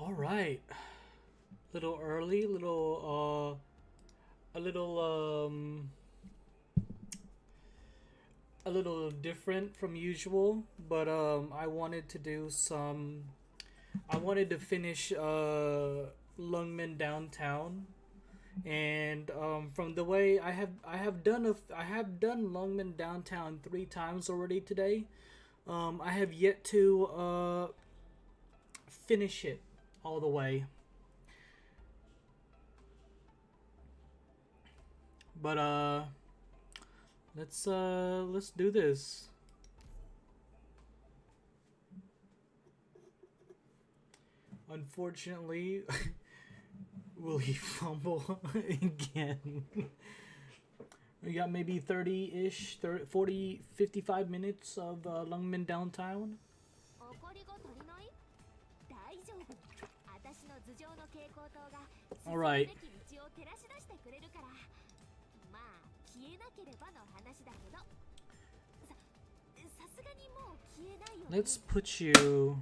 All right. Little early, a little a little different from usual, but I wanted to do some. I wanted to finish Lungmen Downtown, and from the way I have done Lungmen Downtown 3 times already today. I have yet to finish it all the way. But let's do this. Unfortunately, will he fumble again? We got maybe 30-ish, 30, 40, 55 minutes of Lungmen Downtown. All right. Let's put you...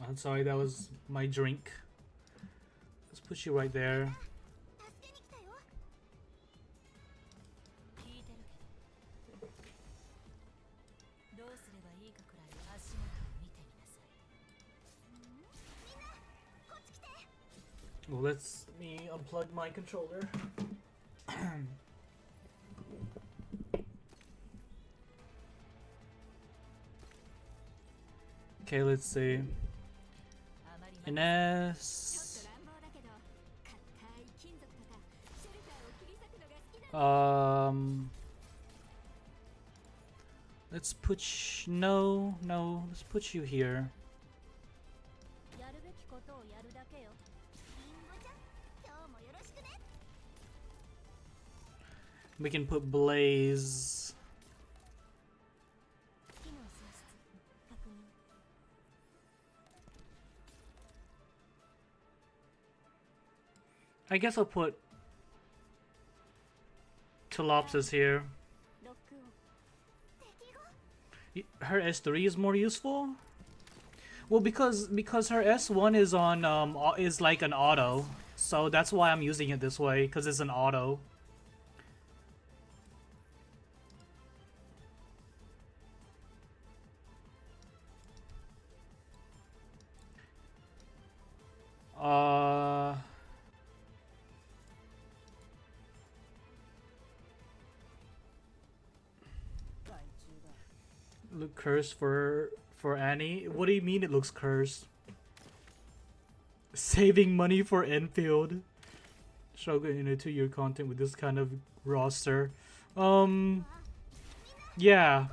I'm sorry, that was my drink. Let's put you right there. Well, let me unplug my controller. Okay, let's see. Ines. Let's put no. Let's put you here. We can put Blaze. I guess I'll put Telopsis here. Her S3 is more useful? Well, because her S1 is on is like an auto. So that's why I'm using it this way, because it's an auto. Look cursed for Annie. What do you mean it looks cursed? Saving money for Enfield. Struggle in a 2-year content with this kind of roster. Yeah.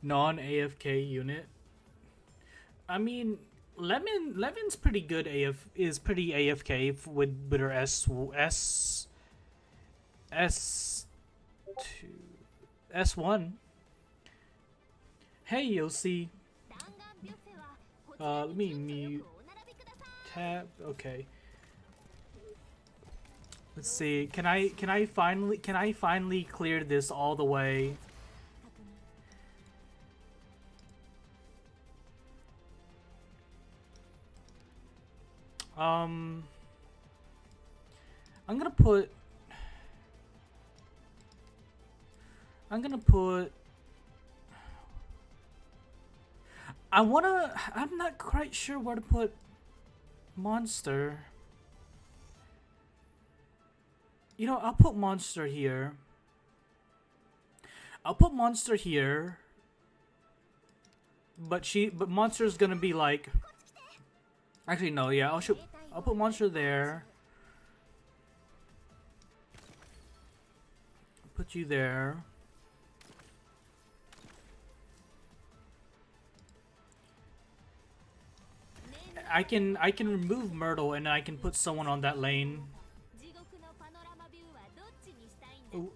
Non-AFK unit. I mean, Lemon's pretty good. Is pretty AFK with her S1. Hey, you'll see. Let me mute. Tab. Okay. Let's see. Can I finally clear this all the way? I'm gonna put I'm not quite sure where to put Monster. You know, I'll put Monster here. But Monster's gonna be like... Actually, no, yeah, I'll put Monster there. Put you there. I can remove Myrtle and I can put someone on that lane.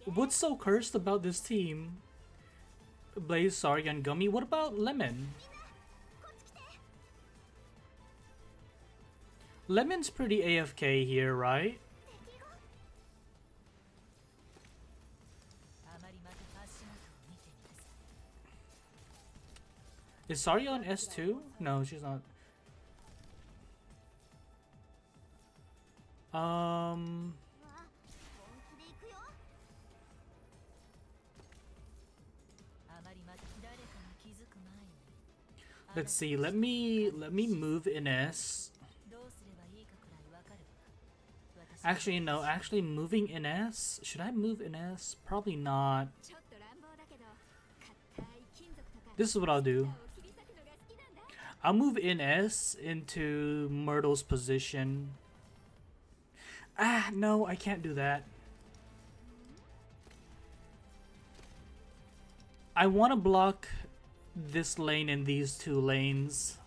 What's so cursed about this team? Blaze, Sarg, and Gummy. What about Lemon? Lemon's pretty AFK here, right? Is Sari on S2? No, she's not. Um, let's see. Let me move Ines. Actually, no. Actually, moving Ines. Should I move Ines? Probably not. This is what I'll do. I'll move Ines into Myrtle's position. Ah, no, I can't do that. I want to block this lane and these two lanes.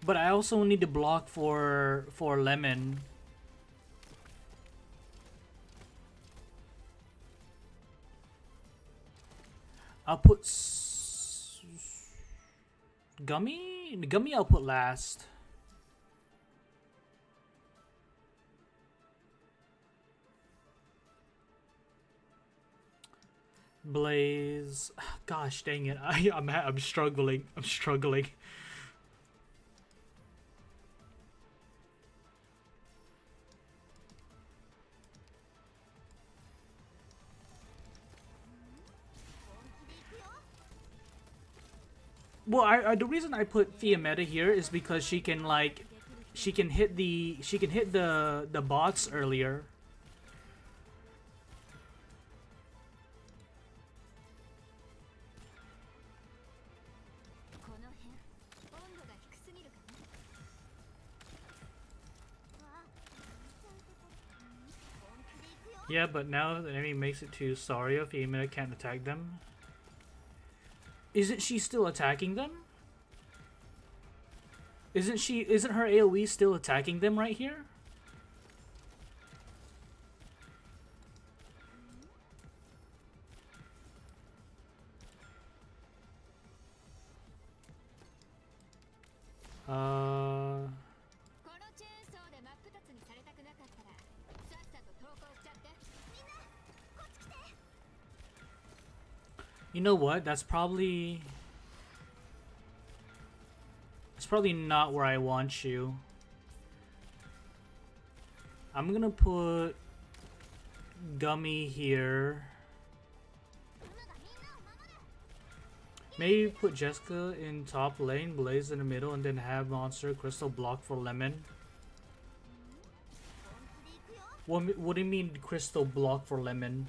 But I also need to block for Lemon. I'll put Gummy I'll put last. Blaze. Gosh dang it. I'm struggling. I'm struggling. Well, the reason I put Fiametta here is because she can hit the bots earlier. Yeah, but now the enemy makes it to Saria, Fiametta can't attack them. Isn't she still attacking them? Isn't her AoE still attacking them right here? You know what? That's probably not where I want you. I'm gonna put Gummy here. Maybe put Jessica in top lane, Blaze in the middle, and then have Monster Crystal block for Lemon. What do you mean Crystal block for Lemon?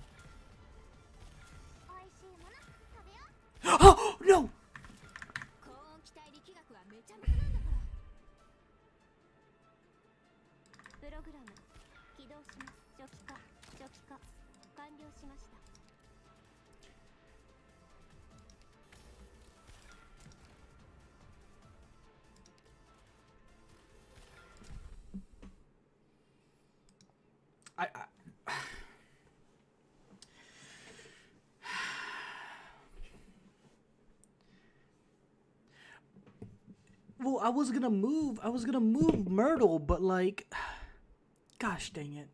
Oh no! Well, I was gonna move Myrtle, but like, gosh dang it.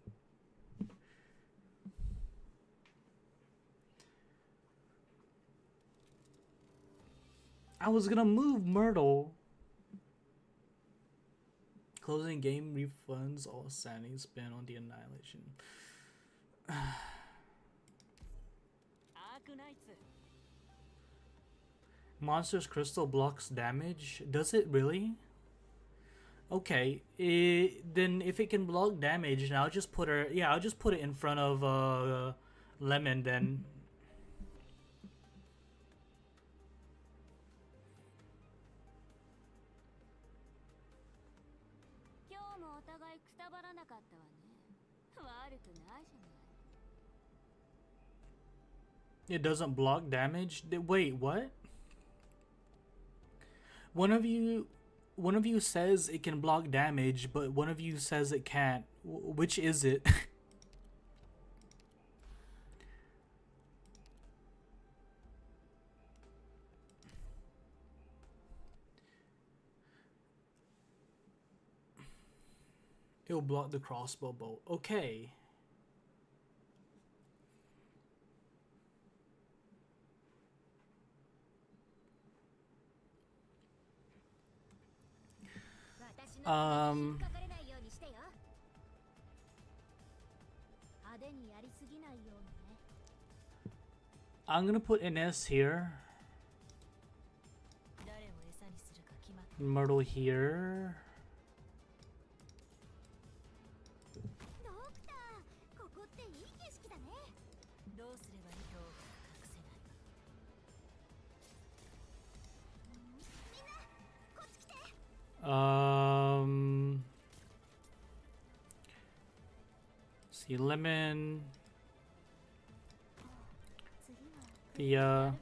I was gonna move Myrtle. Closing game refunds all sanity spent on the annihilation. Monster's crystal blocks damage. Does it really? Okay. Then if it can block damage, then I'll just put her. Yeah, I'll just put it in front of Lemon then. It doesn't block damage? Wait, what? One of you says it can block damage, but one of you says it can't. Which is it? It'll block the crossbow bolt. Okay. Um, I'm gonna put Ines here. Myrtle here. See, Lemon. The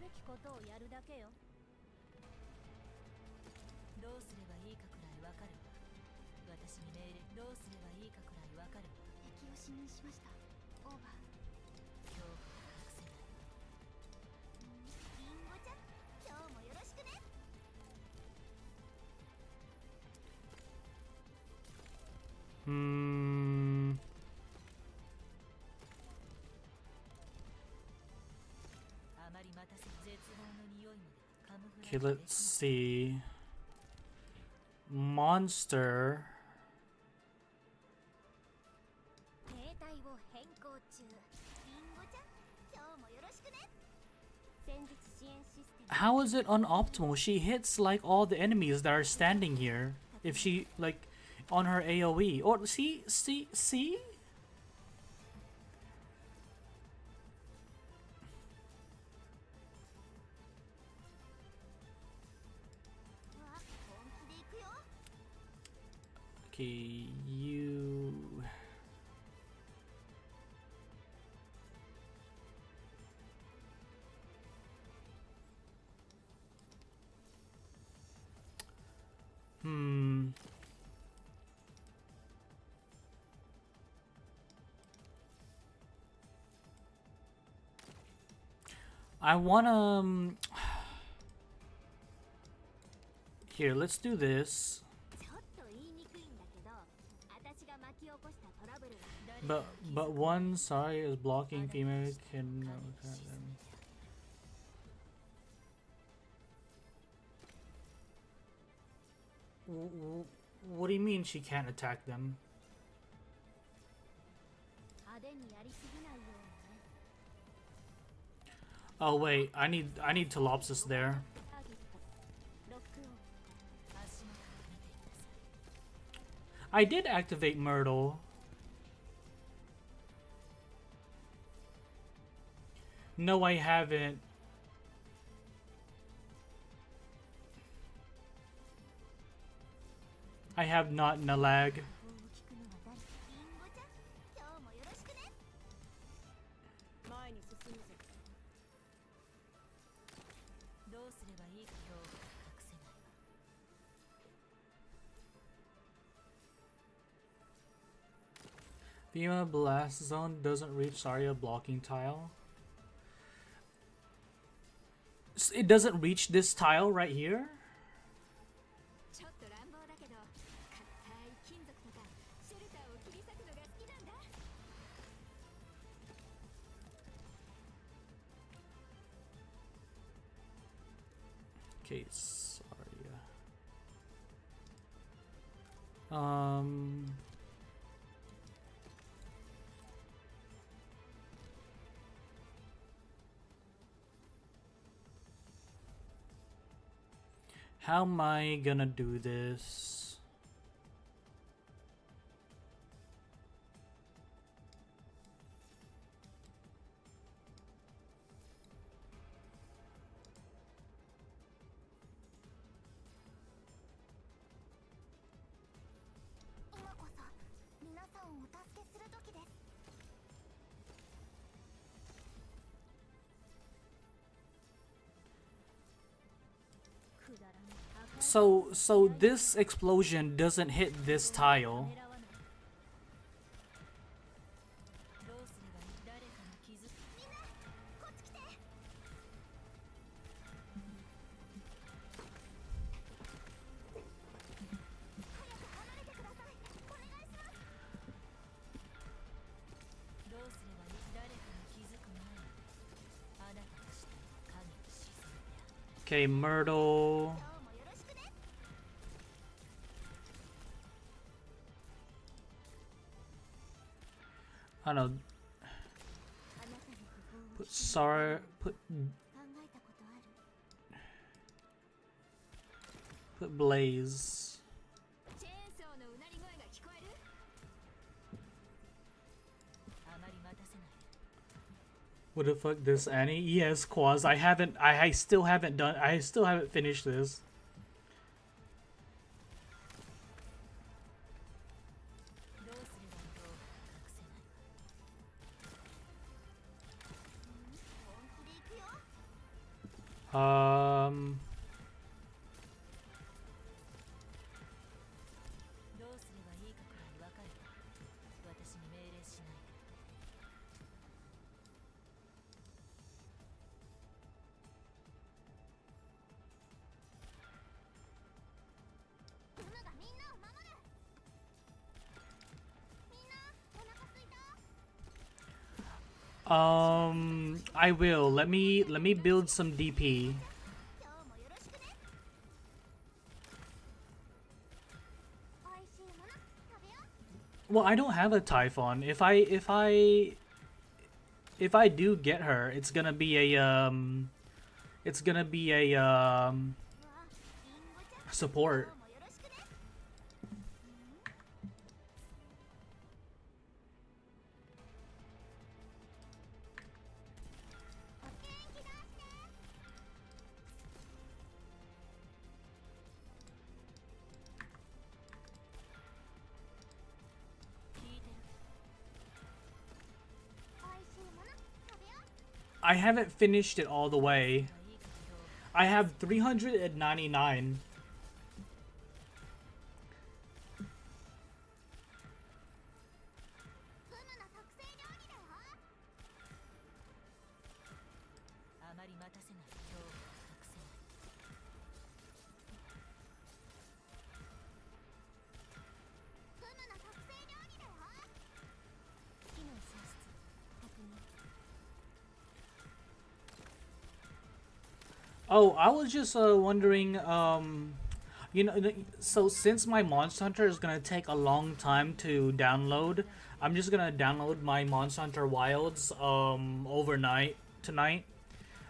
Okay, let's see. Monster. How is it unoptimal? She hits like all the enemies that are standing here. If she like on her AoE. Or see? Okay, you. I wanna. Here, let's do this. But one sorry is blocking female can. What do you mean she can't attack them? Oh wait, I need Telopsis there. I did activate Myrtle. No, I haven't. I have not, Nalag. Thema Blast Zone doesn't reach Zarya blocking tile. It doesn't reach this tile right here? Okay, sorry. How am I gonna do this? So this explosion doesn't hit this tile. Okay, Myrtle. I don't know. Put Blaze. What the fuck, this Annie? Yes, Quaz. I still haven't finished this. I will. Let me build some DP. Well, I don't have a Typhon. If I do get her, it's gonna be a support. I haven't finished it all the way. I have 399. Oh, I was just wondering, you know, so since my Monster Hunter is gonna take a long time to download, I'm just gonna download my Monster Hunter Wilds overnight tonight.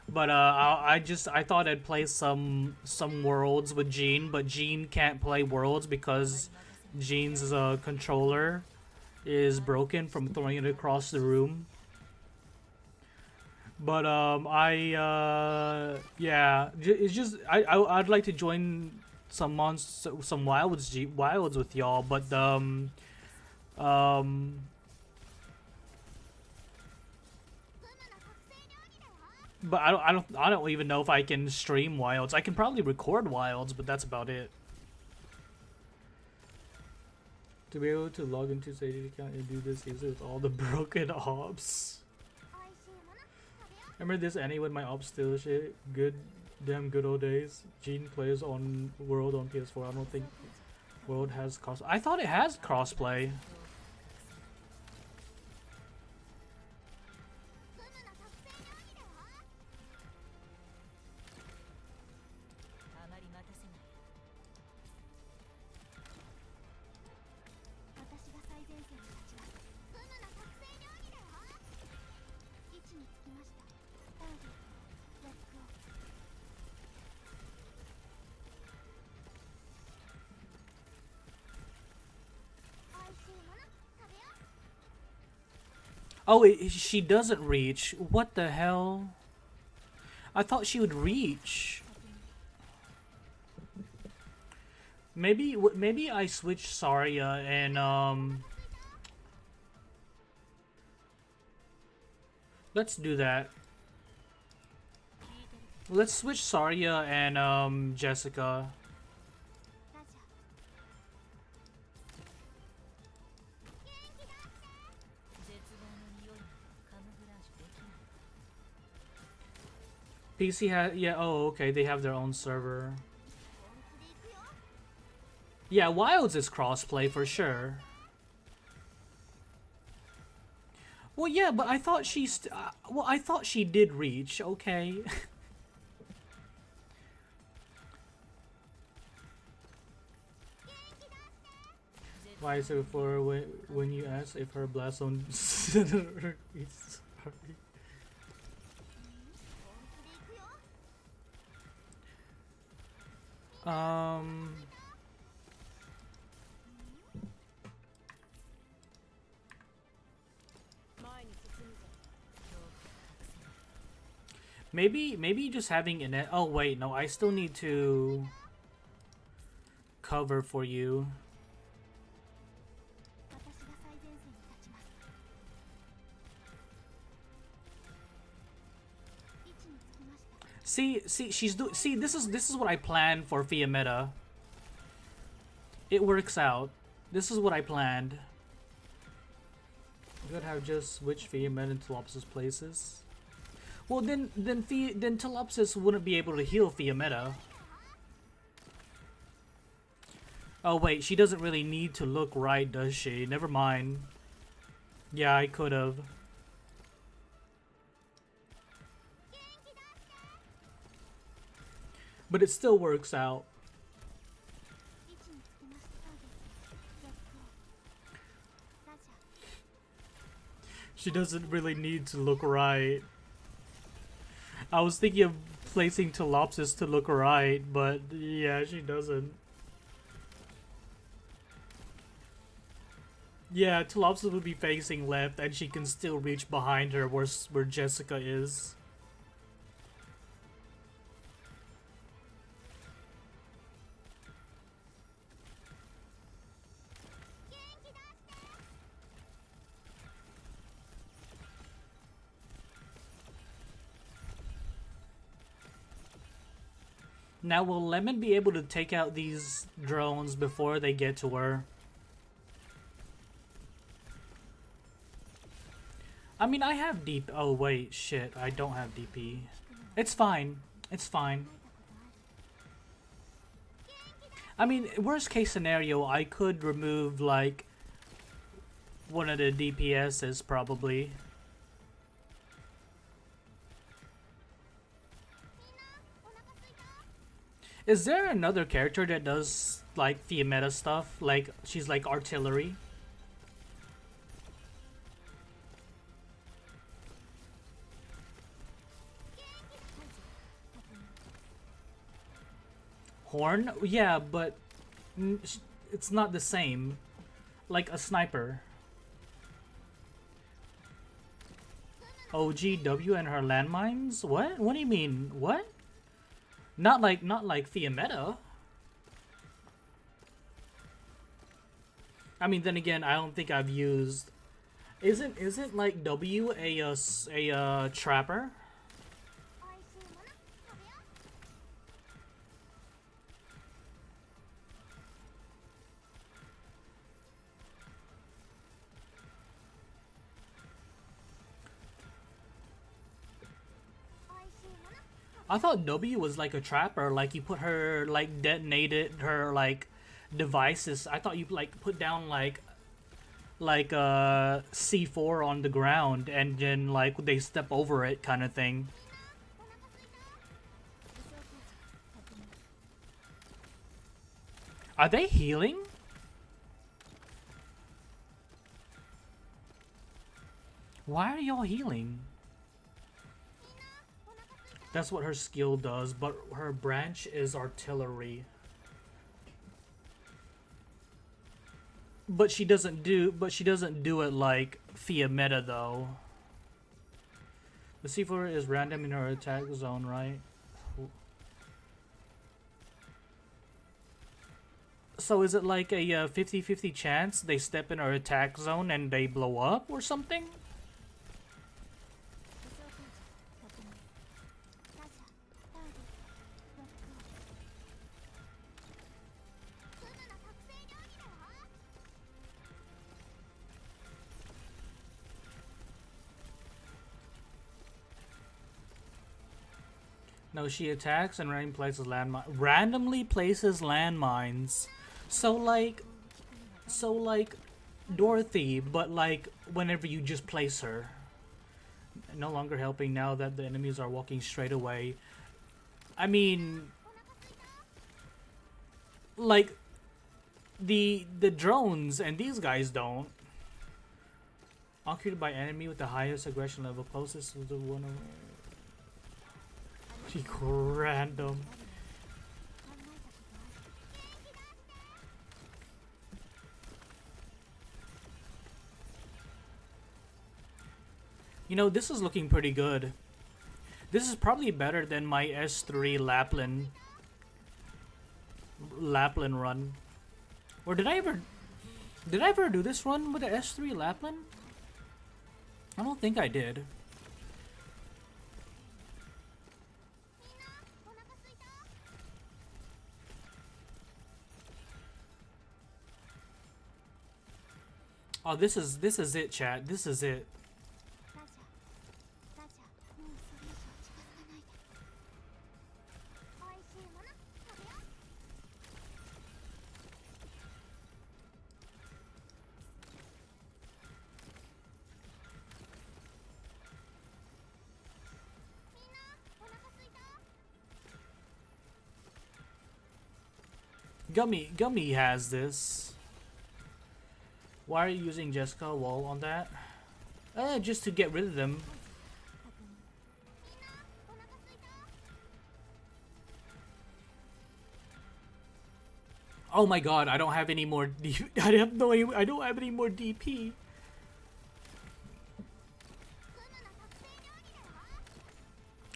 But I thought I'd play some worlds with Gene, but Gene can't play worlds because Gene's controller is broken from throwing it across the room. But yeah, it's just I'd like to join some wilds with y'all, but but I don't even know if I can stream wilds. I can probably record wilds, but that's about it. To be able to log into Sadie account and do this easily with all the broken ops. Remember this Annie when my ops still shit? Damn good old days. Gene plays on World on PS4. I don't think World has cross. I thought it has crossplay. Oh, she doesn't reach. What the hell? I thought she would reach. Maybe I switch Saria and let's do that. Let's switch Saria and Jessica. PC has, yeah, oh, okay, they have their own server. Yeah, Wilds is crossplay for sure. Well, yeah, but I thought I thought she did reach, okay. Why is it before when you ask if her blast zone sorry. Um maybe just having an oh wait, no, I still need to cover for you. See, this is what I planned for Fiametta. It works out. This is what I planned. You could have just switched Fiametta into Telopsis places. Well, then Telopsis wouldn't be able to heal Fiametta. Oh wait, she doesn't really need to look right, does she? Never mind. Yeah, I could have. But it still works out. She doesn't really need to look right. I was thinking of placing Telopsis to look right, but yeah, she doesn't. Yeah, Telopsis would be facing left, and she can still reach behind her where Jessica is. Now, will Lemon be able to take out these drones before they get to her? I mean, I have DP. Oh, wait, shit. I don't have DP. It's fine. It's fine. I mean, worst case scenario, I could remove, like, one of the DPSs, probably. Is there another character that does, like, Fiametta stuff? Like, she's like artillery? Horn? Yeah, but it's not the same. Like a sniper. OGW and her landmines? What? What do you mean? What? Not like Fiametta. I mean, then again, I don't think I've used. Isn't like W a trapper? I thought W was like a trapper, like you put her, like, detonated her, like, devices. I thought you, like, put down, like C4 on the ground and then, like, they step over it kind of thing. Are they healing? Why are y'all healing? That's what her skill does, but her branch is artillery. But she doesn't do it like Fiametta though. The C4 is random in her attack zone, right? So is it like a 50-50 chance they step in her attack zone and they blow up or something? No, she attacks and randomly places landmines. So like Dorothy, but like whenever you just place her. No longer helping now that the enemies are walking straight away. I mean, like, the drones and these guys don't. Occupied by enemy with the highest aggression level, closest to the one. Random. You know, this is looking pretty good. This is probably better than my S3 Lapland run. Or did I ever do this run with the S3 Lapland? I don't think I did. Oh, this is it, chat. This is it. Gummy has this. Why are you using Jessica Wall on that? Just to get rid of them. Oh my god, I don't have any more I don't have any more DP.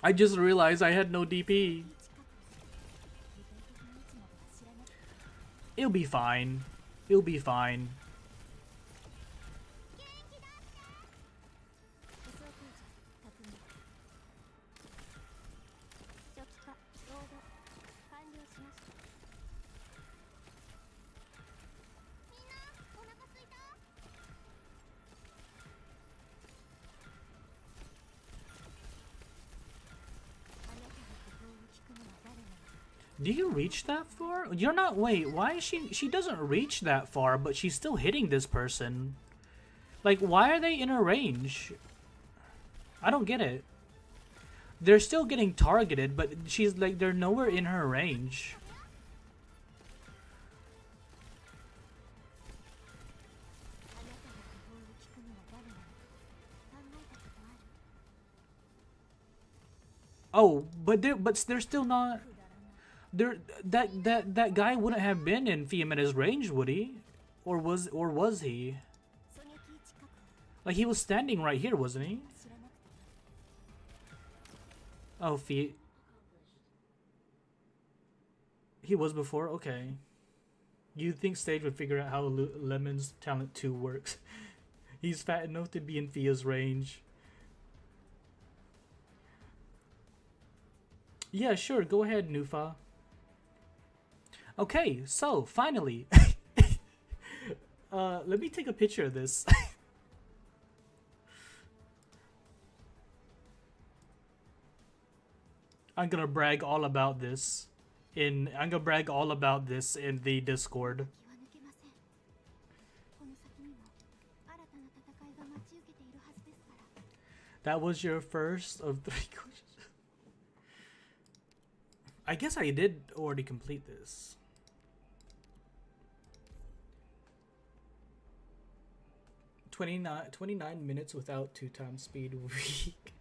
I just realized I had no DP. It'll be fine. It'll be fine. Do you reach that far? You're not. Wait, why is she doesn't reach that far, but she's still hitting this person. Like, why are they in her range? I don't get it. They're still getting targeted, but she's like, they're nowhere in her range. Oh, but they're still not. That guy wouldn't have been in Fiametta's range, would he? Or was he? Like, he was standing right here, wasn't he? Oh, he was before? Okay. You think Stage would figure out how Lemon's talent 2 works? He's fat enough to be in Fia's range. Yeah, sure. Go ahead, Nufa. Okay, so finally, let me take a picture of this. I'm gonna brag all about this in the Discord. That was your first of 3 questions. I guess I did already complete this. 29 minutes without 2x speed week.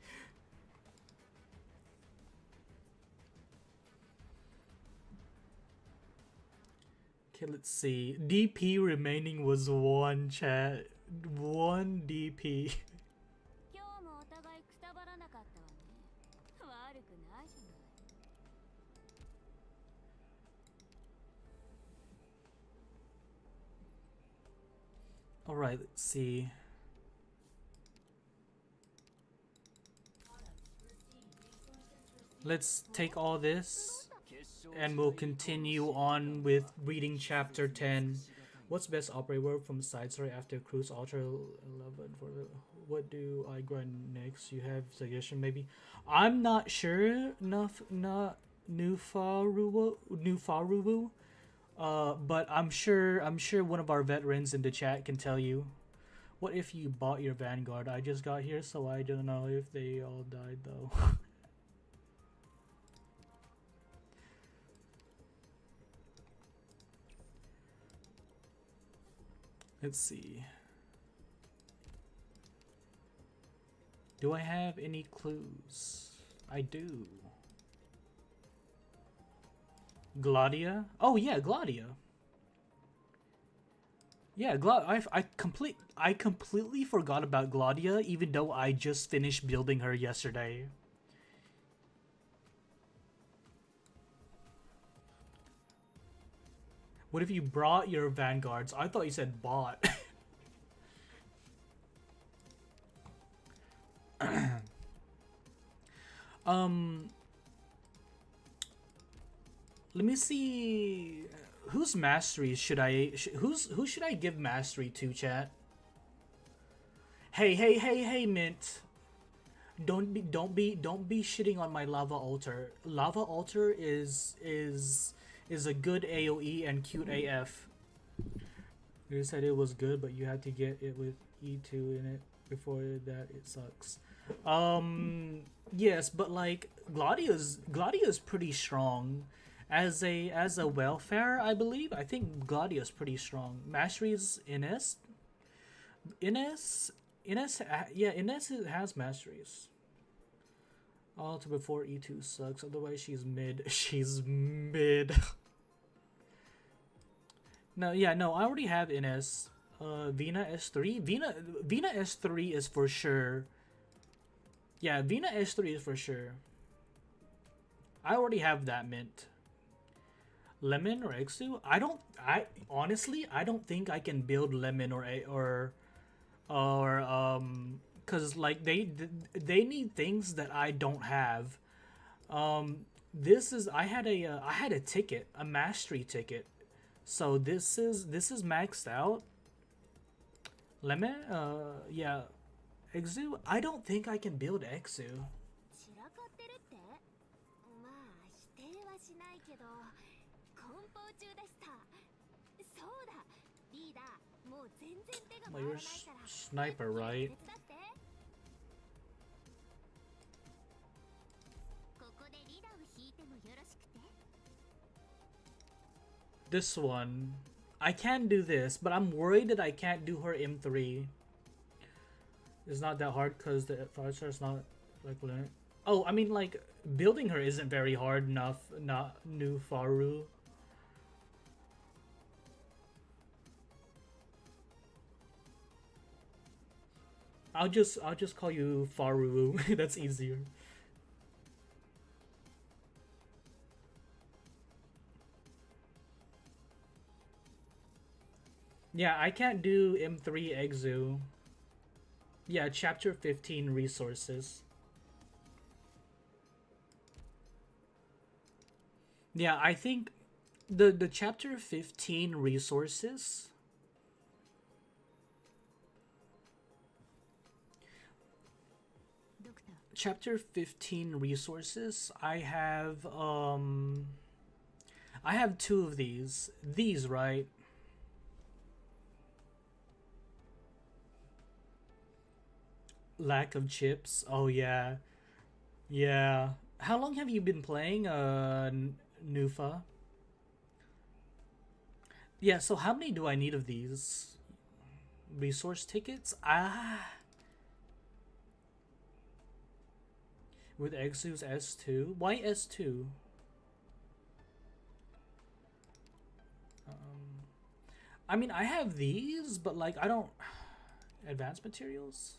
Okay, let's see. DP remaining was 1, chat. 1 DP. Alright, let's see. Let's take all this and we'll continue on with reading chapter 10. What's best operate word from side story after Cruise Ultra 11 for the what do I grind next? You have suggestion maybe? I'm not sure enough Nufaruwu. But I'm sure one of our veterans in the chat can tell you. What if you bought your Vanguard? I just got here, so I don't know if they all died though. Let's see. Do I have any clues? I do. Gladia? Oh yeah, Gladia. Yeah, I completely forgot about Gladia, even though I just finished building her yesterday. What if you brought your vanguards? I thought you said bought. um, let me see. Whose masteries should who should I give mastery to, chat? Hey, Mint. Don't be shitting on my lava altar. Lava altar is a good AoE and cute AF. You said it was good, but you had to get it with E2 in it. Before that, it sucks. Yes, but like Gladia's pretty strong. As a welfare, I believe. I think Gladia's pretty strong. Masteries Ines. Yeah, Ines has masteries. All to before E2 sucks. Otherwise, she's mid. She's mid. No, yeah, no. I already have Ines. Vina S3. Vina S3 is for sure. Yeah, Vina S3 is for sure. I already have that mint. Lemon or Exu? I honestly don't think I can build Lemon or cuz like they need things that I don't have. This is I had a ticket, a mastery ticket. So this is maxed out. Lemon? Yeah. Exu? I don't think I can build Exu. Well, you're sniper, right? This one. I can do this, but I'm worried that I can't do her M3. It's not that hard because the 5-star is not like... Oh, I mean like building her isn't very hard enough. Not new Faru. I'll just call you Faru. That's easier. Yeah, I can't do M3 Exu. Yeah, chapter 15 resources. Yeah, I think the chapter 15 resources. Chapter 15 resources. I have two of these. These, right? Lack of chips. Oh yeah. Yeah. How long have you been playing Nufa? Yeah, so how many do I need of these? Resource tickets? Ah. With Exu's S2? Why S2? I mean, I have these, but like, I don't... Advanced materials?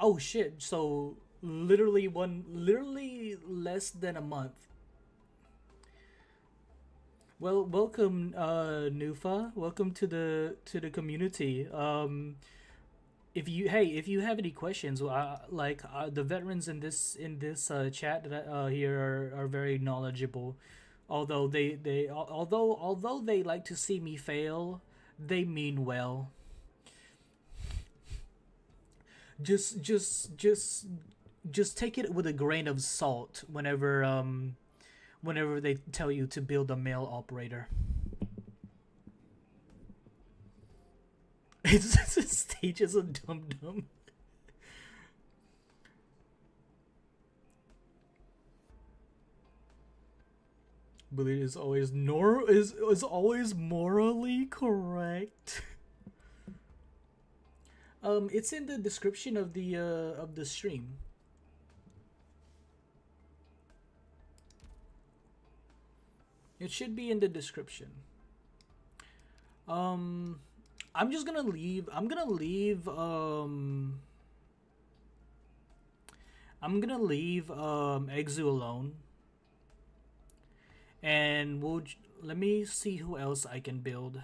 Oh shit, so literally less than a month. Well, welcome, Nufa. Welcome to the community. If you have any questions, the veterans in this chat that here are very knowledgeable. Although although they like to see me fail, they mean well. Just take it with a grain of salt whenever they tell you to build a mail operator. It's a stages of Dum Dum. Bully is always is always morally correct. It's in the description of the stream. It should be in the description. I'm just gonna leave. I'm gonna leave Exu alone. And let me see who else I can build.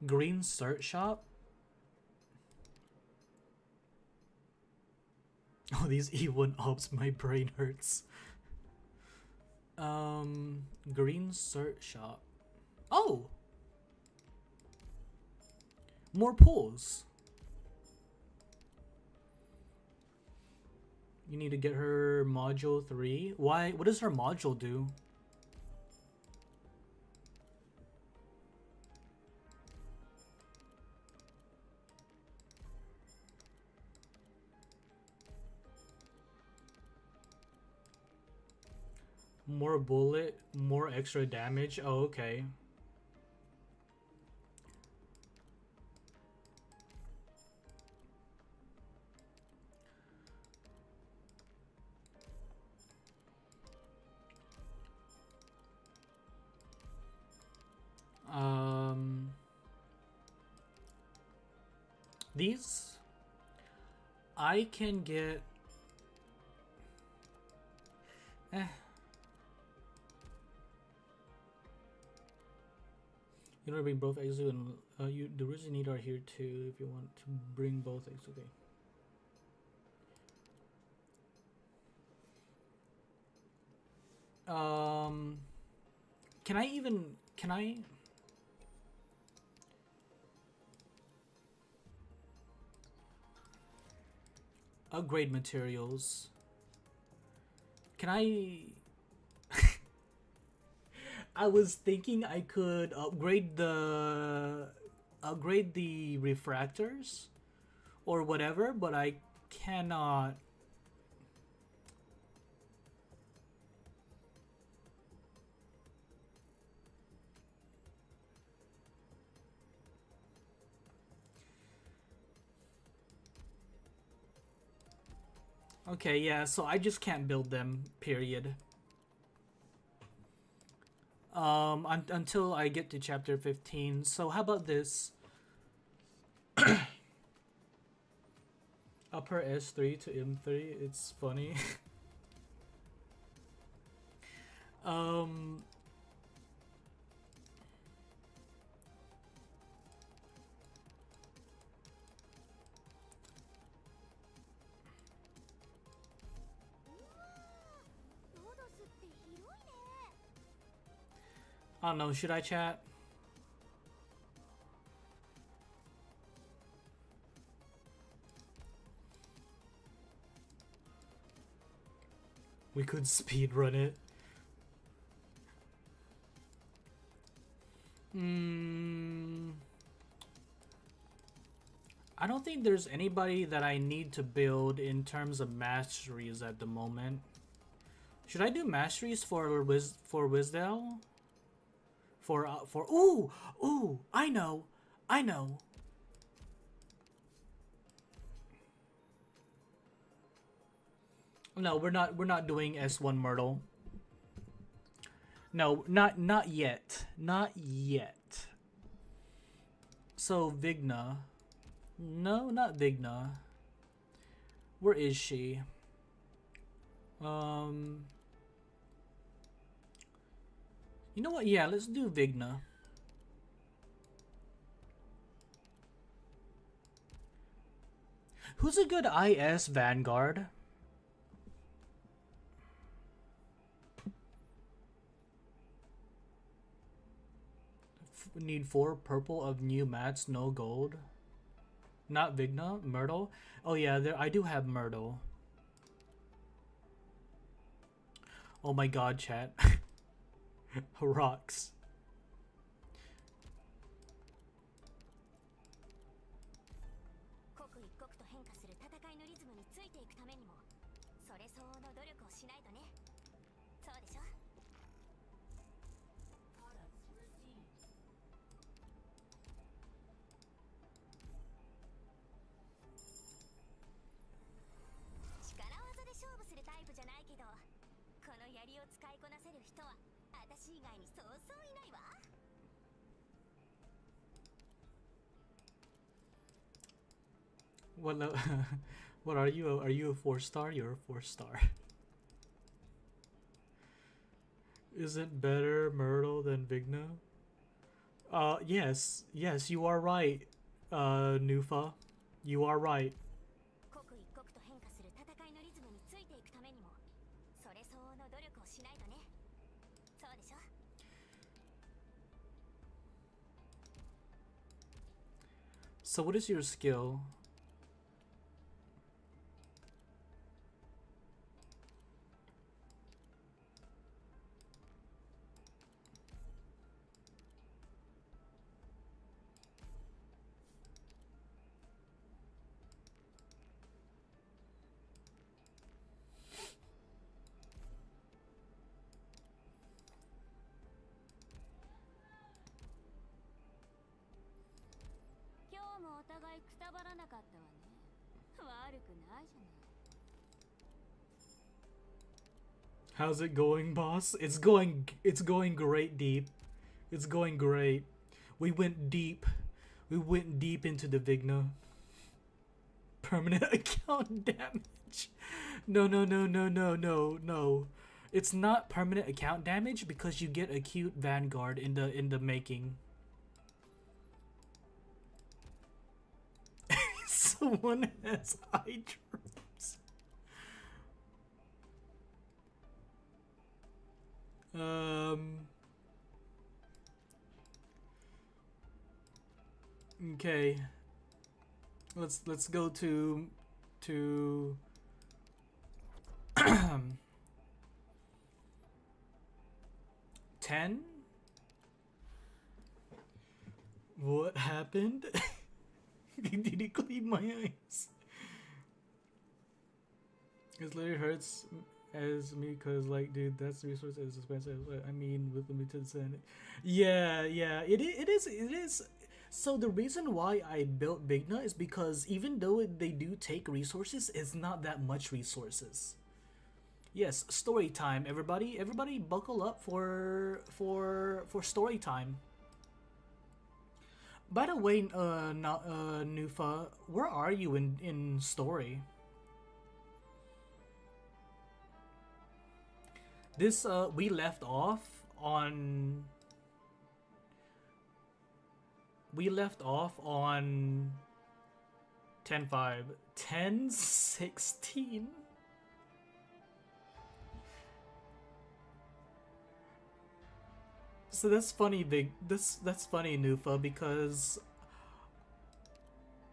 Green Cert Shop. Oh, these E1 ops, my brain hurts. Green Cert Shop. Oh! More pools. You need to get her module 3. Why? What does her module do? More bullet, more extra damage. Oh, okay. These I can get. You know, bring both Exu and the Risen Need are here too. If you want to bring both Exu, okay. Can I upgrade materials? Can I? I was thinking I could upgrade the refractors or whatever, but I cannot. Okay, yeah, so I just can't build them, period. Until I get to chapter 15. So how about this? Upper S3 to M3, it's funny. I don't know, should I chat? We could speedrun it. I don't think there's anybody that I need to build in terms of masteries at the moment. Should I do masteries for Wisdel? Ooh, I know. No, we're not doing S1 Myrtle. No, not yet. Not yet. So Vigna. No, not Vigna. Where is she? You know what? Yeah, let's do Vigna. Who's a good IS Vanguard? Need 4 purple of new mats, no gold. Not Vigna, Myrtle. Oh yeah, there I do have Myrtle. Oh my god, chat. Rocks. What what are you? Are you a 4-star? You're a 4-star. Isn't better Myrtle than Vigna? Yes, you are right. Nufa, you are right. So what is your skill? How's it going, boss? It's going great, deep. It's going great. We went deep. We went deep into the Vigna. Permanent account damage. No. It's not permanent account damage because you get acute Vanguard in the making. Someone has eye drops. Okay. Let's go to 10. What happened? Did he clean my eyes? It literally hurts as me because, like, dude, that's resource is expensive. I mean, with limited sanity. Yeah, it is. So the reason why I built Bigna is because even though they do take resources, it's not that much resources. Yes, story time, everybody. Everybody, buckle up for story time. By the way, Nufa, where are you in story? This we left off on 10-5. 10-16. So that's funny, that's funny, Nufa, because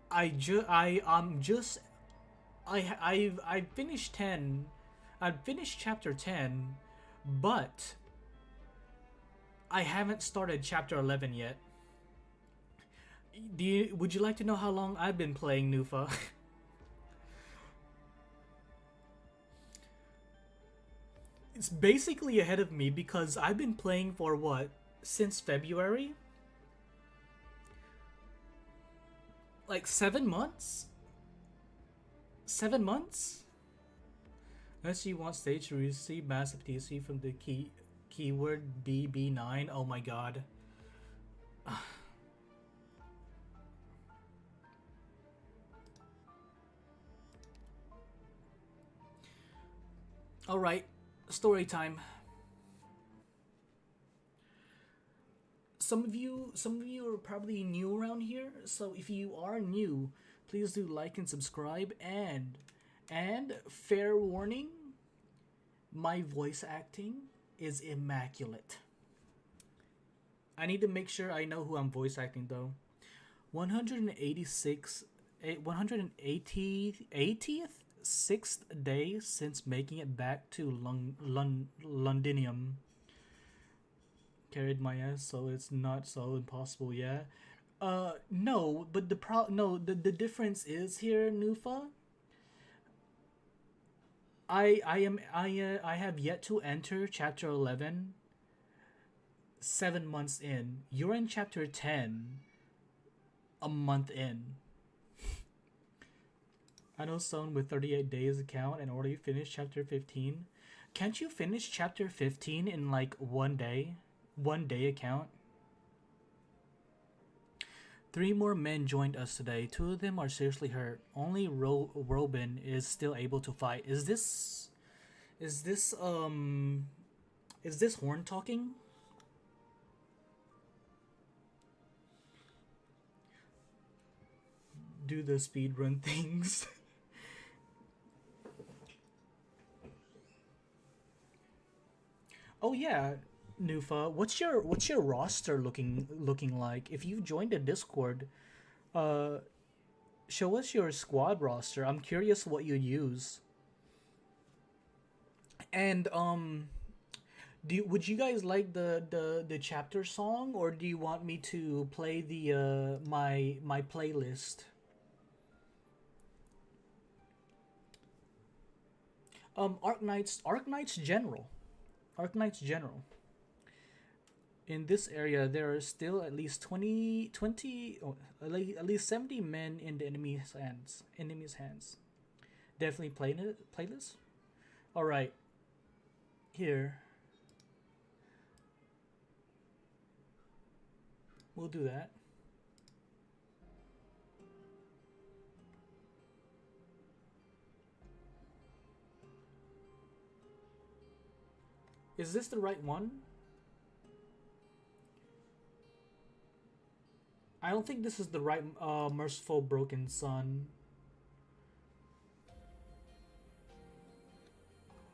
I finished 10. I finished chapter 10, but I haven't started chapter 11 yet. Would you like to know how long I've been playing, Nufa? It's basically ahead of me because I've been playing for what? Since February? Like 7 months? 7 months? Unless you want stage to receive massive TC from the keyword BB9. Oh my god. Alright, story time. Some of you are probably new around here, so if you are new, please do like and subscribe, and fair warning, my voice acting is immaculate. I need to make sure I know who I'm voice acting though. 186th day since making it back to Londinium. Carried my ass, so it's not so impossible, yeah. No, but the difference is here, Nufa. I have yet to enter chapter 11. 7 months in. You're in chapter 10. A month in. I know someone with 38 days account and already finished chapter 15. Can't you finish chapter 15 in like one day? One day account? 3 more men joined us today. 2 of them are seriously hurt. Only Robin is still able to fight. Is this Horn talking? Do the speedrun things. Oh yeah, Nufa, what's your roster looking like? If you joined the Discord, uh, show us your squad roster. I'm curious what you use. And would you guys like the chapter song, or do you want me to play the my playlist? Arknights General. Arknights General. In this area, there are still at least 20 at least 70 men in the enemy's hands. Definitely playlist. All right. Here. We'll do that. Is this the right one? I don't think this is the right Merciful Broken Sun.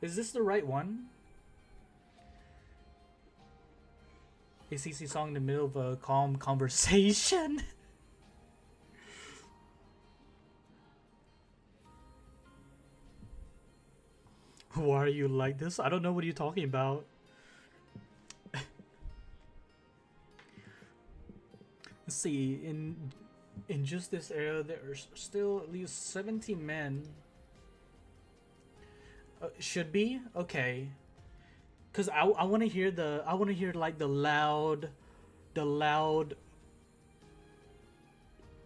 Is this the right one? A CC song in the middle of a calm conversation. Why are you like this? I don't know what you're talking about. Let's see, in just this area, there's still at least 70 men. Should be okay, cause I want to hear like the loud,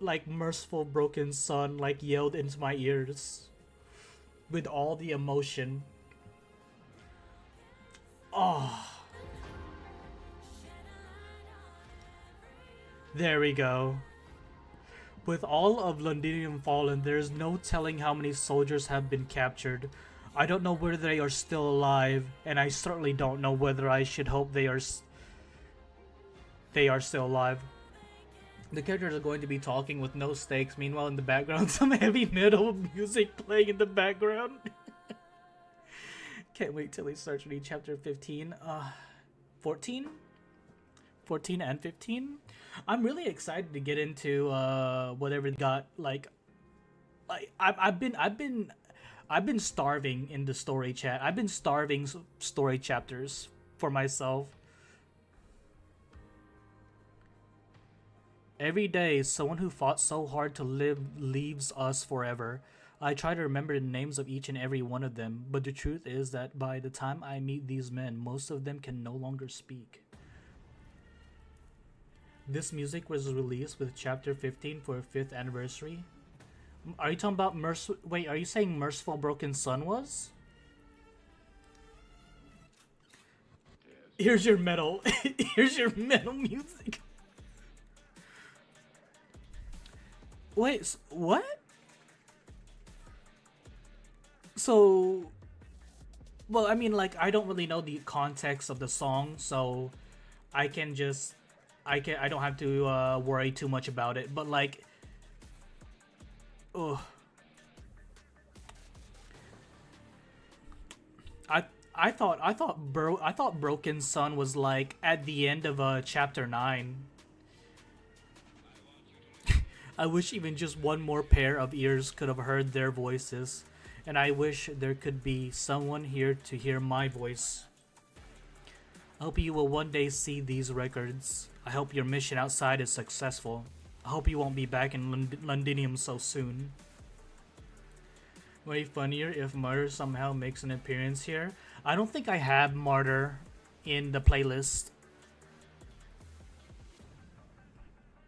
like Merciful Broken Sun like yelled into my ears, with all the emotion. Oh. There we go. With all of Londinium fallen, there is no telling how many soldiers have been captured. I don't know whether they are still alive, and I certainly don't know whether I should hope they are still alive. The characters are going to be talking with no stakes. Meanwhile, in the background, some heavy metal music playing in the background. Can't wait till we start reading chapter 15. 14? 14 and 15? I'm really excited to get into whatever they got. Like I've been starving in the story chat. I've been starving story chapters for myself. Every day, someone who fought so hard to live leaves us forever. I try to remember the names of each and every one of them, but the truth is that by the time I meet these men, most of them can no longer speak. This music was released with chapter 15 for a 5th anniversary. Are you talking about Wait, are you saying Merciful Broken Sun was? Here's your metal. Here's your metal music. Wait, what? So, well, I mean, like, I don't really know the context of the song, so I can just, I don't have to worry too much about it. But like, ugh. I thought Broken Sun was like at the end of chapter 9. I wish even just one more pair of ears could have heard their voices, and I wish there could be someone here to hear my voice. I hope you will one day see these records. I hope your mission outside is successful. I hope you won't be back in Londinium so soon. Way funnier if Martyr somehow makes an appearance here. I don't think I have Martyr in the playlist,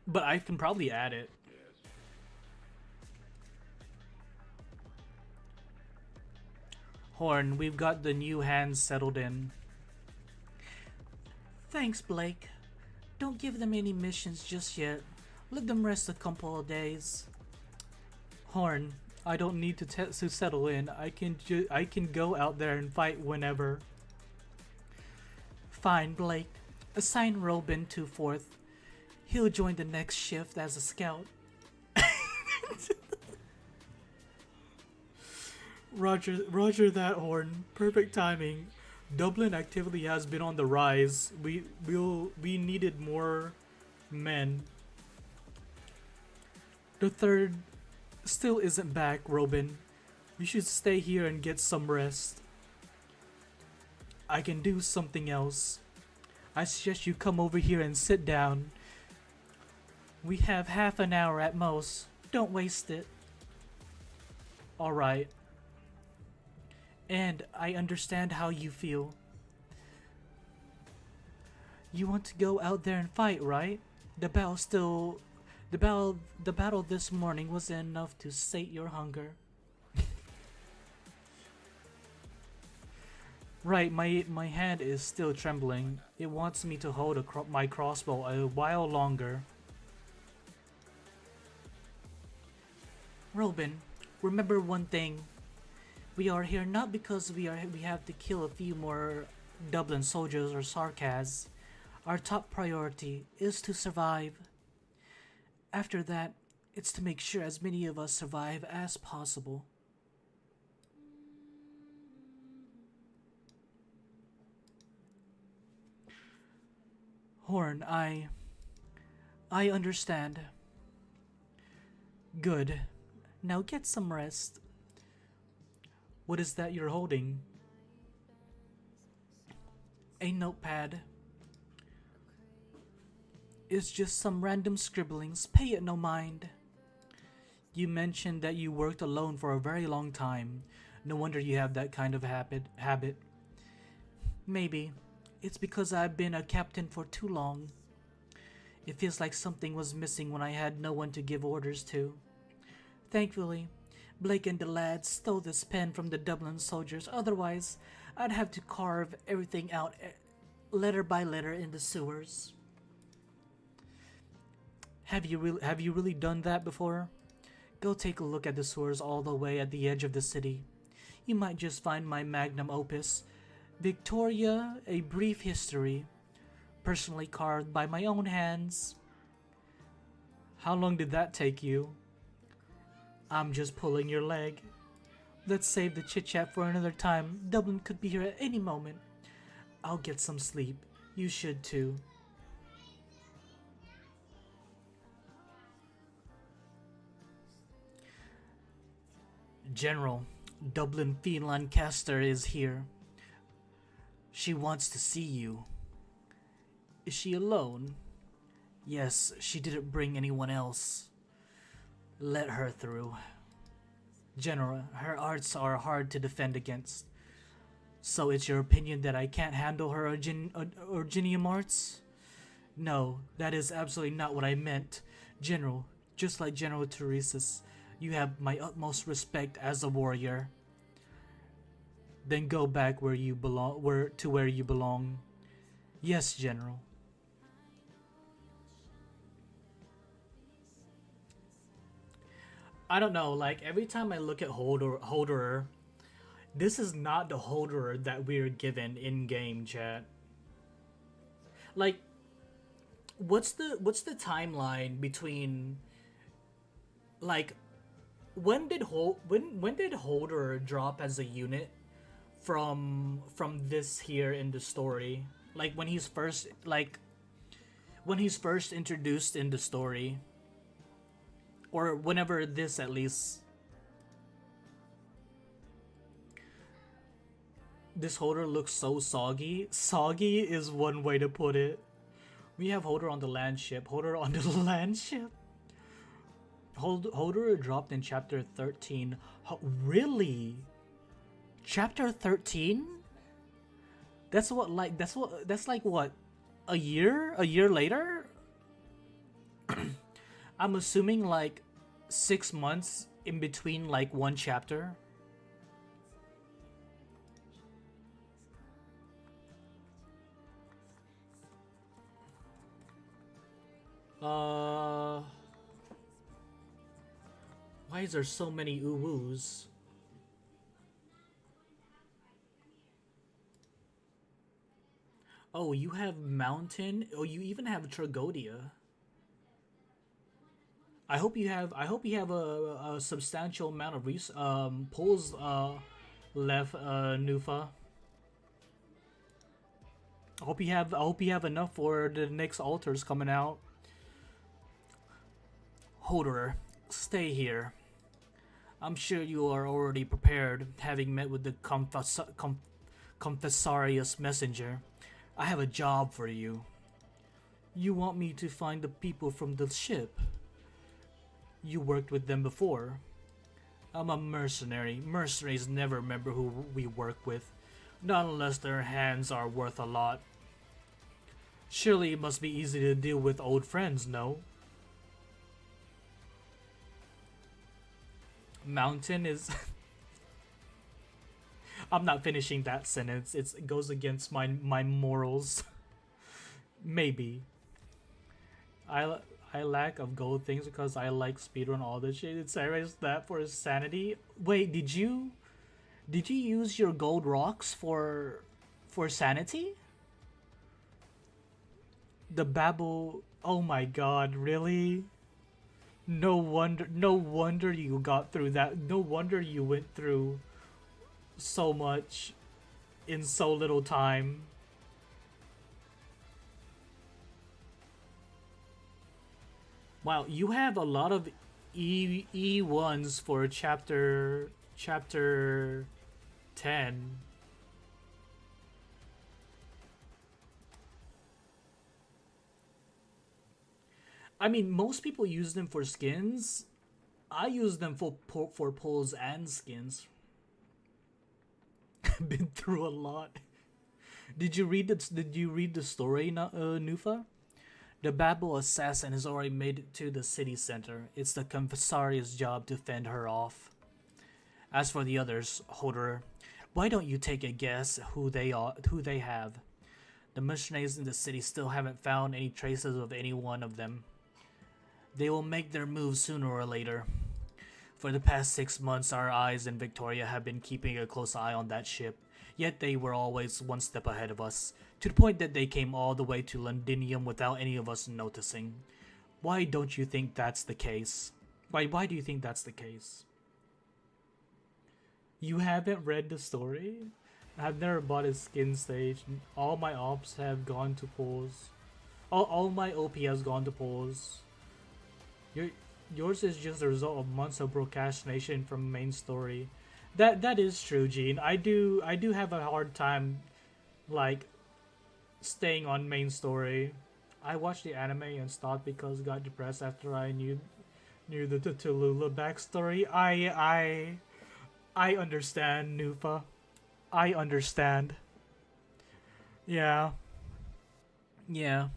but I can probably add it. Horn, we've got the new hands settled in. Thanks, Blake. Don't give them any missions just yet. Let them rest a couple of days. Horn, I don't need to settle in. I can go out there and fight whenever. Fine, Blake. Assign Robin to 4th. He'll join the next shift as a scout. Roger that, Horn. Perfect timing. Dublin activity has been on the rise. We needed more men. The 3rd still isn't back, Robin. You should stay here and get some rest. I can do something else. I suggest you come over here and sit down. We have half an hour at most. Don't waste it. Alright. And I understand how you feel. You want to go out there and fight, right? The battle this morning was enough to sate your hunger. Right, my hand is still trembling. It wants me to hold my crossbow a while longer. Robin, remember one thing. We are here not because we have to kill a few more Dublin soldiers or Sarkaz. Our top priority is to survive. After that, it's to make sure as many of us survive as possible. Horn, I understand. Good. Now get some rest. What is that you're holding? A notepad. It's just some random scribblings. Pay it no mind. You mentioned that you worked alone for a very long time. No wonder you have that kind of habit. Maybe. It's because I've been a captain for too long. It feels like something was missing when I had no one to give orders to. Thankfully, Blake and the lads stole this pen from the Dublin soldiers. Otherwise, I'd have to carve everything out letter by letter in the sewers. Have you really done that before? Go take a look at the sewers all the way at the edge of the city. You might just find my magnum opus, Victoria, A Brief History, personally carved by my own hands. How long did that take you? I'm just pulling your leg. Let's save the chit-chat for another time. Dublin could be here at any moment. I'll get some sleep. You should too. General, Dublin Fiend Lancaster is here. She wants to see you. Is she alone? Yes, she didn't bring anyone else. Let her through. General, her arts are hard to defend against. So it's your opinion that I can't handle her Orginium arts? No, that is absolutely not what I meant. General, just like General Teresa's, you have my utmost respect as a warrior. Then go back where you belong. Yes, General. I don't know, like every time I look at Holderer, this is not the Holderer that we're given in game, chat. Like, what's the timeline between, like, when did Holderer drop as a unit from this here in the story? Like when he's first introduced in the story, or whenever this at least. This Holder looks so soggy. Soggy is one way to put it. We have Holder on the land ship. Holder on the land ship. Holder dropped in chapter 13. Really? Chapter 13? That's like what? A year later? I'm assuming like 6 months in between like one chapter. Uh, why is there so many uwus? Oh, you have mountain. Oh, you even have Tragodia. I hope you have a substantial amount of pulls left, Nufa. I hope you have enough for the next altars coming out. Holderer, stay here. I'm sure you are already prepared, having met with the confessarius messenger. I have a job for you. You want me to find the people from the ship? You worked with them before. I'm a mercenary. Mercenaries never remember who we work with, not unless their hands are worth a lot. Surely it must be easy to deal with old friends, no? Mountain is... I'm not finishing that sentence. It goes against my morals. Maybe. I lack of gold things because I like speedrun all this shit. It's that for his sanity. Wait, did you use your gold rocks for sanity? The babble. Oh my god, really? No wonder you got through that. No wonder you went through so much in so little time. Wow, you have a lot of E1s for chapter 10. I mean, most people use them for skins. I use them for pulls and skins. Been through a lot. Did you read the story, Nufa? The Babel assassin has already made it to the city center. It's the Confessaria's job to fend her off. As for the others, Holder, why don't you take a guess who they have? The missionaries in the city still haven't found any traces of any one of them. They will make their move sooner or later. For the past 6 months, our eyes in Victoria have been keeping a close eye on that ship. Yet they were always one step ahead of us, to the point that they came all the way to Londinium without any of us noticing. Why don't you think that's the case? Why do you think that's the case? You haven't read the story? I've never bought a skin stage. All my ops have gone to pulls. All my OP has gone to pulls. Yours is just a result of months of procrastination from main story. That is true, Gene. I do have a hard time, like, staying on main story. I watched the anime and stopped because I got depressed after I knew the Tallulah backstory. I understand, Nufa. I understand. Yeah. Yeah.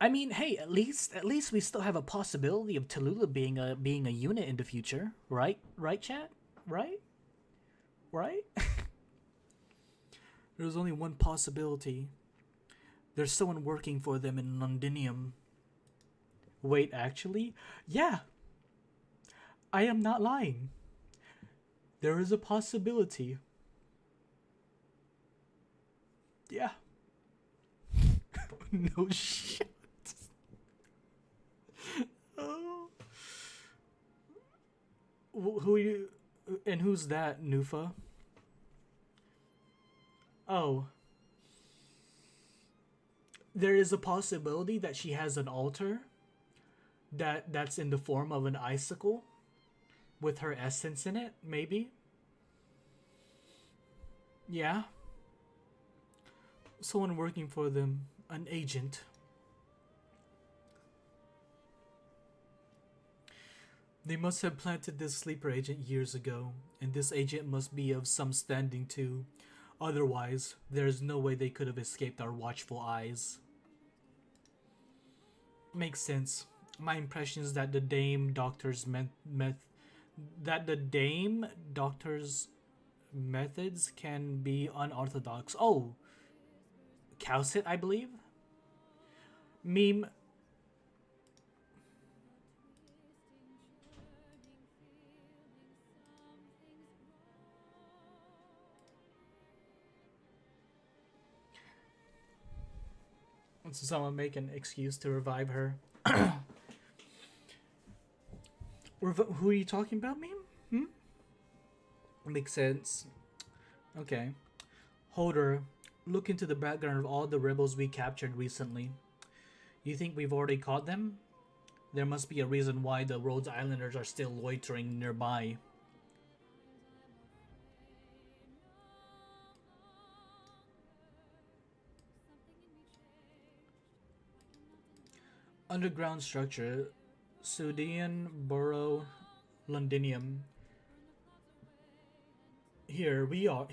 I mean, hey, at least we still have a possibility of Tallulah being a unit in the future, right? Right, chat? Right? Right? There's only one possibility. There's someone working for them in Londinium. Wait, actually? Yeah. I am not lying. There is a possibility. Yeah. No shit. Oh. Who are you? And who's that, Nufa? Oh. There is a possibility that she has an altar that's in the form of an icicle with her essence in it, maybe? Yeah. Someone working for them, an agent. They must have planted this sleeper agent years ago, and this agent must be of some standing too. Otherwise, there is no way they could have escaped our watchful eyes. Makes sense. My impression is that the Dame Doctor's methods can be unorthodox. Oh, Cowsit, I believe. Meme. So someone make an excuse to revive her. Who are you talking about, meme? Makes sense. Okay. Holder, look into the background of all the rebels we captured recently. You think we've already caught them? There must be a reason why the Rhodes Islanders are still loitering nearby. Underground structure, Sudian Borough, Londinium. Here we are.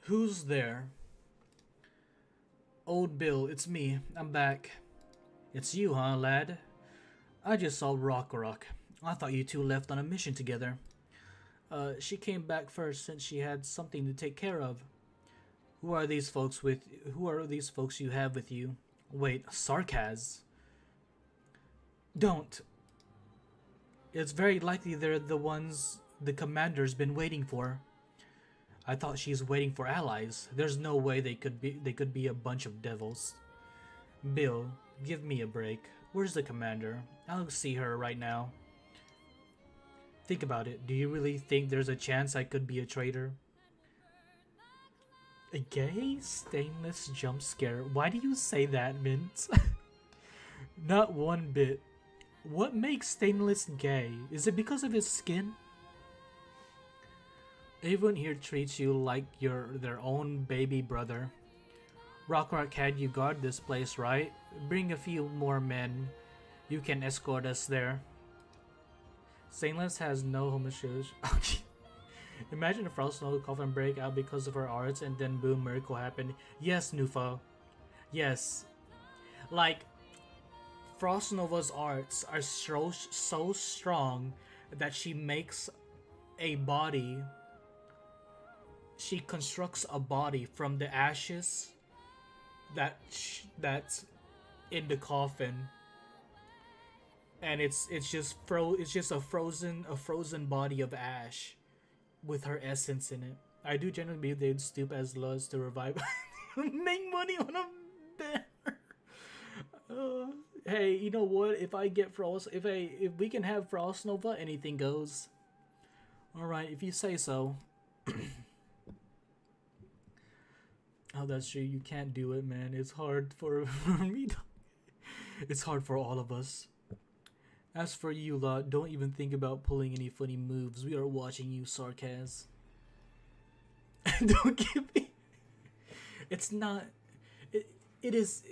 Who's there? Old Bill, it's me. I'm back. It's you, huh, lad? I just saw Rock. I thought you two left on a mission together. She came back first since she had something to take care of. Who are these folks you have with you? Wait, Sarkaz? Don't. It's very likely they're the ones the commander's been waiting for. I thought she's waiting for allies. There's no way they could be a bunch of devils. Bill, give me a break. Where's the commander? I'll see her right now. Think about it. Do you really think there's a chance I could be a traitor? A gay stainless jump scare. Why do you say that, Mint? Not one bit. What makes Stainless gay? Is it because of his skin? Everyone here treats you like you're their own baby brother. Rock, you guard this place, right? Bring a few more men. You can escort us there. Stainless has no homosexuality. Imagine if Frost Nova coffin break out because of her arts and then boom, miracle happened. Yes, Nufa. Yes. Like, Frost Nova's arts are so strong that she makes a body. She constructs a body from the ashes that's in the coffin, and it's just a frozen body of ash with her essence in it. I do generally believe they'd stoop as low as to revive make money on a bear. Hey, you know what? If I get Frost, if we can have Frost Nova, anything goes. All right, if you say so. Oh, that's true. You can't do it, man. It's hard for me. It's hard for all of us. As for you lot, don't even think about pulling any funny moves. We are watching you, Sarkaz. Don't give me. It's not. It is.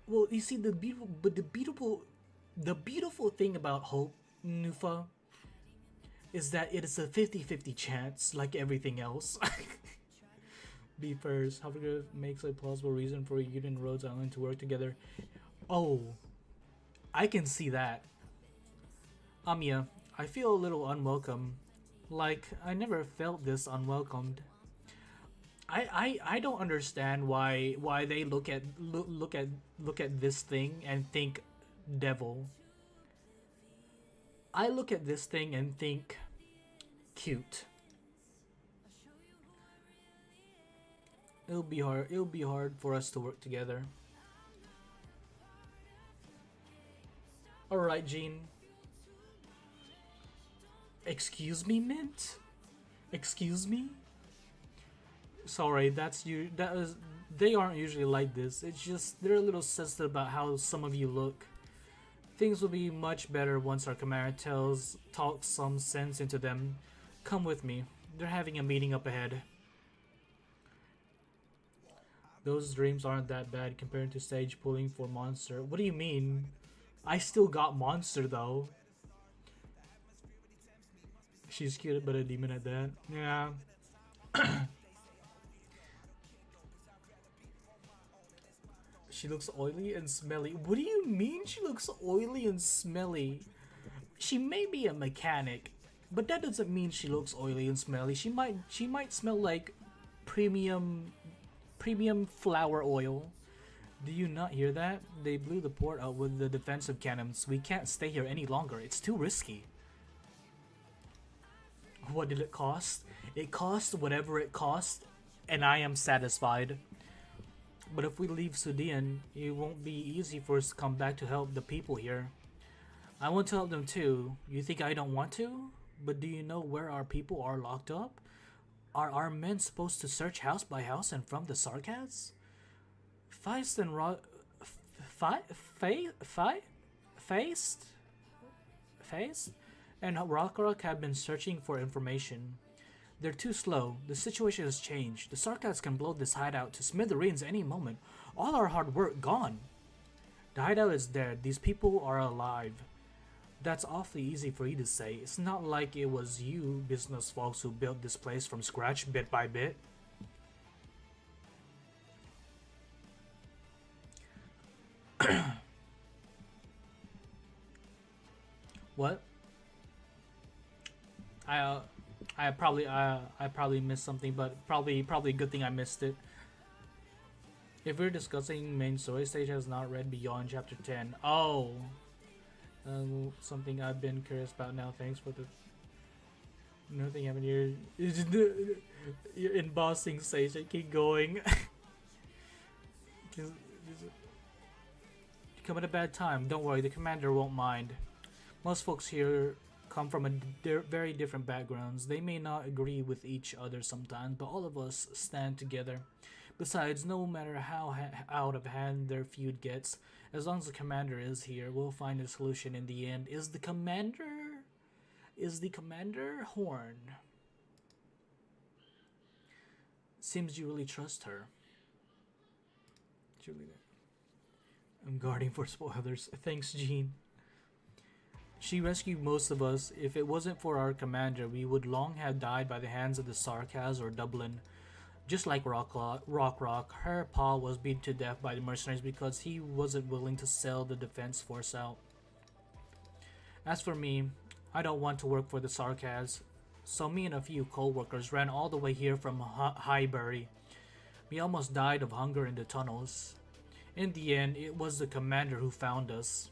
Well, you see, the beautiful thing about hope, Nufa, is that it is a 50-50 chance, like everything else. Be first. However, makes a plausible reason for you and Rhodes Island to work together. Oh, I can see that. Amiya, I feel a little unwelcome. Like, I never felt this unwelcomed. I don't understand why they look at this thing and think devil. I look at this thing and think cute. It'll be hard for us to work together. Alright, Jean. Excuse me, Mint? Excuse me? Sorry, they aren't usually like this. It's just they're a little sensitive about how some of you look. Things will be much better once our commander talks some sense into them. Come with me. They're having a meeting up ahead. Those dreams aren't that bad compared to stage pulling for monster. What do you mean? I still got monster though. She's cute but a demon at that. Yeah. She looks oily and smelly. What do you mean she looks oily and smelly? She may be a mechanic, but that doesn't mean she looks oily and smelly. She might smell like premium Premium flower oil. Do you not hear that? They blew the port out with the defensive cannons. We can't stay here any longer. It's too risky. What did it cost? It cost whatever it cost, and I am satisfied. But if we leave Sudian, it won't be easy for us to come back to help the people here. I want to help them too. You think I don't want to? But do you know where our people are locked up? Are our men supposed to search house by house and from the Sarkaz? Feist and Feist and Rockrock have been searching for information. They're too slow. The situation has changed. The Sarkaz can blow this hideout to smithereens any moment. All our hard work gone. The hideout is dead. These people are alive. That's awfully easy for you to say. It's not like it was you business folks who built this place from scratch bit by bit. What? I probably missed something, but probably a good thing I missed it. If we're discussing main story, stage has not read beyond chapter 10. Oh, something I've been curious about now. Thanks for the nothing happened here. You're embossing stage. I keep going. You come at a bad time. Don't worry, the commander won't mind. Most folks here come from very different backgrounds. They may not agree with each other sometimes, but all of us stand together. Besides, no matter how out of hand their feud gets, as long as the commander is here, we'll find a solution in the end. Is the commander Horn? Seems you really trust her. I'm guarding for spoilers. Thanks, Jean. She rescued most of us. If it wasn't for our commander, we would long have died by the hands of the Sarkaz or Dublin. Just like Rock, her pa was beaten to death by the mercenaries because he wasn't willing to sell the defense force out. As for me, I don't want to work for the Sarkaz, so me and a few co-workers ran all the way here from Highbury. We almost died of hunger in the tunnels. In the end, it was the commander who found us.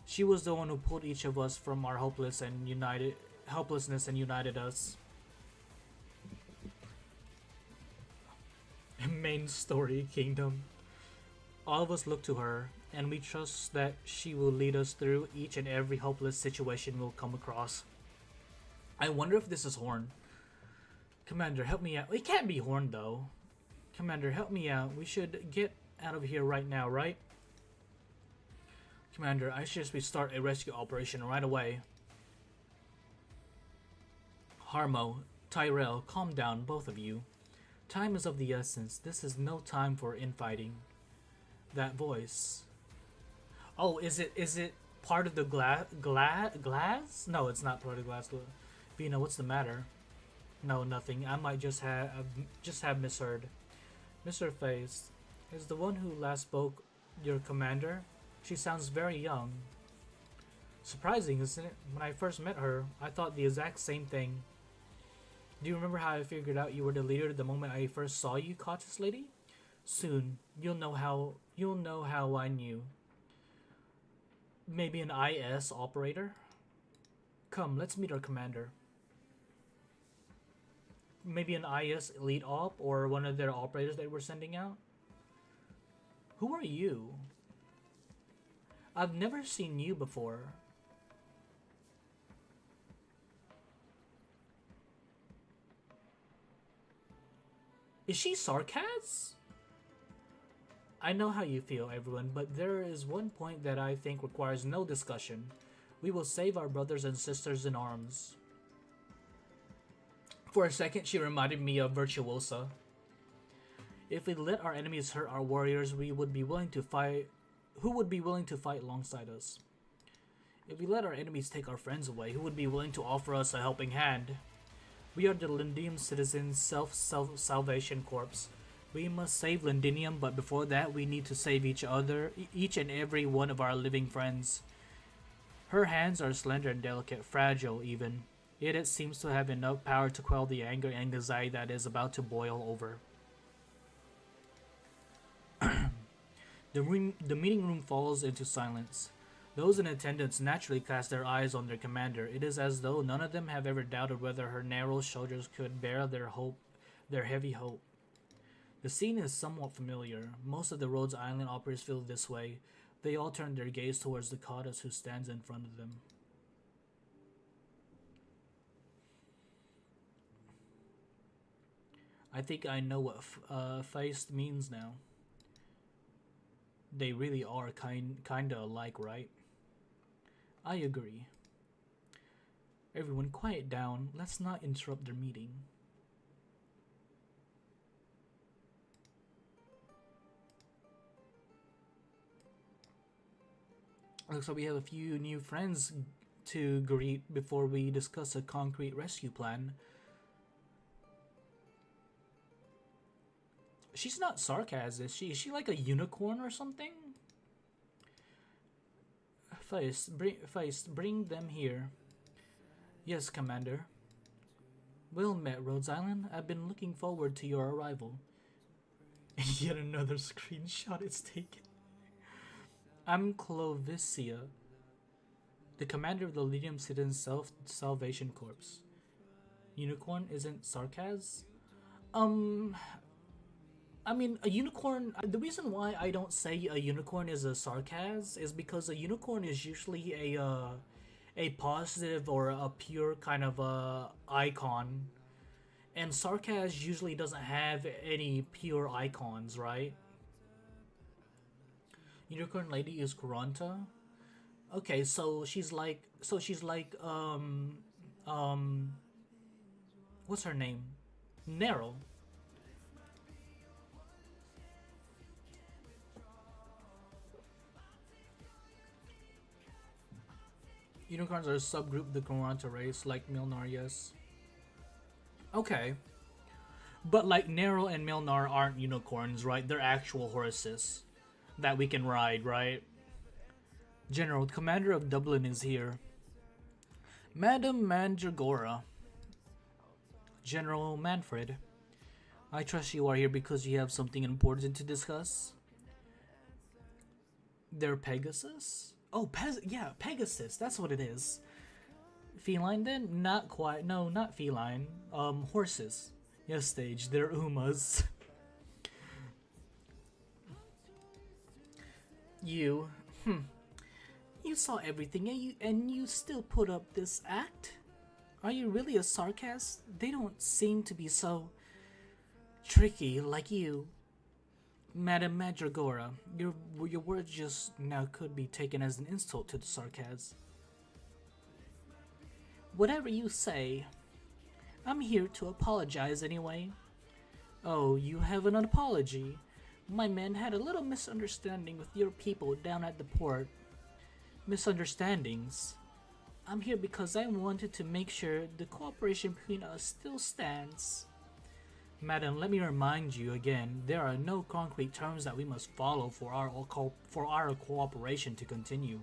She was the one who pulled each of us from our helplessness and united us. Main story, Kingdom. All of us look to her, and we trust that she will lead us through each and every hopeless situation we'll come across. I wonder if this is Horn. Commander, help me out. It can't be Horn, though. Commander, help me out. We should get out of here right now, right? Commander, I suggest we start a rescue operation right away. Harmo, Tyrell, calm down, both of you. Time is of the essence. This is no time for infighting. That voice. Oh, is it part of the glass? No, it's not part of the glass. Vina, what's the matter? No, nothing. I might just have misheard. Mr. Face, is the one who last spoke your commander? She sounds very young. Surprising, isn't it? When I first met her, I thought the exact same thing. Do you remember how I figured out you were the leader the moment I first saw you, cautious lady? Soon, you'll know how I knew. Maybe an IS operator? Come, let's meet our commander. Maybe an IS elite op or one of their operators they were sending out? Who are you? I've never seen you before. Is she Sarkaz? I know how you feel, everyone, but there is one point that I think requires no discussion. We will save our brothers and sisters in arms. For a second, she reminded me of Virtuosa. If we let our enemies hurt our warriors, we would be willing to fight. Who would be willing to fight alongside us? If we let our enemies take our friends away, who would be willing to offer us a helping hand? We are the Lindinium Citizens Self-Salvation Corps. We must save Lindinium, but before that, we need to save each and every one of our living friends. Her hands are slender and delicate, fragile even. Yet it seems to have enough power to quell the anger and anxiety that is about to boil over. The meeting room falls into silence. Those in attendance naturally cast their eyes on their commander. It is as though none of them have ever doubted whether her narrow shoulders could bear their heavy hope. The scene is somewhat familiar. Most of the Rhodes Island operators feel this way. They all turn their gaze towards the goddess who stands in front of them. I think I know what feist means now. They really are kinda alike, right? I agree. Everyone quiet down. Let's not interrupt their meeting. Looks like we have a few new friends to greet before we discuss a concrete rescue plan. She's not sarcasm, is she? Is she like a unicorn or something? Feist, bring them here. Yes, Commander. Well met, Rhodes Island. I've been looking forward to your arrival. Yet another screenshot is taken. I'm Clovicia, the commander of the Lydium Citizen Salvation Corps. Unicorn isn't sarcasm? I mean, a unicorn. The reason why I don't say a unicorn is a sarcasm is because a unicorn is usually a positive or a pure kind of icon, and sarcasm usually doesn't have any pure icons, right? Unicorn lady is Kuranta. Okay, so she's like what's her name? Nero. Unicorns are a subgroup of the Kuranta race, like Milnar, yes. Okay. But like Nero and Milnar aren't unicorns, right? They're actual horses that we can ride, right? General, Commander of Dublin is here. Madam Mandragora. General Manfred. I trust you are here because you have something important to discuss. They're Pegasus? Oh, yeah, Pegasus. That's what it is. Feline then? Not quite. No, not feline. Horses. Yes, stage. They're Umas. You. You saw everything and you still put up this act? Are you really a sarcasm? They don't seem to be so tricky like you. Madam Mandragora, your words just now could be taken as an insult to the sarcasm. Whatever you say, I'm here to apologize anyway. Oh, you have an apology. My men had a little misunderstanding with your people down at the port. Misunderstandings? I'm here because I wanted to make sure the cooperation between us still stands. Madam, let me remind you again, there are no concrete terms that we must follow for our cooperation to continue.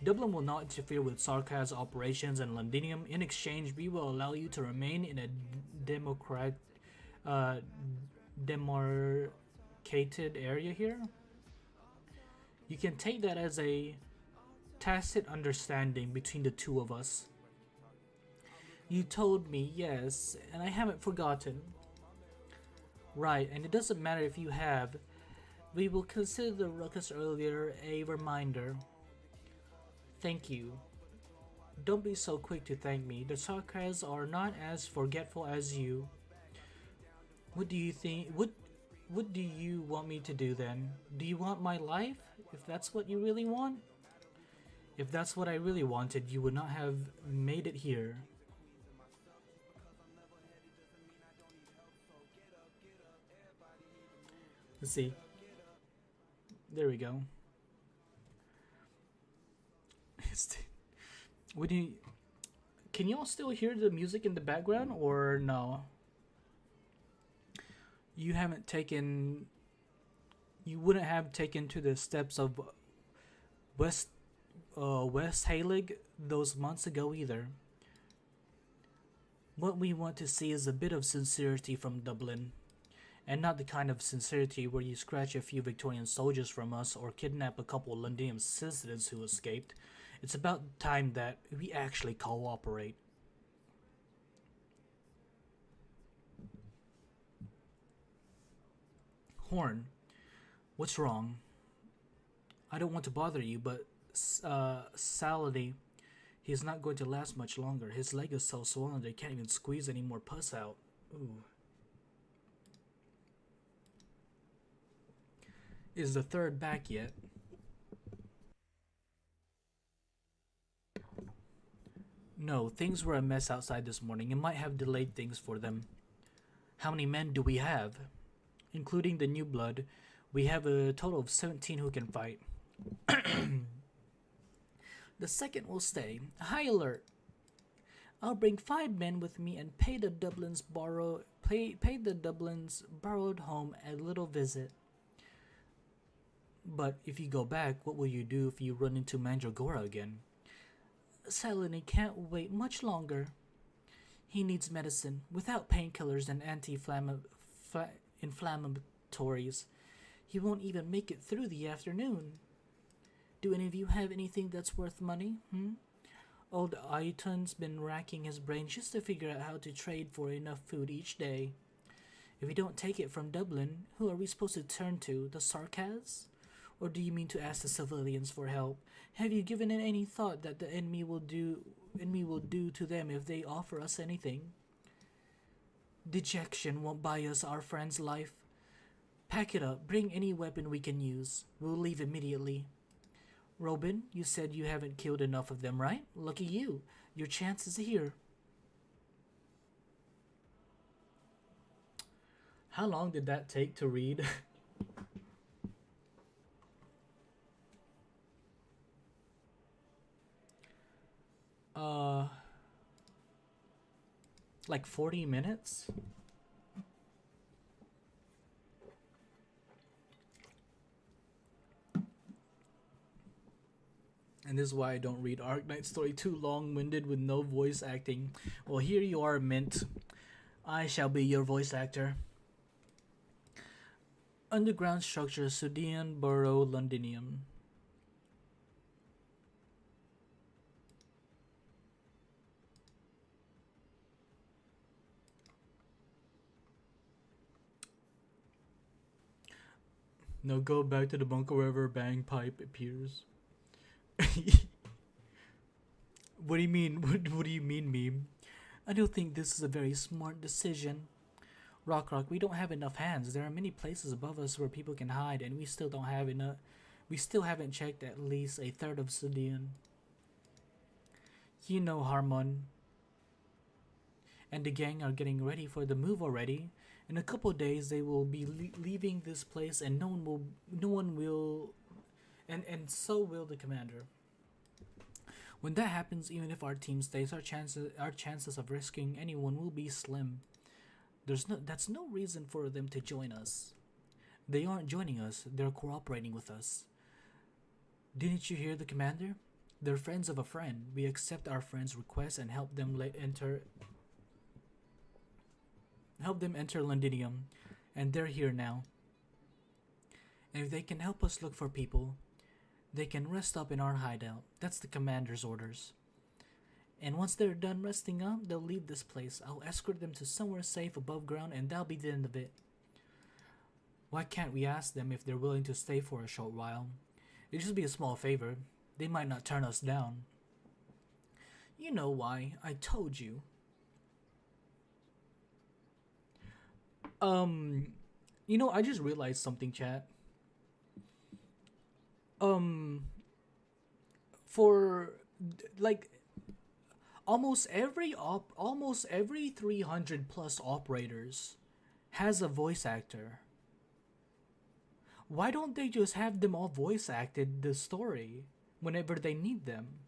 Dublin will not interfere with sarcasm operations and Londinium. In exchange, we will allow you to remain in a demarcated area here. You can take that as a tacit understanding between the two of us. You told me, yes, and I haven't forgotten. Right, and it doesn't matter if you have. We will consider the ruckus earlier a reminder. Thank you. Don't be so quick to thank me. The sarcasms are not as forgetful as you. What do you think? What do you want me to do then? Do you want my life? If that's what you really want? If that's what I really wanted, you would not have made it here. Let's see. There we go. Would you? Can you all still hear the music in the background, or no? You haven't taken. You wouldn't have taken to the steps of West Halig those months ago either. What we want to see is a bit of sincerity from Dublin. And not the kind of sincerity where you scratch a few Victorian soldiers from us or kidnap a couple of Londinium citizens who escaped. It's about time that we actually cooperate. Horn, what's wrong? I don't want to bother you, but Saladin, he's not going to last much longer. His leg is so swollen they can't even squeeze any more pus out. Ooh. Is the third back yet? No, things were a mess outside this morning. It might have delayed things for them. How many men do we have? Including the new blood, we have a total of 17 who can fight. The second will stay. High alert. I'll bring 5 men with me and pay the Dublin's borrowed home a little visit. But if you go back, what will you do if you run into Mandragora again? Saladin can't wait much longer. He needs medicine. Without painkillers and anti-inflammatories, he won't even make it through the afternoon. Do any of you have anything that's worth money? Old Aiton's been racking his brain just to figure out how to trade for enough food each day. If we don't take it from Dublin, who are we supposed to turn to? The Sarkaz? Or do you mean to ask the civilians for help? Have you given it any thought that the enemy will do to them if they offer us anything? Dejection won't buy us our friend's life. Pack it up. Bring any weapon we can use. We'll leave immediately. Robin, you said you haven't killed enough of them, right? Lucky you. Your chance is here. How long did that take to read? Like 40 minutes? And this is why I don't read Arknight story, too long-winded with no voice acting. Well, here you are, Mint. I shall be your voice actor. Underground structure, Sudian Borough, Londinium. Now go back to the bunker wherever Bangpipe appears. What do you mean? What do you mean, meme? I don't think this is a very smart decision. Rock, we don't have enough hands. There are many places above us where people can hide, and we still don't have enough. We still haven't checked at least a third of Sudian. You know, Harmon and the gang are getting ready for the move already. In a couple of days, they will be leaving this place, and no one will, and so will the commander. When that happens, even if our team stays, our chances of rescuing anyone will be slim. That's no reason for them to join us. They aren't joining us, they're cooperating with us. Didn't you hear the commander? They're friends of a friend. We accept our friend's request and help them enter Londinium, and they're here now. And if they can help us look for people, they can rest up in our hideout. That's the commander's orders. And once they're done resting up, they'll leave this place. I'll escort them to somewhere safe above ground, and that'll be the end of it. Why can't we ask them if they're willing to stay for a short while? It'd just be a small favor. They might not turn us down. You know why. I told you. You know, I just realized something, chat. For like almost every 300 plus operators has a voice actor. Why don't they just have them all voice acted the story whenever they need them?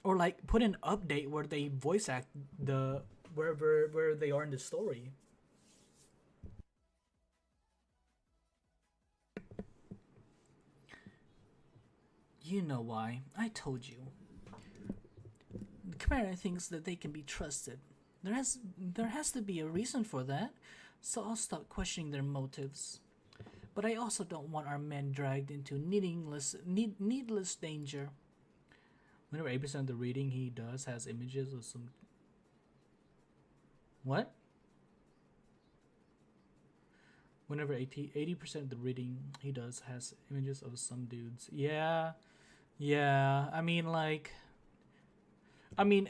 Or like put an update where they voice act the where they are in the story. You know why. I told you. The commander thinks that they can be trusted. There has to be a reason for that. so I'll stop questioning their motives. But I also don't want our men dragged into needless danger. Whenever 80% of the reading he does has images of some... What? Whenever 80% of the reading he does has images of some dudes. Yeah. Yeah. I mean, like... I mean...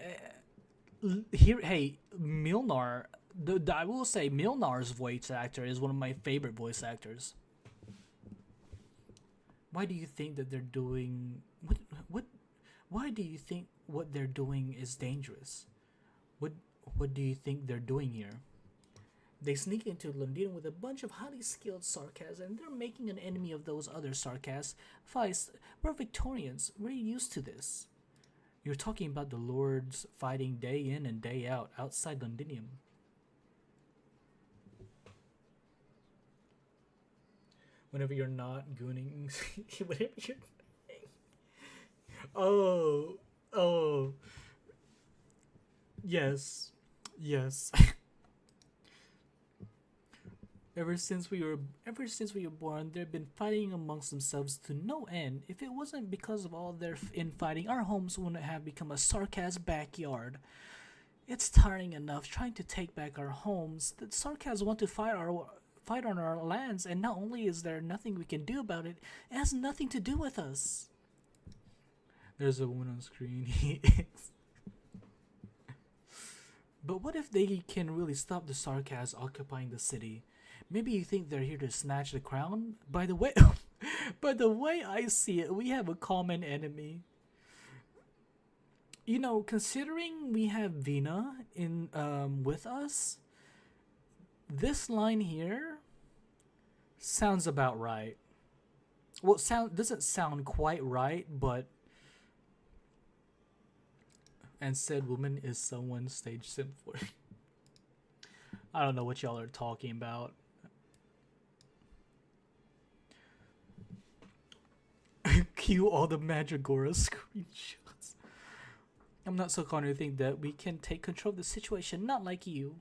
Here, hey, Milnar... I will say Milnar's voice actor is one of my favorite voice actors. Why do you think that they're doing... What why do you think what they're doing is dangerous? What do you think they're doing here? They sneak into London with a bunch of highly skilled Sarkas, and they're making an enemy of those other Sarkas. Feist, we're Victorians. We're used to this. You're talking about the lords fighting day in and day out outside Londinium. Whenever you're not gooning, whenever you're... Oh. Yes. Ever since we were born, they've been fighting amongst themselves to no end. If it wasn't because of all their infighting, our homes wouldn't have become a Sarkaz backyard. It's tiring enough trying to take back our homes. The Sarkaz want to fight on our lands, and not only is there nothing we can do about it, it has nothing to do with us. There's a woman on screen. But what if they can really stop the Sarkaz occupying the city? Maybe you think they're here to snatch the crown? By the way, I see it, we have a common enemy. You know, considering we have Vina in with us, this line here sounds about right. Well, doesn't sound quite right, but... And said woman is someone stage simp for. I don't know what y'all are talking about. Cue all the Mandragora screenshots. I'm not so confident to think that we can take control of the situation, not like you.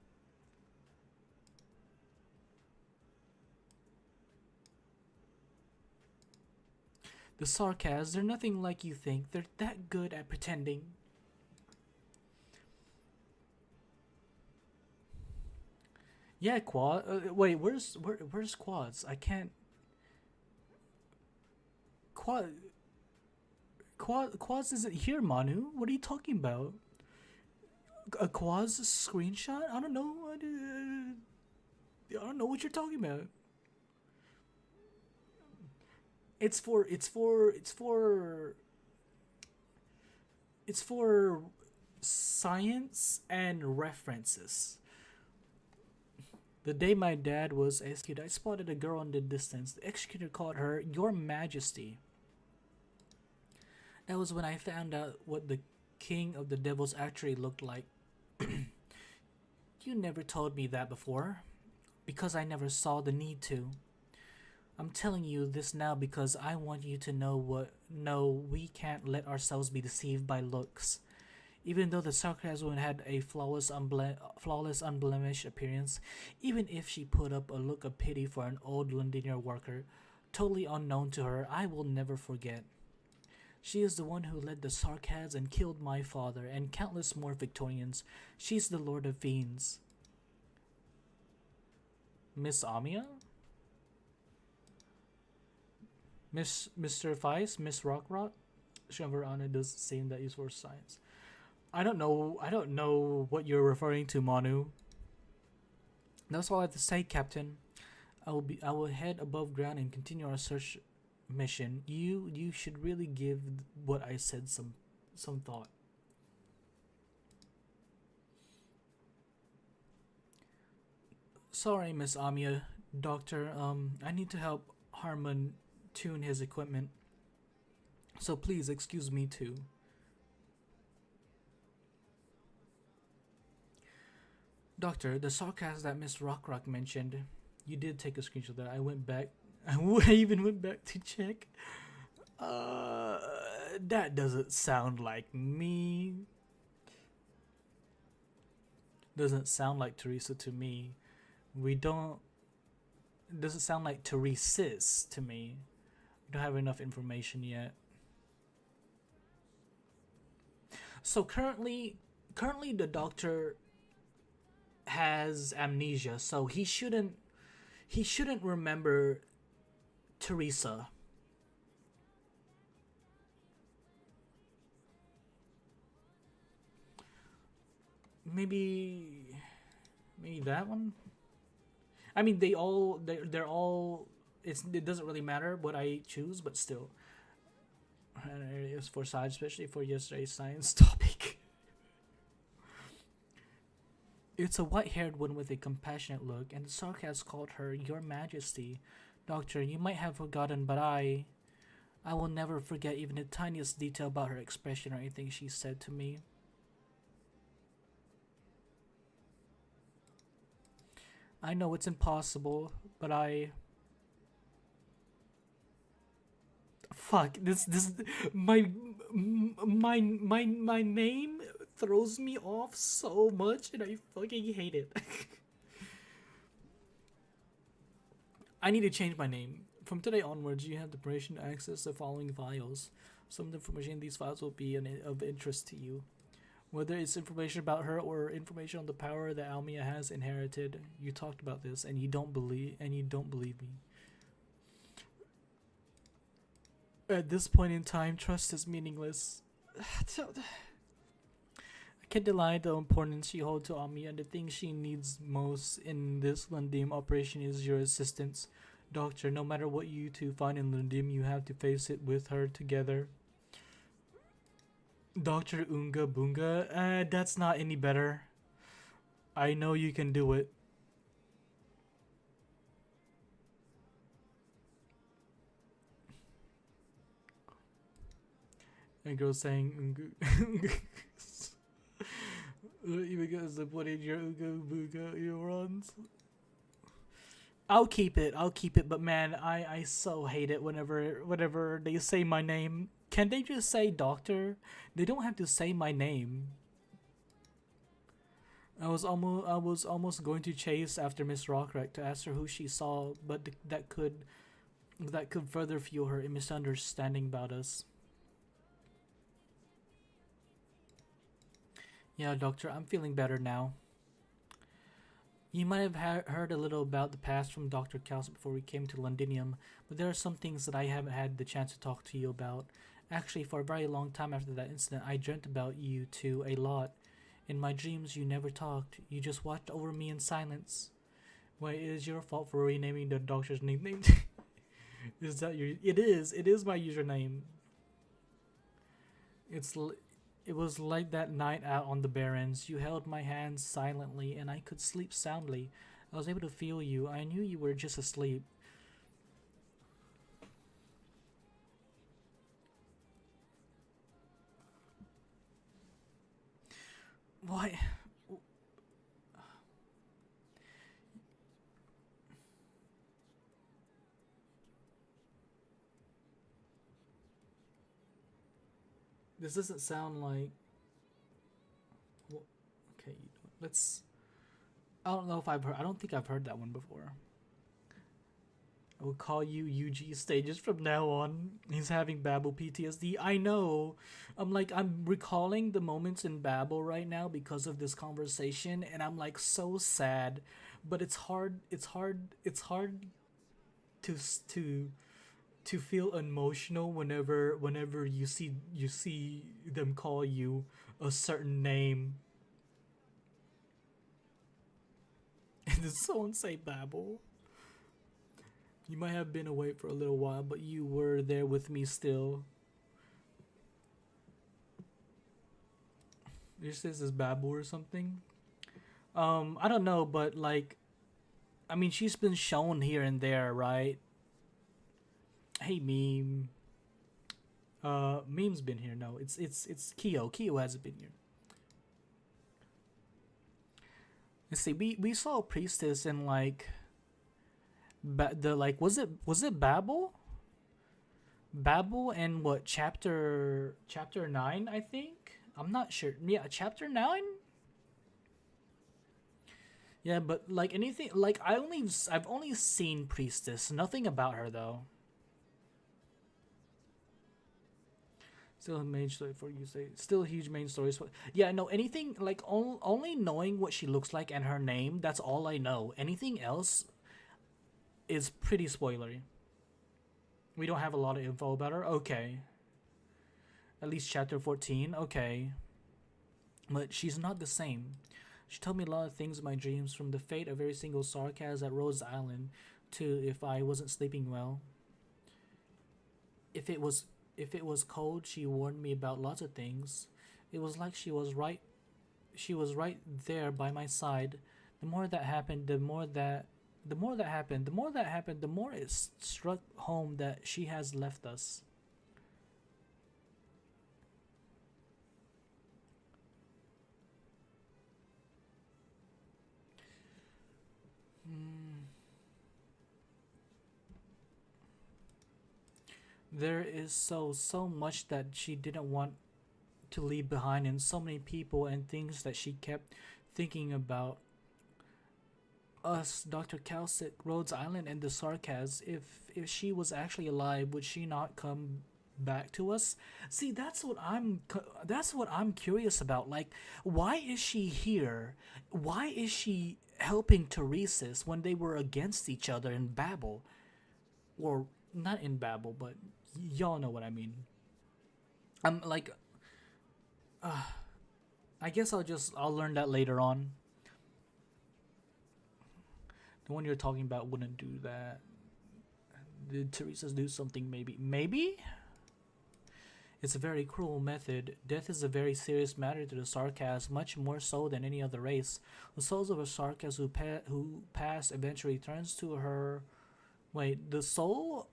The Sarkaz, they're nothing like you think. They're that good at pretending. Yeah, Quad. Wait, where's Quads? I can't. Quads isn't here, Manu. What are you talking about? A Quads screenshot? I don't know. I don't know what you're talking about. It's for science and references. The day my dad was executed, I spotted a girl in the distance. The executor called her Your Majesty. That was when I found out what the King of the Devils actually looked like. You never told me that before, because I never saw the need to. I'm telling you this now because I want you to know we can't let ourselves be deceived by looks. Even though the Sarkazwan had a flawless, unblemished appearance, even if she put up a look of pity for an old Londinier worker, totally unknown to her, I will never forget. She is the one who led the Sarkaz and killed my father and countless more Victorians. She's the Lord of Fiends. Miss Amia? Mr. Feist? Miss Rockrot? Shamvarana does seem that use for science. I don't know what you're referring to, Manu. That's all I have to say, Captain. I will head above ground and continue our search mission. You should really give what I said some thought. Sorry, Miss Amia. Doctor, I need to help Harmon tune his equipment. So please excuse me too. Doctor, the sarcasm that Miss Rockrock mentioned, you did take a screenshot of that. I went back. I even went back to check. That doesn't sound like me. Doesn't sound like Teresa to me. We don't. It doesn't sound like Teresa's to me. We don't have enough information yet. So currently the doctor has amnesia, so he shouldn't remember Teresa. Maybe that one. I mean, they're all. It doesn't really matter what I choose, but still, it's for science, especially for yesterday's science topic. It's a white-haired one with a compassionate look, and the sarcasm called her Your Majesty. Doctor, you might have forgotten, but I will never forget even the tiniest detail about her expression or anything she said to me. I know it's impossible, but fuck this my name throws me off so much, and I fucking hate it. I need to change my name. From today onwards, you have the permission to access the following files. Some of the information in these files will be of interest to you. Whether it's information about her or information on the power that Almia has inherited, you talked about this, and you don't believe me. At this point in time, trust is meaningless. I can't deny the importance you hold to Almia, and the thing she needs most in this Lundim operation is your assistance. Doctor, no matter what you two find in Lundim, you have to face it with her together. Dr. Unga Bunga, that's not any better. I know you can do it. And girl saying Unga. Because of put in your Unga Bunga neurons. I'll keep it, but man, I so hate it whenever they say my name. Can they just say doctor? They don't have to say my name. I was almost going to chase after Miss Rockrack to ask her who she saw, but that could further fuel her misunderstanding about us. Yeah, doctor, I'm feeling better now. You might have heard a little about the past from Dr. Kaus before we came to Londinium, but there are some things that I haven't had the chance to talk to you about. Actually, for a very long time after that incident, I dreamt about you two a lot. In my dreams, you never talked. You just watched over me in silence. Why, it is your fault for renaming the doctor's nickname. Is that your... It is my username. It was like that night out on the Barrens. You held my hand silently, and I could sleep soundly. I was able to feel you. I knew you were just asleep. Why? This doesn't sound like... Well, okay, let's... I don't know if I've heard... I don't think I've heard that one before. I will call you UG Stages from now on. He's having Babel PTSD. I know. I'm recalling the moments in Babel right now because of this conversation, and I'm like so sad. But it's hard to feel emotional whenever you see them call you a certain name. And did someone say Babel? You might have been away for a little while, but you were there with me still. This is Babel or something. I don't know, but like, I mean, she's been shown here and there, right? Hey, Meme. Meme's been here. No, it's Kyo. Kyo hasn't been here. Let's see. We saw a priestess in like, was it Babel? Babel and what, chapter 9, I think. I'm not sure. Yeah, chapter 9. Yeah, but like anything, like I've only seen Priestess. Nothing about her though. Still a main story for you say. Still a huge main story. So, yeah, no, anything like only knowing what she looks like and her name. That's all I know. Anything else is pretty spoilery. We don't have a lot of info about her. Okay, at least chapter 14. Okay, but she's not the same. She told me a lot of things in my dreams, from the fate of every single sarcasm at Rhodes Island to if I wasn't sleeping well. If it was if it was cold, she warned me about lots of things. It was like she was right there by my side. The more that happened, the more it struck home that she has left us. Hmm. There is so much that she didn't want to leave behind, and so many people and things that she kept thinking about us, Dr. Calcic, Rhodes Island, and the Sarkaz. If she was actually alive, would she not come back to us? See, that's what I'm curious about. Like, why is she here? Why is she helping Teresa's when they were against each other in Babel, or not in Babel, but y'all know what I mean. I'm like, I guess I'll learn that later on. The one you're talking about wouldn't do that. Did Teresa's do something? Maybe. It's a very cruel method. Death is a very serious matter to the Sarkas, much more so than any other race. The souls of a Sarkas who pass eventually turns to her. Wait, the soul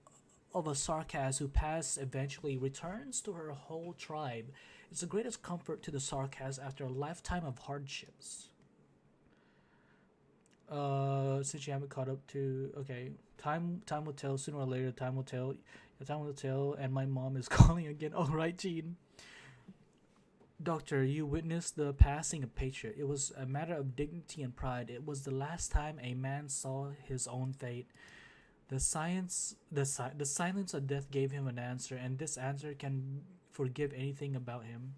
of a Sarkas who pass eventually returns to her whole tribe. It's the greatest comfort to the Sarkas after a lifetime of hardships. Since you haven't caught up to, okay, time will tell. Sooner or later, time will tell. Time will tell. And my mom is calling again. All right, Gene. Doctor, you witnessed the passing of Patriot. It was a matter of dignity and pride. It was the last time a man saw his own fate. The silence of death gave him an answer, and this answer can forgive anything about him.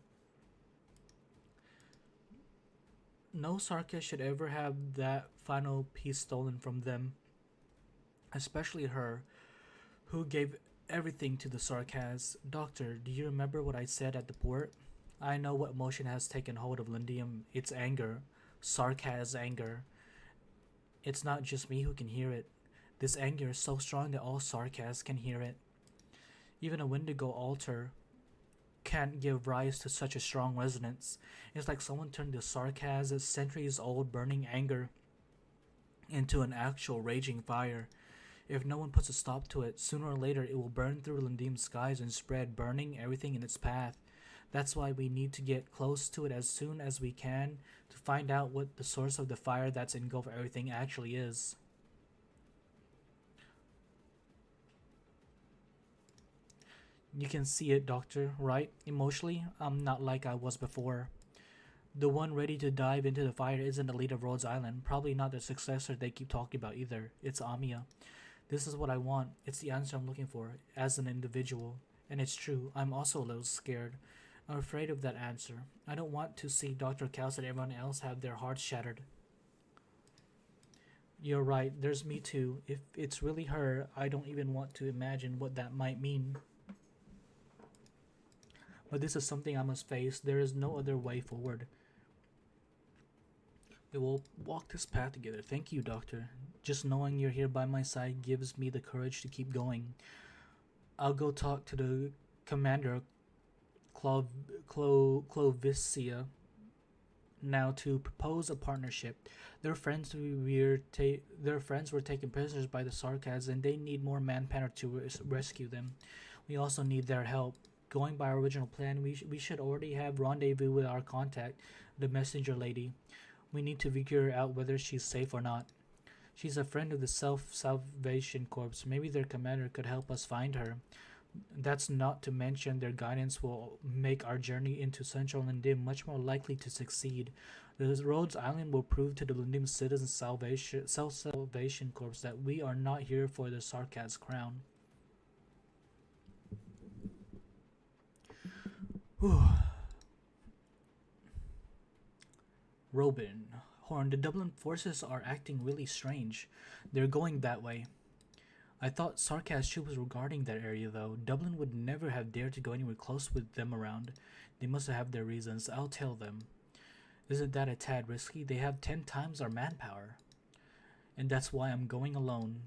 No Sarkis should ever have that final piece stolen from them, especially her, who gave everything to the Sarkaz. Doctor, do you remember what I said at the port? I know what emotion has taken hold of Lindium. It's anger. Sarkaz anger. It's not just me who can hear it. This anger is so strong that all Sarkaz can hear it. Even a Wendigo altar can't give rise to such a strong resonance. It's like someone turned the Sarkaz's centuries-old burning anger into an actual raging fire. If no one puts a stop to it, sooner or later it will burn through Lindium's skies and spread, burning everything in its path. That's why we need to get close to it as soon as we can to find out what the source of the fire that's engulfed everything actually is. You can see it, Doctor, right? Emotionally, I'm not like I was before. The one ready to dive into the fire isn't the leader of Rhodes Island, probably not the successor they keep talking about either. It's Amia. This is what I want. It's the answer I'm looking for, as an individual. And it's true, I'm also a little scared. I'm afraid of that answer. I don't want to see Dr. Kaus and everyone else have their hearts shattered. You're right, there's me too. If it's really her, I don't even want to imagine what that might mean. But this is something I must face. There is no other way forward. We will walk this path together. Thank you, Doctor. Just knowing you're here by my side gives me the courage to keep going. I'll go talk to the commander, Clovicia, now to propose a partnership. Their friends were taken prisoners by the Sarkaz, and they need more manpower to rescue them. We also need their help. Going by our original plan, we should already have rendezvous with our contact, the messenger lady. We need to figure out whether she's safe or not. She's a friend of the Self-Salvation Corps. Maybe their commander could help us find her. That's not to mention their guidance will make our journey into Central Lindim much more likely to succeed. The Rhodes Island will prove to the Lindim Citizens Salvation Corps that we are not here for the Sarkaz crown. Robin, Horn, the Dublin forces are acting really strange. They're going that way. I thought Sarkaz troops were guarding that area, though. Dublin would never have dared to go anywhere close with them around. They must have their reasons. I'll tell them. Isn't that a tad risky? They have 10 times our manpower. And that's why I'm going alone.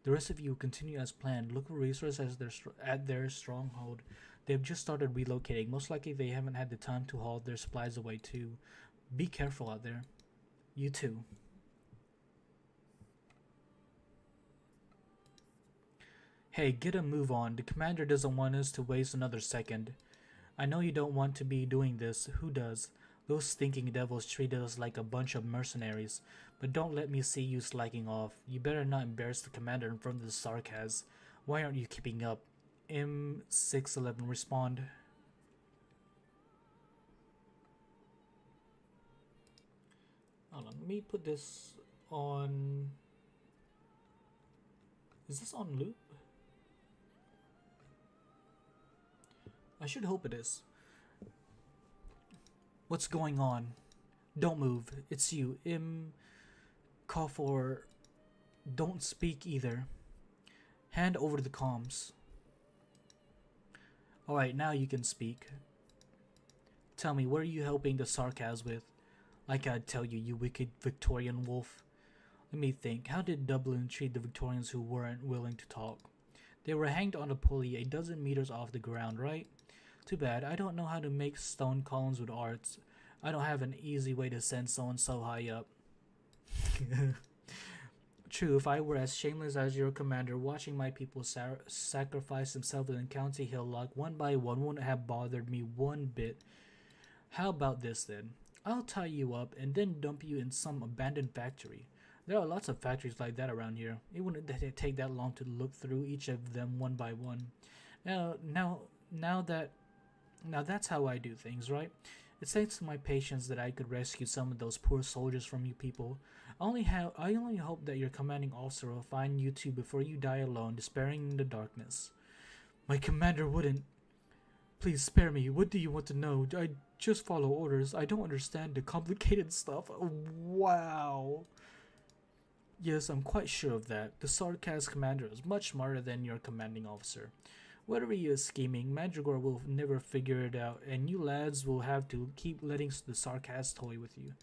The rest of you continue as planned. Look for resources at their stronghold. They've just started relocating. Most likely they haven't had the time to haul their supplies away too. Be careful out there. You too. Hey, get a move on. The commander doesn't want us to waste another second. I know you don't want to be doing this. Who does? Those stinking devils treated us like a bunch of mercenaries. But don't let me see you slacking off. You better not embarrass the commander in front of the Sarkaz. Why aren't you keeping up? M611, respond. Hold on, let me put this on... Is this on loop? I should hope it is. What's going on? Don't move. It's you. Call for... Don't speak either. Hand over the comms. Alright, now you can speak. Tell me, what are you helping the Sarkaz with? I can't tell you, you wicked Victorian wolf. Let me think. How did Dublin treat the Victorians who weren't willing to talk? They were hanged on a pulley a dozen meters off the ground, right? Too bad. I don't know how to make stone columns with arts. I don't have an easy way to send someone so high up. True, if I were as shameless as your commander, watching my people sacrifice themselves in County Hillock one by one wouldn't have bothered me one bit. How about this then? I'll tie you up and then dump you in some abandoned factory. There are lots of factories like that around here. It wouldn't take that long to look through each of them one by one. Now that's how I do things, right? It's thanks to my patience that I could rescue some of those poor soldiers from you people. I only hope that your commanding officer will find you two before you die alone, despairing in the darkness. My commander wouldn't. Please spare me. What do you want to know? I just follow orders. I don't understand the complicated stuff. Wow. Yes, I'm quite sure of that. The Sarkaz commander is much smarter than your commanding officer. Whatever he is scheming, Madrigal will never figure it out, and you lads will have to keep letting the Sarkaz toy with you.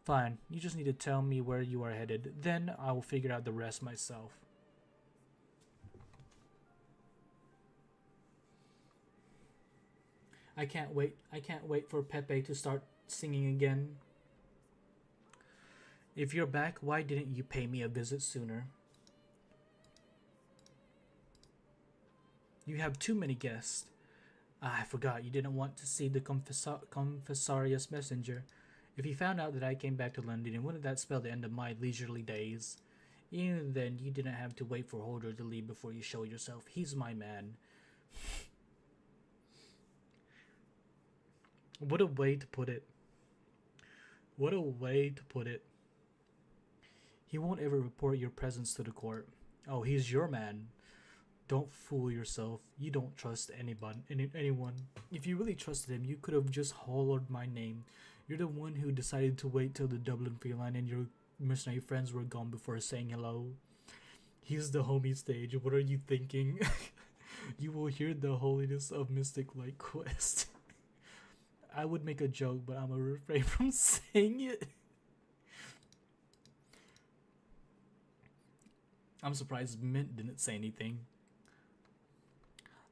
Fine, you just need to tell me where you are headed, then I will figure out the rest myself. I can't wait for Pepe to start singing again. If you're back, why didn't you pay me a visit sooner? You have too many guests. I forgot you didn't want to see the confessorius messenger. If he found out that I came back to London, wouldn't that spell the end of my leisurely days? Even then, you didn't have to wait for Holder to leave before you show yourself. He's my man. What a way to put it. What a way to put it. He won't ever report your presence to the court. Oh, he's your man. Don't fool yourself. You don't trust anyone. If you really trusted him, you could have just hollered my name. You're the one who decided to wait till the Dublin Free Line and your mercenary friends were gone before saying hello. Here's the homie stage. What are you thinking? You will hear the holiness of Mystic Light Quest. I would make a joke, but I'm gonna refrain from saying it. I'm surprised Mint didn't say anything.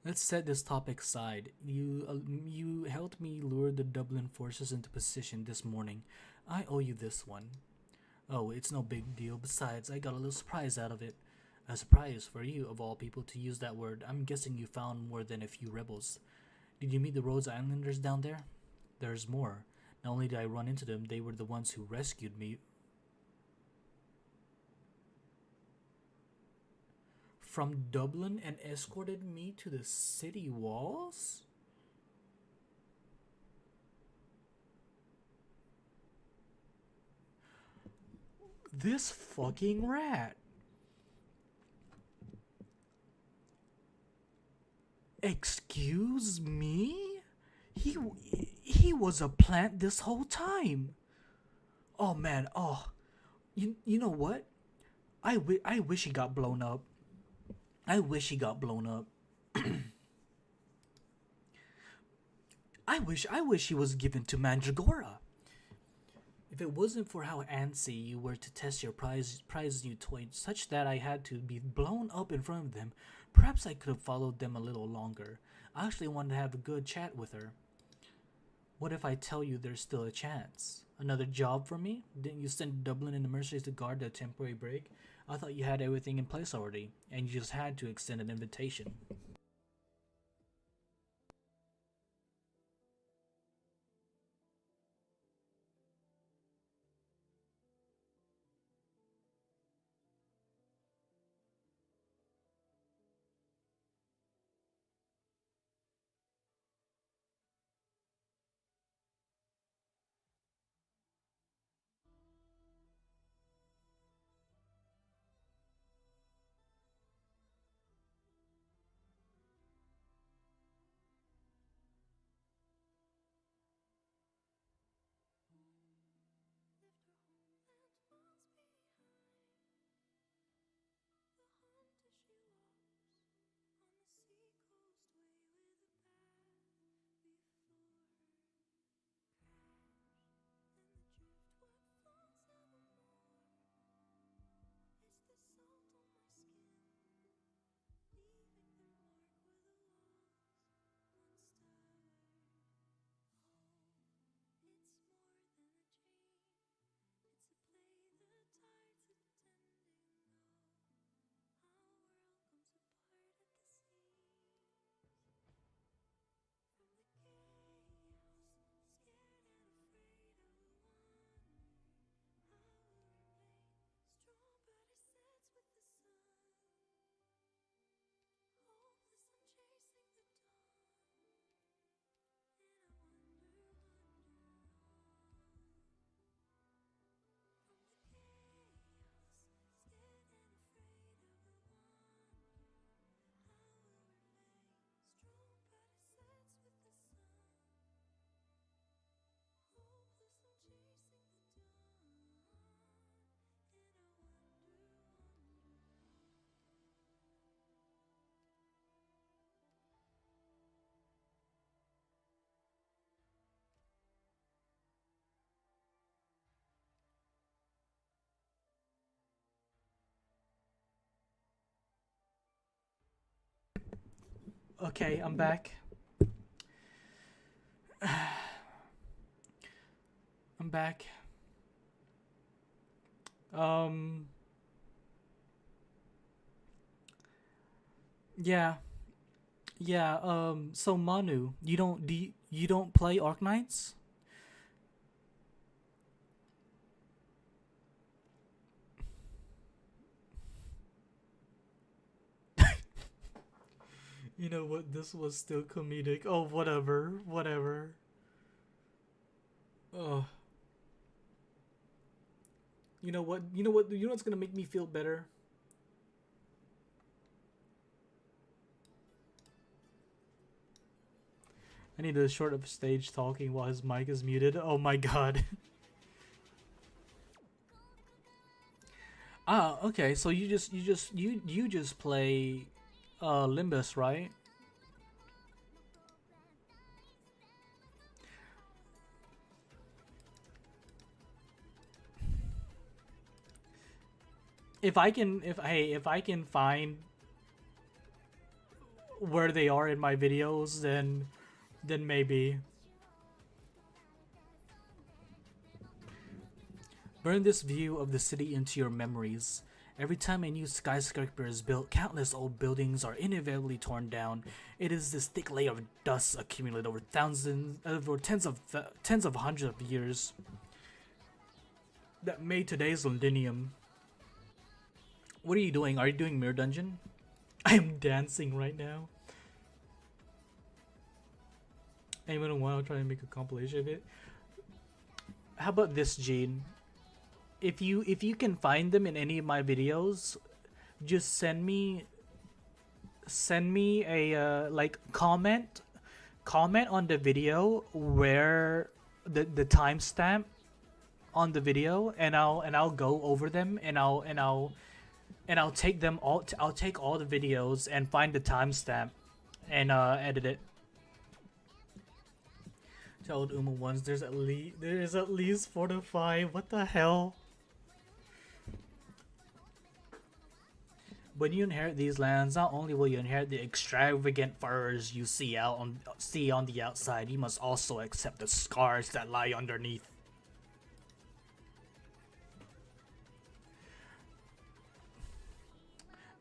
Let's set this topic aside. You helped me lure the Dublin forces into position this morning. I owe you this one. Oh, it's no big deal. Besides, I got a little surprise out of it. A surprise for you, of all people, to use that word. I'm guessing you found more than a few rebels. Did you meet the Rhodes Islanders down there? There's more. Not only did I run into them, they were the ones who rescued me from Dublin and escorted me to the city walls? This fucking rat. Excuse me? He was a plant this whole time. Oh man, oh. You know what? I wish he got blown up. I wish he got blown up. I wish he was given to Mandragora. If it wasn't for how antsy you were to test your prize new toy, such that I had to be blown up in front of them, perhaps I could have followed them a little longer. I actually wanted to have a good chat with her. What if I tell you there's still a chance? Another job for me? Didn't you send Dublin and the mercenaries to guard a temporary break? I thought you had everything in place already, and you just had to extend an invitation. Okay, I'm back. I'm back. Um. Yeah. Yeah. So Manu, you don't play Arknights? You know what? This was still comedic. Oh, whatever. Whatever. Oh. You know what? You know what? You know what's gonna make me feel better? I need a short of stage talking while his mic is muted. Oh my god. Ah, okay. So you just play Limbus, right? If I can find where they are in my videos, then maybe. Burn this view of the city into your memories. Every time a new skyscraper is built, countless old buildings are inevitably torn down. It is this thick layer of dust accumulated over tens of hundreds of years that made today's Londinium. What are you doing? Are you doing Mirror Dungeon? I'm dancing right now. Anyone want to try and make a compilation of it? How about this, Gene? If you can find them in any of my videos, just send me a like comment on the video where the timestamp on the video, and I'll go over them, and I'll take them all. I'll take all the videos and find the timestamp and edit it. Told Uma once there's at least 4 to 5. What the hell? When you inherit these lands, not only will you inherit the extravagant furs you see on the outside, you must also accept the scars that lie underneath.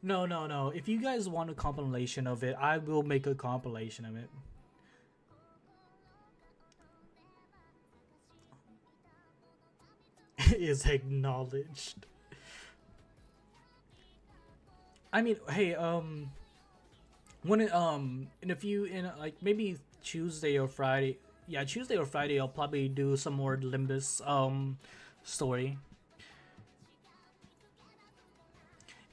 No, no, no. If you guys want a compilation of it, I will make a compilation of it. Is acknowledged. I mean, hey, when it, in a few, in like maybe Tuesday or Friday, yeah, Tuesday or Friday, I'll probably do some more Limbus story.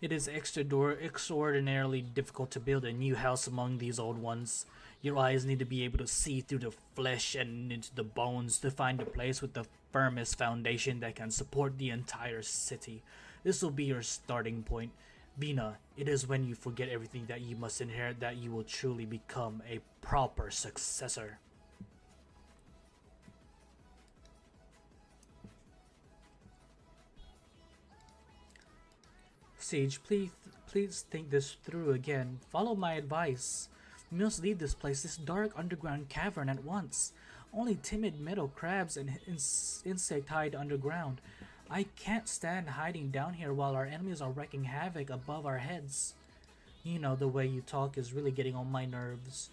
It is extraordinarily difficult to build a new house among these old ones. Your eyes need to be able to see through the flesh and into the bones to find a place with the firmest foundation that can support the entire city. This will be your starting point. Vina, it is when you forget everything that you must inherit that you will truly become a proper successor. Sage, please think this through again. Follow my advice. We must leave this place, this dark underground cavern, at once. Only timid meadow crabs and insect hide underground. I can't stand hiding down here while our enemies are wreaking havoc above our heads. You know, the way you talk is really getting on my nerves.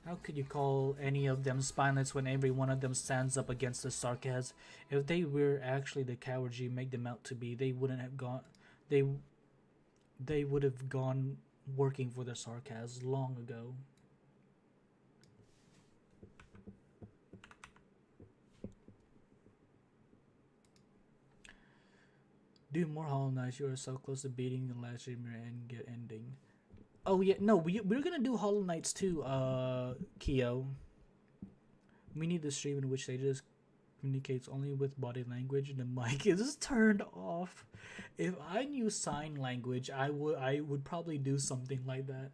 How could you call any of them spineless when every one of them stands up against the sarcasm? If they were actually the cowards you make them out to be, they wouldn't have gone. They would have gone working for the sarcasm long ago. Do more Hollow Knights. You are so close to beating the last streamer and get ending. Oh yeah, no, we're gonna do Hollow Knights too, Kyo. We need the stream in which they just communicates only with body language and the mic is turned off. If I knew sign language, I would probably do something like that.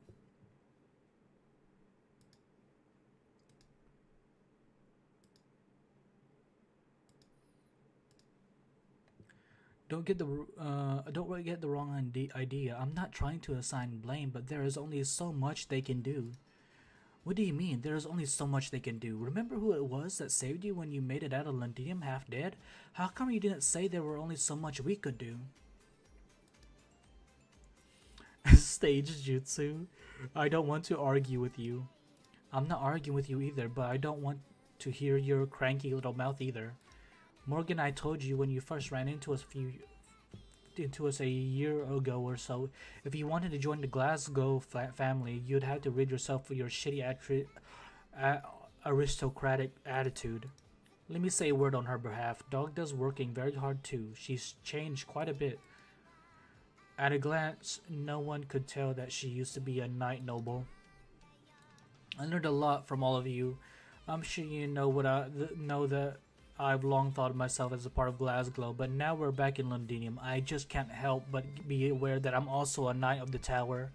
Don't get the wrong idea. I'm not trying to assign blame, but there is only so much they can do. What do you mean? There is only so much they can do. Remember who it was that saved you when you made it out of Lundinium half dead? How come you didn't say there were only so much we could do? Stage jutsu. I don't want to argue with you. I'm not arguing with you either, but I don't want to hear your cranky little mouth either. Morgan, I told you when you first ran into us a year ago or so, if you wanted to join the Glasgow family, you'd have to rid yourself of your shitty aristocratic attitude. Let me say a word on her behalf. Dogda's working very hard too. She's changed quite a bit. At a glance, no one could tell that she used to be a knight noble. I learned a lot from all of you. I'm sure you know know that I've long thought of myself as a part of Glasgow, but now we're back in Londinium. I just can't help but be aware that I'm also a knight of the tower.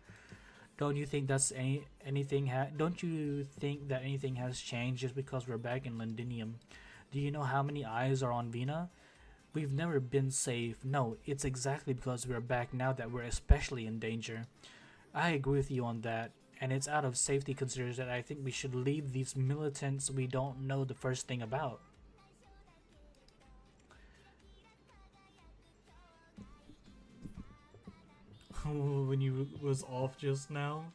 Don't you think that's Don't you think that anything has changed just because we're back in Londinium? Do you know how many eyes are on Vina? We've never been safe. No, it's exactly because we're back now that we're especially in danger. I agree with you on that, and it's out of safety concerns that I think we should leave these militants we don't know the first thing about. When you was off just now.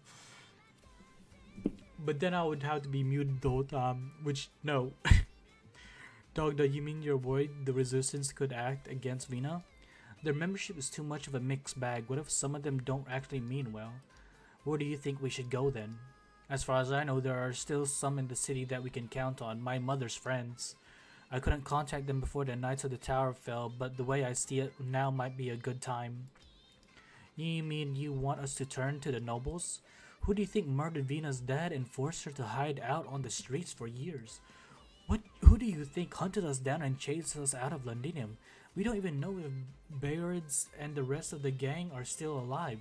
But then I would have to be muted the whole time, which, no. Dogda, you mean you're worried the resistance could act against Vina? Their membership is too much of a mixed bag. What if some of them don't actually mean well? Where do you think we should go then? As far as I know, there are still some in the city that we can count on, my mother's friends. I couldn't contact them before the Knights of the Tower fell, but the way I see it now might be a good time. You mean you want us to turn to the nobles? Who do you think murdered Vina's dad and forced her to hide out on the streets for years? Who do you think hunted us down and chased us out of Londinium? We don't even know if Bayards and the rest of the gang are still alive.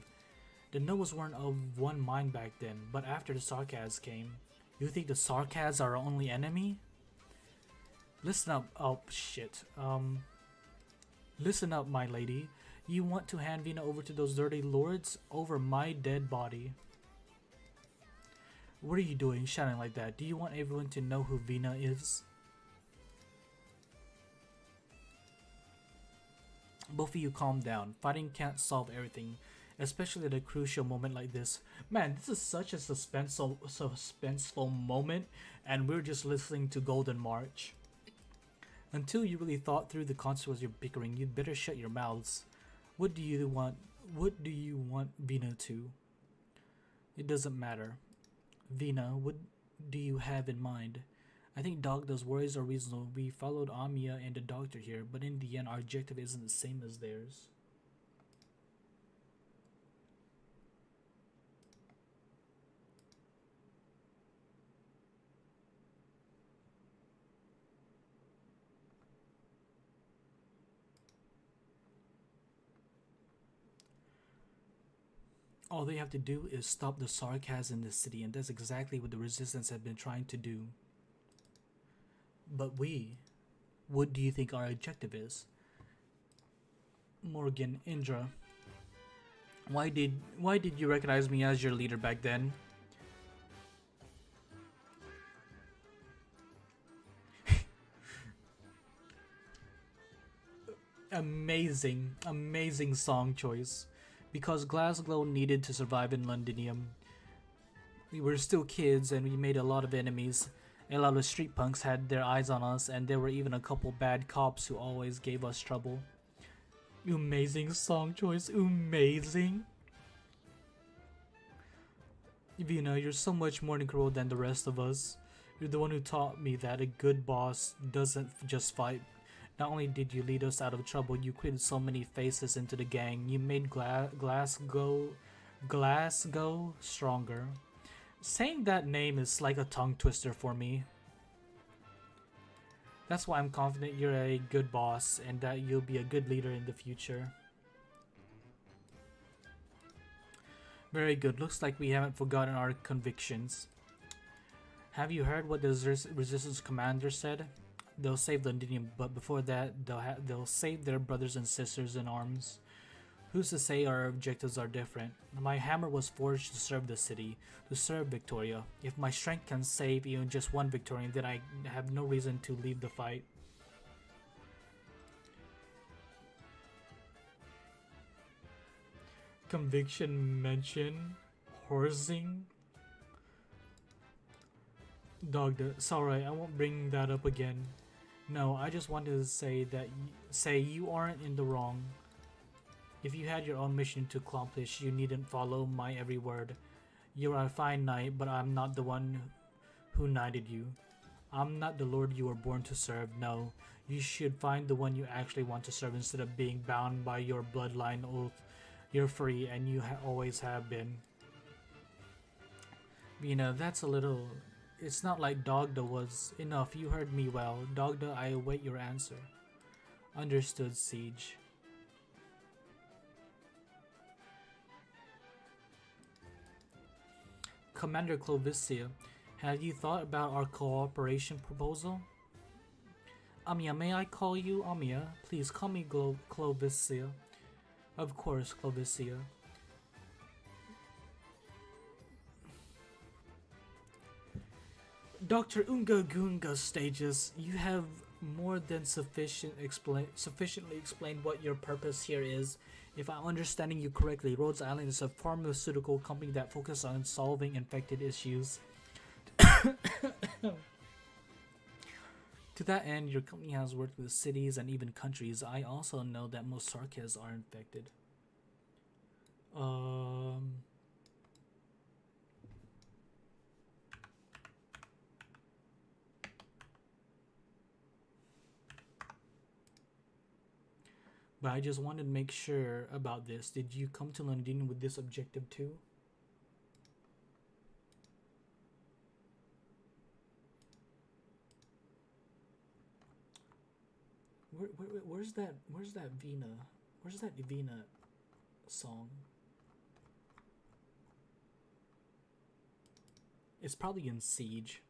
The nobles weren't of one mind back then, but after the Sarkaz came. You think the Sarkaz are our only enemy? Listen up. Oh, shit. Listen up, my lady. You want to hand Vina over to those dirty lords over my dead body? What are you doing shouting like that? Do you want everyone to know who Vina is? Both of you calm down. Fighting can't solve everything, especially at a crucial moment like this. Man, this is such a suspenseful moment, and we're just listening to Golden March. Until you really thought through the consequences of your bickering, you'd better shut your mouths. What do you want? What do you want Vina to? It doesn't matter. Vina, what do you have in mind? I think Dogda's worries are reasonable. We followed Amiya and the doctor here, but in the end our objective isn't the same as theirs. All they have to do is stop the Sarkaz in this city, and that's exactly what the Resistance have been trying to do. But what do you think our objective is? Morgan, Indra, why did you recognize me as your leader back then? Amazing song choice. Because Glasgow needed to survive in Londinium. We were still kids and we made a lot of enemies. A lot of street punks had their eyes on us, and there were even a couple bad cops who always gave us trouble. Amazing song choice, amazing. Vina, you're so much more incredible than the rest of us. You're the one who taught me that a good boss doesn't just fight. Not only did you lead us out of trouble, you created so many faces into the gang. You made Glasgow stronger. Saying that name is like a tongue twister for me. That's why I'm confident you're a good boss and that you'll be a good leader in the future. Very good. Looks like we haven't forgotten our convictions. Have you heard what the Resistance commander said? They'll save Londinium, but before that, they'll save their brothers and sisters in arms. Who's to say our objectives are different? My hammer was forged to serve the city, to serve Victoria. If my strength can save even just one Victorian, then I have no reason to leave the fight. Conviction mention? Horsing? Dogda, sorry, I won't bring that up again. No, I just wanted to say that you aren't in the wrong. If you had your own mission to accomplish, you needn't follow my every word. You're a fine knight, but I'm not the one who knighted you. I'm not the lord you were born to serve, no. You should find the one you actually want to serve instead of being bound by your bloodline oath. You're free, and you always have been. You know, that's a little... It's not like Dogda was. Enough, you heard me well. Dogda, I await your answer. Understood, Siege. Commander Clovicia, have you thought about our cooperation proposal? Amiya, may I call you Amiya? Please call me Clovicia. Of course, Clovicia. Dr. Unga Gunga stages, you have more than sufficiently explained what your purpose here is. If I'm understanding you correctly, Rhodes Island is a pharmaceutical company that focuses on solving infected issues. To that end, your company has worked with cities and even countries. I also know that most Sarkaz are infected. But I just wanted to make sure about this. Did you come to London with this objective too? Where's that? Where's that Vina? Where's that Vina song? It's probably in Siege.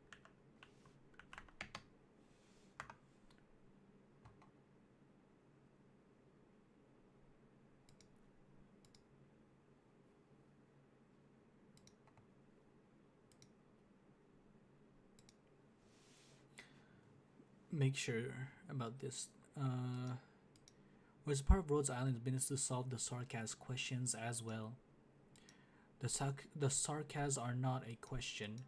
Make sure about this. Was part of Rhodes Island's business to solve the sarcasm questions as well. The sarcasms are not a question.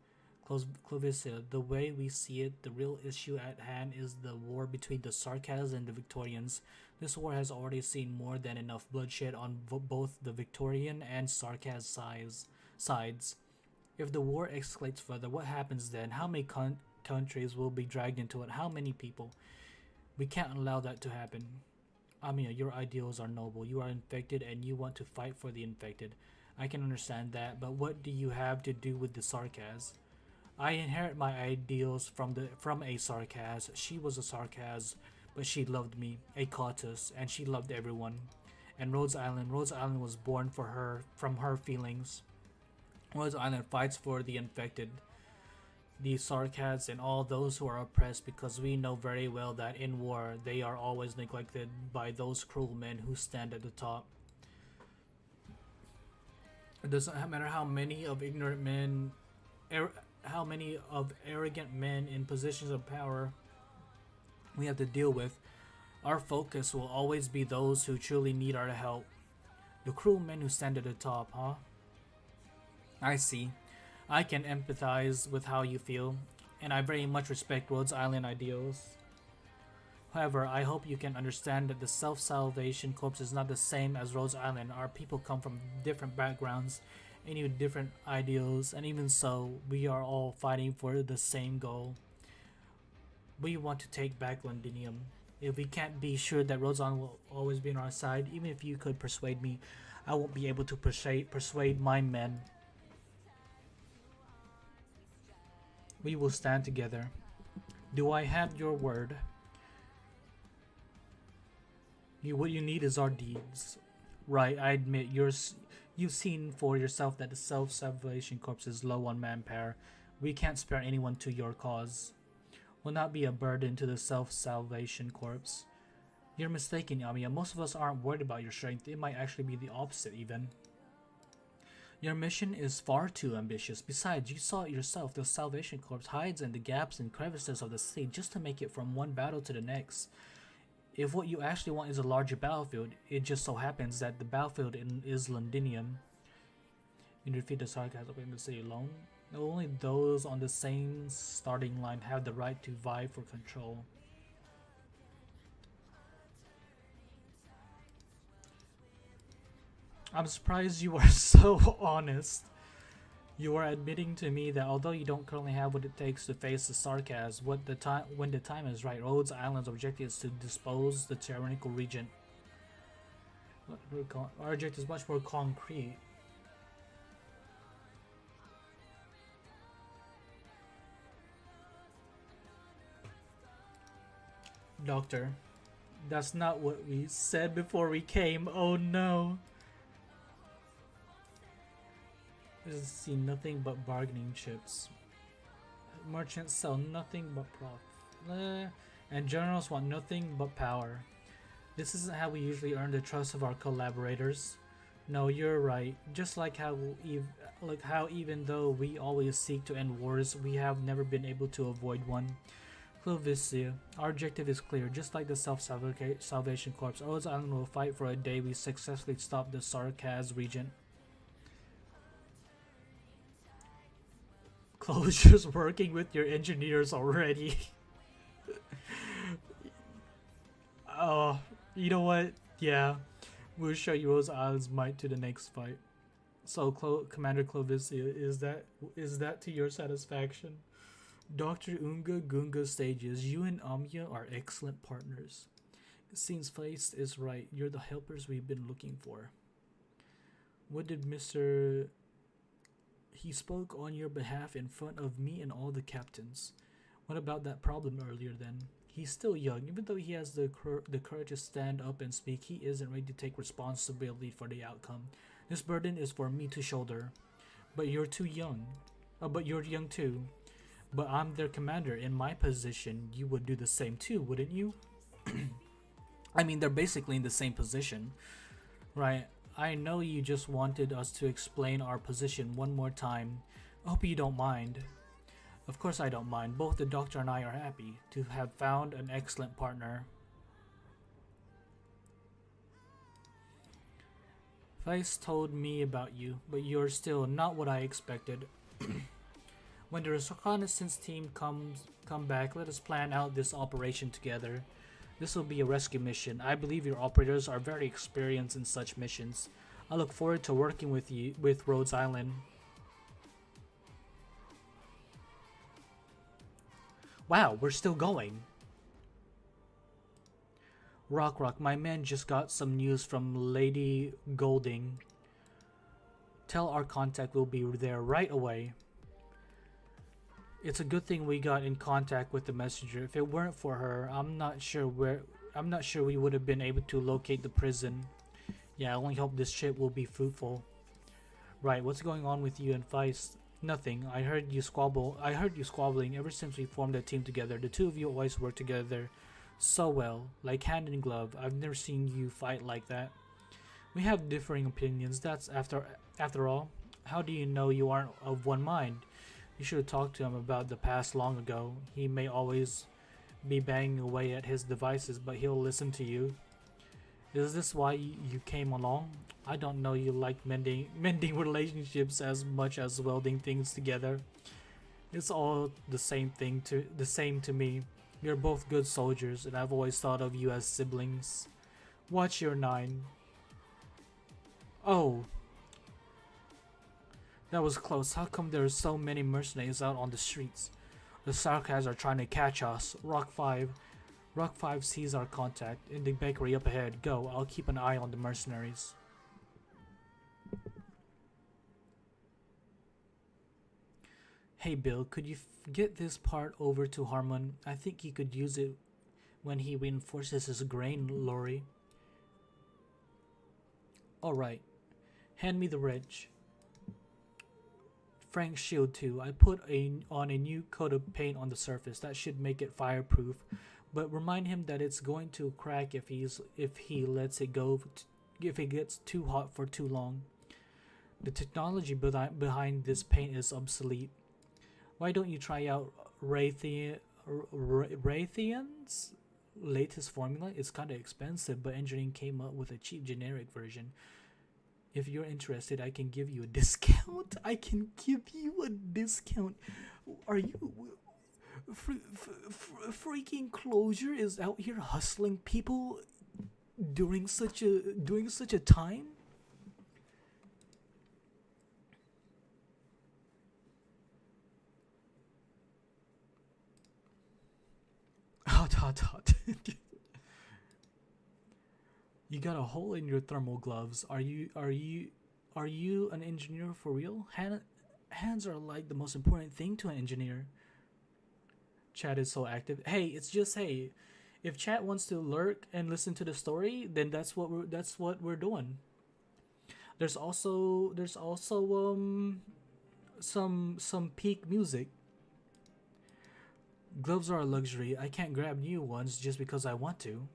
Clovicia, the way we see it, the real issue at hand is the war between the Sarkaz and the Victorians. This war has already seen more than enough bloodshed on both the Victorian and Sarkaz sides. If the war escalates further, what happens then? How many countries will be dragged into it? How many people? We can't allow that to happen. Amiya, your ideals are noble. You are infected and you want to fight for the infected. I can understand that, but what do you have to do with the Sarkaz? I inherit my ideals from a Sarkaz. She was a Sarkaz, but she loved me, a Kautus, and she loved everyone. And Rhodes Island was born for her from her feelings. Rhodes Island fights for the infected, the Sarkaz, and all those who are oppressed, because we know very well that in war they are always neglected by those cruel men who stand at the top. It doesn't matter how many of ignorant men, how many of arrogant men in positions of power we have to deal with. Our focus will always be those who truly need our help. The cruel men who stand at the top, huh? I see. I can empathize with how you feel, and I very much respect Rhodes Island ideals. However, I hope you can understand that the Self-Salvation Corps is not the same as Rhodes Island. Our people come from different backgrounds and even different ideals, and even so, we are all fighting for the same goal. We want to take back Londinium. If we can't be sure that Rhodes Island will always be on our side, even if you could persuade me, I won't be able to persuade my men. We will stand together. Do I have your word? What you need is our deeds. Right, I admit you've seen for yourself that the Self-Salvation Corps is low on manpower. We can't spare anyone to your cause. Will not be a burden to the Self-Salvation Corps. You're mistaken, Amiya. Most of us aren't worried about your strength. It might actually be the opposite, even. Your mission is far too ambitious. Besides, you saw it yourself. The Salvation Corps hides in the gaps and crevices of the city just to make it from one battle to the next. If what you actually want is a larger battlefield, it just so happens that the battlefield is Londinium. You defeat the sarcasm in the city alone. Only those on the same starting line have the right to vie for control. I'm surprised you are so honest. You are admitting to me that although you don't currently have what it takes to face the sarcasm, when the time is right, Rhodes Island's objective is to dispose the tyrannical regent. Our objective is much more concrete. Doctor, that's not what we said before we came. Oh no. Doesn't see nothing but bargaining chips. Merchants sell nothing but profit. And generals want nothing but power. This isn't how we usually earn the trust of our collaborators. No, you're right. Just like how even though we always seek to end wars, we have never been able to avoid one. Clovicia, our objective is clear. Just like the Self-Salvation Corps, Rhodes Island will fight for a day we successfully stop the Sarkaz regent. Closure's working with your engineers already. Oh, you know what? Yeah, we'll show you Rhodes Island's might to the next fight. So, Commander Clovicia, is that to your satisfaction? Dr. Unga Gunga stages, you and Amiya are excellent partners. Seems Feist is right. You're the helpers we've been looking for. What did Mr. He spoke on your behalf in front of me and all the captains. What about that problem earlier then? He's still young. Even though he has the courage to stand up and speak, he isn't ready to take responsibility for the outcome. This burden is for me to shoulder. But you're too young. But you're young too. But I'm their commander. In my position, you would do the same too, wouldn't you? I mean, they're basically in the same position, right? I know you just wanted us to explain our position one more time. I hope you don't mind. Of course I don't mind. Both the doctor and I are happy to have found an excellent partner. Feist told me about you, but you're still not what I expected. When the reconnaissance team come back, let us plan out this operation together. This will be a rescue mission. I believe your operators are very experienced in such missions. I look forward to working with you with Rhodes Island. Wow, we're still going. Rock, my man just got some news from Lady Golding. Tell our contact we'll be there right away. It's a good thing we got in contact with the messenger. If it weren't for her, I'm not sure we would have been able to locate the prison. Yeah, I only hope this trip will be fruitful. Right, what's going on with you and Feist? Nothing. I heard you squabbling ever since we formed a team together. The two of you always work together so well, like hand in glove. I've never seen you fight like that. We have differing opinions. That's after all. How do you know you aren't of one mind? You should have talked to him about the past long ago. He may always be banging away at his devices, but he'll listen to you. Is this why you came along? I don't know you like mending relationships as much as welding things together. It's all the same to me. You're both good soldiers, and I've always thought of you as siblings. Watch your 9. Oh. That was close. How come there are so many mercenaries out on the streets? The Sarkaz are trying to catch us. Rock 5 sees our contact in the bakery up ahead. Go, I'll keep an eye on the mercenaries. Hey Bill, could you get this part over to Harmon? I think he could use it when he reinforces his grain lorry. Alright, hand me the wrench. Frank's shield too. I put on a new coat of paint on the surface. That should make it fireproof. But remind him that it's going to crack if he lets it go, if it gets too hot for too long. The technology behind this paint is obsolete. Why don't you try out Raytheon's latest formula? It's kind of expensive, but engineering came up with a cheap generic version. If you're interested, I can give you a discount. I can give you a discount. Are you... freaking Closure is out here hustling people during such a time? Hot. You got a hole in your thermal gloves. Are you an engineer for real? Hands are like the most important thing to an engineer. Chat is so active. Hey, it's just hey. If chat wants to lurk and listen to the story, then that's what we're doing. There's also some peak music. Gloves are a luxury. I can't grab new ones just because I want to.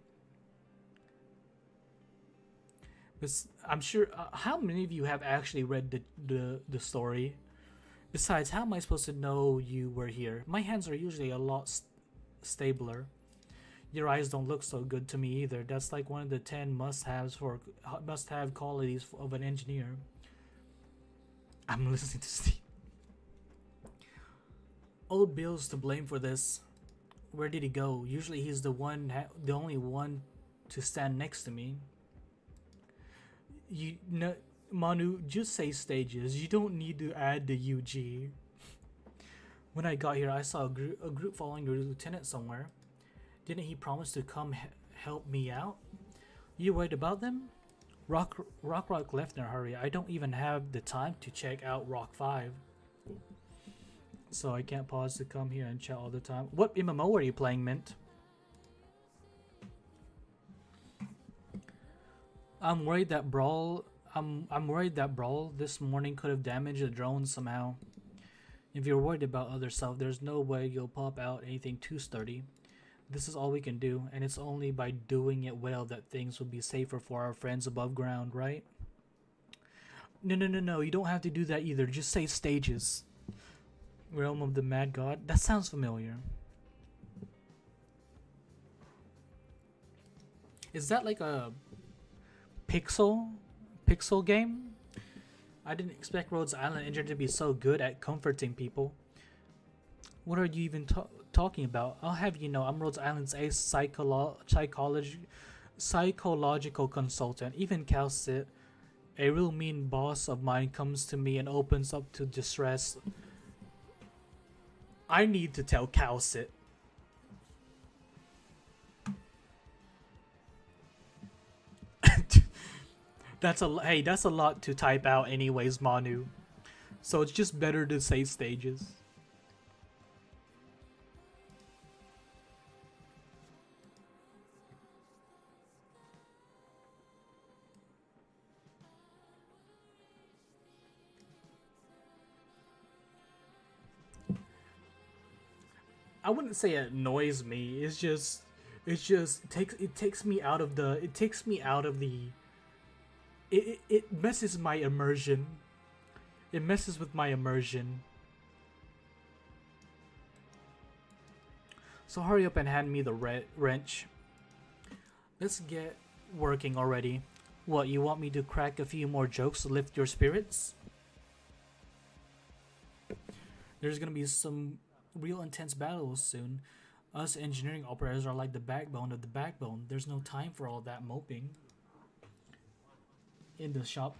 But I'm sure. How many of you have actually read the story? Besides, how am I supposed to know you were here? My hands are usually a lot stabler. Your eyes don't look so good to me either. That's like one of the 10 must-have qualities of an engineer. I'm listening to Steve. Old Bill's to blame for this. Where did he go? Usually he's the only one to stand next to me. You know, Manu, just say stages. You don't need to add the UG. When I got here, I saw a group following the lieutenant somewhere. Didn't he promise to come Help me out? You worried about them? Rock left in a hurry. I don't even have the time to check out Rock 5. So I can't pause to come here and chat all the time. What MMO are you playing, Mint? I'm worried that Brawl this morning could have damaged the drone somehow. If you're worried about other stuff, there's no way you'll pop out anything too sturdy. This is all we can do, and it's only by doing it well that things will be safer for our friends above ground, right? No, you don't have to do that either. Just say stages. Realm of the Mad God? That sounds familiar. Is that like a pixel game? I didn't expect Rhodes Island Engine to be so good at comforting people. What are you even talking about? I'll have you know, I'm Rhodes Island's ace psychological consultant. Even Calcit, a real mean boss of mine, comes to me and opens up to distress. I need to tell Calcit. That's a lot to type out anyways, Manu. So it's just better to say stages. I wouldn't say it annoys me. It takes me out of the it messes my immersion. It messes with my immersion. So hurry up and hand me the wrench. Let's get working already. What, you want me to crack a few more jokes to lift your spirits? There's gonna be some real intense battles soon. Us engineering operators are like the backbone of the backbone. There's no time for all that moping. In the shop.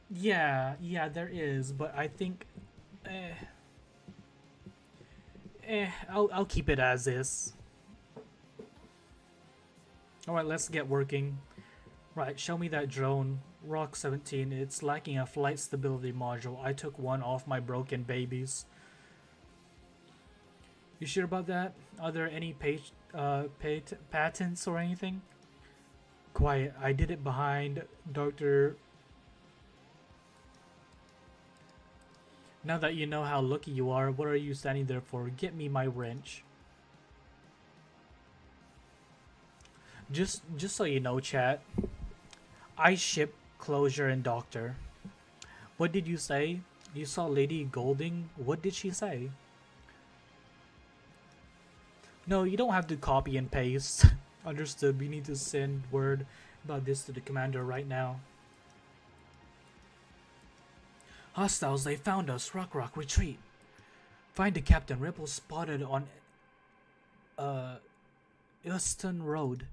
Yeah, there is, but I think I'll keep it as is. Alright, let's get working. Right, show me that drone. Rock 17, it's lacking a flight stability module. I took one off my broken babies. You sure about that? Are there any patents or anything? Quiet, I did it behind Dr. Now that you know how lucky you are, what are you standing there for? Get me my wrench. Just so you know, chat, I ship Closure and Doctor. What did you say? You saw Lady Golding? What did she say? No, you don't have to copy and paste. Understood. We need to send word about this to the commander right now. Hostiles, they found us. Rock, retreat. Find the captain. Rebels spotted on Euston Road.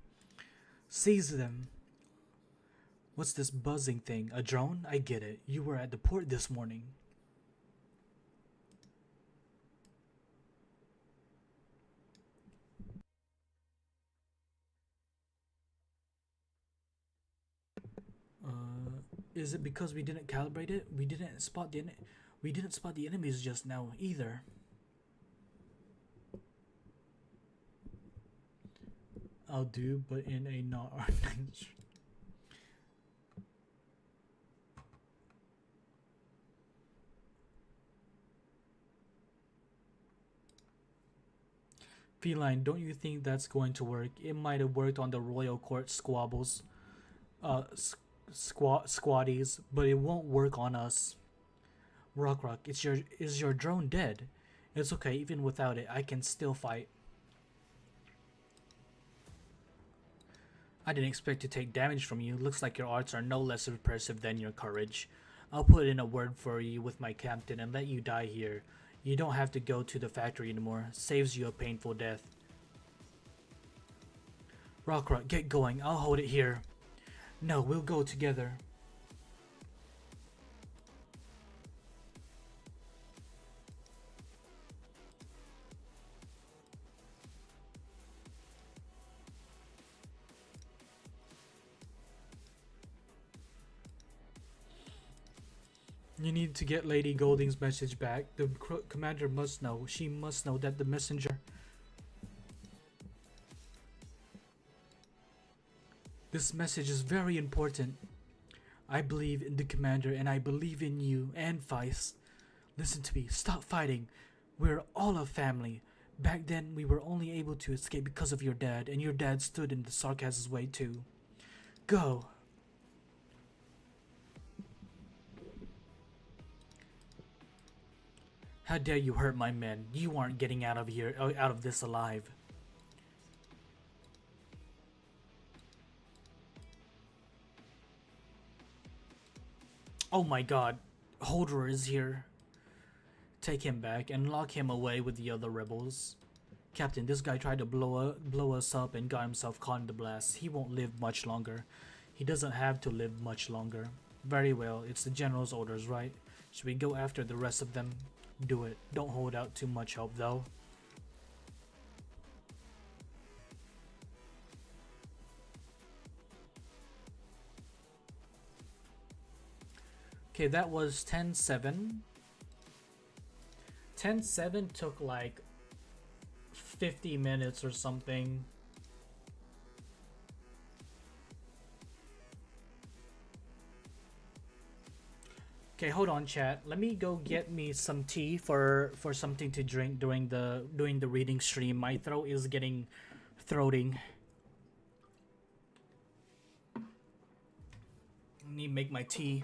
Seize them. What's this buzzing thing? A drone? I get it. You were at the port this morning. Is it because we didn't calibrate it? We didn't spot the enemies just now either. I'll do, but in a not ARKNIGHTS. Feline, don't you think that's going to work? It might have worked on the royal court squabbles. Squatties, but it won't work on us. Rock, is your drone dead? It's okay, even without it, I can still fight. I didn't expect to take damage from you. Looks like your arts are no less impressive than your courage. I'll put in a word for you with my captain and let you die here. You don't have to go to the factory anymore. Saves you a painful death. Rock, get going. I'll hold it here. No, we'll go together. You need to get Lady Golding's message back. The commander must know. She must know that the messenger. This message is very important. I believe in the commander and I believe in you and Feist. Listen to me. Stop fighting. We're all a family. Back then, we were only able to escape because of your dad, and your dad stood in the Sarkaz's way too. Go. How dare you hurt my men? You aren't getting out of here, out of this alive. Oh my god. Holder is here. Take him back and lock him away with the other rebels. Captain, this guy tried to blow us up and got himself caught in the blast. He won't live much longer. He doesn't have to live much longer. Very well, it's the general's orders, right? Should we go after the rest of them? Do it. Don't hold out too much hope, though. Okay, that was 10-7. 10-7 took like 50 minutes or something. Okay, hold on, chat. Let me go get me some tea for something to drink during the reading stream. My throat is getting throating. I need to make my tea.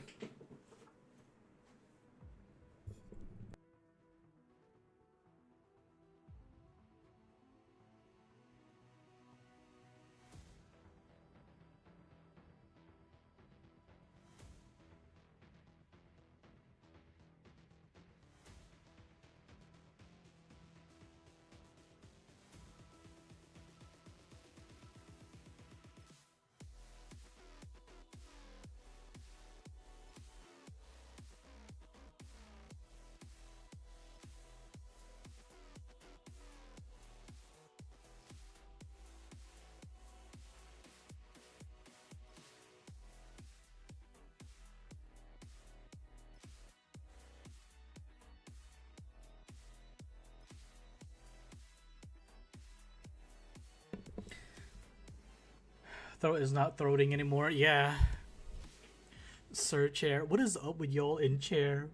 Throat is not throating anymore. Yeah. Sir Chair. What is up with y'all in chair?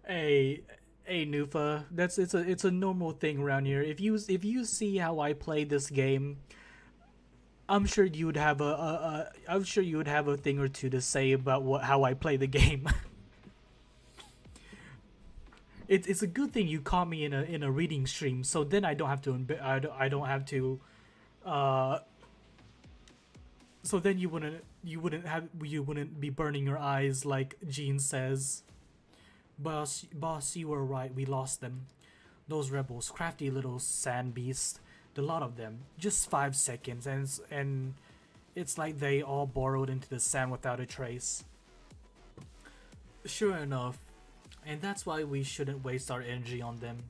Hey, hey Nufa. It's a normal thing around here. If you see how I play this game, I'm sure you would have I'm sure you would have a thing or two to say about how I play the game. It's a good thing you caught me in a reading stream, so then I don't have to I don't have to so then you wouldn't be burning your eyes like Jean says. Boss, you were right. We lost them. Those rebels, crafty little sand beasts, the lot of them. Just 5 seconds, and it's like they all burrowed into the sand without a trace. Sure enough, and that's why we shouldn't waste our energy on them.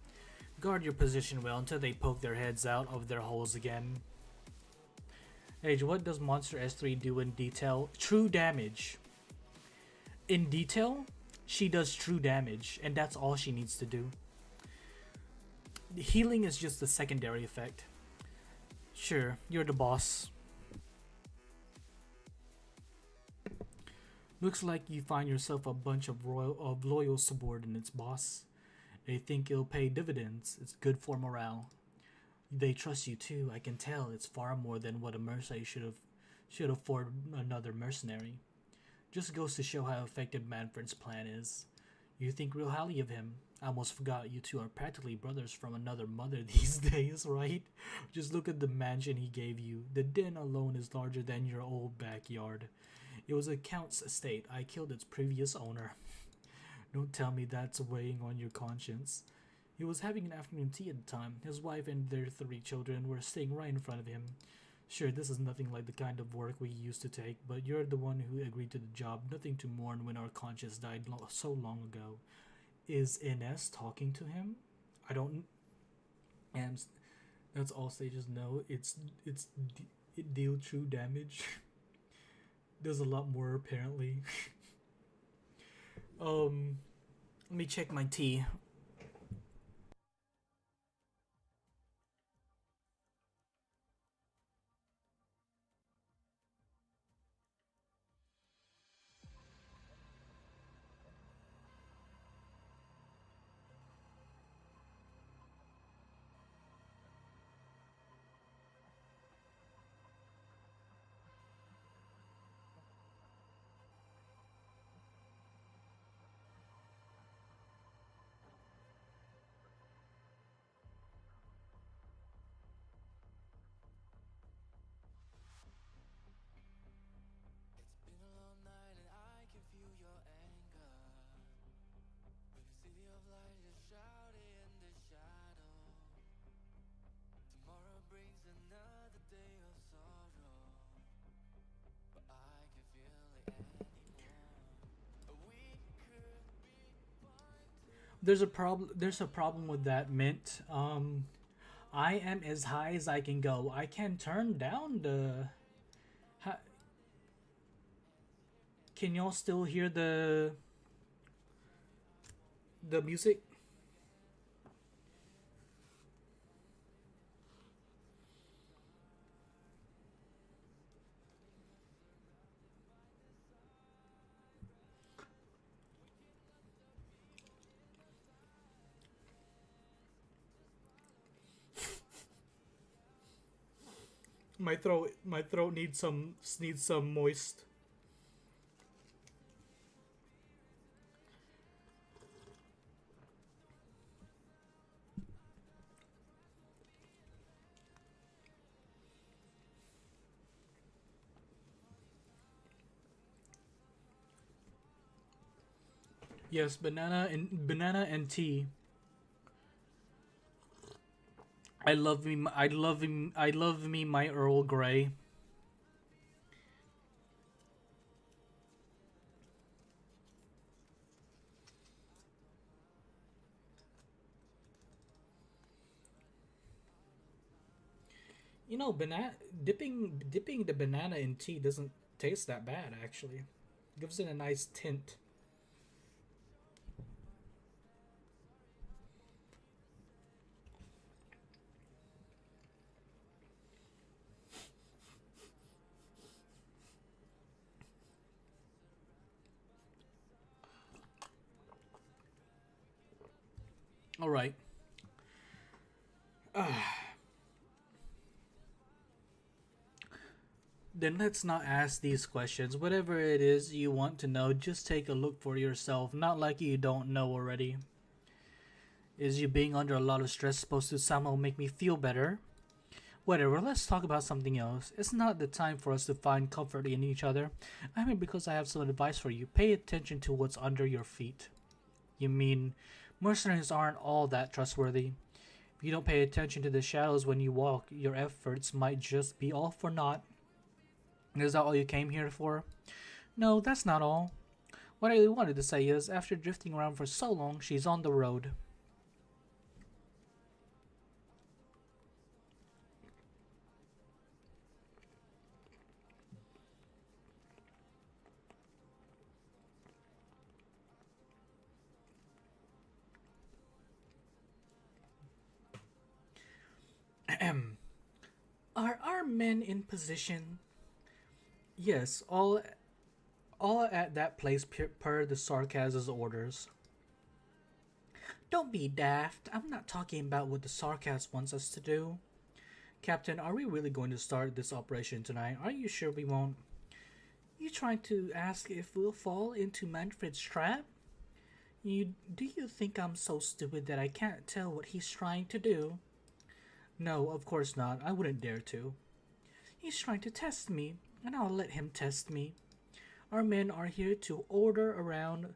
Guard your position well until they poke their heads out of their holes again. Age, what does Monster S3 do in detail? True damage. In detail, she does true damage, and that's all she needs to do. The healing is just a secondary effect. Sure, you're the boss. Looks like you find yourself a bunch of loyal subordinates, boss. They think it'll pay dividends. It's good for morale. They trust you too. I can tell. It's far more than what a mercenary should afford another mercenary. Just goes to show how effective Manfred's plan is. You think real highly of him. I almost forgot you two are practically brothers from another mother these days, right? Just look at the mansion he gave you. The den alone is larger than your old backyard. It was a count's estate. I killed its previous owner. Don't tell me that's weighing on your conscience. He was having an afternoon tea at the time. His wife and their 3 children were sitting right in front of him. Sure, this is nothing like the kind of work we used to take, but you're the one who agreed to the job. Nothing to mourn when our conscience died so long ago. Is Ines talking to him? I don't... And that's all stages know. It deal true damage. There's a lot more apparently. um, Let me check my tea. There's a problem. There's a problem with that, Mint. I am as high as I can go. I can turn down the. Ha, can y'all still hear the music? My throat needs some moist. Yes, banana and tea. I love me my Earl Grey. You know, banana dipping the banana in tea doesn't taste that bad actually. Gives it a nice tint. All right. Then let's not ask these questions. Whatever it is you want to know, just take a look for yourself. Not like you don't know already. Is you being under a lot of stress supposed to somehow make me feel better? Whatever, let's talk about something else. It's not the time for us to find comfort in each other. I mean, because I have some advice for you. Pay attention to what's under your feet. You mean, mercenaries aren't all that trustworthy. If you don't pay attention to the shadows when you walk, your efforts might just be all for naught. Is that all you came here for? No, that's not all. What I really wanted to say is, after drifting around for so long, she's on the road. Are our men in position? Yes, all at that place per the Sarkaz's orders. Don't be daft. I'm not talking about what the Sarkaz wants us to do. Captain, are we really going to start this operation tonight? Are you sure we won't? You trying to ask if we'll fall into Manfred's trap? Do you think I'm so stupid that I can't tell what he's trying to do? No, of course not. I wouldn't dare to. He's trying to test me, and I'll let him test me. Our men are here to order around.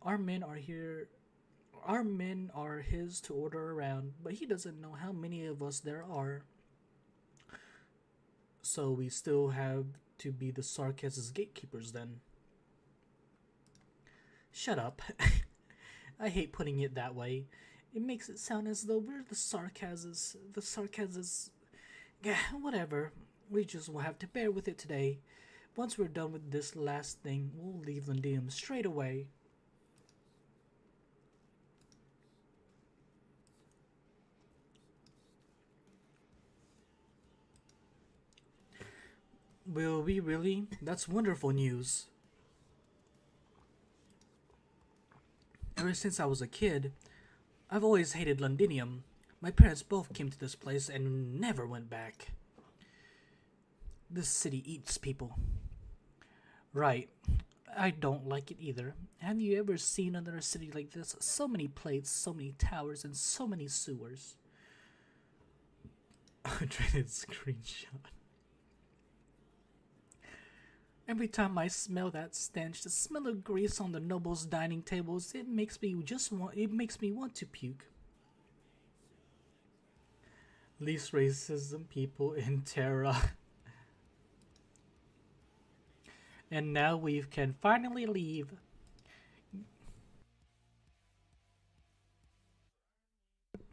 Our men are here. Our men are his to order around, but he doesn't know how many of us there are. So we still have to be the Sarkaz's gatekeepers then. Shut up. I hate putting it that way. It makes it sound as though we're the Sarkaz's. Yeah, whatever. We just will have to bear with it today. Once we're done with this last thing, we'll leave Londinium straight away. Will we really? That's wonderful news. Ever since I was a kid, I've always hated Londinium. My parents both came to this place and never went back. This city eats people. Right. I don't like it either. Have you ever seen another city like this? So many plates, so many towers, and so many sewers. Dreaded screenshot. Every time I smell that stench, the smell of grease on the nobles' dining tables, it makes me want to puke. Least racism people in Terra. And now we can finally leave.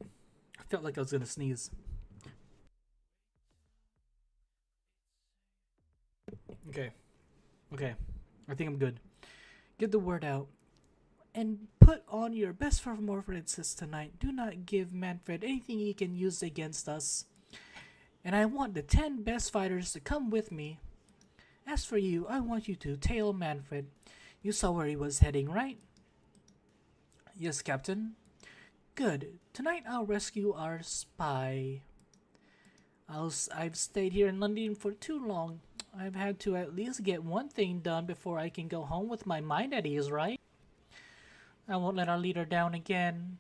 I felt like I was gonna sneeze. Okay. Okay. I think I'm good. Get the word out. And put on your best performances tonight. Do not give Manfred anything he can use against us. And I want the 10 best fighters to come with me. As for you, I want you to tail Manfred. You saw where he was heading, right? Yes, Captain. Good. Tonight I'll rescue our spy. I've stayed here in London for too long. I've had to at least get one thing done before I can go home with my mind at ease, right? I won't let our leader down again.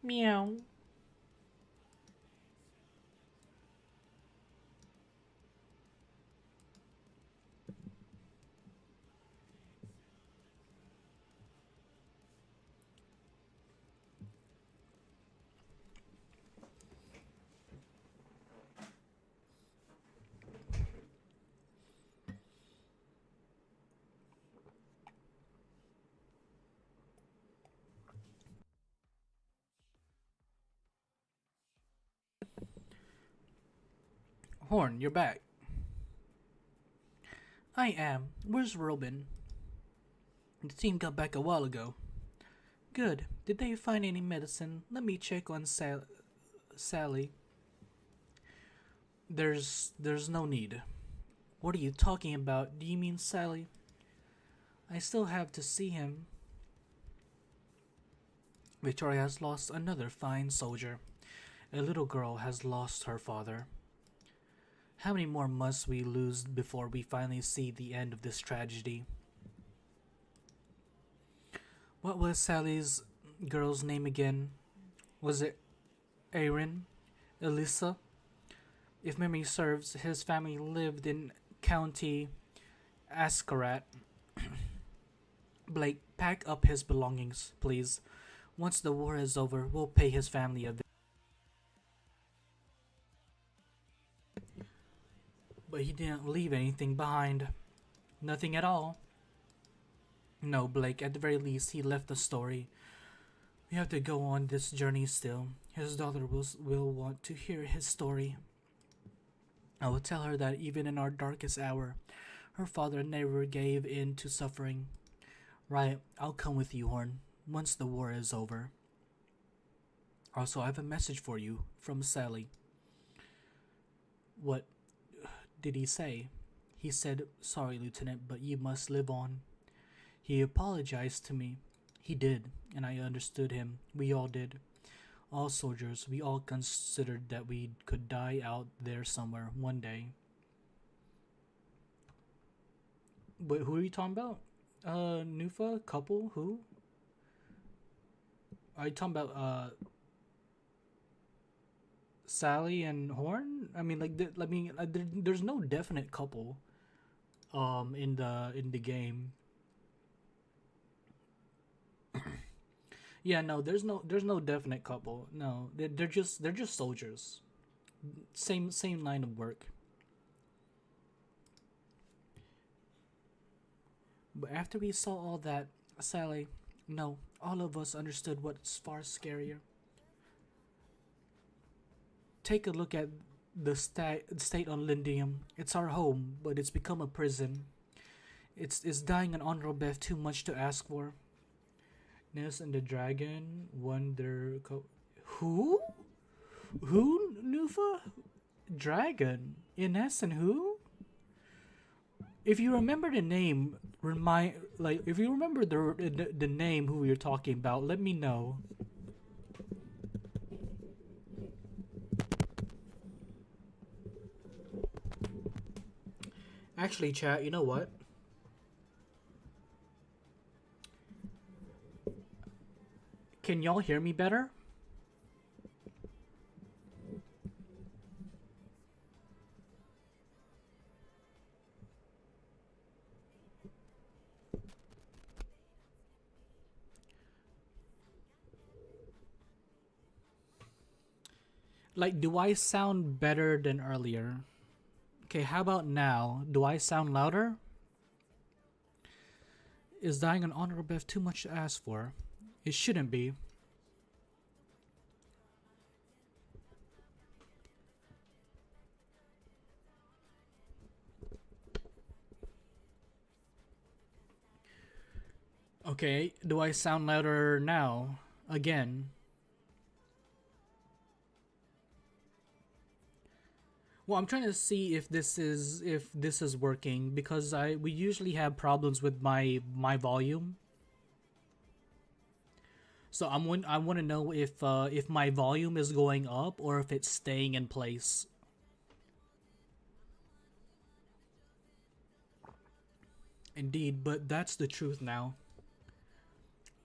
Meow. Horn, you're back. I am. Where's Robin? The team got back a while ago. Good. Did they find any medicine? Let me check on Sally. There's no need. What are you talking about? Do you mean Sally? I still have to see him. Victoria has lost another fine soldier. A little girl has lost her father. How many more must we lose before we finally see the end of this tragedy? What was Sally's girl's name again? Was it Aaron? Elissa? If memory serves, his family lived in County Ascarat. Blake, pack up his belongings, please. Once the war is over, we'll pay his family a visit. But he didn't leave anything behind. Nothing at all. No, Blake, at the very least, he left a story. We have to go on this journey still. His daughter will want to hear his story. I will tell her that even in our darkest hour, her father never gave in to suffering. Right, I'll come with you, Horn, once the war is over. Also, I have a message for you from Sally. What did he say? He said, sorry, Lieutenant, but you must live on. He apologized to me. He did, and I understood him. We all did. All soldiers, we all considered that we could die out there somewhere one day. But who are you talking about? Nufa? Couple? Who? Are you talking about, Sally and Horn? I mean, like, there's no definite couple, in the game. Yeah, no, there's no definite couple. No, they're just soldiers. Same line of work. But after we saw all that, Sally, no, all of us understood what's far scarier. Take a look at The state on Lindium. It's our home, but it's become a prison. It's dying an honorable death too much to ask for. Ness and the dragon, wonder. Who? Who, Nufa? Dragon? Ines and who? If you remember the name, if you remember the name who you're talking about, let me know. Actually, chat, you know what? Can y'all hear me better? Like, do I sound better than earlier? Okay, how about now? Do I sound louder? Is dying an honorable death too much to ask for? It shouldn't be. Okay, do I sound louder now? Again. Well, I'm trying to see if this is working because we usually have problems with my volume. So I want to know if my volume is going up or if it's staying in place. Indeed, but that's the truth now.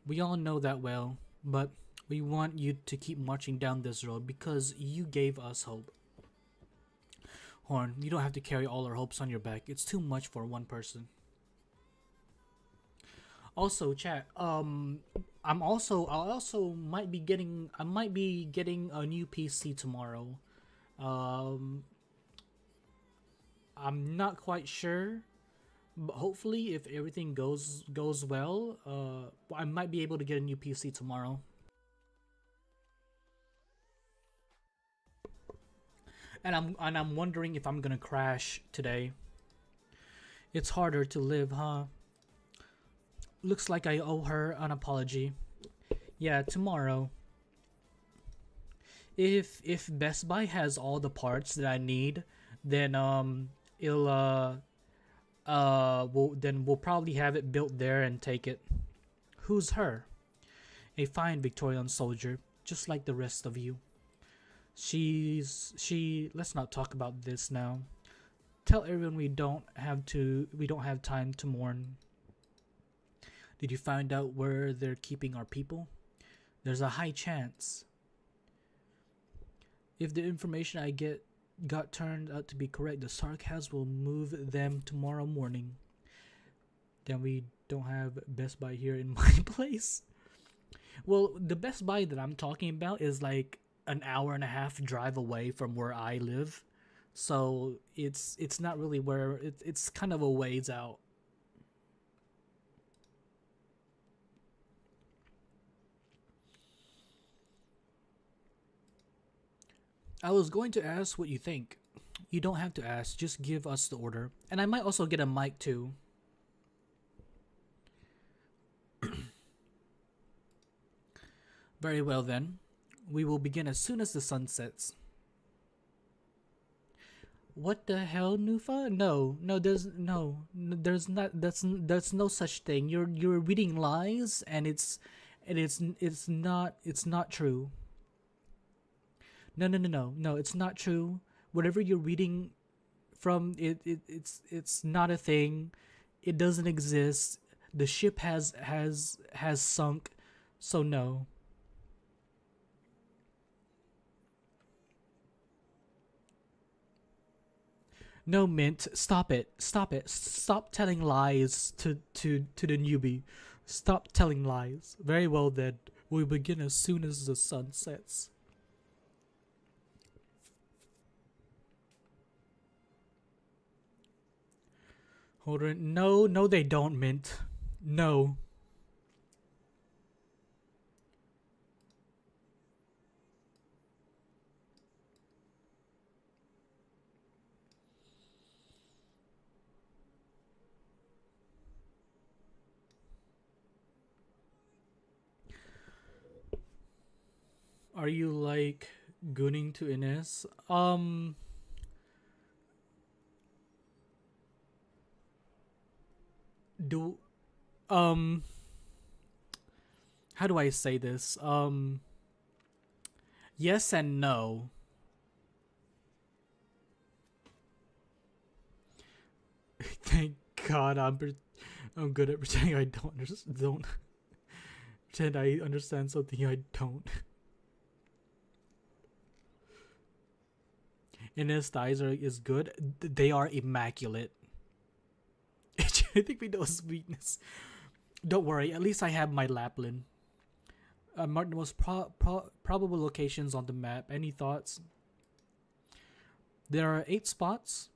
We all know that well, but we want you to keep marching down this road because you gave us hope. Horn, you don't have to carry all our hopes on your back. It's too much for one person. Also, chat. I also might be getting. I might be getting a new PC tomorrow. Um, I'm not quite sure, but hopefully, if everything goes well, I might be able to get a new PC tomorrow. And I'm wondering if I'm gonna crash today. It's harder to live, huh? Looks like I owe her an apology. Yeah, tomorrow. If Best Buy has all the parts that I need, then it'll we'll probably have it built there and take it. Who's her? A fine Victorian soldier, just like the rest of you. Let's not talk about this now. Tell everyone we don't have time to mourn. Did you find out where they're keeping our people? There's a high chance. If the information I got turned out to be correct, the Sarkas will move them tomorrow morning. Then we don't have Best Buy here in my place. Well, the Best Buy that I'm talking about is like an hour and a half drive away from where I live. So it's not really where it's kind of a ways out. I was going to ask what you think. You don't have to ask, just give us the order. And I might also get a mic too. Very well then. We will begin as soon as the sun sets. What the hell, Nufa? There's not. That's no such thing. You're reading lies, and it's not true. No, it's not true. Whatever you're reading from it's not a thing. It doesn't exist. The ship has sunk. So no. No, Mint, stop it. Stop it. Stop telling lies to the newbie. Stop telling lies. Very well then. We begin as soon as the sun sets. Hold on. No, they don't, Mint. No. Are you like gooning to Ines? Do um how do I say this? Yes and no. Thank God I'm good at pretending I don't pretend I understand something I don't. Ines thighs is good. They are immaculate. I think we know his weakness. Don't worry, at least I have my Lapland. Mark the most probable locations on the map. Any thoughts? There are 8 spots.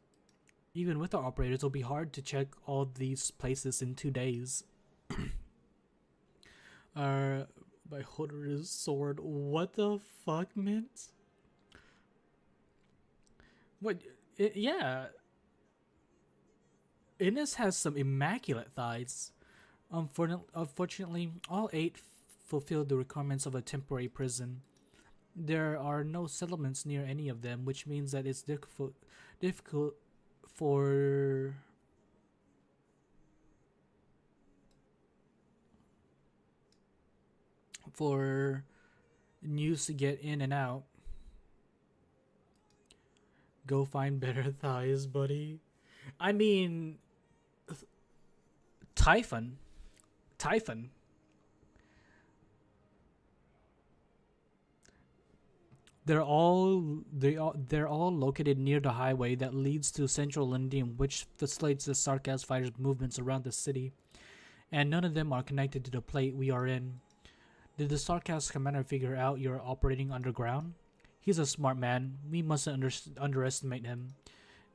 Even with our operators, it'll be hard to check all these places in 2 days. My holder's sword. What the fuck, Mint? What? Yeah. Ines has some immaculate thighs. Unfortunately, all 8 fulfilled the requirements of a temporary prison. There are no settlements near any of them, which means that it's difficult for news to get in and out. Go find better thighs, buddy. I mean, Typhon. They're all located near the highway that leads to central Lindium, which facilitates the Sarkaz fighters' movements around the city, and none of them are connected to the plate we are in. Did the Sarkaz commander figure out you're operating underground? He's a smart man. We mustn't underestimate him.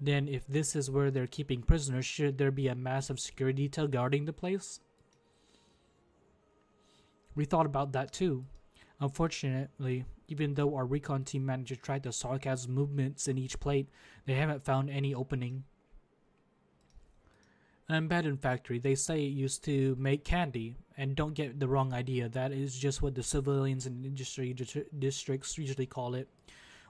Then, if this is where they're keeping prisoners, should there be a massive security detail guarding the place? We thought about that too. Unfortunately, even though our recon team managed to track the Sarkaz movements in each plate, they haven't found any opening. An abandoned factory. They say it used to make candy, and don't get the wrong idea, that is just what the civilians and industry districts usually call it.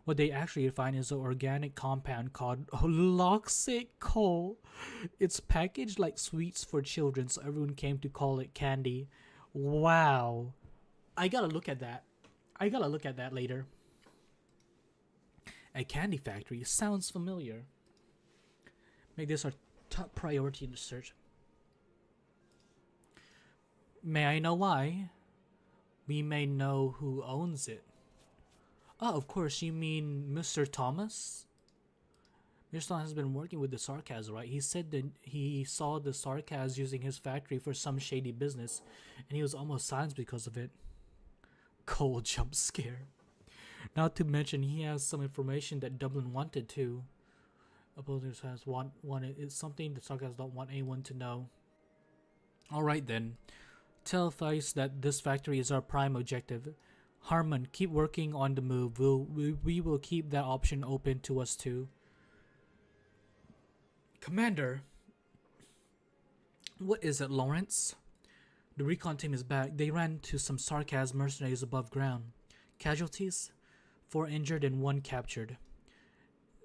What they actually find is an organic compound called holoxic coal. It's packaged like sweets for children, so everyone came to call it candy. Wow. I gotta look at that. Later. A candy factory sounds familiar. Make this our top priority in the search. May I know why? We may know who owns it. Oh, of course, you mean Mr. Thomas? Mr. Thomas has been working with the Sarkaz, right? He said that he saw the Sarkaz using his factory for some shady business, and he was almost silenced because of it. Cold jump scare. Not to mention, he has some information that Dublin wanted too. Opposers has wanted. It's something the Sarkaz don't want anyone to know. Alright then. Tell Thais that this factory is our prime objective. Harmon, keep working on the move. We will keep that option open to us too. Commander! What is it, Lawrence? The recon team is back. They ran to some Sarkaz mercenaries above ground. Casualties? 4 injured and 1 captured.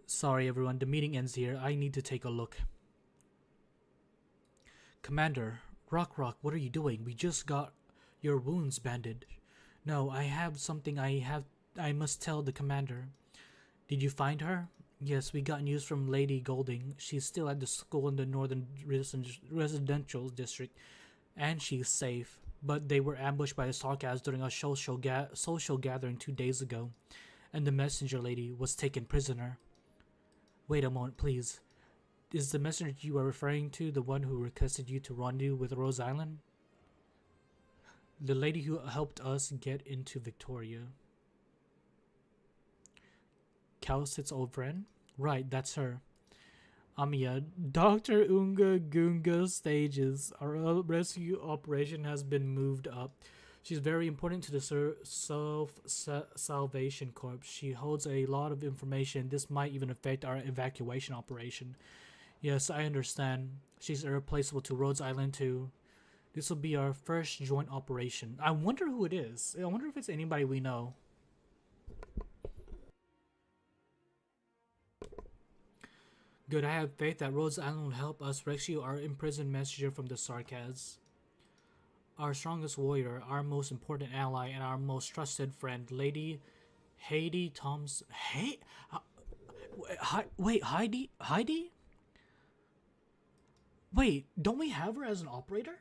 Sorry everyone, the meeting ends here. I need to take a look. Commander, Rock, what are you doing? We just got your wounds bandaged. No, I have something I must tell the commander. Did you find her? Yes, we got news from Lady Golding. She's still at the school in the northern residential district, and she's safe. But they were ambushed by the Sarkaz during a social gathering 2 days ago, and the messenger lady was taken prisoner. Wait a moment, please. Is the messenger you are referring to the one who requested you to rendezvous with Rose Island? The lady who helped us get into Victoria. Cowsit's old friend? Right, that's her. Amiya, Dr. Unga Gunga stages. Our rescue operation has been moved up. She's very important to the Self-Salvation Corps. She holds a lot of information. This might even affect our evacuation operation. Yes, I understand. She's irreplaceable to Rhodes Island too. This will be our first joint operation. I wonder who it is. I wonder if it's anybody we know. Good, I have faith that Rhodes Island will help us rescue our imprisoned messenger from the Sarkaz. Our strongest warrior, our most important ally, and our most trusted friend, Lady Heidi Thompson. Hey, wait, Heidi? Heidi? Wait, don't we have her as an operator?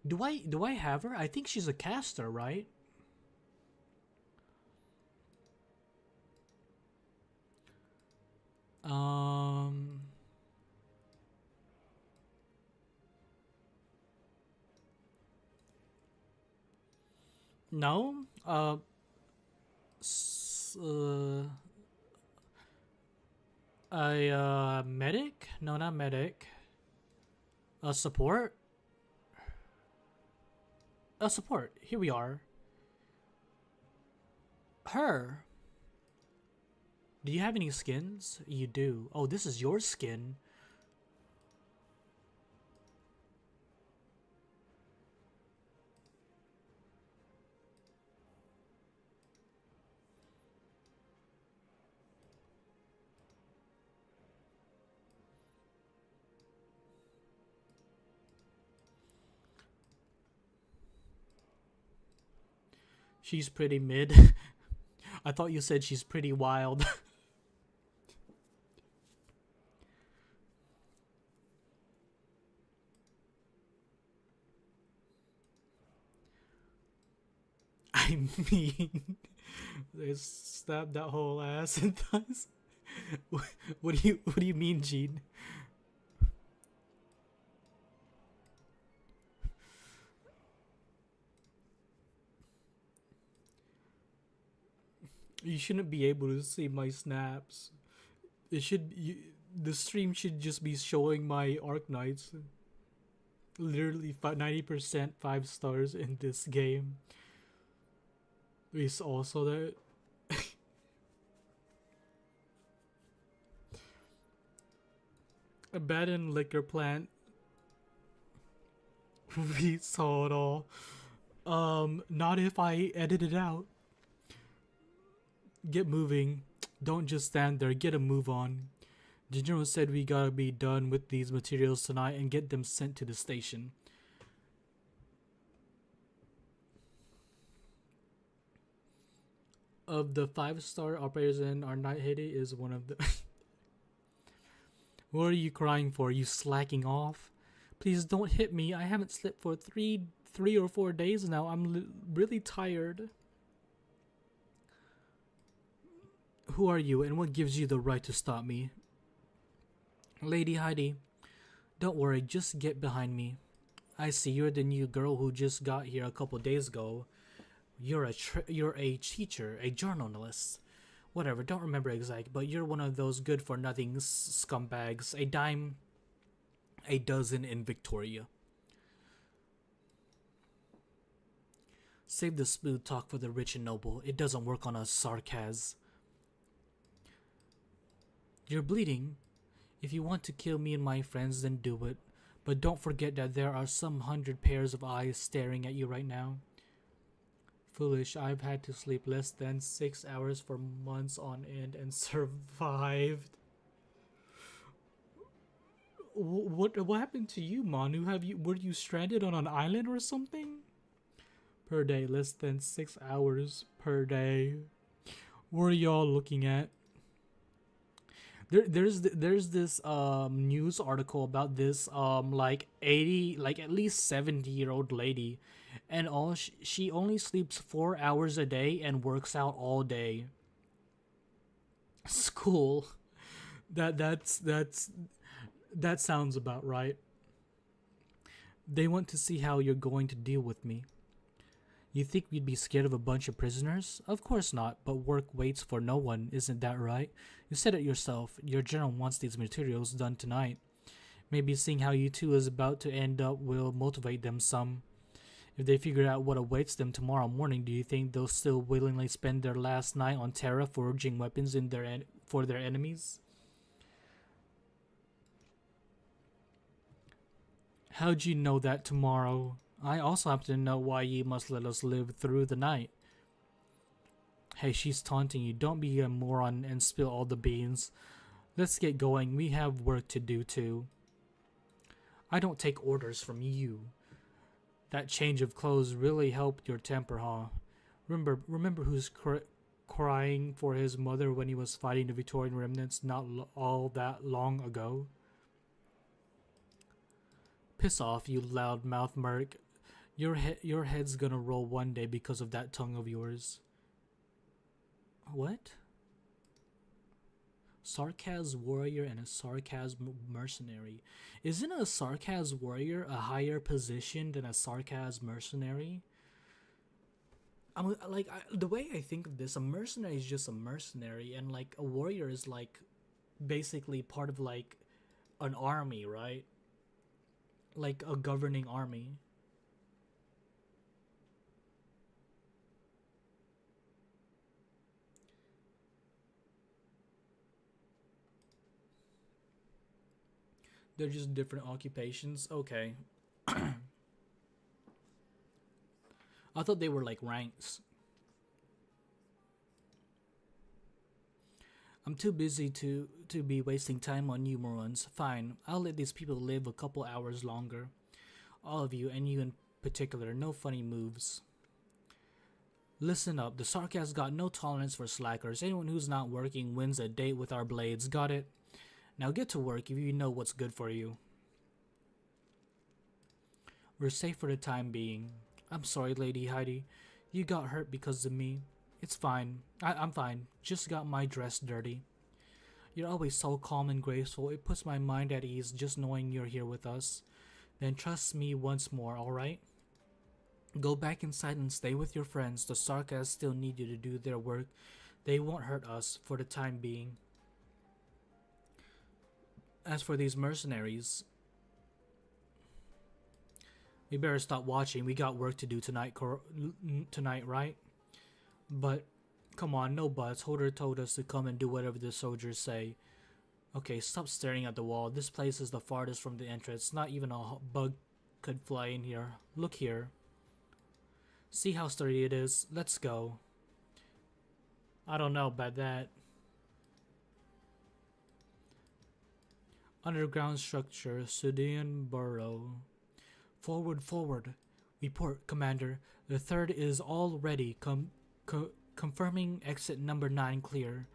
Do I have her? I think she's a caster, right? Um no. A medic? No, not medic. A support? A support. Here we are. Her. Do you have any skins? You do. Oh, this is your skin. She's pretty mid. I thought you said she's pretty wild. I mean, they stabbed that whole ass and thighs. What do you mean, Gene? You shouldn't be able to see my snaps. The stream should just be showing my Arknights. Literally 90% 5 stars in this game. Is also that. Abandoned liquor plant. We saw it all. Not if I edit it out. Get moving. Don't just stand there. Get a move on. The general said we gotta be done with these materials tonight and get them sent to the station. Of the 5-star operators in our night, Haiti is one of the. What are you crying for? You slacking off? Please don't hit me. I haven't slept for three or 4 days now. I'm really tired. Who are you and what gives you the right to stop me? Lady Heidi, don't worry, just get behind me. I see you're the new girl who just got here a couple days ago. You're a teacher, a journalist. Whatever, don't remember exact, but you're one of those good-for-nothing scumbags. A dime a dozen in Victoria. Save the smooth talk for the rich and noble. It doesn't work on us sarcasm. You're bleeding. If you want to kill me and my friends, then do it. But don't forget that there are some 100 pairs of eyes staring at you right now. Foolish, I've had to sleep less than 6 hours for months on end and survived. What happened to you, Manu? Were you stranded on an island or something? Per day, less than 6 hours per day. What are y'all looking at? There's this news article about this like at least 70-year-old lady, and she only sleeps 4 hours a day and works out all day. School. That sounds about right. They want to see how you're going to deal with me. You think we'd be scared of a bunch of prisoners? Of course not, but work waits for no one, isn't that right? You said it yourself, your general wants these materials done tonight. Maybe seeing how you two is about to end up will motivate them some. If they figure out what awaits them tomorrow morning, do you think they'll still willingly spend their last night on Terra forging weapons for their enemies? How'd you know that tomorrow? I also happen to know why you must let us live through the night. Hey, she's taunting you. Don't be a moron and spill all the beans. Let's get going. We have work to do too. I don't take orders from you. That change of clothes really helped your temper, huh? Remember who's crying for his mother when he was fighting the Victorian remnants not all that long ago? Piss off, you loudmouth merc. Your head's gonna roll one day because of that tongue of yours. What? Sarkaz warrior and a Sarkaz mercenary. Isn't a Sarkaz warrior a higher position than a Sarkaz mercenary? The way I think of this, a mercenary is just a mercenary, and like a warrior is like basically part of like an army, right? Like a governing army. They're just different occupations. Okay. I thought they were like ranks. I'm too busy to be wasting time on you morons. Fine, I'll let these people live a couple hours longer. All of you, and you in particular, no funny moves. Listen up, the Sarkaz got no tolerance for slackers. Anyone who's not working wins a date with our blades, got it? Now get to work if you know what's good for you. We're safe for the time being. I'm sorry, Lady Heidi. You got hurt because of me. It's fine. I'm fine. Just got my dress dirty. You're always so calm and graceful. It puts my mind at ease just knowing you're here with us. Then trust me once more, alright? Go back inside and stay with your friends. The Sarkaz still need you to do their work. They won't hurt us for the time being. As for these mercenaries, we better stop watching. We got work to do tonight, right? But, come on, no buts. Holder told us to come and do whatever the soldiers say. Okay, stop staring at the wall. This place is the farthest from the entrance. Not even a bug could fly in here. Look here. See how sturdy it is? Let's go. I don't know about that. Underground structure, Sudan Burrow. Forward, forward. Report, Commander. The third is all ready. Confirming exit number 9 clear.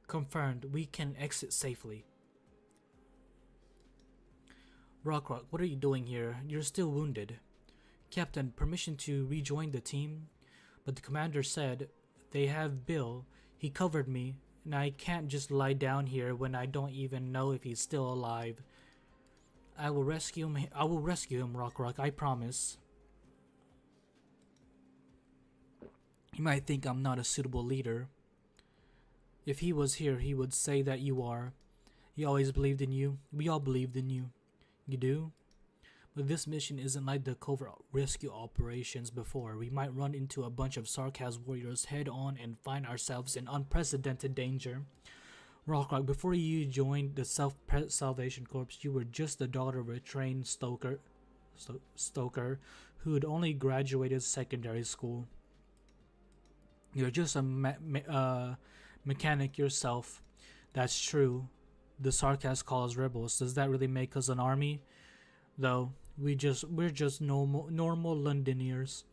Confirmed. We can exit safely. Rock, what are you doing here? You're still wounded. Captain, permission to rejoin the team? But the commander said, they have Bill. He covered me, and I can't just lie down here when I don't even know if he's still alive. I will rescue him, Rock, I promise. You might think I'm not a suitable leader. If he was here, he would say that you are. He always believed in you. We all believed in you. You do? But this mission isn't like the covert rescue operations before. We might run into a bunch of Sarkaz warriors head on and find ourselves in unprecedented danger. Rock, before you joined the Salvation Corps, you were just the daughter of a trained stoker who'd only graduated secondary school. You're just a mechanic yourself. That's true. The Sarkaz call us rebels. Does that really make us an army? Though we're just normal Londoners.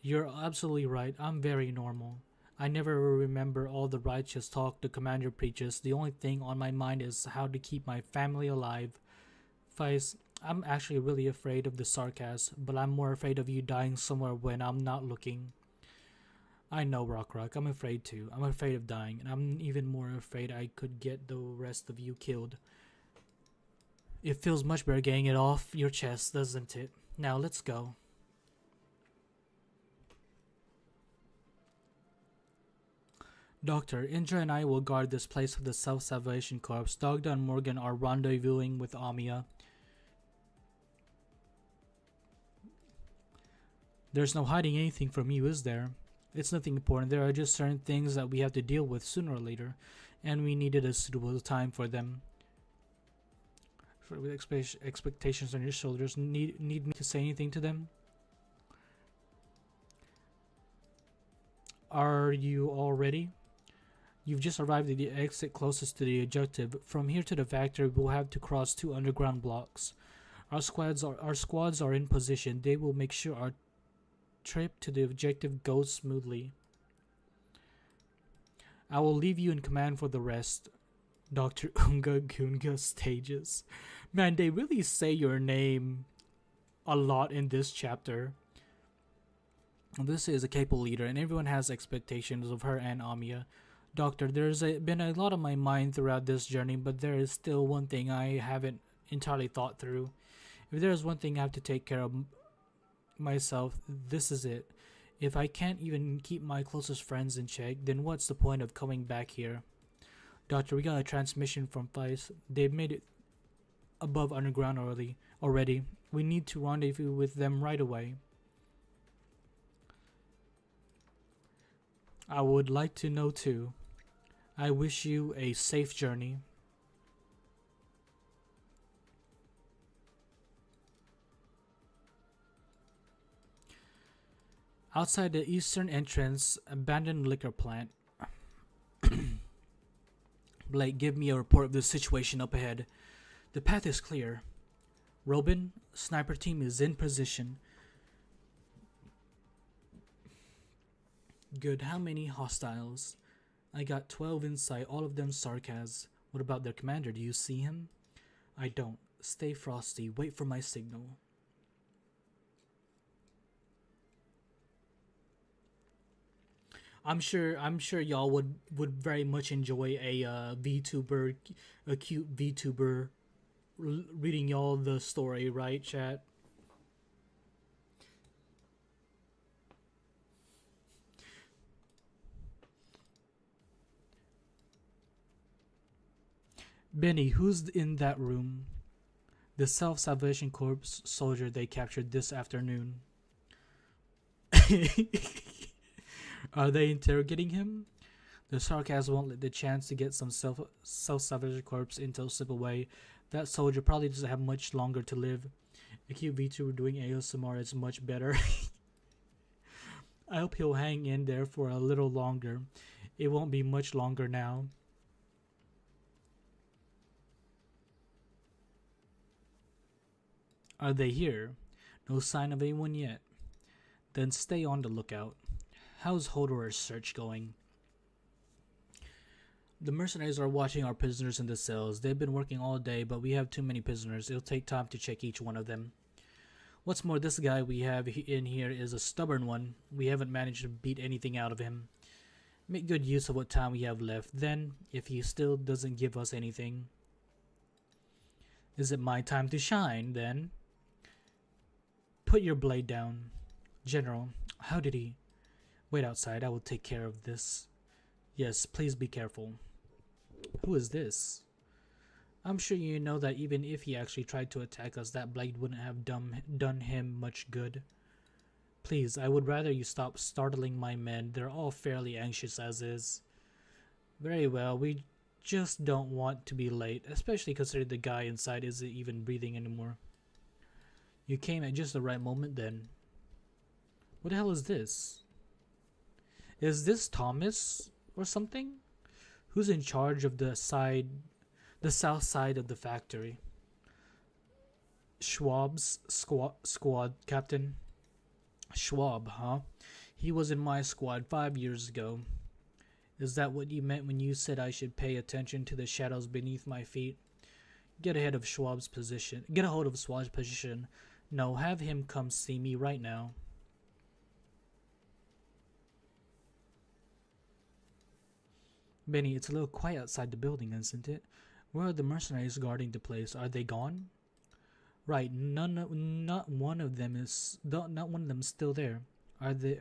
You're absolutely right. I'm very normal. I never remember all the righteous talk the commander preaches. The only thing on my mind is how to keep my family alive. Faiz, I'm actually really afraid of the Sarkaz, but I'm more afraid of you dying somewhere when I'm not looking. I know, Rock. I'm afraid too. I'm afraid of dying, and I'm even more afraid I could get the rest of you killed. It feels much better getting it off your chest, doesn't it? Now let's go. Doctor, Indra and I will guard this place with the Self-Salvation Corps. Dogda and Morgan are rendezvousing with Amia. There's no hiding anything from you, is there? It's nothing important. There are just certain things that we have to deal with sooner or later, and we needed a suitable time for them. with expectations on your shoulders. Need me to say anything to them? Are you all ready? You've just arrived at the exit closest to the objective. From here to the factory, we'll have to cross 2 underground blocks. Our squads are in position. They will make sure our trip to the objective goes smoothly. I will leave you in command for the rest. Dr. Unga Gunga stages. Man, they really say your name a lot in this chapter. This is a capable leader, and everyone has expectations of her and Amiya. Doctor, there's been a lot on my mind throughout this journey, but there is still one thing I haven't entirely thought through. If there is one thing I have to take care of myself, this is it. If I can't even keep my closest friends in check, then what's the point of coming back here? Doctor, we got a transmission from Vice. They've made it above underground already. We need to rendezvous with them right away. I would like to know too. I wish you a safe journey. Outside the eastern entrance, abandoned liquor plant. Blake, give me a report of the situation up ahead. The path is clear. Robin, sniper team is in position. Good. How many hostiles? I got 12 in sight, all of them Sarkaz. What about their commander? Do you see him? I don't. Stay frosty. Wait for my signal. I'm sure y'all would very much enjoy a VTuber, a cute VTuber reading y'all the story, right, chat? Benny, who's in that room? The Self-Salvation Corps soldier they captured this afternoon. Are they interrogating him? The sarcasm won't let the chance to get some Self-Salvation Corps intel slip away. That soldier probably doesn't have much longer to live. A cute VTuber doing ASMR is much better. I hope he'll hang in there for a little longer. It won't be much longer now. Are they here? No sign of anyone yet. Then stay on the lookout. How's Hodor's search going? The mercenaries are watching our prisoners in the cells. They've been working all day, but we have too many prisoners. It'll take time to check each one of them. What's more, this guy we have in here is a stubborn one. We haven't managed to beat anything out of him. Make good use of what time we have left. Then, if he still doesn't give us anything... Is it my time to shine, then? Put your blade down. General, how did he... Wait outside, I will take care of this. Yes, please be careful. Who is this? I'm sure you know that even if he actually tried to attack us, that blade wouldn't have done him much good. Please, I would rather you stop startling my men. They're all fairly anxious as is. Very well, we just don't want to be late, especially considering the guy inside isn't even breathing anymore. You came at just the right moment then. What the hell is this? Is this Thomas or something? Who's in charge of the south side of the factory? Schwab's squad captain. Schwab, huh? He was in my squad 5 years ago. Is that what you meant when you said I should pay attention to the shadows beneath my feet? Get ahead of Schwab's position. Get a hold of Schwab's position. No, have him come see me right now. Benny, it's a little quiet outside the building, isn't it? Where are the mercenaries guarding the place? Are they gone? Right, not one of them is still there. Are they?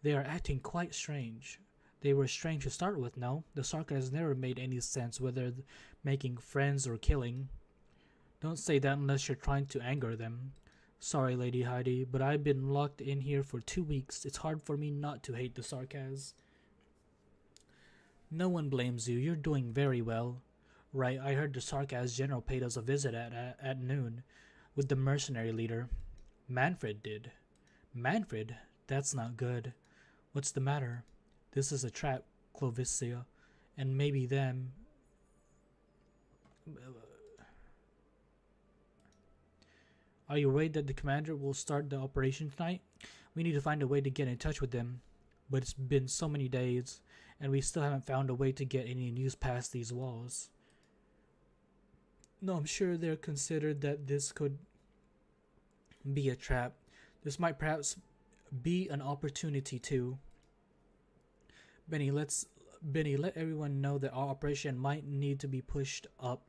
They are acting quite strange. They were strange to start with. No, the sarcasm has never made any sense, whether making friends or killing. Don't say that unless you're trying to anger them. Sorry, Lady Heidi, but I've been locked in here for 2 weeks. It's hard for me not to hate the sarcasm. No one blames you. You're doing very well. Right, I heard the Sarkaz general paid us a visit at noon with the mercenary leader. Manfred did. Manfred? That's not good. What's the matter? This is a trap, Clovicia, and maybe them. Are you worried that the commander will start the operation tonight? We need to find a way to get in touch with them. But it's been so many days, and we still haven't found a way to get any news past these walls. No, I'm sure they're considered that this could be a trap. This might perhaps be an opportunity too. Benny, let everyone know that our operation might need to be pushed up.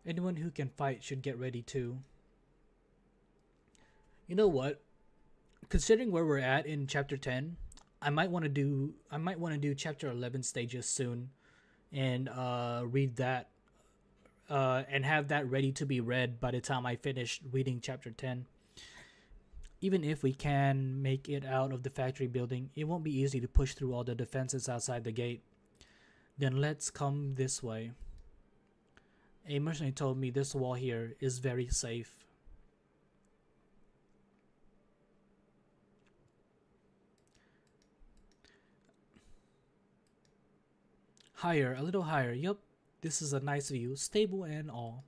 Anyone who can fight should get ready too. You know what? Considering where we're at in chapter 10, I might want to do chapter 11 stages soon and read that and have that ready to be read by the time I finish reading chapter 10. Even if we can make it out of the factory building, it won't be easy to push through all the defenses outside the gate. Then let's come this way. A mercenary told me this wall here is very safe. Higher, a little higher. Yup, this is a nice view, stable and all.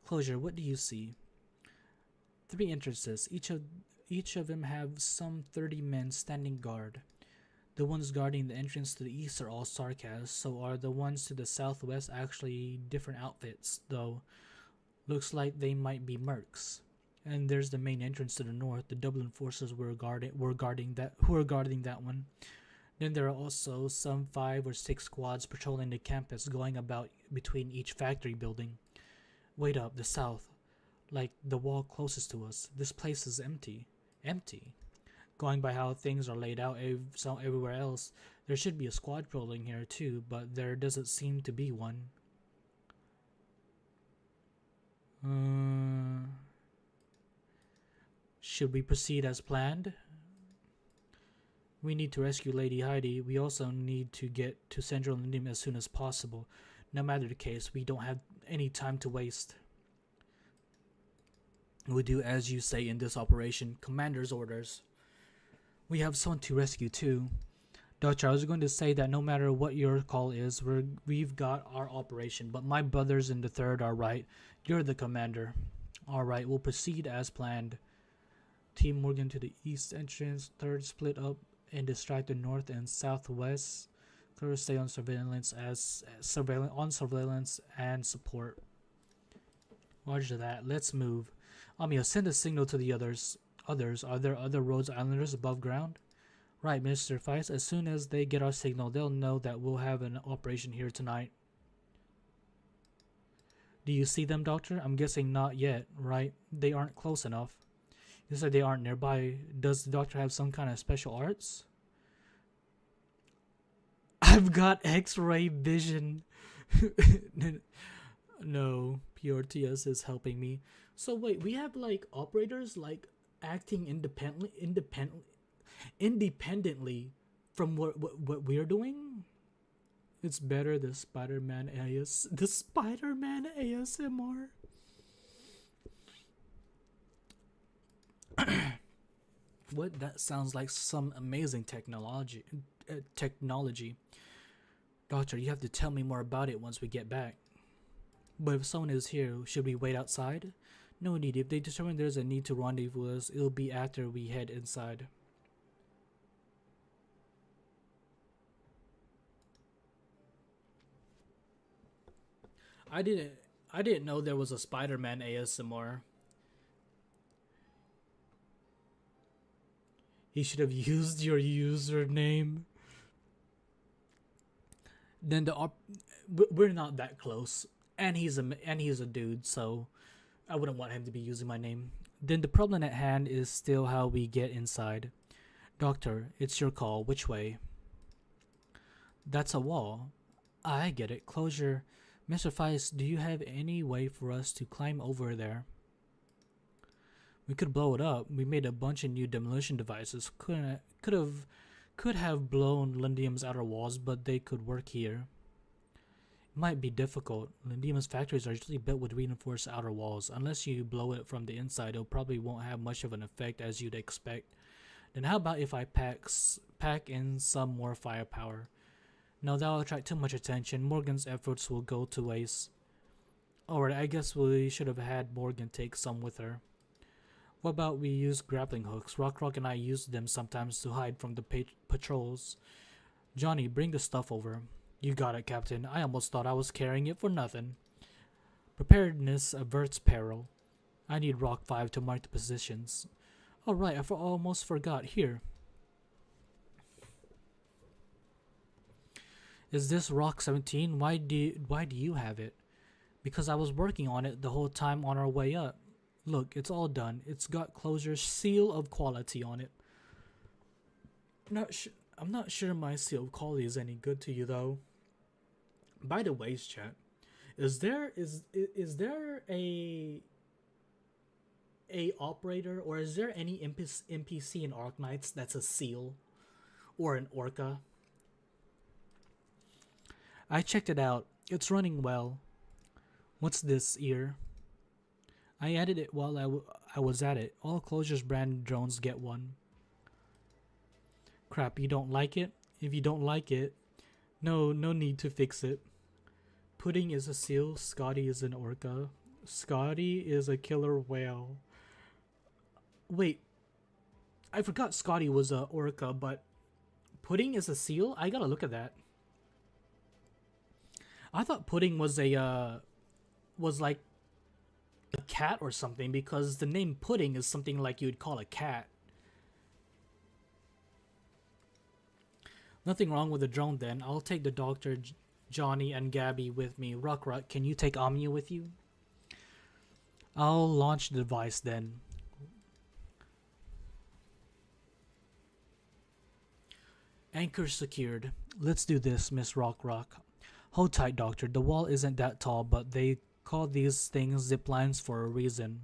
Closure, what do you see? 3 entrances. Each of them have some 30 men standing guard. The ones guarding the entrance to the east are all Sarkaz, so are the ones to the southwest actually different outfits, though. Looks like they might be mercs. And there's the main entrance to the north. The Dublin forces were guarding that one. Then there are also some 5 or 6 squads patrolling the campus, going about between each factory building. Wait up, the south. Like the wall closest to us. This place is empty. Empty? Going by how things are laid out everywhere else, there should be a squad patrolling here too, but there doesn't seem to be one. Should we proceed as planned? We need to rescue Lady Heidi. We also need to get to Central London as soon as possible. No matter the case, we don't have any time to waste. We do as you say in this operation. Commander's orders. We have someone to rescue too. Doctor, I was going to say that no matter what your call is, we've got our operation, but my brothers in the 3rd are right. You're the commander. Alright, we'll proceed as planned. Team Morgan to the east entrance, 3rd split up and distract the north and southwest. Clear, stay on surveillance and support. Roger that. Let's move. Amio, send a signal to the others. Are there other Rhodes Islanders above ground? Right, Mr. Feist. As soon as they get our signal, they'll know that we'll have an operation here tonight. Do you see them, Doctor? I'm guessing not yet, right? They aren't close enough. You said they aren't nearby. Does the Doctor have some kind of special arts? I've got X-ray vision. No, PRTS is helping me. So wait, we have like operators like acting independently from what we're doing. It's better the Spider-Man ASMR. What? That sounds like some amazing technology. Doctor, you have to tell me more about it once we get back. But if someone is here, should we wait outside? No need. If they determine there's a need to rendezvous us, it'll be after we head inside. I didn't know there was a Spider-Man ASMR. He should have used your username. Then we're not that close, and he's a dude, so I wouldn't want him to be using my name. Then the problem at hand is still how we get inside. Doctor, it's your call. Which way? That's a wall. I get it. Closure. Mr. Feist, do you have any way for us to climb over there? We could blow it up. We made a bunch of new demolition devices. Could have blown Lundium's outer walls, but they could work here. Might be difficult. The demon's factories are usually built with reinforced outer walls. Unless you blow it from the inside, it probably won't have much of an effect as you'd expect. Then how about if I pack in some more firepower? No, that'll attract too much attention. Morgan's efforts will go to waste. Alright, I guess we should have had Morgan take some with her. What about we use grappling hooks? Rock and I use them sometimes to hide from the patrols. Johnny, bring the stuff over. You got it, Captain. I almost thought I was carrying it for nothing. Preparedness averts peril. I need Rock 5 to mark the positions. Alright, I almost forgot. Here. Is this Rock 17? Why do you have it? Because I was working on it the whole time on our way up. Look, it's all done. It's got Closure's seal of quality on it. I'm not sure my seal of quality is any good to you though. By the way, chat, is there a operator, or is there any NPC in ARKNIGHTS that's a seal or an orca? I checked it out. It's running well. What's this, ear? I added it while I was at it. All Closure's brand drones get one. Crap, you don't like it? If you don't like it, no need to fix it. Pudding is a seal, Scotty is an orca. Scotty is a killer whale. Wait, I forgot Scotty was a orca, but Pudding is a seal? I gotta look at that. I thought Pudding was was like a cat or something, because the name Pudding is something like you'd call a cat. Nothing wrong with the drone then. I'll take the doctor, Johnny, and Gabby with me. Rock, can you take Amia with you? I'll launch the device then. Anchor secured. Let's do this, Miss Rock. Hold tight, Doctor. The wall isn't that tall, but they call these things zip lines for a reason.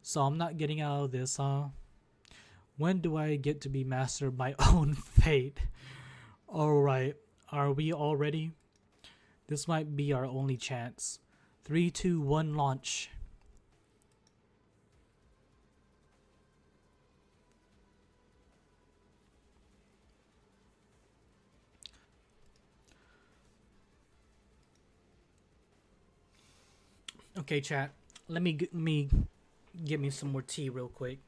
So I'm not getting out of this, huh? When do I get to be master of my own fate? Alright, are we all ready? This might be our only chance. 3, 2, 1, launch. Okay, chat. Let me get me some more tea real quick.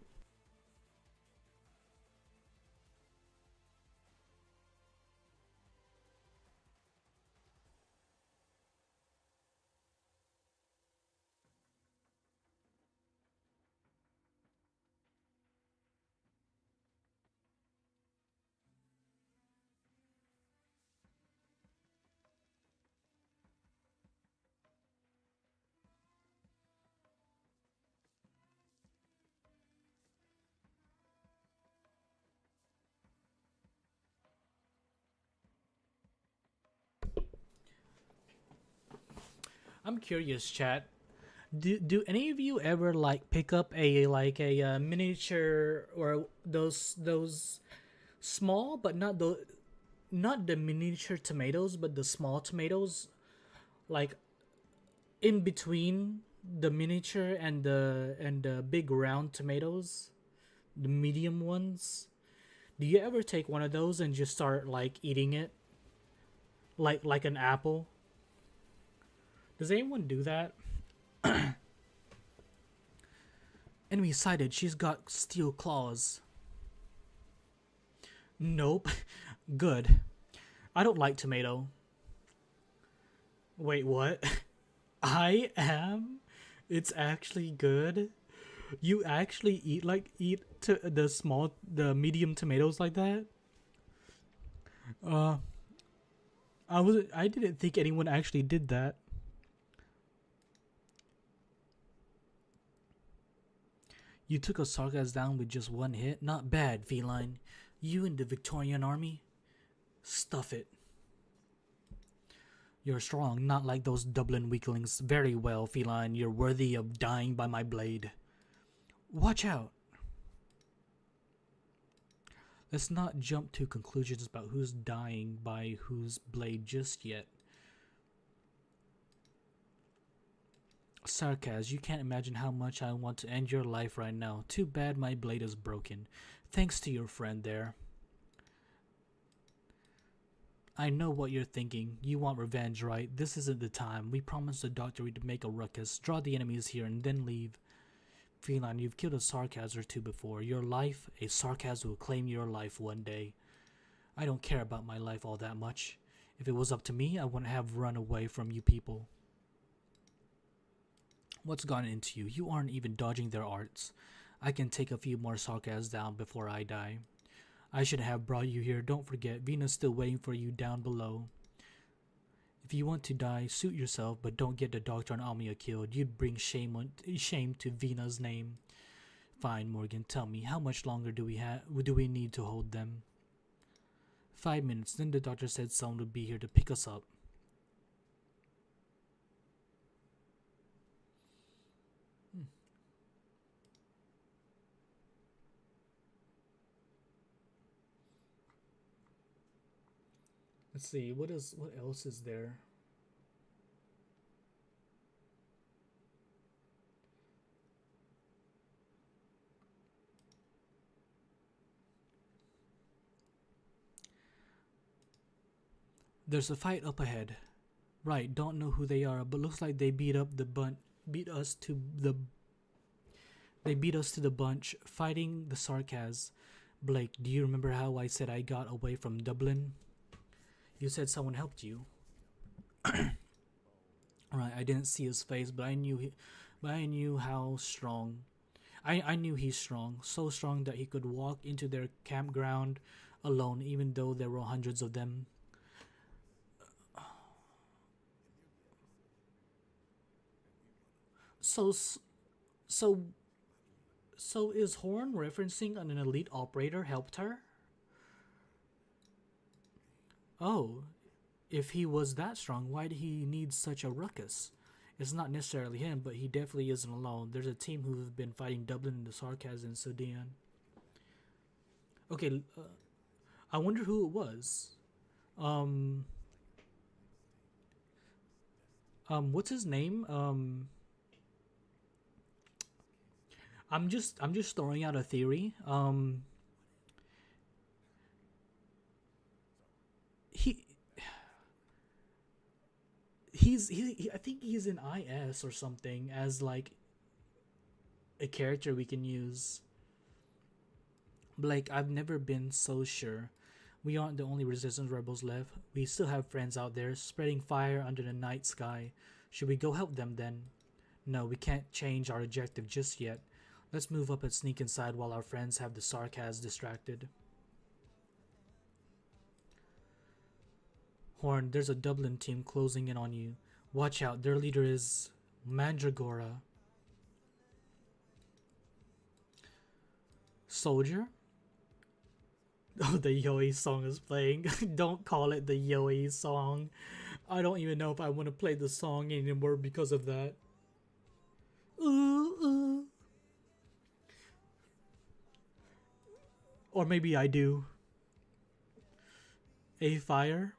I'm curious, chat. Do any of you ever like pick up a miniature, or those small, but not the miniature tomatoes, but the small tomatoes, like in between the miniature and the big round tomatoes, the medium ones? Do you ever take one of those and just start like eating it, like an apple? Does anyone do that? Enemy sighted. She's got steel claws. Nope. Good. I don't like tomato. Wait, what? I am? It's actually good? You actually eat the medium tomatoes like that? I didn't think anyone actually did that. You took a Sargas down with just one hit? Not bad, Feline. You and the Victorian army? Stuff it. You're strong, not like those Dublin weaklings. Very well, Feline. You're worthy of dying by my blade. Watch out. Let's not jump to conclusions about who's dying by whose blade just yet. Sarkaz, you can't imagine how much I want to end your life right now. Too bad my blade is broken. Thanks to your friend there. I know what you're thinking. You want revenge, right? This isn't the time. We promised the doctor we'd make a ruckus, draw the enemies here, and then leave. Feline, you've killed a Sarkaz or two before. Your life, a Sarkaz will claim your life one day. I don't care about my life all that much. If it was up to me, I wouldn't have run away from you people. What's gotten into you? You aren't even dodging their arts. I can take a few more Sarkaz down before I die. I should have brought you here. Don't forget, Vena's still waiting for you down below. If you want to die, suit yourself, but don't get the doctor and Amia killed. You'd bring shame to Vena's name. Fine, Morgan, tell me, how much longer do we need to hold them? 5 minutes, then the doctor said someone would be here to pick us up. Let's see, what else is there? There's a fight up ahead. Right, don't know who they are, but looks like they beat us to the bunch, fighting the Sarkaz. Blake, do you remember how I said I got away from Dublin? You said someone helped you. Right, I didn't see his face, but I knew how strong. I knew he's strong, so strong that he could walk into their campground alone, even though there were hundreds of them. So is Horn referencing an elite operator helped her? Oh, if he was that strong, why did he need such a ruckus? It's not necessarily him, but he definitely isn't alone. There's a team who've been fighting Dublin and the Sarkaz in Sudan. Okay, I wonder who it was. What's his name? I'm just throwing out a theory. He I think he's in IS or something as like a character we can use. Blake, I've never been so sure. We aren't the only resistance rebels left. We still have friends out there spreading fire under the night sky. Should we go help them then? No, we can't change our objective just yet. Let's move up and sneak inside while our friends have the Sarkaz distracted. Horn, there's a Dublin team closing in on you. Watch out, their leader is Mandragora. Soldier? Oh, the Yoi song is playing. Don't call it the Yoi song. I don't even know if I want to play the song anymore because of that. Or maybe I do. A fire?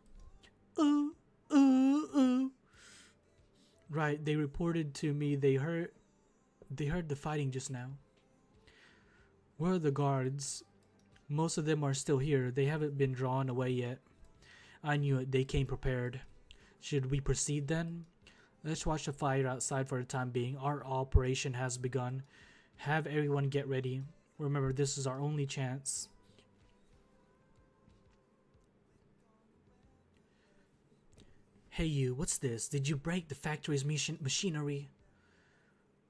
Right, they reported to me they heard the fighting just now. Where are the guards? Most of them are still here. They haven't been drawn away yet. I knew it. They came prepared. Should we proceed then? Let's watch the fire outside for the time being. Our operation has begun. Have everyone get ready. Remember, this is our only chance. Hey you, what's this? Did you break the factory's machinery?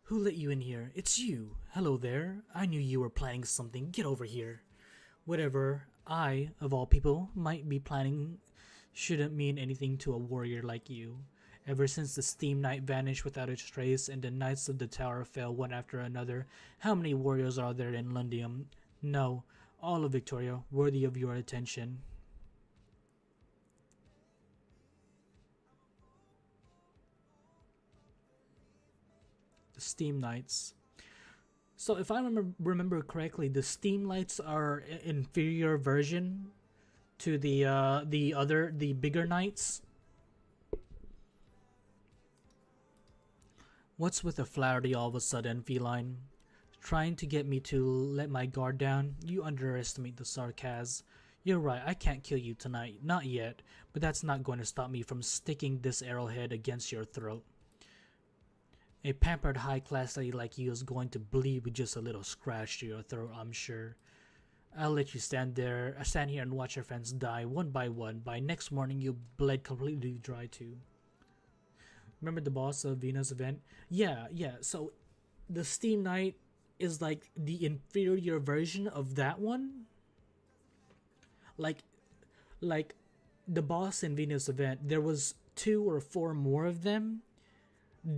Who let you in here? It's you. Hello there. I knew you were planning something. Get over here. Whatever I, of all people, might be planning shouldn't mean anything to a warrior like you. Ever since the Steam Knight vanished without a trace and the Knights of the Tower fell one after another, how many warriors are there in Lundium? No, all of Victoria, worthy of your attention. The Steam Knights. So if I remember correctly, the Steam Knights are an inferior version to the bigger knights. What's with the flattery all of a sudden, feline? Trying to get me to let my guard down? You underestimate the sarcasm. You're right, I can't kill you tonight. Not yet, but that's not going to stop me from sticking this arrowhead against your throat. A pampered high-class lady like you is going to bleed with just a little scratch to your throat, I'm sure. I'll let you stand here and watch your friends die one by one. By next morning, you'll bled completely dry too. Remember the boss of Venus event? Yeah. So, the Steam Knight is like the inferior version of that one. Like the boss in Venus event, there was 2 or 4 more of them,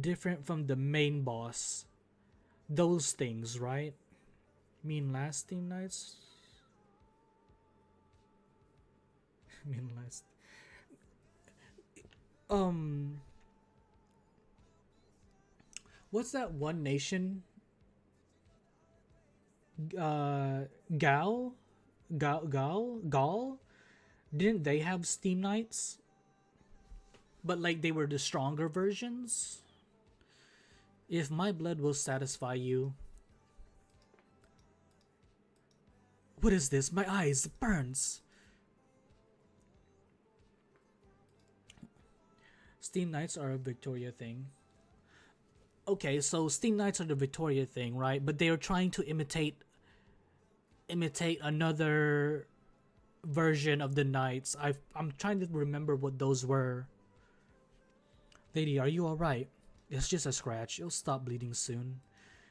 different from the main boss. Those things, right? I mean, last Steam Knights. I mean, last. What's that one nation? Gal? Gaul? Didn't they have Steam Knights? But like they were the stronger versions? If my blood will satisfy you. What is this? My eyes, it burns. Steam Knights are a Victoria thing. Okay, so Steam Knights are the Victoria thing, right? But they are trying to imitate another version of the Knights. I'm trying to remember what those were. Lady, are you alright? It's just a scratch. It'll stop bleeding soon.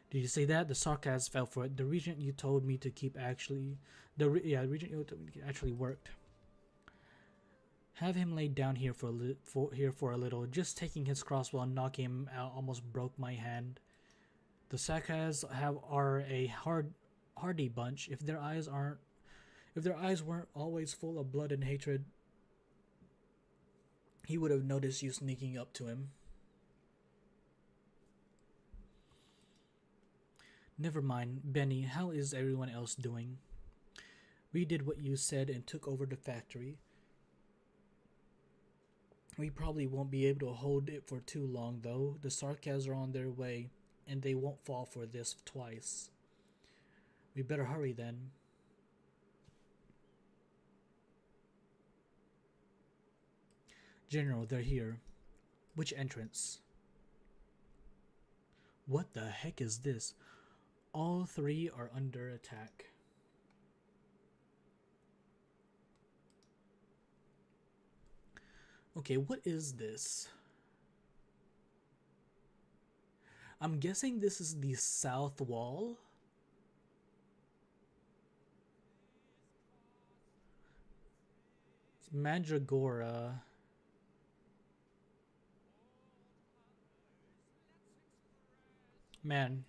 Did you say that? The sarcasm fell for it. The regent you told me to keep actually... The regent you told me to keep actually worked. Have him laid down here for a little. Just taking his crossbow and knocking him out almost broke my hand. The Sakas are a hardy bunch. If their eyes weren't always full of blood and hatred, he would have noticed you sneaking up to him. Never mind, Benny. How is everyone else doing? We did what you said and took over the factory. We probably won't be able to hold it for too long, though. The Sarkas are on their way, and they won't fall for this twice. We better hurry then. General, they're here. Which entrance? What the heck is this? All 3 are under attack. Okay, what is this? I'm guessing this is the south wall. It's Mandragora. Man,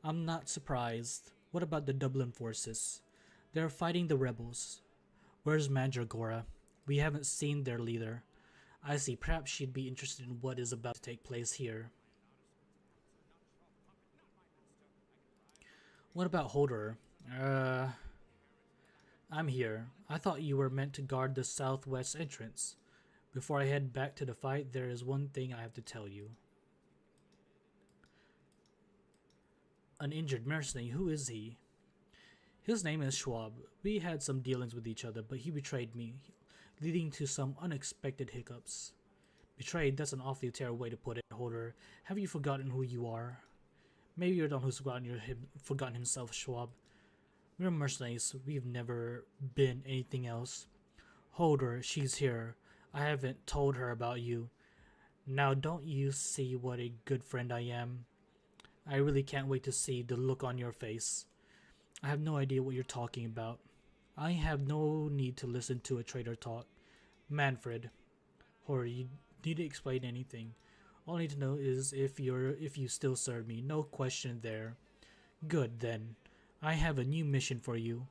I'm not surprised. What about the Dublin forces? They're fighting the rebels. Where's Mandragora? We haven't seen their leader. I see. Perhaps she'd be interested in what is about to take place here. What about Holder? I'm here. I thought you were meant to guard the southwest entrance. Before I head back to the fight, there is one thing I have to tell you. An injured mercenary. Who is he? His name is Schwab. We had some dealings with each other, but he betrayed me, leading to some unexpected hiccups. Betrayed? That's an awfully terrible way to put it, Holder. Have you forgotten who you are? Maybe you're the one who's forgotten himself, Schwab. We're mercenaries. We've never been anything else. Holder, she's here. I haven't told her about you. Now don't you see what a good friend I am? I really can't wait to see the look on your face. I have no idea what you're talking about. I have no need to listen to a traitor talk. Manfred. Holder, you need to explain anything. All I need to know is if you still serve me. No question there. Good then. I have a new mission for you.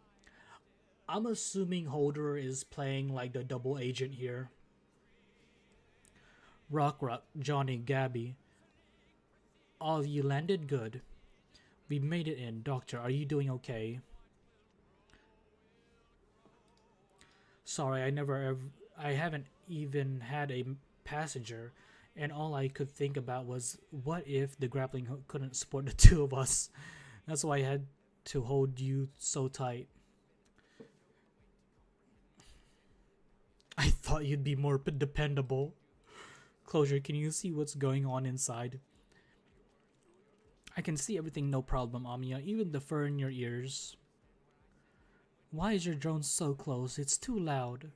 I'm assuming Holder is playing like the double agent here. Rock, Johnny, Gabby. All of you landed good. We made it in. Doctor, are you doing okay? Sorry, I haven't even had a passenger. And all I could think about was, what if the grappling hook couldn't support the two of us? That's why I had to hold you so tight. I thought you'd be more dependable. Closure, can you see what's going on inside? I can see everything, no problem, Amiya, even the fur in your ears. Why is your drone so close? It's too loud.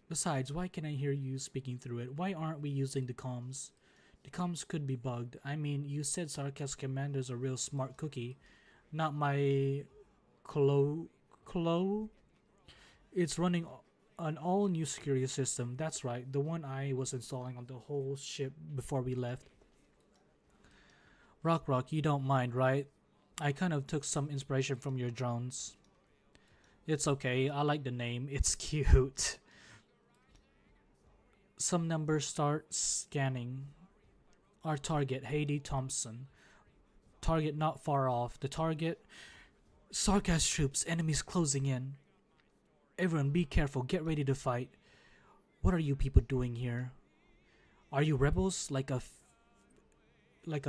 Besides, why can I hear you speaking through it? Why aren't we using the comms? The comms could be bugged. I mean, you said Sarkaz Commander's a real smart cookie. Not my Clo. It's running an all-new security system. That's right, the one I was installing on the whole ship before we left. Rock, you don't mind, right? I kind of took some inspiration from your drones. It's okay, I like the name. It's cute. Some numbers start scanning. Our target, Haiti Thompson. Target not far off. The target, Sarkaz troops, enemies closing in. Everyone be careful, get ready to fight. What are you people doing here? Are you rebels? Like a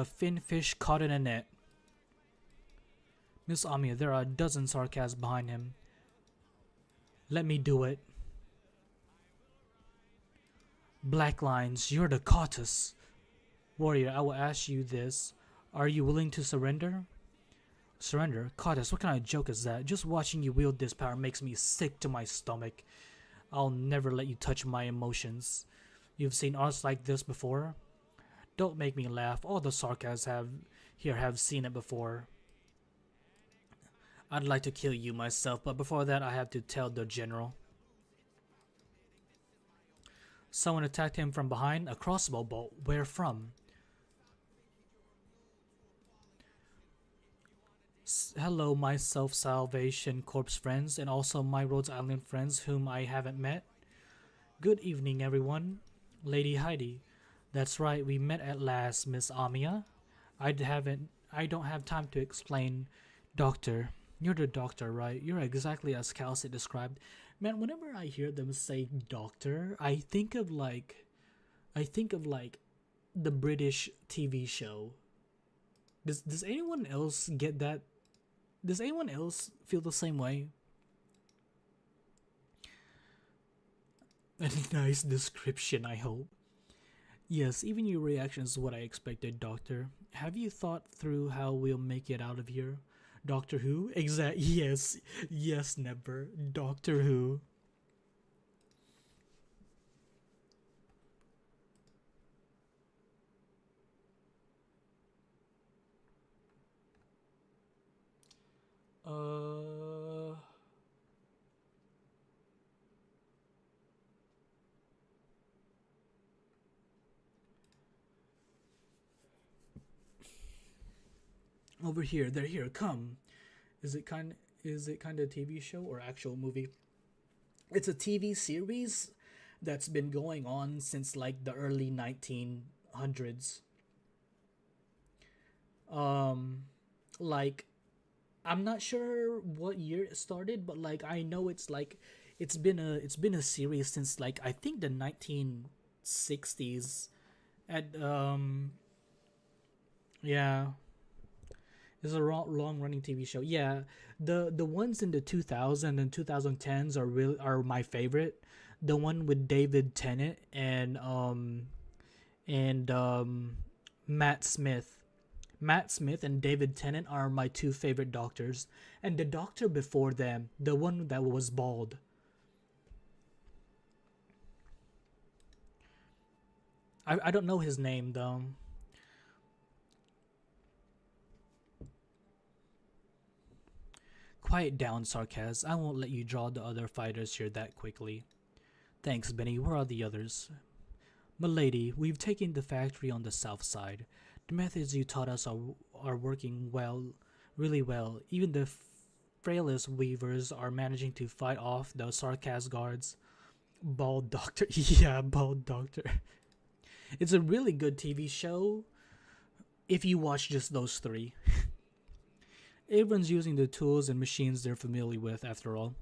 fin fish caught in a net. Miss Amiya, there are a dozen Sarkaz behind him. Let me do it. Black lines, you're the Kautus. Warrior, I will ask you this. Are you willing to surrender? Surrender? Kautus, what kind of joke is that? Just watching you wield this power makes me sick to my stomach. I'll never let you touch my emotions. You've seen arts like this before? Don't make me laugh. All the Sarkaz have seen it before. I'd like to kill you myself, but before that I have to tell the general. Someone attacked him from behind. A crossbow bolt. Where from? Hello, my Self-Salvation Corps friends, and also my Rhodes Island friends whom I haven't met. Good evening, everyone. Lady Heidi. That's right, we met at last, Miss Amiya. I don't have time to explain. Doctor. You're the doctor, right? You're exactly as Kelsey described. Man, whenever I hear them say doctor, I think of like the British TV show. Does anyone else get that? Does anyone else feel the same way? A nice description, I hope. Yes, even your reaction is what I expected, Doctor. Have you thought through how we'll make it out of here? Doctor Who? Yes, never. Doctor Who. Over here, they're here. Come. Is it kind of TV show or actual movie? It's a TV series that's been going on since like the early 1900s. Like I'm not sure what year it started, but like I know it's been a series since like I think the 1960s. At yeah, it's a long running TV show. Yeah, the ones in the 2000 and 2010s are my favorite. The one with David Tennant and Matt Smith. Matt Smith and David Tennant are my two favorite doctors. And the doctor before them, the one that was bald. I don't know his name though. Quiet down, Sarkaz. I won't let you draw the other fighters here that quickly. Thanks, Benny. Where are the others? Milady, we've taken the factory on the south side. The methods you taught us are working well, really well. Even the frailest weavers are managing to fight off the Sarkaz guards. Bald Doctor. Yeah, Bald Doctor. It's a really good TV show if you watch just those three. Everyone's using the tools and machines they're familiar with, after all.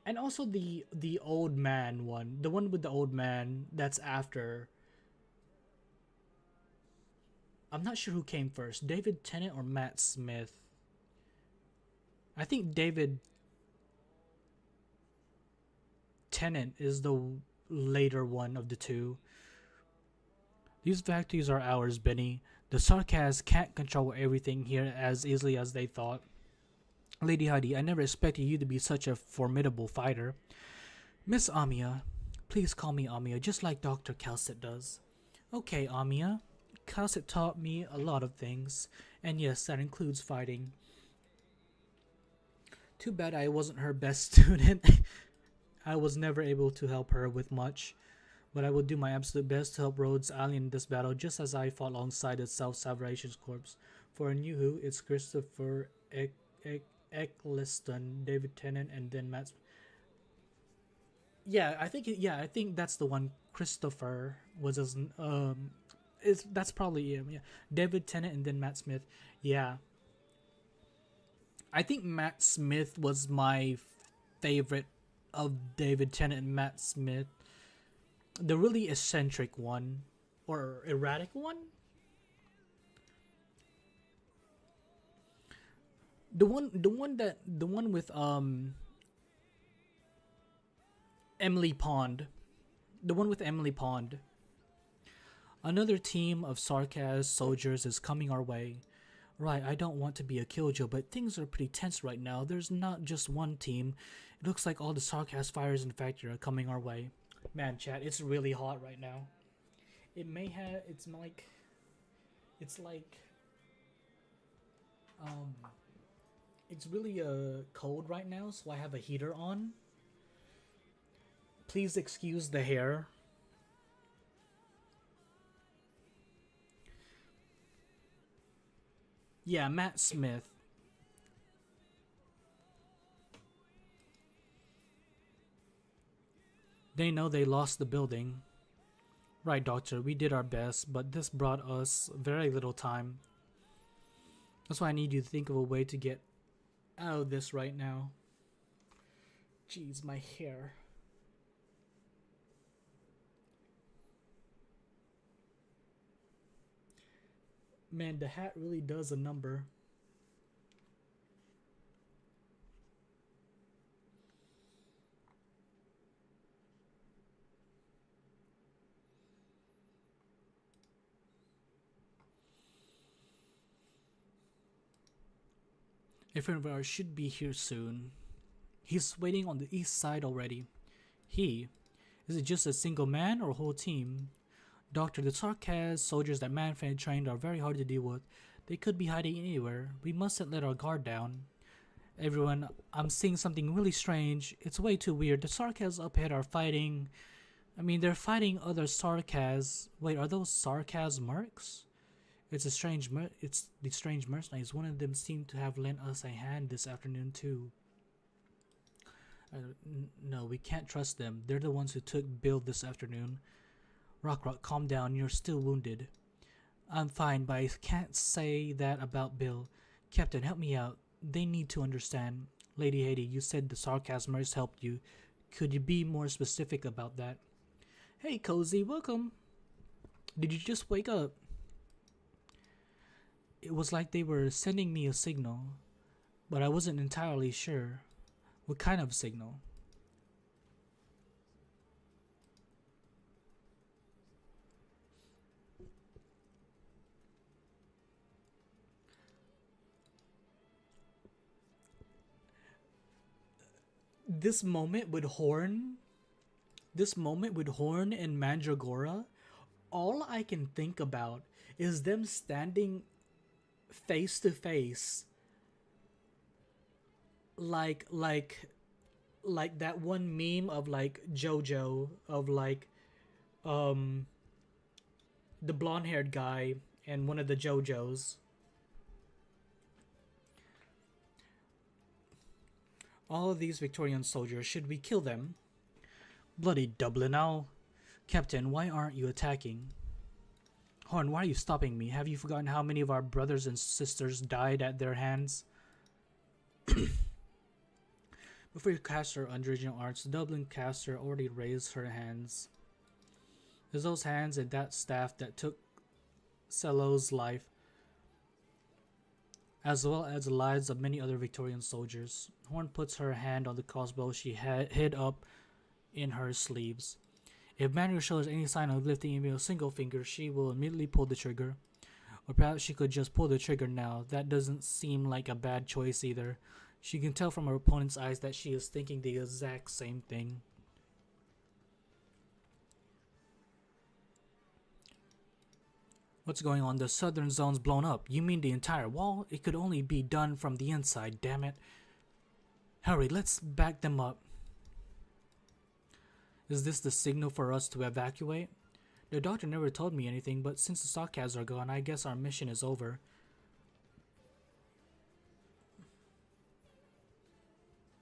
And also the old man one, the one with the old man that's after. I'm not sure who came first, David Tennant or Matt Smith. I think David Tennant is the later one of the two. These factories are ours, Benny. The Sarkaz can't control everything here as easily as they thought. Lady Heidi, I never expected you to be such a formidable fighter. Miss Amia, please call me Amia, just like Dr. Calcet does. Okay, Amia. Calcet taught me a lot of things, and yes, that includes fighting. Too bad I wasn't her best student. I was never able to help her with much, but I will do my absolute best to help Rhodes Alien in this battle, just as I fought alongside the Self-Salvation Corps. For a new who, it's Christopher Eccleston, David Tennant, and then Matt. Yeah, I think that's the one. Christopher was his that's probably him. Yeah, David Tennant and then Matt Smith. Yeah, I think Matt Smith was my favorite of David Tennant and Matt Smith. The really eccentric one or erratic one. The one with Emily Pond. The one with Emily Pond. Another team of Sarkaz soldiers is coming our way. Right, I don't want to be a killjoy, but things are pretty tense right now. There's not just one team. It looks like all the Sarkaz fighters in the factory are coming our way. Man, chat, it's really hot right now. It may have, it's like, it's really cold right now, so I have a heater on. Please excuse the hair. Yeah, Matt Smith. They know they lost the building. Right, Doctor, we did our best, but this brought us very little time. That's why I need you to think of a way to get out of this right now. Jeez, my hair. Man, the hat really does a number. A friend of ours should be here soon. He's waiting on the east side already. Is it just a single man or a whole team? Doctor, the Sarkaz soldiers that Manfred trained are very hard to deal with. They could be hiding anywhere. We mustn't let our guard down. Everyone, I'm seeing something really strange. It's way too weird. The Sarkaz up ahead are fighting. They're fighting other Sarkaz. Wait, are those Sarkaz mercs? It's the strange mercenaries. One of them seemed to have lent us a hand this afternoon too. No, we can't trust them. They're the ones who took Bill this afternoon. Rock, calm down. You're still wounded. I'm fine, but I can't say that about Bill. Captain, help me out. They need to understand. Lady Haiti, you said the Sarkazmers helped you. Could you be more specific about that? Hey, Cozy, welcome. Did you just wake up? It was like they were sending me a signal, but I wasn't entirely sure. What kind of signal? This moment with Horn and Mandragora, all I can think about is them standing face to face, like that one meme of like JoJo of like the blonde haired guy and one of the JoJos. All of these Victorian soldiers, should we kill them? Bloody Dublin now. Captain, why aren't you attacking? Horn, why are you stopping me? Have you forgotten how many of our brothers and sisters died at their hands? Before you cast her unoriginal arts, the Dublin caster already raised her hands. There's those hands and that staff that took Cello's life, as well as the lives of many other Victorian soldiers. Horn puts her hand on the crossbow she had hid up in her sleeves. If Manuel shows any sign of lifting even a single finger, she will immediately pull the trigger. Or perhaps she could just pull the trigger now. That doesn't seem like a bad choice either. She can tell from her opponent's eyes that she is thinking the exact same thing. What's going on? The southern zone's blown up. You mean the entire wall? It could only be done from the inside, damn it. Hurry, let's back them up. Is this the signal for us to evacuate? The doctor never told me anything, but since the Sarkaz are gone, I guess our mission is over.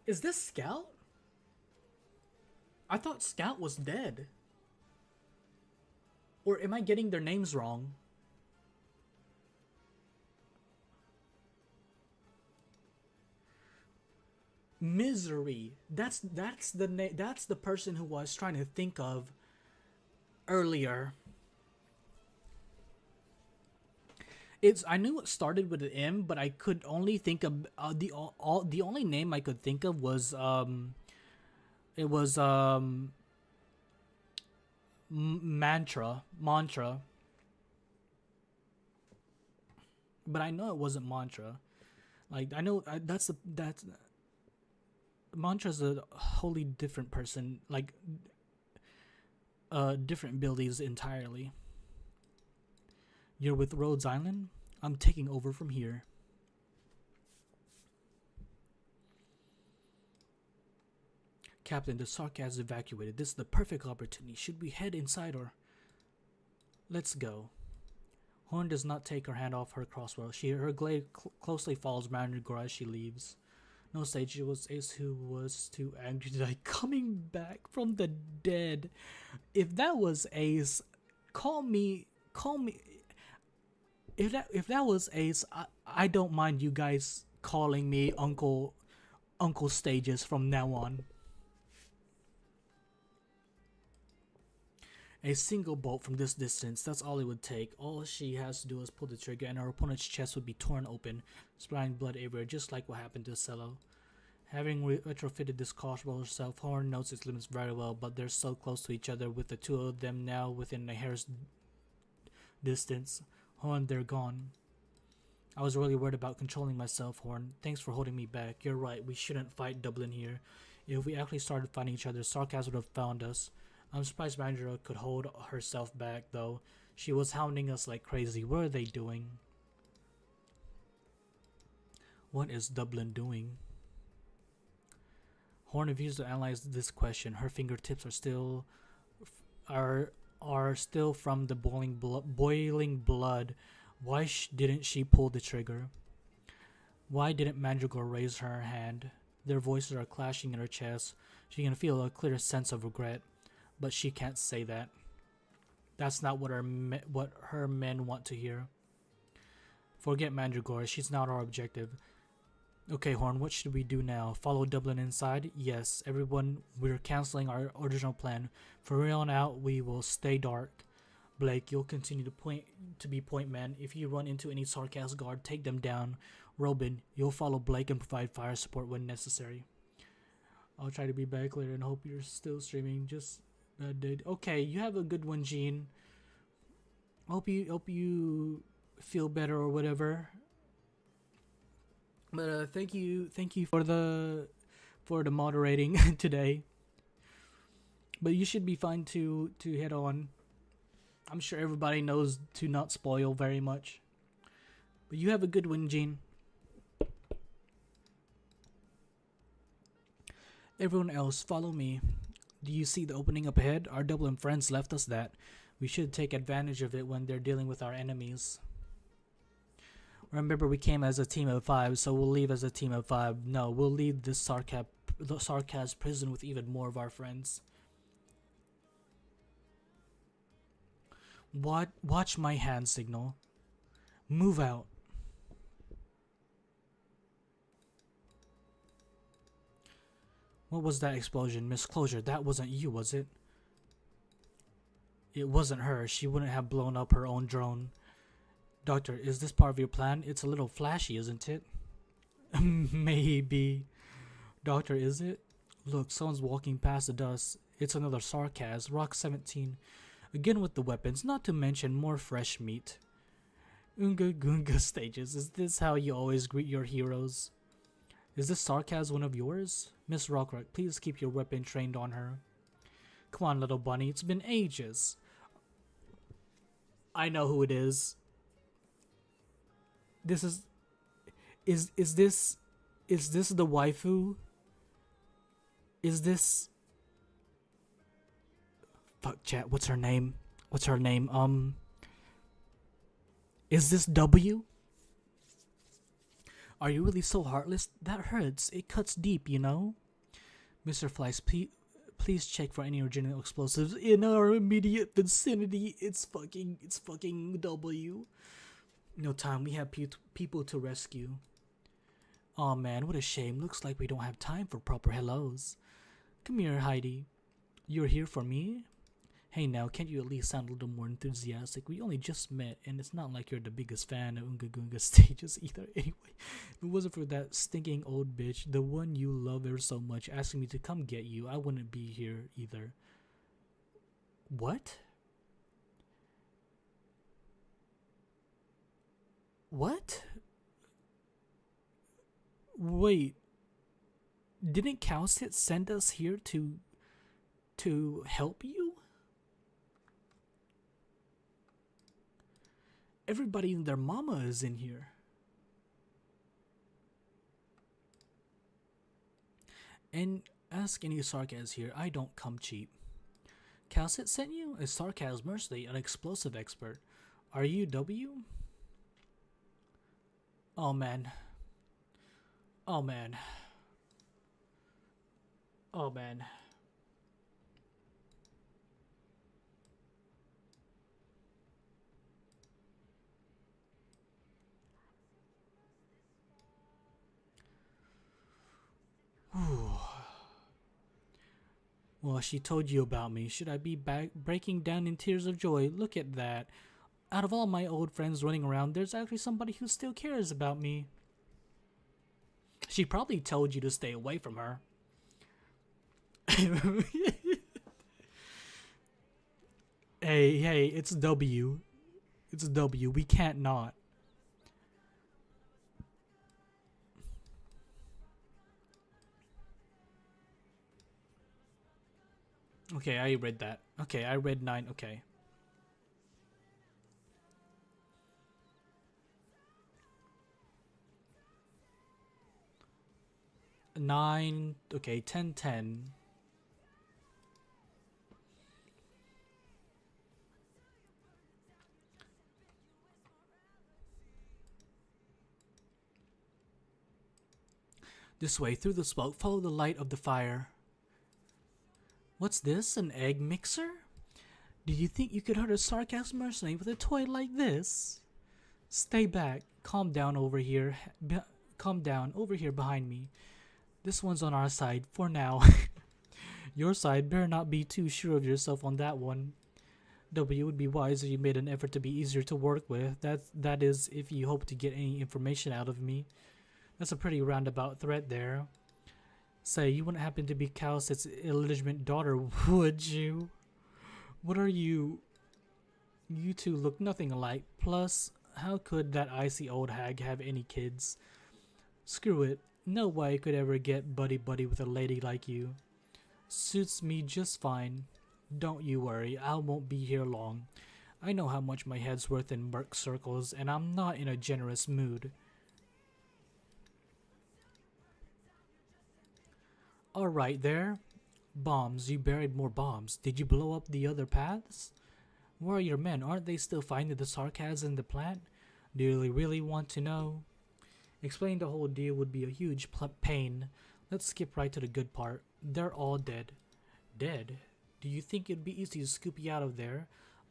Is this Scout? I thought Scout was dead. Or am I getting their names wrong? Misery. That's the person who I was trying to think of earlier. I knew it started with an M, but I could only think of the only name I could think of was mantra. But I know it wasn't mantra. Like I know that's Mantra's a wholly different person, like different abilities entirely. You're with Rhodes Island? I'm taking over from here. Captain, the Sarkaz evacuated. This is the perfect opportunity. Should we head inside or... Let's go. Horn does not take her hand off her crossbow. Her glade closely follows Mandragora as she leaves. No stage, it was Ace who was too angry to die, coming back from the dead. If that was Ace, call me. If that was Ace, I don't mind you guys calling me Uncle Stages from now on. A single bolt from this distance, that's all it would take. All she has to do is pull the trigger and her opponent's chest would be torn open, splatting blood everywhere, just like what happened to Cello. Having retrofitted this crossbow herself, Horn knows its limits very well, but they're so close to each other with the two of them now within a hair's distance. Horn, they're gone. I was really worried about controlling myself, Horn. Thanks for holding me back. You're right, we shouldn't fight Dublin here. If we actually started fighting each other, Sarkaz would have found us. I'm surprised Mandra could hold herself back, though. She was hounding us like crazy. What are they doing? What is Dublin doing? Horn refused to analyze this question. Her fingertips are still from the boiling blood. Why didn't she pull the trigger? Why didn't Mandragora raise her hand? Their voices are clashing in her chest. She can feel a clear sense of regret. But she can't say that. That's not what her men want to hear. Forget Mandragora, she's not our objective. Okay, Horn, what should we do now? Follow Dublin inside? Yes, everyone, we're canceling our original plan. From here on out, we will stay dark. Blake, you'll continue to be point man. If you run into any Sarkaz guard, take them down. Robin, you'll follow Blake and provide fire support when necessary. I'll try to be back later and hope you're still streaming. Just okay, you have a good one, Gene. Hope you feel better or whatever. But thank you for the moderating today. But you should be fine to head on. I'm sure everybody knows to not spoil very much. But you have a good one, Gene. Everyone else, follow me. Do you see the opening up ahead? Our Dublin friends left us that. We should take advantage of it when they're dealing with our enemies. Remember, we came as a team of 5, so we'll leave as a team of 5. No, we'll leave this Sarkaz prison with even more of our friends. Watch my hand signal. Move out. What was that explosion? Miss Closure, that wasn't you, was it? It wasn't her. She wouldn't have blown up her own drone. Doctor, is this part of your plan? It's a little flashy, isn't it? Maybe. Doctor, is it? Look, someone's walking past the dust. It's another sarcasm. Rock 17. Again with the weapons, not to mention more fresh meat. Unga Gunga stages. Is this how you always greet your heroes? Is this sarcasm one of yours? Miss Rockrock, please keep your weapon trained on her. Come on, little bunny. It's been ages. I know who it is. This is this the waifu? Is this fuck chat, what's her name? Is this W? Are you really so heartless? That hurts. It cuts deep, you know? Mr. Fleiss, please check for any original explosives in our immediate vicinity. It's fucking W. No time. We have people to rescue. Aw man, what a shame. Looks like we don't have time for proper hellos. Come here, Heidi. You're here for me? Hey now, can't you at least sound a little more enthusiastic? We only just met, and it's not like you're the biggest fan of Unga Gunga stages either. Anyway, if it wasn't for that stinking old bitch, the one you love ever so much, asking me to come get you, I wouldn't be here either. What? What? Wait. Didn't Cowsit send us here to help you? Everybody and their mama is in here. And ask any sarcasm here. I don't come cheap. Calcit sent you? A sarcasm mercenary, an explosive expert. Are you W? Oh man. Oh man. Oh man. Well, she told you about me. Should I be breaking down in tears of joy? Look at that. Out of all my old friends running around, there's actually somebody who still cares about me. She probably told you to stay away from her. Hey, it's W. It's W. We can't not. Okay, I read that. Okay, I read 9. Okay. 9. Okay, 10. This way, through the smoke, follow the light of the fire. What's this? An egg mixer? Do you think you could hurt a sarcasm mercenary with a toy like this? Stay back. Calm down over here. Calm down over here behind me. This one's on our side for now. Your side better not be too sure of yourself on that one. W, would be wise if you made an effort to be easier to work with. That is, if you hope to get any information out of me. That's a pretty roundabout threat there. Say, you wouldn't happen to be Cowsit's illegitimate daughter, would you? What are you? You two look nothing alike. Plus, how could that icy old hag have any kids? Screw it. No way I could ever get buddy-buddy with a lady like you. Suits me just fine. Don't you worry, I won't be here long. I know how much my head's worth in merc circles, and I'm not in a generous mood. Alright there. Bombs. You buried more bombs. Did you blow up the other paths? Where are your men? Aren't they still finding the sarcasm in the plant? Do you really want to know? Explaining the whole deal would be a huge pain. Let's skip right to the good part. They're all dead. Dead? Do you think it'd be easy to scoop you out of there?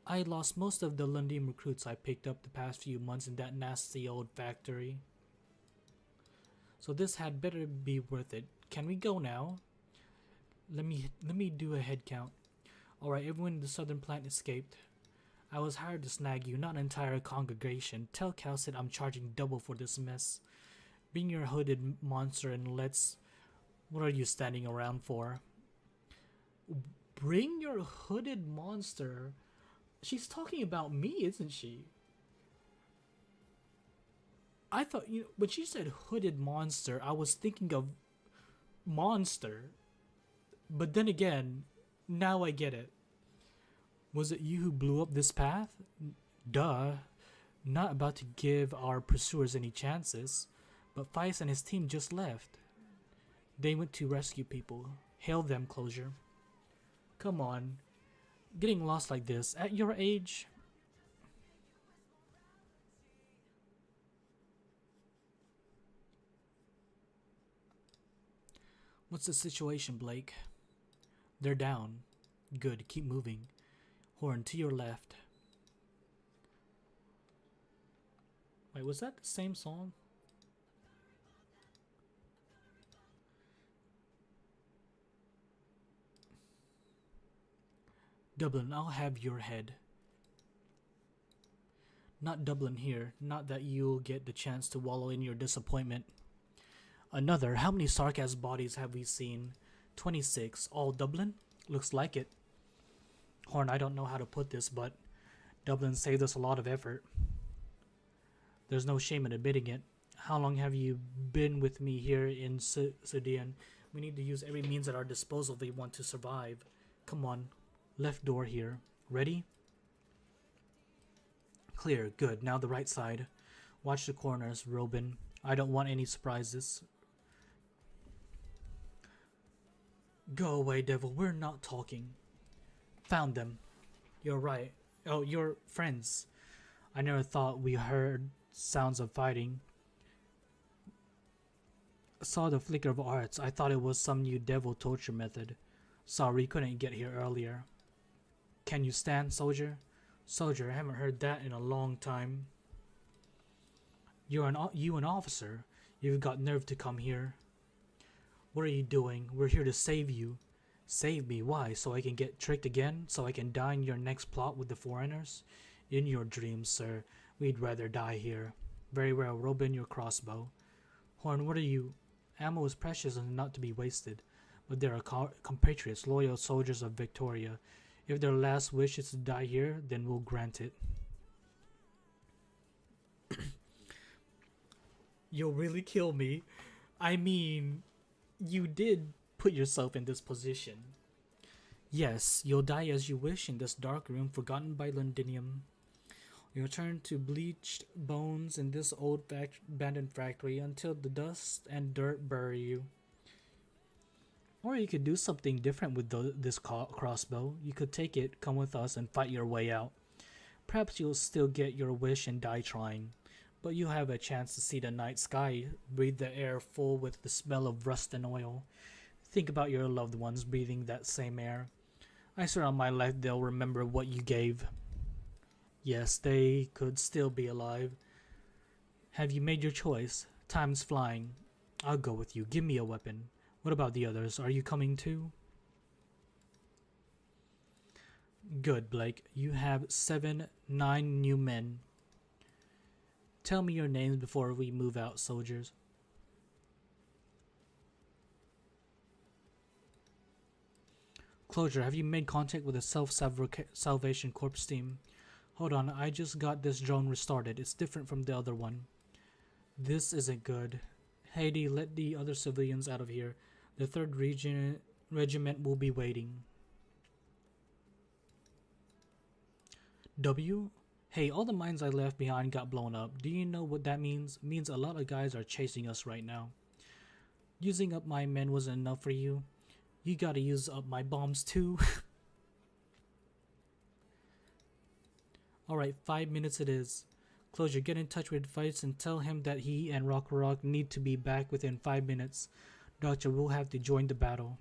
I lost most of the Lundin recruits I picked up the past few months in that nasty old factory. So this had better be worth it. Can we go now? Let me do a head count. Alright, everyone in the southern plant escaped. I was hired to snag you, not an entire congregation. Tell Calcit I'm charging double for this mess. Bring your hooded monster and let's... What are you standing around for? Bring your hooded monster? She's talking about me, isn't she? I thought, when she said hooded monster, I was thinking of monster. But then again, now I get it. Was it you who blew up this path? Duh. Not about to give our pursuers any chances. But Feist and his team just left. They went to rescue people. Hail them, Closure. Come on. Getting lost like this, at your age? What's the situation, Blake? They're down. Good, keep moving. Horn, to your left. Wait, was that the same song? Dublin, I'll have your head. Not Dublin here. Not that you'll get the chance to wallow in your disappointment. Another. How many sarcasm bodies have we seen? 26. All Dublin? Looks like it. Horn, I don't know how to put this, but Dublin saved us a lot of effort. There's no shame in admitting it. How long have you been with me here in Sudan? We need to use every means at our disposal if we want to survive. Come on. Left door here. Ready? Clear. Good. Now the right side. Watch the corners, Robin. I don't want any surprises. Go away, devil. We're not talking. Found them. You're right. Oh, you're friends. I never thought we heard sounds of fighting. Saw the flicker of arts. I thought it was some new devil torture method. Sorry, couldn't get here earlier. Can you stand, soldier? Soldier, I haven't heard that in a long time. You an officer? You've got nerve to come here. What are you doing? We're here to save you. Save me? Why? So I can get tricked again? So I can die in your next plot with the foreigners? In your dreams, sir. We'd rather die here. Very well, Robin, your crossbow. Horn, what are you? Ammo is precious and not to be wasted. But they are compatriots, loyal soldiers of Victoria. If their last wish is to die here, then we'll grant it. You'll really kill me. I mean, you did put yourself in this position. Yes, you'll die as you wish in this dark room forgotten by Londinium. You'll turn to bleached bones in this old abandoned factory until the dust and dirt bury you. Or you could do something different with this crossbow. You could take it, come with us, and fight your way out. Perhaps you'll still get your wish and die trying. But you'll have a chance to see the night sky, breathe the air full with the smell of rust and oil. Think about your loved ones breathing that same air. I swear on my life they'll remember what you gave. Yes, they could still be alive. Have you made your choice? Time's flying. I'll go with you. Give me a weapon. What about the others? Are you coming too? Good, Blake. You have 9 new men. Tell me your names before we move out, soldiers. Closure, have you made contact with the Self-Salvation Corps team? Hold on, I just got this drone restarted. It's different from the other one. This isn't good. Haiti, let the other civilians out of here. The 3rd Regiment will be waiting. W? Hey, all the mines I left behind got blown up. Do you know what that means? It means a lot of guys are chasing us right now. Using up my men wasn't enough for you. You gotta use up my bombs too. Alright, 5 minutes it is. Closure, get in touch with Feist and tell him that he and Rock need to be back within 5 minutes. Doctor will have to join the battle.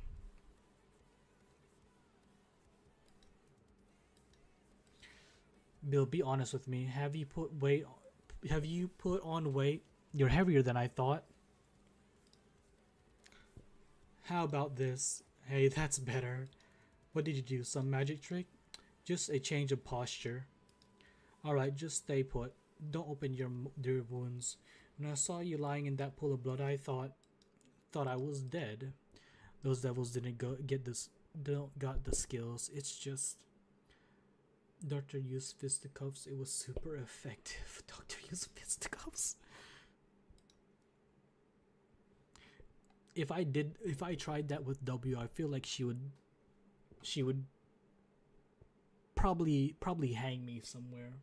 Bill, be honest with me. Have you put on weight? You're heavier than I thought. How about this? Hey, that's better. What did you do? Some magic trick? Just a change of posture. Alright, just stay put. Don't open your wounds. When I saw you lying in that pool of blood, I thought I was dead. Those devils didn't don't got the skills. It's just Doctor used fisticuffs. It was super effective. Doctor used fisticuffs. If I tried that with W, I feel like she would probably hang me somewhere.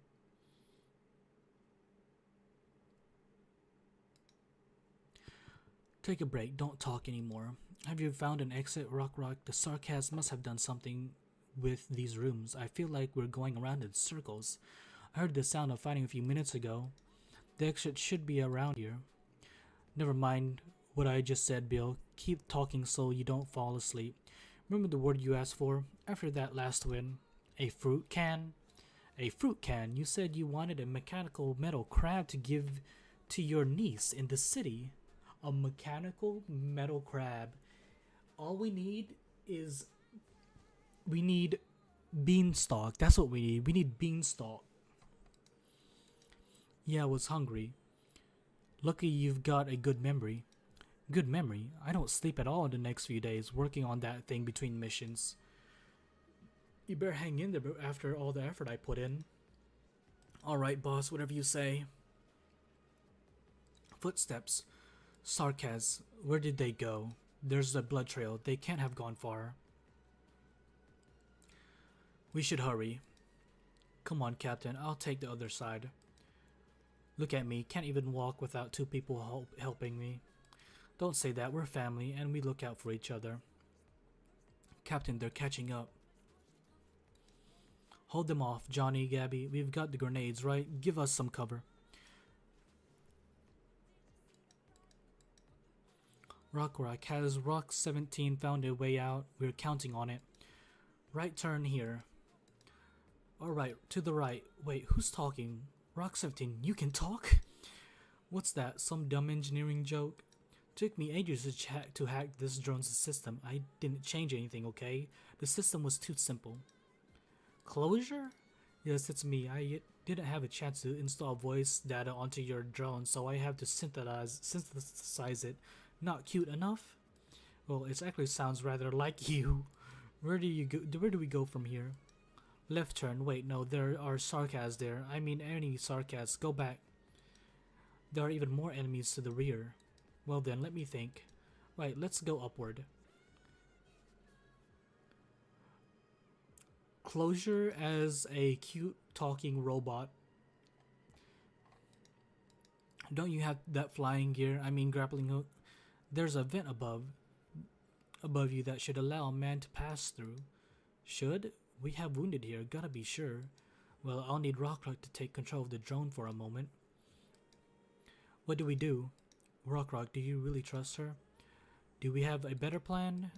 Take a break. Don't talk anymore. Have you found an exit, Rock? The sarcasm must have done something with these rooms. I feel like we're going around in circles. I heard the sound of fighting a few minutes ago. The exit should be around here. Never mind what I just said, Bill. Keep talking so you don't fall asleep. Remember the word you asked for? After that last win. A fruit can? A fruit can? You said you wanted a mechanical metal crab to give to your niece in the city. A mechanical metal crab. All we need is... We need beanstalk. That's what we need. We need beanstalk. Yeah, I was hungry. Lucky you've got a good memory. Good memory? I don't sleep at all in the next few days working on that thing between missions. You better hang in there after all the effort I put in. Alright, boss, whatever you say. Footsteps. Sarkaz. Where did they go? There's a blood trail. They can't have gone far. We should hurry. Come on, Captain. I'll take the other side. Look at me. Can't even walk without two people helping me. Don't say that. We're family and we look out for each other. Captain, they're catching up. Hold them off, Johnny, Gabby. We've got the grenades, right? Give us some cover. Rock. Has Rock 17 found a way out? We're counting on it. Right turn here. Alright, to the right. Wait, who's talking? Rock 17, you can talk? What's that? Some dumb engineering joke? Took me ages to hack this drone's system. I didn't change anything, okay? The system was too simple. Closure? Yes, it's me. I didn't have a chance to install voice data onto your drone, so I have to synthesize it. Not cute enough? Well, it actually sounds rather like you. Where do we go from here? Left turn. Wait, no, there are Sarkaz there. I mean enemy Sarkaz. Go back. There are even more enemies to the rear. Well then, let me think. Right, let's go upward. Closure as a cute talking robot. Don't you have that flying gear? I mean grappling hook? There's a vent above you that should allow a man to pass through. Should? We have wounded here, gotta be sure. Well, I'll need Rock to take control of the drone for a moment. What do we do? Rock, do you really trust her? Do we have a better plan?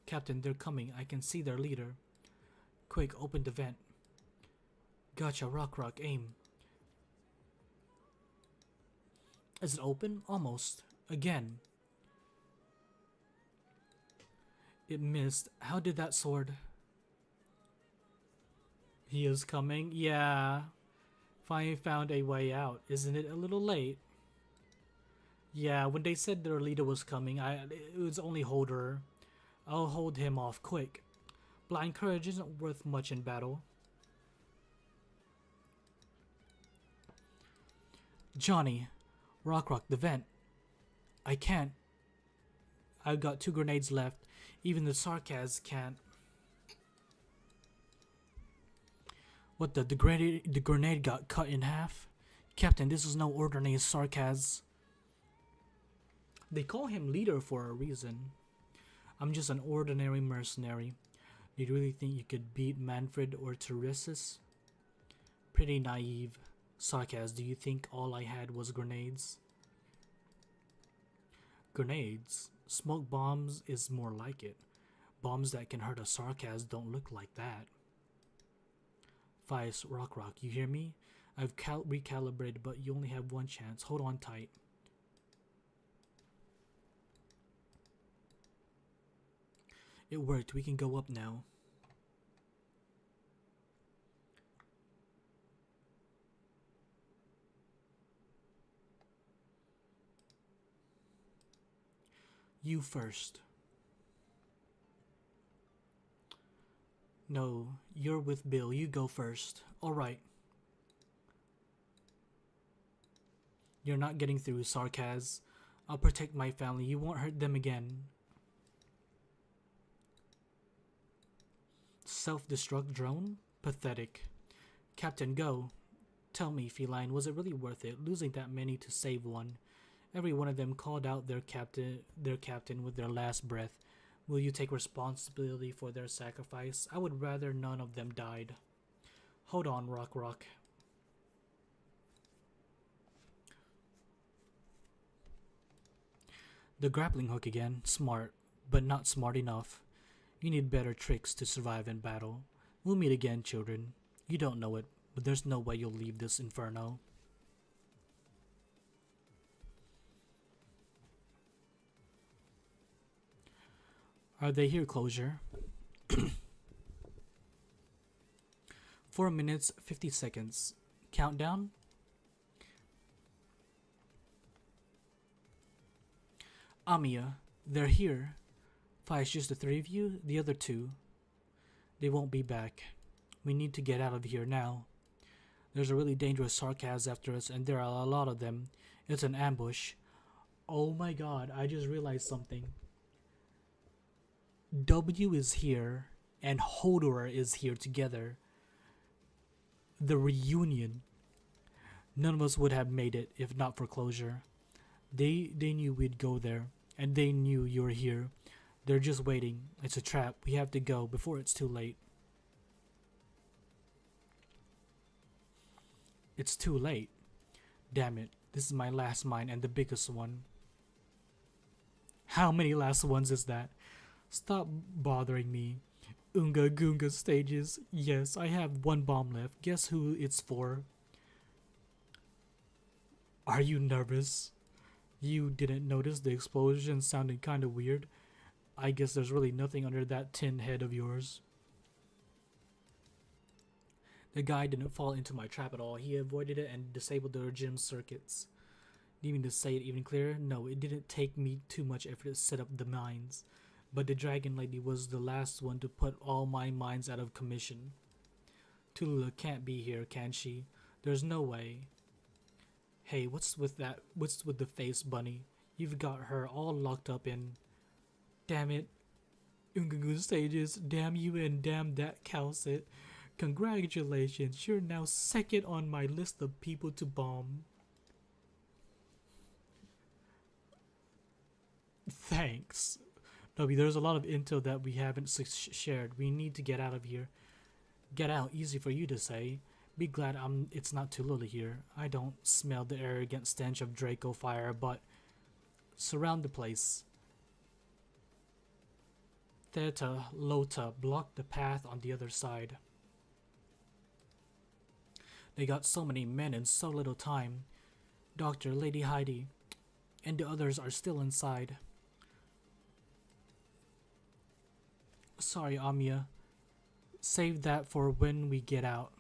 Captain, they're coming. I can see their leader. Quick, open the vent. Gotcha, Rock, aim. Is it open? Almost. Again. It missed. How did that sword? He is coming? Yeah. Finally found a way out. Isn't it a little late? Yeah, when they said their leader was coming, it was only Holder. I'll hold him off quick. Blind courage isn't worth much in battle. Johnny. Rock, the vent. I can't. I've got 2 grenades left. Even the Sarkaz can't. What the grenade got cut in half? Captain, this is no ordinary Sarkaz. They call him leader for a reason. I'm just an ordinary mercenary. Do you really think you could beat Manfred or Teresis? Pretty naive. Sarkaz, do you think all I had was grenades? Grenades? Smoke bombs is more like it. Bombs that can hurt a Sarkaz don't look like that. Vice, Rock, you hear me? I've recalibrated, but you only have one chance. Hold on tight. It worked. We can go up now. You first. No, you're with Bill. You go first. Alright. You're not getting through, Sarkaz. I'll protect my family. You won't hurt them again. Self-destruct drone? Pathetic. Captain, go. Tell me, Feline, was it really worth it, losing that many to save one? Every one of them called out their captain with their last breath. Will you take responsibility for their sacrifice? I would rather none of them died. Hold on, Rock. The grappling hook again. Smart, but not smart enough. You need better tricks to survive in battle. We'll meet again, children. You don't know it, but there's no way you'll leave this inferno. Are they here, Closure? 4 minutes, 50 seconds. Countdown? Amiya, they're here. Fai's just the 3 of you, the other 2. They won't be back. We need to get out of here now. There's a really dangerous Sarkaz after us, and there are a lot of them. It's an ambush. Oh my god, I just realized something. W is here, and Hodor is here together. The reunion. None of us would have made it if not for Closure. They knew we'd go there, and they knew you were here. They're just waiting. It's a trap. We have to go before it's too late. It's too late. Damn it. This is my last mine and the biggest one. How many last ones is that? Stop bothering me. Oonga Goonga stages. Yes, I have 1 bomb left. Guess who it's for? Are you nervous? You didn't notice the explosion sounded kind of weird. I guess there's really nothing under that tin head of yours. The guy didn't fall into my trap at all. He avoided it and disabled the gym circuits. Needing to say it even clearer? No, it didn't take me too much effort to set up the mines. But the Dragon Lady was the last one to put all my mines out of commission. Tulula can't be here, can she? There's no way. Hey, what's with that? What's with the face, Bunny? You've got her all locked up in... Damn it. Ungagu stages, damn you and damn that Calcit. Congratulations, you're now 2nd on my list of people to bomb. Thanks. W, there's a lot of intel that we haven't shared. We need to get out of here. Get out, easy for you to say. Be glad it's not Tulula here. I don't smell the arrogant stench of Draco fire, but surround the place. Theta, Lota, block the path on the other side. They got so many men in so little time. Doctor, Lady Heidi, and the others are still inside. Sorry, Amiya. Save that for when we get out.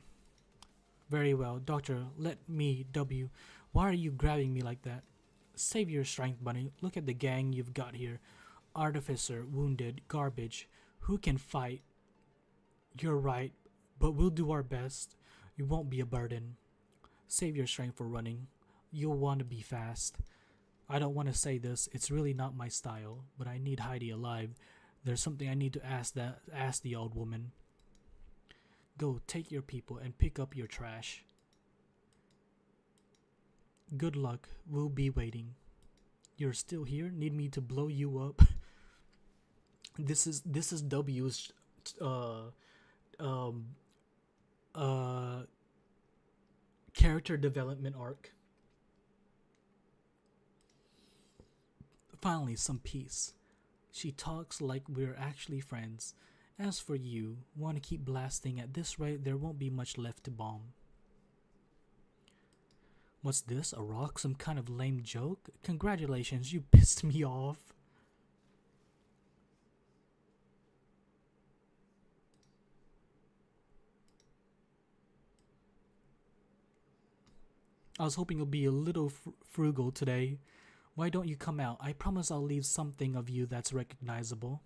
Very well. Doctor, let me, W. Why are you grabbing me like that? Save your strength, Bunny. Look at the gang you've got here. Artificer, wounded, garbage. Who can fight? You're right, but we'll do our best. You won't be a burden. Save your strength for running. You'll want to be fast. I don't want to say this. It's really not my style, but I need Heidi alive. There's something I need to ask the old woman. Go, take your people and pick up your trash. Good luck. We'll be waiting. You're still here? Need me to blow you up? This is W's character development arc. Finally, some peace. She talks like we're actually friends. As for you, want to keep blasting at this rate, there won't be much left to bomb. What's this? A rock? Some kind of lame joke? Congratulations, you pissed me off. I was hoping it'll be a little frugal today. Why don't you come out? I promise I'll leave something of you that's recognizable.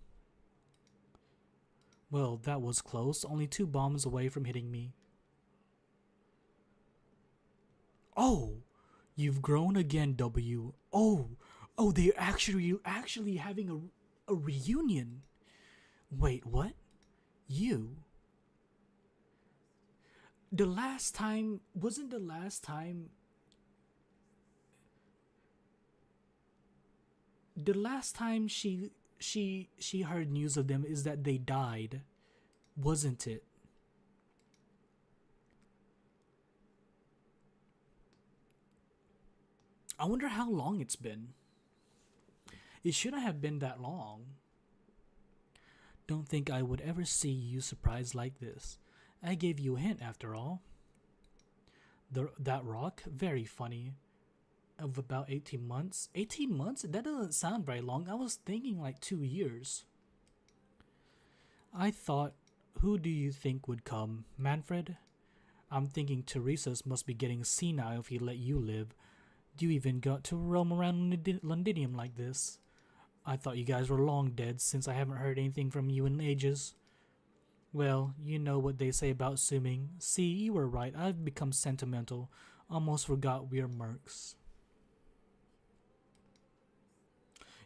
Well, that was close. Only 2 bombs away from hitting me. Oh! You've grown again, W. Oh, they're actually having a reunion. Wait, what? You? The last time wasn't the last time the last time she heard news of them is that they died, wasn't it? I wonder how long it's been. It shouldn't have been that long. Don't think I would ever see you surprised like this. I gave you a hint after all. That rock? Very funny. Of about 18 months? 18 months? That doesn't sound very long. I was thinking like 2 years. I thought, who do you think would come? Manfred? I'm thinking Teresa's must be getting senile if he let you live. You even got to roam around Londinium like this. I thought you guys were long dead since I haven't heard anything from you in ages. Well, you know what they say about assuming. See, you were right. I've become sentimental. Almost forgot we're mercs.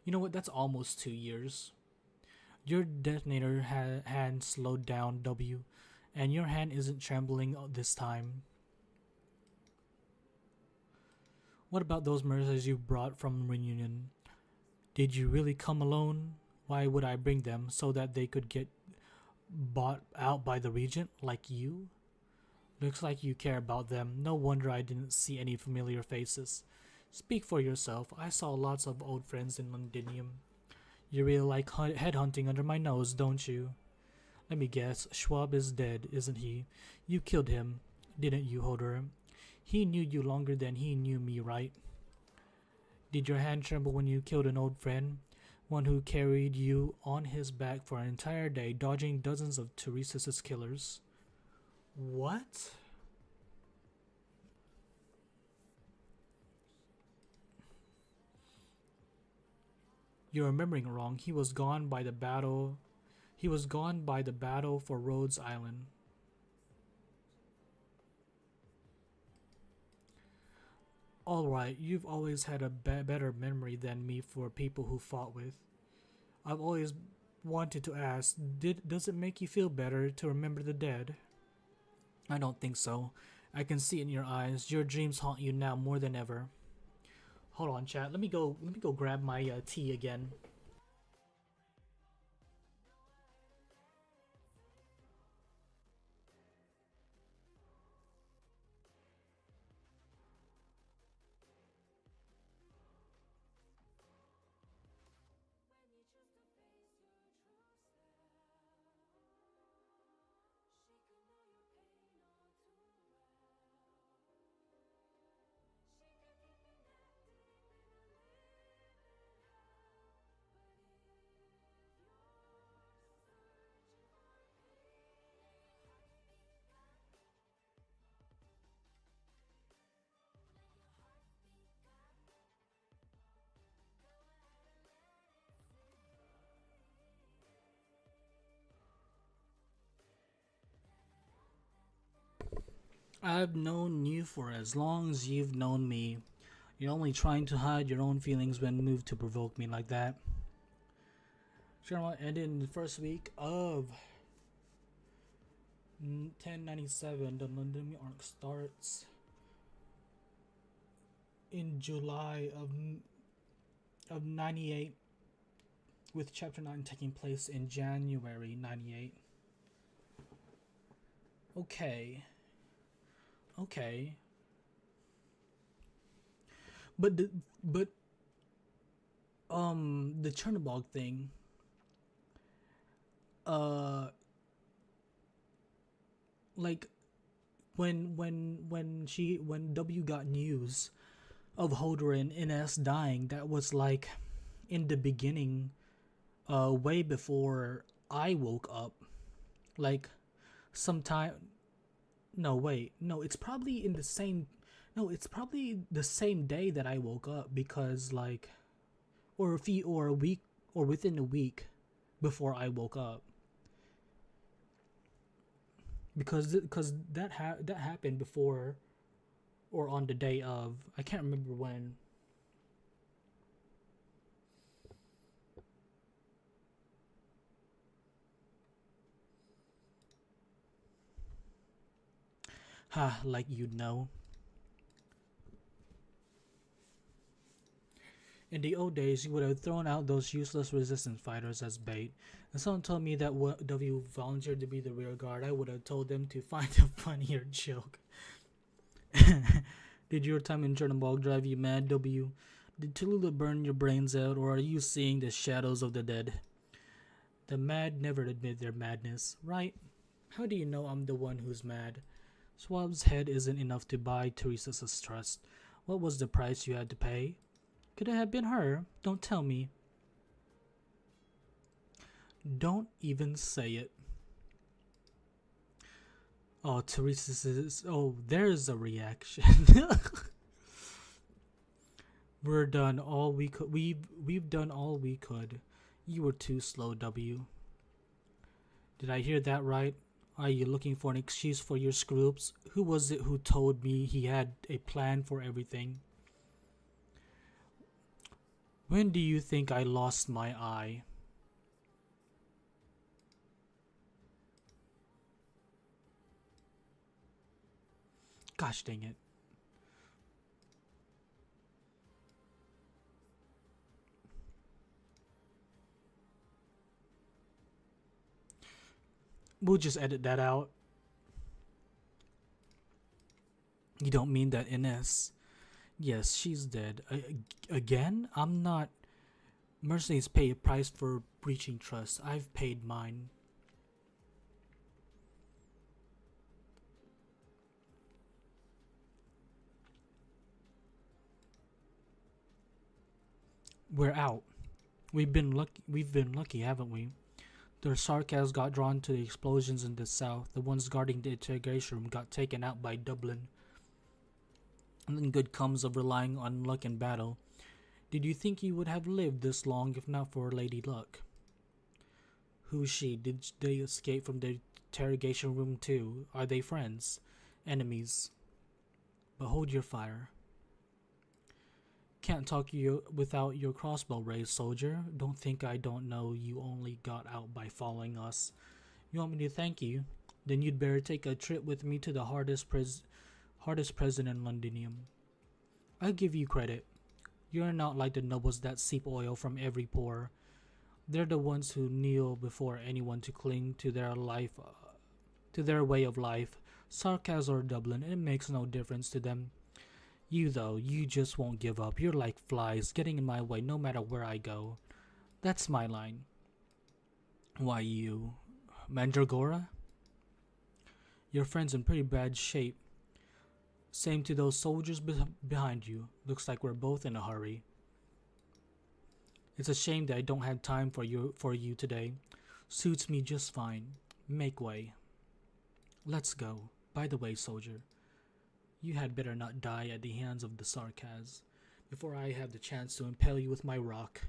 You know what? That's almost 2 years. Your detonator hand slowed down, W, and your hand isn't trembling this time. What about those mercs you brought from Reunion? Did you really come alone? Why would I bring them? So that they could get bought out by the Regent, like you? Looks like you care about them. No wonder I didn't see any familiar faces. Speak for yourself. I saw lots of old friends in Londinium. You really like headhunting under my nose, don't you? Let me guess, Schwab is dead, isn't he? You killed him, didn't you, Hodor? He knew you longer than he knew me, right? Did your hand tremble when you killed an old friend? One who carried you on his back for an entire day, dodging dozens of Teresa's killers. What? You're remembering wrong. He was gone by the battle. He was gone by the battle for Rhodes Island. Alright, you've always had a better memory than me for people who fought with. I've always wanted to ask, does it make you feel better to remember the dead? I don't think so. I can see it in your eyes. Your dreams haunt you now more than ever. Hold on, chat. Let me go grab my tea again. I've known you for as long as you've known me. You're only trying to hide your own feelings when moved to provoke me like that. Sure, ended in the first week of 1097. The London arc starts in July of 98, with chapter 9 taking place in January 98. Okay. But the Chernobog thing, like when W got news of Hodor and NS dying, that was like in the beginning, way before I woke up, like sometime. No, wait, no, it's probably in the same. No, it's probably the same day that I woke up because like, or a week or within a week before I woke up because that happened before or on the day of. I can't remember when. Ha, like you'd know. In the old days, you would have thrown out those useless resistance fighters as bait. And someone told me that W volunteered to be the rear guard. I would have told them to find a funnier joke. Did your time in Chernobog drive you mad, W? Did Tallulah burn your brains out, or are you seeing the shadows of the dead? The mad never admit their madness, right? How do you know I'm the one who's mad? Swab's head isn't enough to buy Teresa's trust. What was the price you had to pay? Could it have been her? Don't tell me. Don't even say it. Oh, Teresa's. Oh, there's a reaction. We're done all we could. We've done all we could. You were too slow, W. Did I hear that right? Are you looking for an excuse for your screw-ups? Who was it who told me he had a plan for everything? When do you think I lost my eye? Gosh dang it. We'll just edit that out. You don't mean that Ines? Yes, she's dead. Again? I'm not... Mercenaries pay a price for breaching trust. I've paid mine. We're out. We've been lucky, haven't we? The Sarkaz got drawn to the explosions in the south. The ones guarding the interrogation room got taken out by Dublin. And then good comes of relying on luck in battle. Did you think you would have lived this long if not for Lady Luck? Who's she? Did they escape from the interrogation room too? Are they friends? Enemies? But hold your fire. Can't talk you without your crossbow raised, soldier. Don't think I don't know you only got out by following us. You want me to thank you? Then you'd better take a trip with me to the hardest prison in Londinium. I give you credit. You're not like the nobles that seep oil from every pore. They're the ones who kneel before anyone to cling to their life, to their way of life. Sarkaz or Dublin, it makes no difference to them. You though, you just won't give up. You're like flies, getting in my way no matter where I go. That's my line. Why you... Mandragora? Your friend's in pretty bad shape. Same to those soldiers behind you. Looks like we're both in a hurry. It's a shame that I don't have time for you today. Suits me just fine. Make way. Let's go. By the way, soldier, you had better not die at the hands of the Sarkaz before I have the chance to impale you with my rock.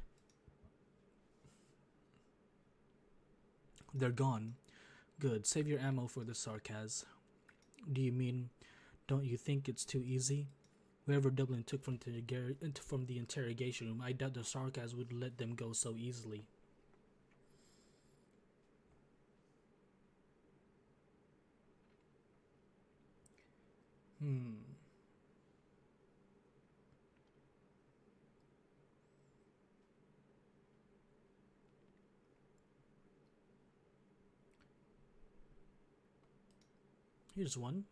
They're gone. Good. Save your ammo for the Sarkaz. Do you mean, don't you think it's too easy? Whoever Dublin took from the interrogation room, I doubt the Sarkaz would let them go so easily. Here's one.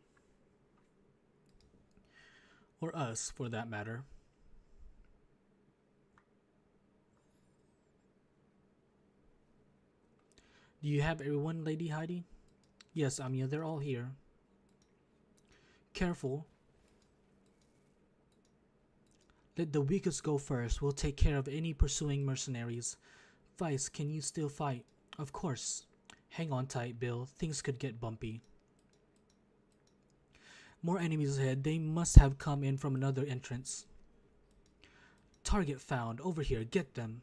Or us, for that matter. Do you have everyone, Lady Heidi? Yes, Amiya, they're all here. Careful. Let the weakest go first. We'll take care of any pursuing mercenaries. Vice, can you still fight? Of course. Hang on tight, Bill. Things could get bumpy. More enemies ahead. They must have come in from another entrance. Target found. Over here. Get them.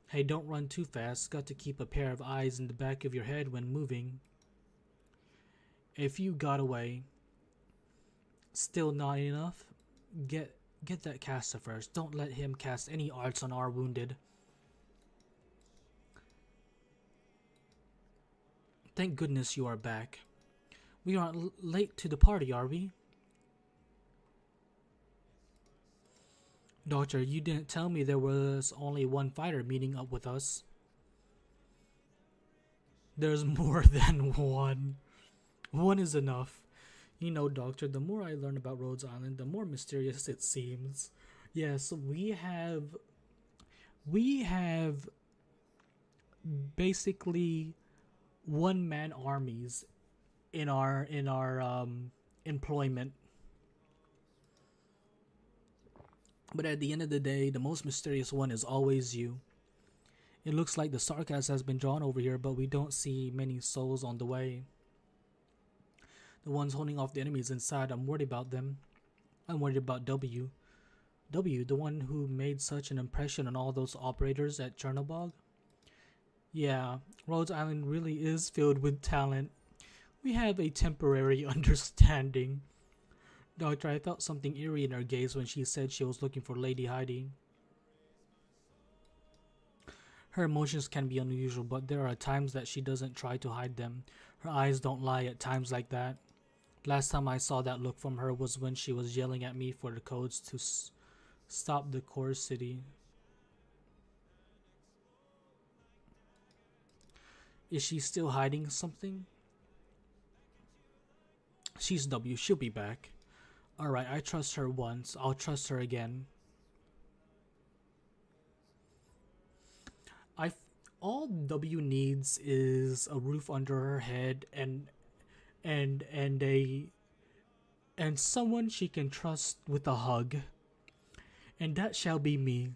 Hey, don't run too fast. Got to keep a pair of eyes in the back of your head when moving. If you got away, still not enough? Get that caster first. Don't let him cast any arts on our wounded. Thank goodness you are back. We aren't late to the party, are we? Doctor, you didn't tell me there was only one fighter meeting up with us. There's more than one. One is enough. You know, Doctor, the more I learn about Rhodes Island, the more mysterious it seems. Yes, we have basically one-man armies in our employment. But at the end of the day, the most mysterious one is always you. It looks like the sarcasm has been drawn over here, but we don't see many souls on the way. The ones holding off the enemies inside, I'm worried about them. I'm worried about W. W, the one who made such an impression on all those operators at Chernobog? Yeah, Rhodes Island really is filled with talent. We have a temporary understanding. Doctor, I felt something eerie in her gaze when she said she was looking for Lady Heidi. Her emotions can be unusual, but there are times that she doesn't try to hide them. Her eyes don't lie at times like that. Last time I saw that look from her was when she was yelling at me for the codes to stop the core city. Is she still hiding something? She's W, she'll be back. Alright, I trust her once, I'll trust her again. All W needs is a roof under her head and someone she can trust with a hug. And that shall be me.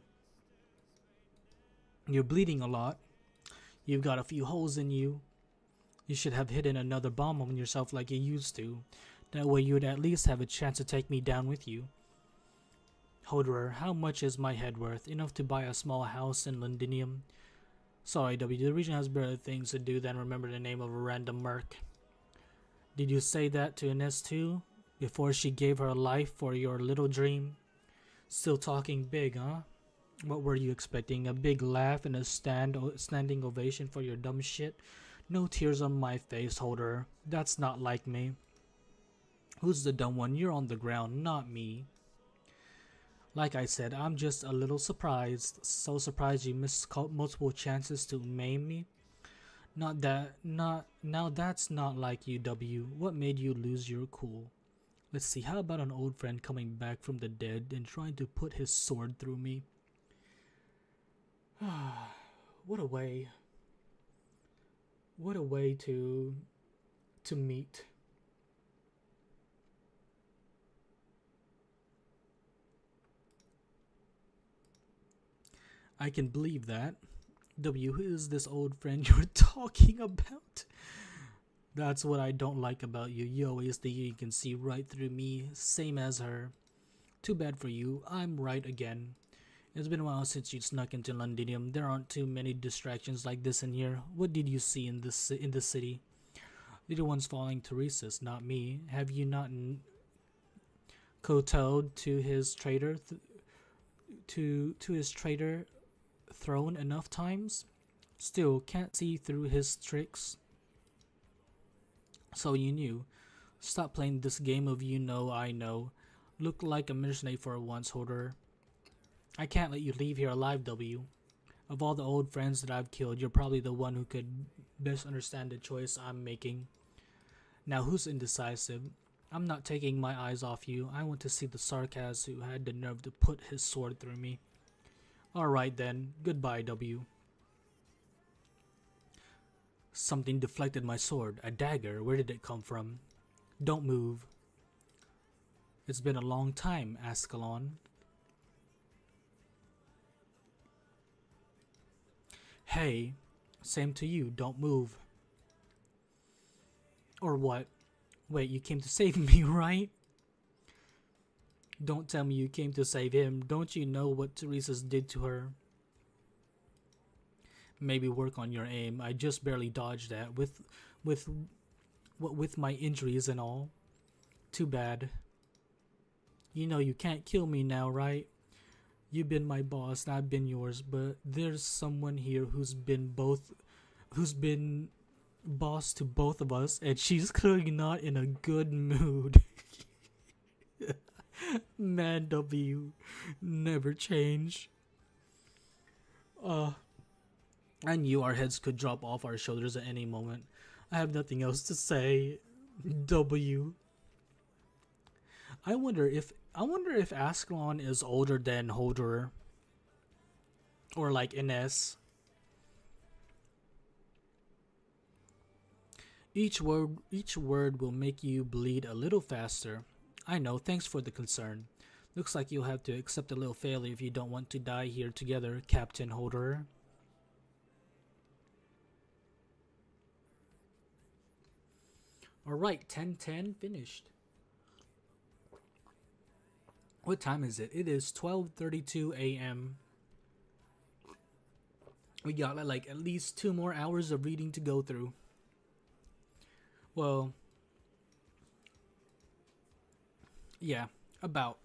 You're bleeding a lot. You've got a few holes in you. You should have hidden another bomb on yourself like you used to. That way you would at least have a chance to take me down with you. Holderer, how much is my head worth? Enough to buy a small house in Londinium? Sorry, W, the region has better things to do than remember the name of a random merc. Did you say that to Ines too? Before she gave her life for your little dream? Still talking big, huh? What were you expecting? A big laugh and a standing ovation for your dumb shit? No tears on my face, Holderer. That's not like me. Who's the dumb one? You're on the ground, not me. Like I said, I'm just a little surprised. So surprised you missed multiple chances to maim me. Now that's not like you, W. What made you lose your cool? Let's see, how about an old friend coming back from the dead and trying to put his sword through me? What a way. What a way to meet. I can believe that. W, who is this old friend you're talking about? That's what I don't like about you. You always think you can see right through me, same as her. Too bad for you, I'm right again. It's been a while since you snuck into Londinium. There aren't too many distractions like this in here. What did you see in the city? Little one's falling to Reese's, not me. Have you not kowtowed to his traitor to his traitor throne enough times? Still can't see through his tricks. So you knew. Stop playing this game of you know I know. Look like a mercenary for once, Holder. I can't let you leave here alive, W. Of all the old friends that I've killed, you're probably the one who could best understand the choice I'm making. Now who's indecisive? I'm not taking my eyes off you. I want to see the sarcasm who had the nerve to put his sword through me. Alright then, goodbye, W. Something deflected my sword. A dagger. Where did it come from? Don't move. It's been a long time, Ascalon. Hey, same to you. Don't move. Or what? Wait, you came to save me, right? Don't tell me you came to save him. Don't you know what Teresa's did to her? Maybe work on your aim. I just barely dodged that with with my injuries and all. Too bad. You know you can't kill me now, right? You've been my boss and I've been yours, but there's someone here who's been boss to both of us, and she's clearly not in a good mood. Man, W, never change. I knew our heads could drop off our shoulders at any moment. I have nothing else to say. W. I wonder if Ascalon is older than Hodor, or like Ines. Each word will make you bleed a little faster. I know, thanks for the concern. Looks like you'll have to accept a little failure if you don't want to die here together, Captain Hodor. Alright, 10:10 finished. What time is it? It is 12:32 a.m. We got like at least 2 more hours of reading to go through. Well, yeah, about.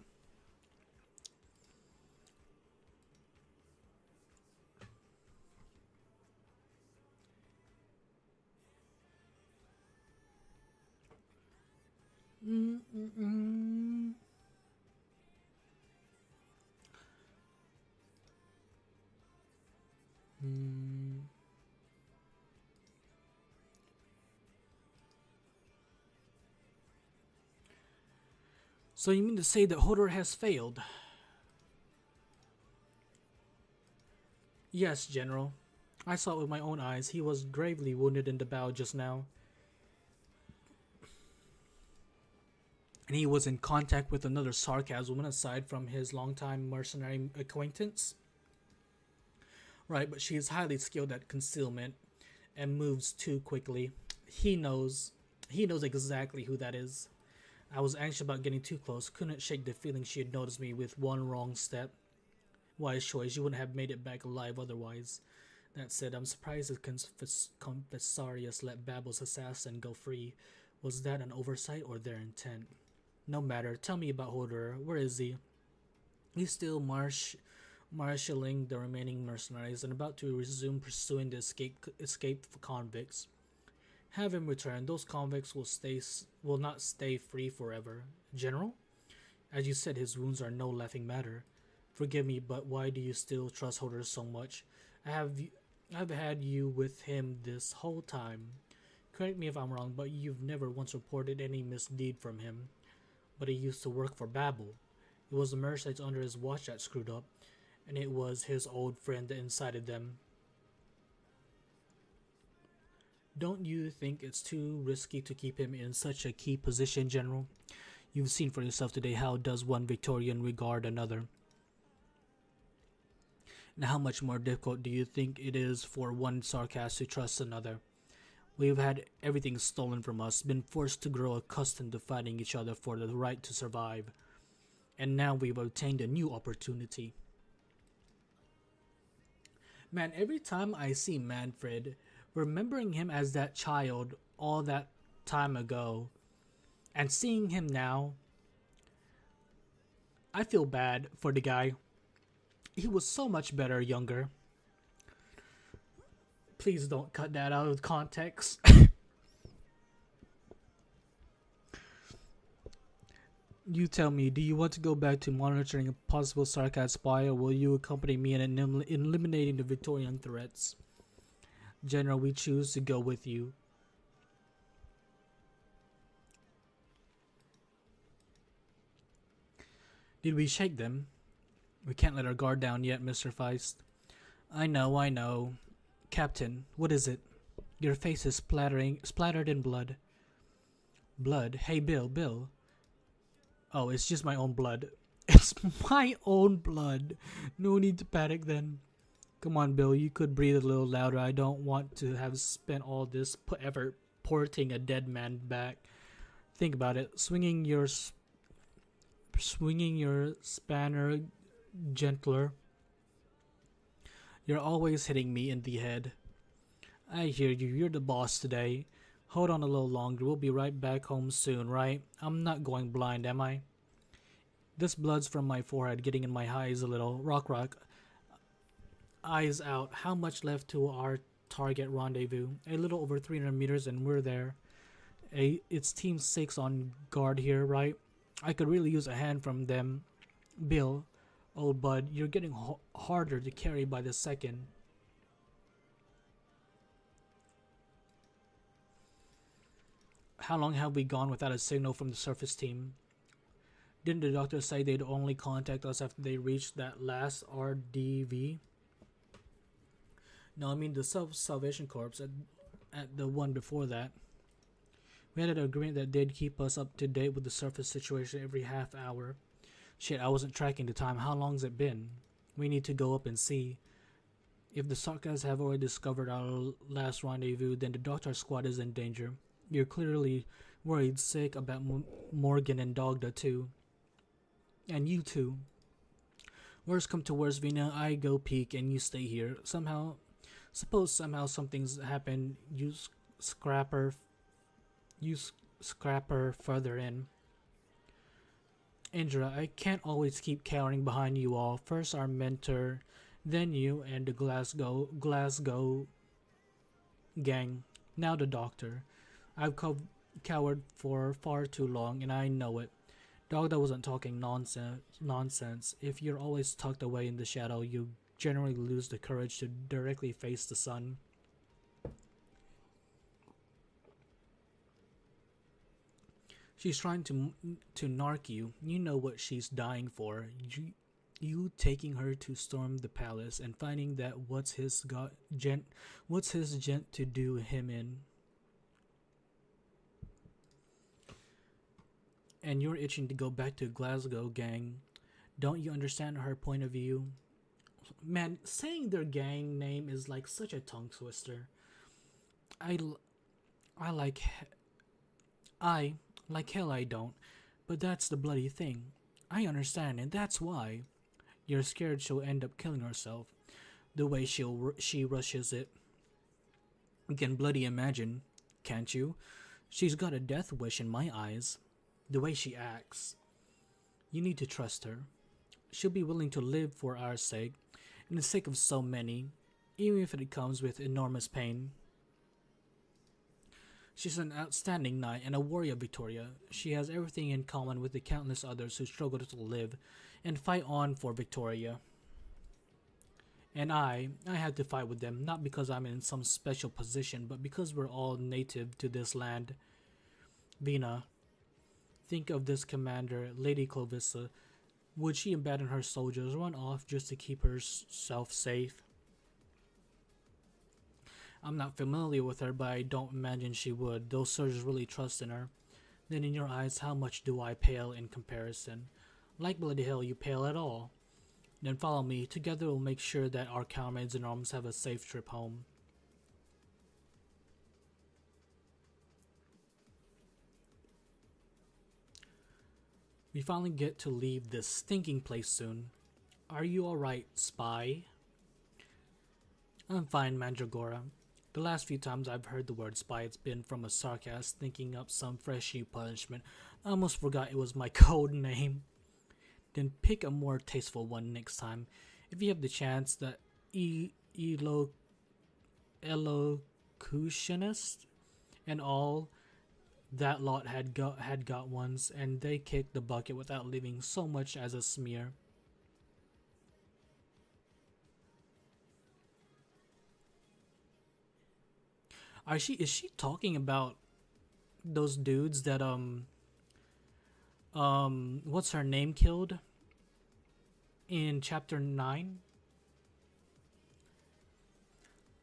Mm-mm-mm. Mm. So you mean to say that Hodor has failed? Yes, General. I saw it with my own eyes. He was gravely wounded in the bow just now. And he was in contact with another Sarkaz woman aside from his longtime mercenary acquaintance. Right, but she is highly skilled at concealment and moves too quickly. He knows exactly who that is. I was anxious about getting too close, couldn't shake the feeling she had noticed me with one wrong step. Wise choice, you wouldn't have made it back alive otherwise. That said, I'm surprised that Confessarius let Babel's assassin go free. Was that an oversight or their intent? No matter, tell me about Hodor. Where is he? He's still marshalling the remaining mercenaries and about to resume pursuing the escaped convicts. Have him return. Those convicts will not stay free forever. General? As you said, his wounds are no laughing matter. Forgive me, but why do you still trust Hodor so much? I've had you with him this whole time. Correct me if I'm wrong, but you've never once reported any misdeed from him. But he used to work for Babel. It was the mercenaries under his watch that screwed up, and it was his old friend that incited them. Don't you think it's too risky to keep him in such a key position, General? You've seen for yourself today how does one Victorian regard another. And how much more difficult do you think it is for one Sarkaz to trust another? We've had everything stolen from us, been forced to grow accustomed to fighting each other for the right to survive. And now we've obtained a new opportunity. Man, every time I see Manfred, remembering him as that child all that time ago, and seeing him now, I feel bad for the guy. He was so much better younger. Please don't cut that out of context. You tell me, do you want to go back to monitoring a possible Sarkaz spy, or will you accompany me in eliminating the Victorian threats? General, we choose to go with you. Did we shake them? We can't let our guard down yet, Mr. Feist. I know. Captain, what is it? Your face is splattered in blood. Blood? Hey, Bill. Oh, it's just my own blood. It's my own blood. No need to panic then. Come on, Bill, you could breathe a little louder. I don't want to have spent all this effort porting a dead man back. Think about it. Swinging your spanner gentler. You're always hitting me in the head. I hear you. You're the boss today. Hold on a little longer. We'll be right back home soon, right? I'm not going blind, am I? This blood's from my forehead getting in my eyes a little. Rock. Eyes out. How much left to our target rendezvous? A little over 300 meters and we're there. It's Team 6 on guard here, right? I could really use a hand from them. Bill, old bud, you're getting harder to carry by the second. How long have we gone without a signal from the surface team? Didn't the doctor say they'd only contact us after they reached that last RDV? No, I mean the Salvation Corps at the one before that. We had an agreement that they'd keep us up to date with the surface situation every half hour. Shit, I wasn't tracking the time. How long's it been? We need to go up and see. If the Sarkas have already discovered our last rendezvous, then the Doctor squad is in danger. You're clearly worried sick about Morgan and Dogda too. And you too. Worst come to worst, Vina, I go peek and you stay here. Suppose somehow something's happened, you scrapper further in. Indra, I can't always keep cowering behind you all. First our mentor, then you and the Glasgow gang. Now the doctor. I've cowered for far too long and I know it. Dogda wasn't talking nonsense. If you're always tucked away in the shadow, you generally lose the courage to directly face the sun. She's trying to narc you. You know what she's dying for. You taking her to storm the palace and finding that what's his gent to do him in. And you're itching to go back to Glasgow, gang. Don't you understand her point of view? Man, saying their gang name is like such a tongue twister. Like hell I don't, but that's the bloody thing. I understand, and that's why. You're scared she'll end up killing herself. The way she rushes it. You can bloody imagine, can't you? She's got a death wish in my eyes. The way she acts. You need to trust her. She'll be willing to live for our sake, and the sake of so many, even if it comes with enormous pain. She's an outstanding knight and a warrior, Victoria. She has everything in common with the countless others who struggle to live and fight on for Victoria. And I had to fight with them, not because I'm in some special position, but because we're all native to this land. Vina, think of this commander, Lady Clovissa. Would she abandon her soldiers, run off just to keep herself safe? I'm not familiar with her, but I don't imagine she would. Those soldiers really trust in her. Then in your eyes, how much do I pale in comparison? Like bloody hell, you pale at all. Then follow me. Together we'll make sure that our comrades in arms have a safe trip home. We finally get to leave this stinking place soon. Are you alright, spy? I'm fine, Mandragora. The last few times I've heard the word spy, it's been from a sarcasm thinking up some fresh new punishment. I almost forgot it was my code name. Then pick a more tasteful one next time. If you have the chance, the elocutionist and all that lot had got ones, and they kicked the bucket without leaving so much as a smear. Is she talking about those dudes that what's her name killed in chapter 9?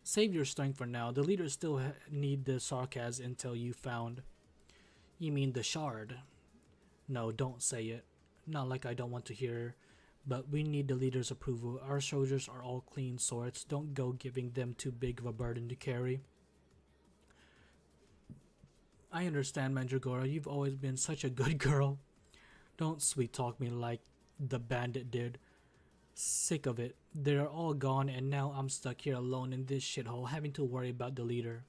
Save your strength for now. The leaders still need the sarcasm intel you found. You mean the shard? No, don't say it. Not like I don't want to hear, but we need the leader's approval. Our soldiers are all clean swords. Don't go giving them too big of a burden to carry. I understand, Mandragora. You've always been such a good girl. Don't sweet talk me like the bandit did. Sick of it. They're all gone, and now I'm stuck here alone in this shithole, having to worry about the leader.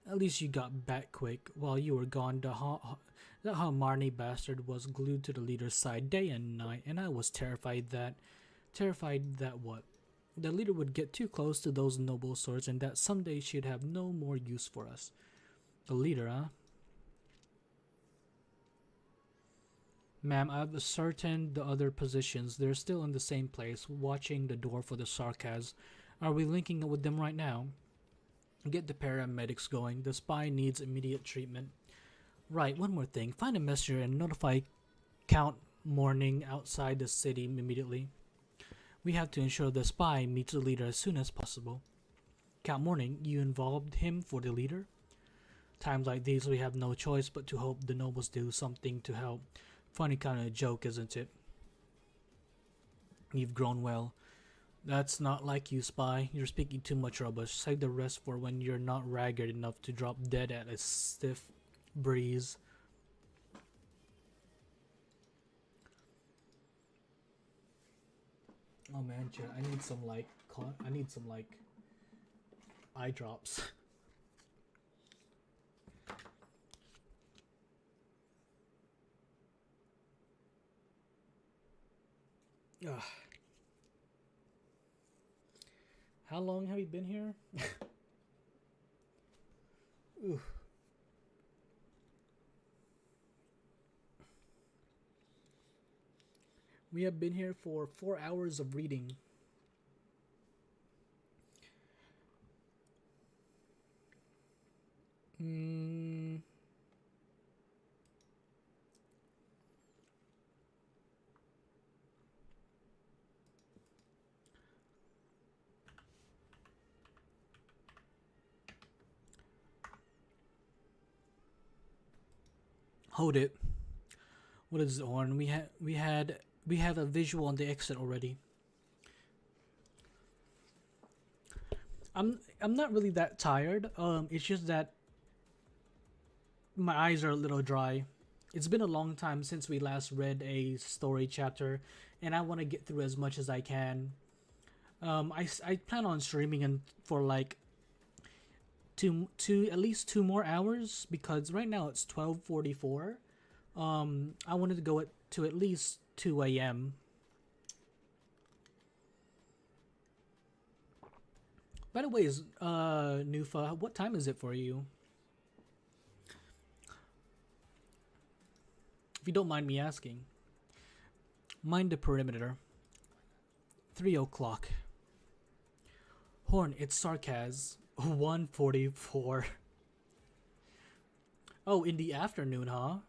At least you got back quick. While you were gone, the Hamarni bastard was glued to the leader's side day and night, and I was terrified that. Terrified that what? The leader would get too close to those noble swords, and that someday she'd have no more use for us. The leader, huh? Ma'am, I've ascertained the other positions. They're still in the same place, watching the door for the Sarkaz. Are we linking up with them right now? Get the paramedics going. The spy needs immediate treatment. Right, one more thing. Find a messenger and notify Count Morning outside the city immediately. We have to ensure the spy meets the leader as soon as possible. Count Morning, you involved him for the leader? Times like these we have no choice but to hope the nobles do something to help. Funny kind of joke, isn't it? You've grown well. That's not like you, spy. You're speaking too much rubbish. Save the rest for when you're not ragged enough to drop dead at a stiff breeze. Oh man, Jen, I need some eye drops. Ugh. How long have you been here? Ooh. We have been here for 4 hours of reading. Hold it. What is it, Horn? We have a visual on the exit already. I'm not really that tired. It's just that my eyes are a little dry. It's been a long time since we last read a story chapter, and I want to get through as much as I can. I plan on streaming for like at least 2 more hours, because right now it's 12:44. I wanted to go to at least 2 a.m. By the way, Nufa, what time is it for you? If you don't mind me asking. Mind the perimeter. 3 o'clock. Horn, it's Sarkaz. 1:44. Oh, in the afternoon, huh?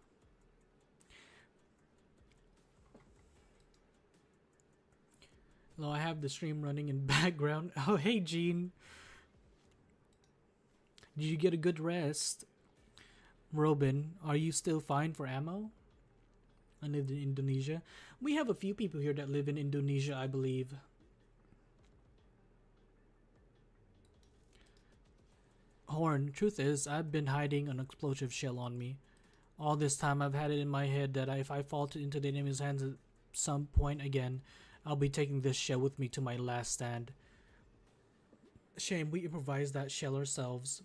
Well, I have the stream running in background. Oh, hey, Gene. Did you get a good rest? Robin, are you still fine for ammo? I live in Indonesia. We have a few people here that live in Indonesia, I believe. Horn, truth is, I've been hiding an explosive shell on me. All this time I've had it in my head that if I fall into the enemy's hands at some point again, I'll be taking this shell with me to my last stand. Shame we improvised that shell ourselves.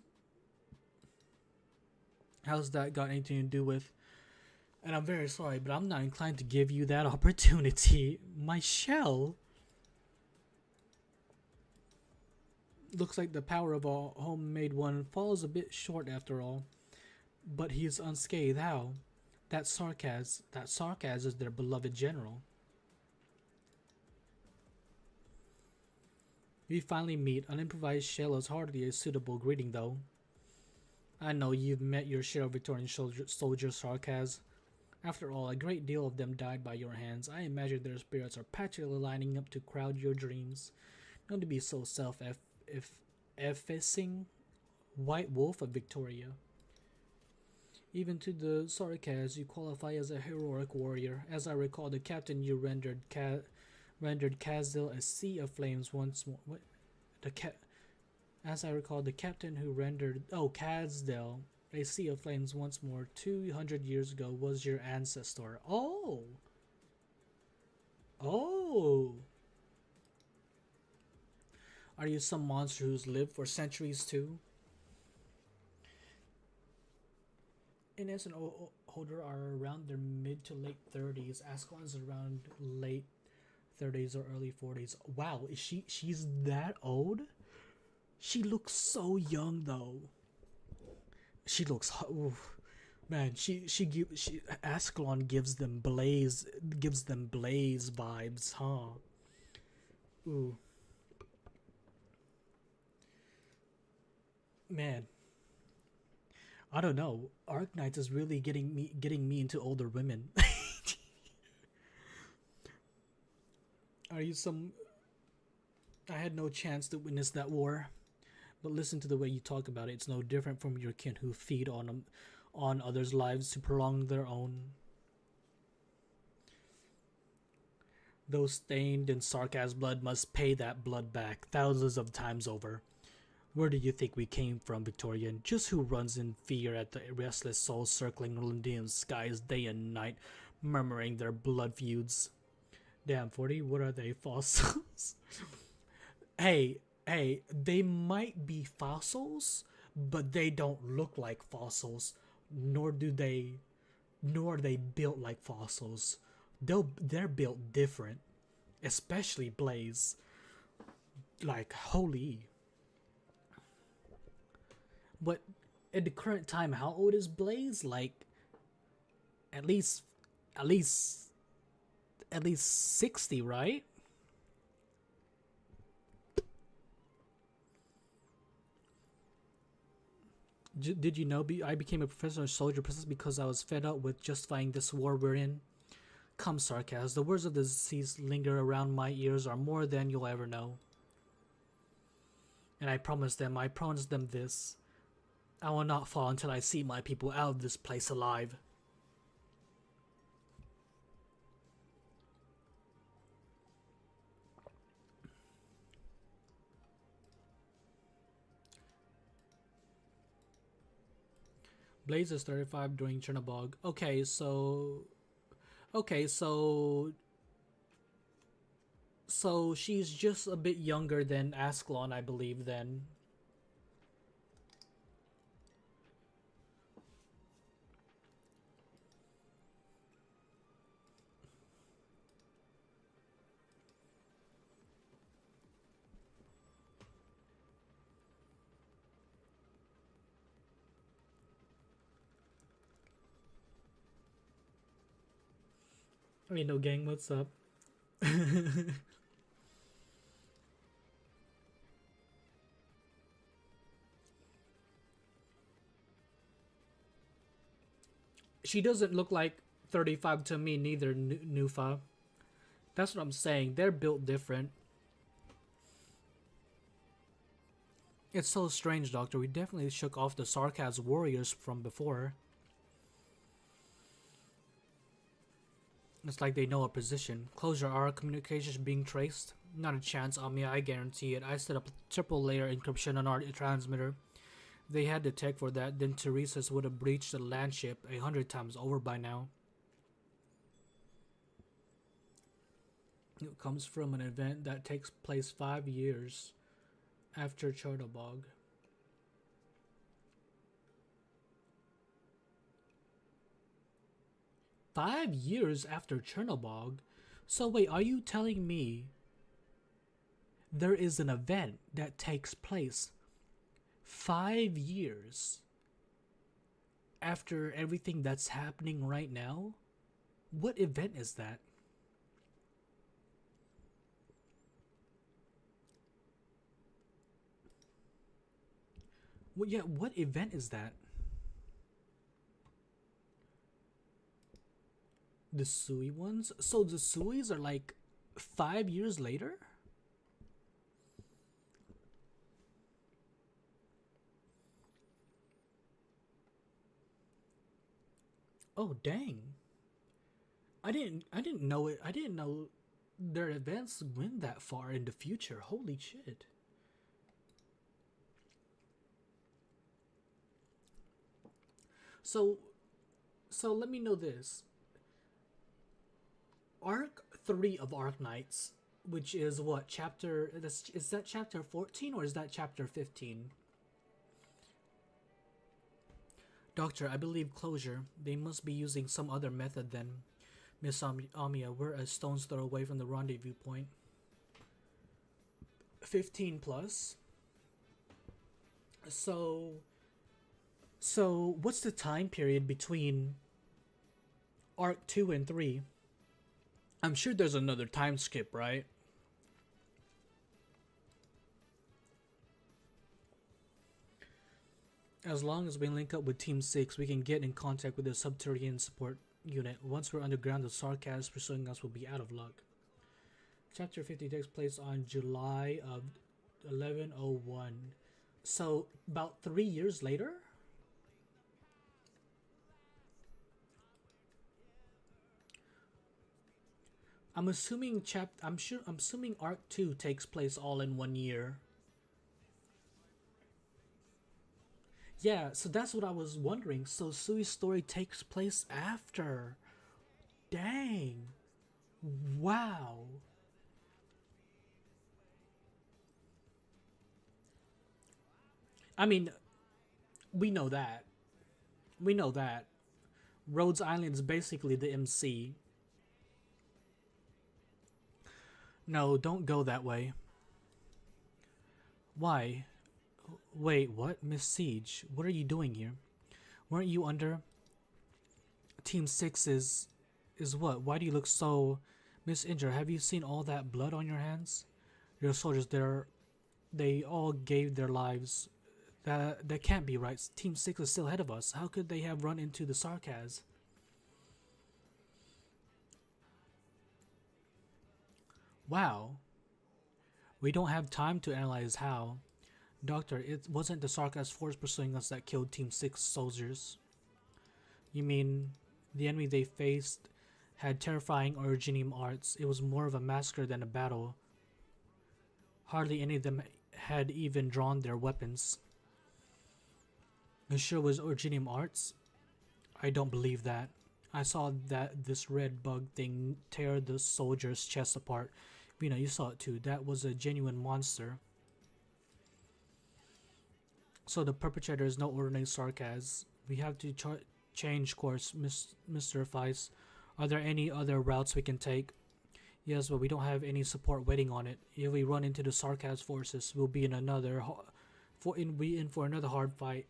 How's that got anything to do with? And I'm very sorry, but I'm not inclined to give you that opportunity. My shell? Looks like the power of a homemade one falls a bit short after all. But he's unscathed. How? That Sarkaz is their beloved general. We finally meet. An improvised shell is hardly a suitable greeting, though. I know you've met your share of Victorian soldiers, Sarkaz. After all, a great deal of them died by your hands. I imagine their spirits are practically lining up to crowd your dreams. Not to be so self-effacing. White Wolf of Victoria. Even to the Sarkaz, you qualify as a heroic warrior. As I recall, the captain you rendered Kazdil a sea of flames once more. What? As I recall, the captain who rendered Kazdil A sea of flames once more 200 years ago was your ancestor. Oh! Oh! Are you some monster who's lived for centuries too? Ines and Hodor are around their mid to late 30s. Ascalon's around late 30s or early 40s. Wow, is she's that old? She looks so young though. She looks oof. Man, she Ascalon gives them blaze vibes, huh? Ooh. Man, I don't know. Arknights is really getting me into older women. Are you some I had no chance to witness that war, but listen to the way you talk about it. It's no different from your kin who feed on others' lives to prolong their own. Those stained in sarcasm blood must pay that blood back thousands of times over. Where do you think we came from, Victorian? Just who runs in fear at the restless souls circling Lundian skies day and night, murmuring their blood feuds? Damn, 40, what are they, fossils? hey, they might be fossils, but they don't look like fossils, nor are they built like fossils. They're built different, especially Blaze. Like, holy. But at the current time, how old is Blaze? Like, at least 60, right? Did you know I became a professor of soldier princess because I was fed up with justifying this war we're in? Come, Sarkaz, the words of the deceased linger around my ears are more than you'll ever know. And I promised them this. I will not fall until I see my people out of this place alive. Blaze is 35 during Chernobog. Okay, so she's just a bit younger than Ascalon, I believe, then. I mean, no gang, what's up? She doesn't look like 35 to me, neither, Nufa. That's what I'm saying. They're built different. It's so strange, Doctor. We definitely shook off the Sarkaz warriors from before. It's like they know our position. Closure, our communications being traced? Not a chance, Amia, I guarantee it. I set up a triple layer encryption on our transmitter. If they had the tech for that, then Teresa's would have breached the landship 100 times over by now. It comes from an event that takes place 5 years after Chernobog. "5 years after Chernobog? So wait, are you telling me there is an event that takes place 5 years after everything that's happening right now? What event is that?" Well, yeah, what event is that? The Sui ones? So the Suis are like 5 years later? Oh dang. I didn't know it. I didn't know their events went that far in the future. Holy shit. So, so let me know this. Arc 3 of Arknights, which is what, chapter... Is that chapter 14 or is that chapter 15? Doctor, I believe closure. They must be using some other method then. Miss Amia, we're a stone's throw away from the rendezvous point. 15 plus. So what's the time period between Arc 2 and 3? I'm sure there's another time skip, right? As long as we link up with Team 6, we can get in contact with the subterranean support unit. Once we're underground, the Sarkaz pursuing us will be out of luck. Chapter 50 takes place on July of 1101. So, about 3 years later? I'm assuming I'm assuming Arc 2 takes place all in 1 year. Yeah, so that's what I was wondering. So Sui's story takes place after. Dang. Wow. I mean, we know that. We know that. Rhodes Island is basically the MC. No, don't go that way. Why? Wait, what? Miss Siege, what are you doing here? Weren't you under Team 6 is what? Why do you look so Miss Inger? Have you seen all that blood on your hands? Your soldiers they all gave their lives. That can't be right. Team 6 is still ahead of us. How could they have run into the Sarkaz? Wow. We don't have time to analyze how. Doctor, it wasn't the Sarkaz force pursuing us that killed Team 6 soldiers. You mean the enemy they faced had terrifying originium arts? It was more of a massacre than a battle. Hardly any of them had even drawn their weapons. It sure was originium arts? I don't believe that. I saw this red bug thing tear the soldier's chest apart. Vina, you saw it too. That was a genuine monster. So the perpetrator is no ordinary Sarkaz. We have to change course, Mr. Weiss. Are there any other routes we can take? Yes, but we don't have any support waiting on it. If we run into the Sarkaz forces, we'll be in for another hard fight.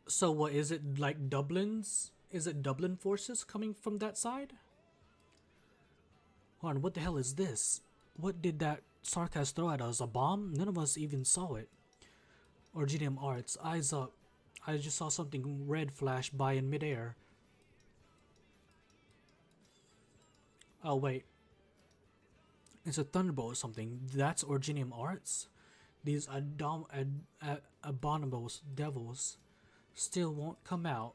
So what is it, like Dublin's? Is it Dublin forces coming from that side? Hold on, what the hell is this? What did that Sarkaz throw at us? A bomb? None of us even saw it. Originium Arts, eyes up. I just saw something red flash by in midair. Oh wait. It's a thunderbolt or something. That's Originium Arts? These abominable devils still won't come out.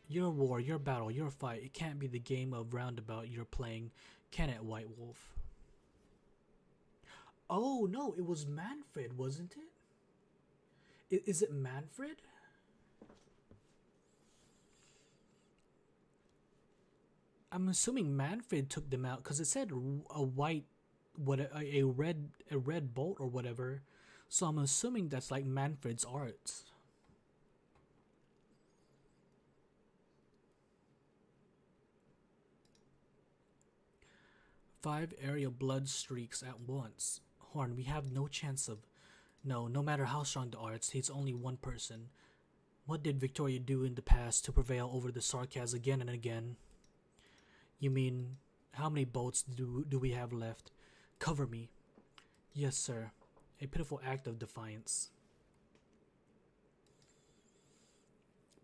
Your war, your battle, your fight. It can't be the game of roundabout you're playing, can it, White Wolf? Oh no, it was Manfred, wasn't it? Is it Manfred? I'm assuming Manfred took them out because it said a white, a red bolt or whatever. So I'm assuming that's like Manfred's arts. Five aerial blood streaks at once. Horn, we have no chance of... No matter how strong the arts, he's only one person. What did Victoria do in the past to prevail over the Sarkaz again and again? You mean, how many bolts do we have left? Cover me. Yes, sir. A pitiful act of defiance.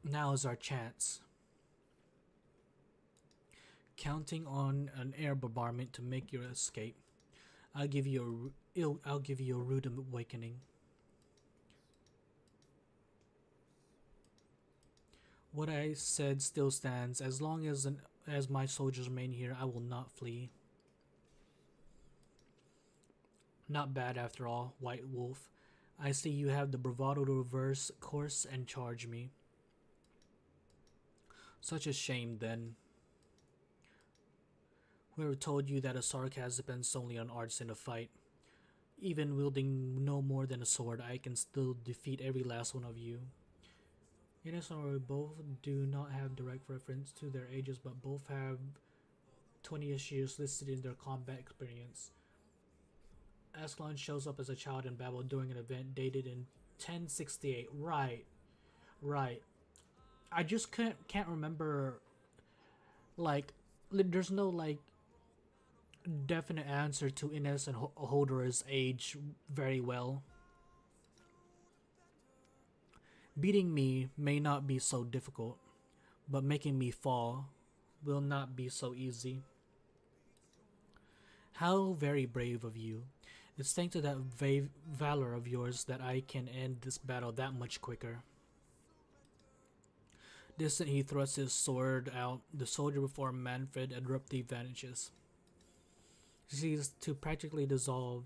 Now is our chance. Counting on an air bombardment to make your escape. I'll give you a rude awakening. What I said still stands. As long as my soldiers remain here, I will not flee. Not bad after all, White Wolf. I see you have the bravado to reverse course and charge me. Such a shame, then. Whoever told you that a sarcasm depends solely on arts in a fight? Even wielding no more than a sword, I can still defeat every last one of you. In a summary, both do not have direct reference to their ages, but both have 20ish years listed in their combat experience. Ascalon shows up as a child in Babel during an event dated in 1068. Right. I just can't remember. Like, there's no like definite answer to Ines and Hodor's age very well. Beating me may not be so difficult, but making me fall will not be so easy. How very brave of you. It's thanks to that valor of yours that I can end this battle that much quicker. Distant, he thrusts his sword out. The soldier before Manfred abruptly vanishes. She seems to practically dissolve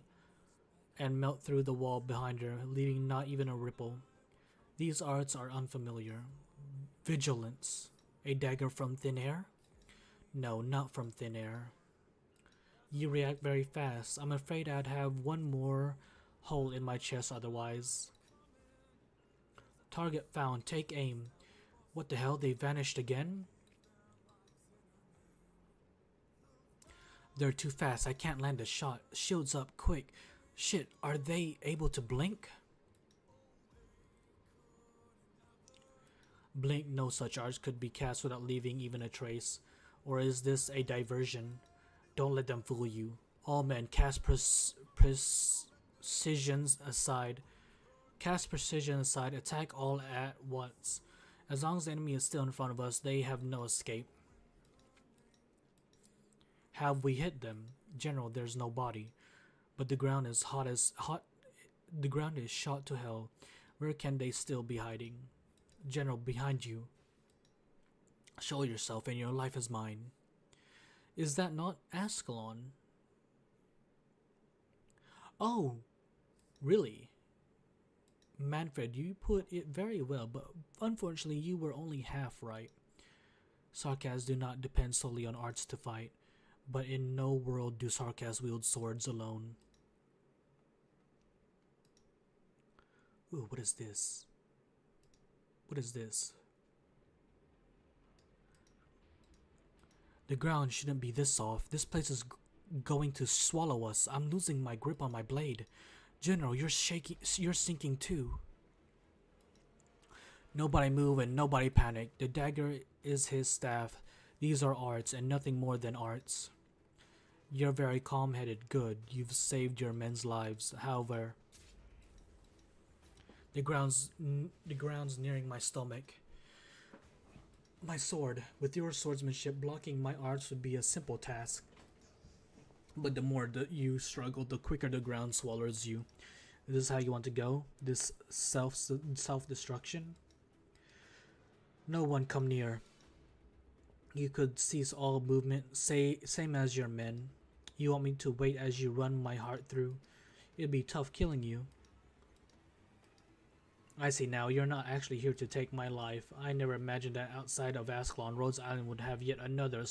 and melt through the wall behind her, leaving not even a ripple. These arts are unfamiliar. Vigilance. A dagger from thin air? No, not from thin air. You react very fast. I'm afraid I'd have one more hole in my chest otherwise. Target found. Take aim. What the hell? They vanished again? They're too fast. I can't land a shot. Shields up, quick. Shit, are they able to blink? Blink, no such arts could be cast without leaving even a trace. Or is this a diversion? Don't let them fool you. All men, cast precision aside. Cast precision aside, attack all at once. As long as the enemy is still in front of us, they have no escape. Have we hit them? General, there's no body. But the ground is the ground is shot to hell. Where can they still be hiding? General, behind you. Show yourself and your life is mine. Is that not Ascalon? Oh, really? Manfred, you put it very well, but unfortunately you were only half right. Sarkas do not depend solely on arts to fight, but in no world do Sarkas wield swords alone. Ooh, what is this? What is this? The ground shouldn't be this soft. This place is going to swallow us. I'm losing my grip on my blade. General, you're shaking. You're sinking too. Nobody move and nobody panic. The dagger is his staff. These are arts and nothing more than arts. You're very calm-headed. Good. You've saved your men's lives. However, the ground's nearing my stomach. My sword. With your swordsmanship, blocking my arts would be a simple task. But the more that you struggle, the quicker the ground swallows you. Is this how you want to go? This self-destruction? No one come near. You could cease all movement, same as your men. You want me to wait as you run my heart through? It'd be tough killing you. I see now, you're not actually here to take my life. I never imagined that outside of Ascalon, Rhodes Island would have yet another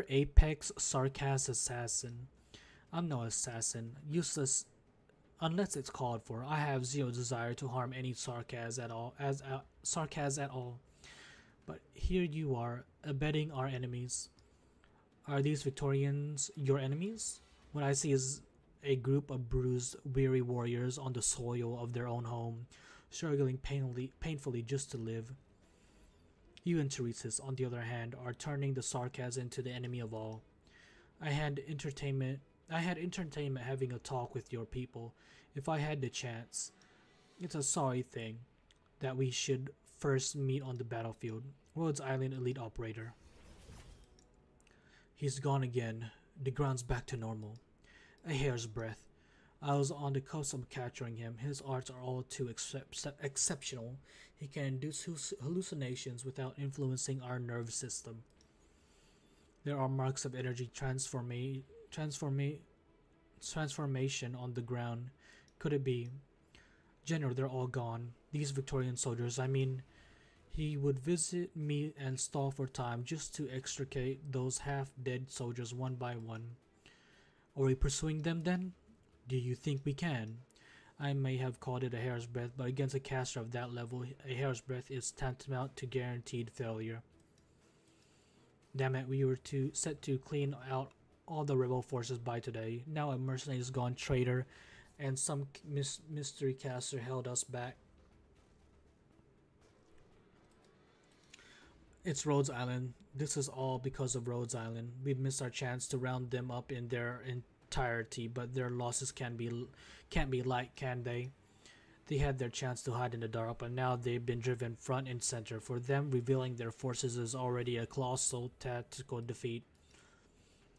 apex Sarkas assassin. I'm no assassin. Useless unless it's called for. I have zero desire to harm any Sarkas at all. But here you are, abetting our enemies. Are these Victorians your enemies? What I see is a group of bruised, weary warriors on the soil of their own home, struggling painfully just to live. You and Teresis, on the other hand, are turning the Sarkas into the enemy of all. I had entertainment having a talk with your people, if I had the chance. It's a sorry thing that we should first meet on the battlefield. Rhodes Island Elite Operator. He's gone again. The ground's back to normal. A hair's breadth. I was on the cusp of capturing him. His arts are all too exceptional. He can induce hallucinations without influencing our nerve system. There are marks of energy transformation on the ground. Could it be? General, they're all gone. These Victorian soldiers, I mean, he would visit me and stall for time just to extricate those half-dead soldiers one by one. Are we pursuing them then? Do you think we can? I may have called it a hair's breadth, but against a caster of that level, a hair's breadth is tantamount to guaranteed failure. Damn it, we were set to clean out all the rebel forces by today. Now a mercenary is gone traitor, and some mystery caster held us back. It's Rhodes Island. This is all because of Rhodes Island. We missed our chance to round them up in their entirety, but their losses can't be light, can they? They had their chance to hide in the dark, but now they've been driven front and center. For them, revealing their forces is already a colossal tactical defeat.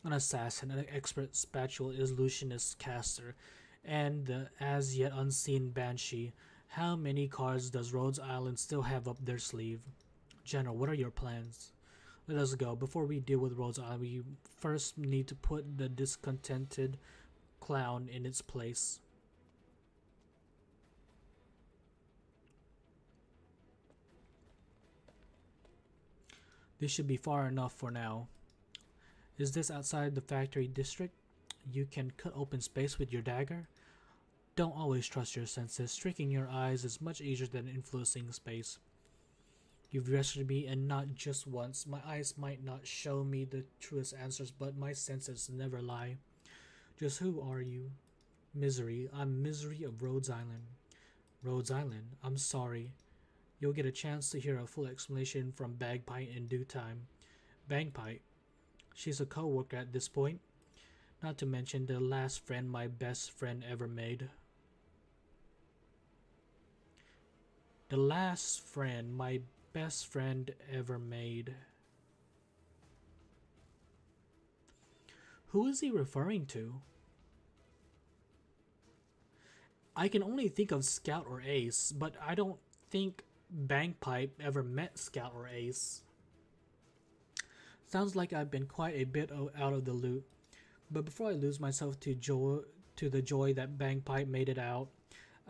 An assassin, an expert spatula illusionist caster, and the as yet unseen Banshee. How many cards does Rhodes Island still have up their sleeve? General, what are your plans? Let us go. Before we deal with Rhodes Island, we first need to put the discontented clown in its place. This should be far enough for now. Is this outside the factory district? You can cut open space with your dagger? Don't always trust your senses. Tricking your eyes is much easier than influencing space. You've rescued me, and not just once. My eyes might not show me the truest answers, but my senses never lie. Just who are you? Misery. I'm Misery of Rhodes Island. Rhodes Island? I'm sorry. You'll get a chance to hear a full explanation from Bagpipe in due time. Bagpipe? She's a co-worker at this point. Not to mention the last friend my best friend ever made. The last friend my best friend ever made. Who is he referring to? I can only think of Scout or Ace, but I don't think Bagpipe ever met Scout or Ace. Sounds like I've been quite a bit out of the loop. But before I lose myself to the joy that Bagpipe made it out,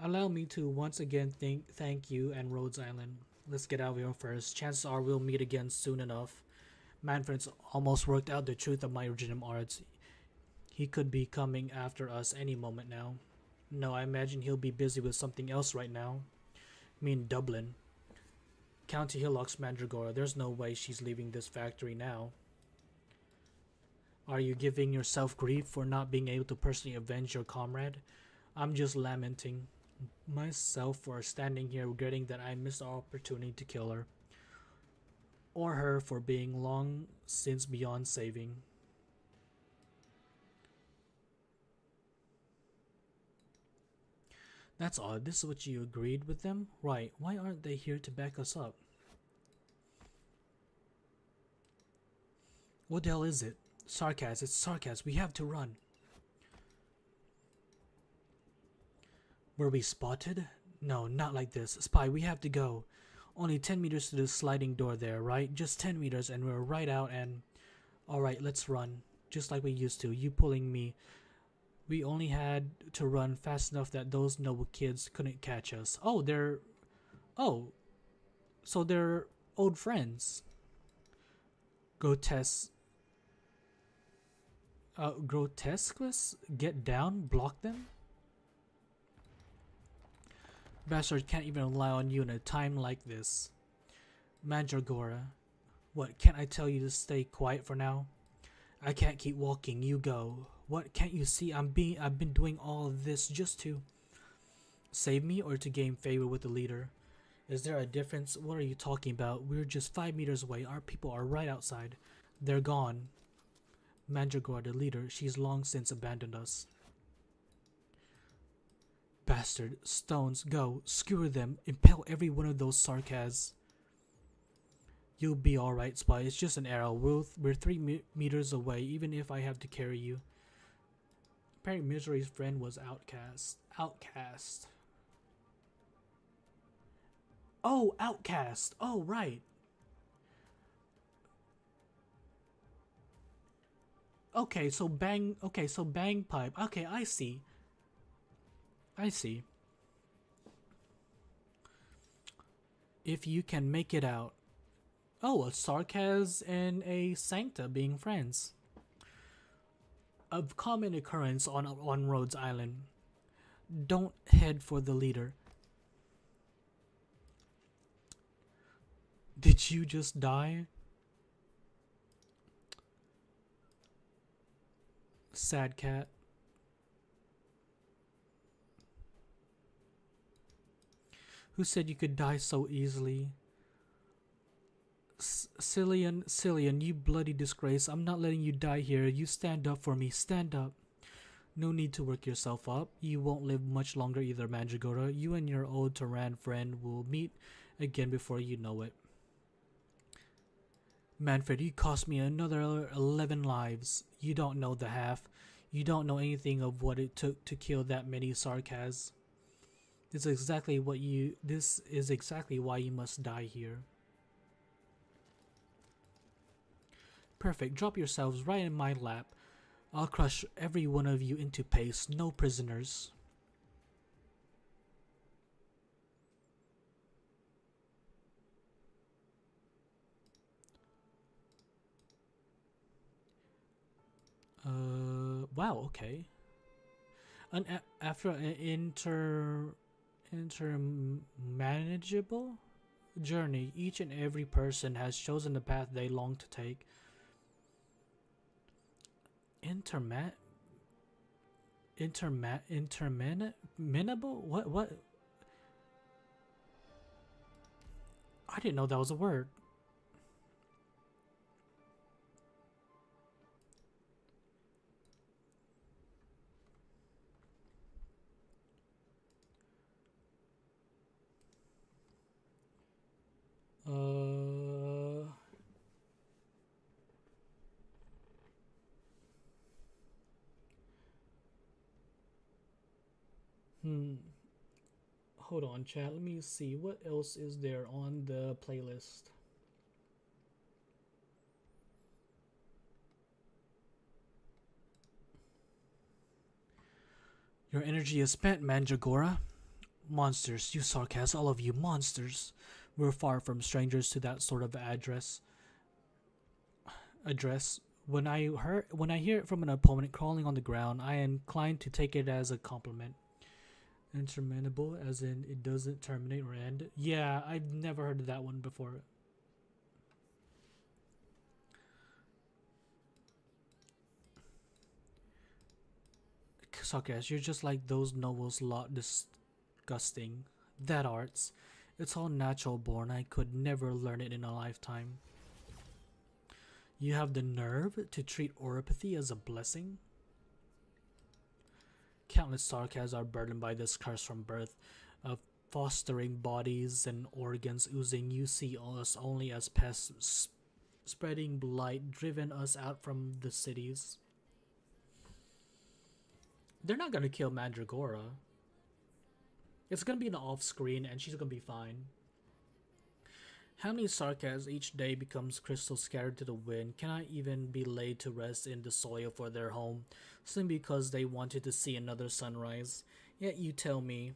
allow me to once again thank you and Rhodes Island. Let's get out of here first. Chances are we'll meet again soon enough. Manfred's almost worked out the truth of my original arts. He could be coming after us any moment now. No, I imagine he'll be busy with something else right now. I mean Dublin. County Hillock's Mandragora. There's no way she's leaving this factory now. Are you giving yourself grief for not being able to personally avenge your comrade? I'm just lamenting myself for standing here regretting that I missed the opportunity to kill her. Or her for being long since beyond saving. That's odd. This is what you agreed with them? Right. Why aren't they here to back us up? What the hell is it? Sarkaz. It's Sarkaz. We have to run. Were we spotted? No, not like this. Spy, we have to go. Only 10 meters to the sliding door there, right? Just 10 meters and we're right out and... Alright, let's run. Just like we used to. You pulling me. We only had to run fast enough that those noble kids couldn't catch us. Oh, they're... Oh. So they're old friends. Grotesqueless? Get down? Block them? Bastard can't even rely on you in a time like this. Mandragora. What, can't I tell you to stay quiet for now? I can't keep walking, you go. What, can't you see I've been doing all of this just to save me or to gain favor with the leader? Is there a difference? What are you talking about? We're just 5 meters away. Our people are right outside. They're gone. Mandragora, the leader, she's long since abandoned us. Bastard. Stones, go. Skewer them. Impale every one of those Sarkaz. You'll be alright, Spy. It's just an arrow. We're 3 meters away, even if I have to carry you. Apparently Misery's friend was Outcast. Oh, Outcast. Oh, right. Okay, so bang. Okay, so bangpipe. Okay, I see. I see. If you can make it out. Oh, a Sarkaz and a Sancta being friends. A common occurrence on Rhodes Island. Don't head for the leader. Did you just die? Sad cat. Who said you could die so easily? Cillian, you bloody disgrace. I'm not letting you die here. You stand up for me. Stand up. No need to work yourself up. You won't live much longer either, Mandragora. You and your old Turan friend will meet again before you know it. Manfred, you cost me another 11 lives. You don't know the half. You don't know anything of what it took to kill that many Sarkaz. This is exactly why you must die here. Perfect. Drop yourselves right in my lap. I'll crush every one of you into paste. No prisoners. Wow, okay. After an intermanageable journey, each and every person has chosen the path they long to take. Interminable? What? I didn't know that was a word. Hold on, chat. Let me see. What else is there on the playlist? Your energy is spent, Mandragora. Monsters, you Sarkaz, all of you monsters. We're far from strangers to that sort of address. When I hear it from an opponent crawling on the ground, I am inclined to take it as a compliment. Interminable, as in it doesn't terminate or end. Yeah, I've never heard of that one before. Sarkaz, you're just like those nobles lot disgusting. That arts. It's all natural born. I could never learn it in a lifetime. You have the nerve to treat oropathy as a blessing? Countless Sarkaz are burdened by this curse from birth, of fostering bodies and organs oozing. You see us only as pests, spreading blight, driven us out from the cities. They're not gonna kill Mandragora. It's gonna be an off-screen, and she's gonna be fine. How many Sarkaz each day becomes crystal scattered to the wind cannot even be laid to rest in the soil for their home, simply because they wanted to see another sunrise. Yet you tell me,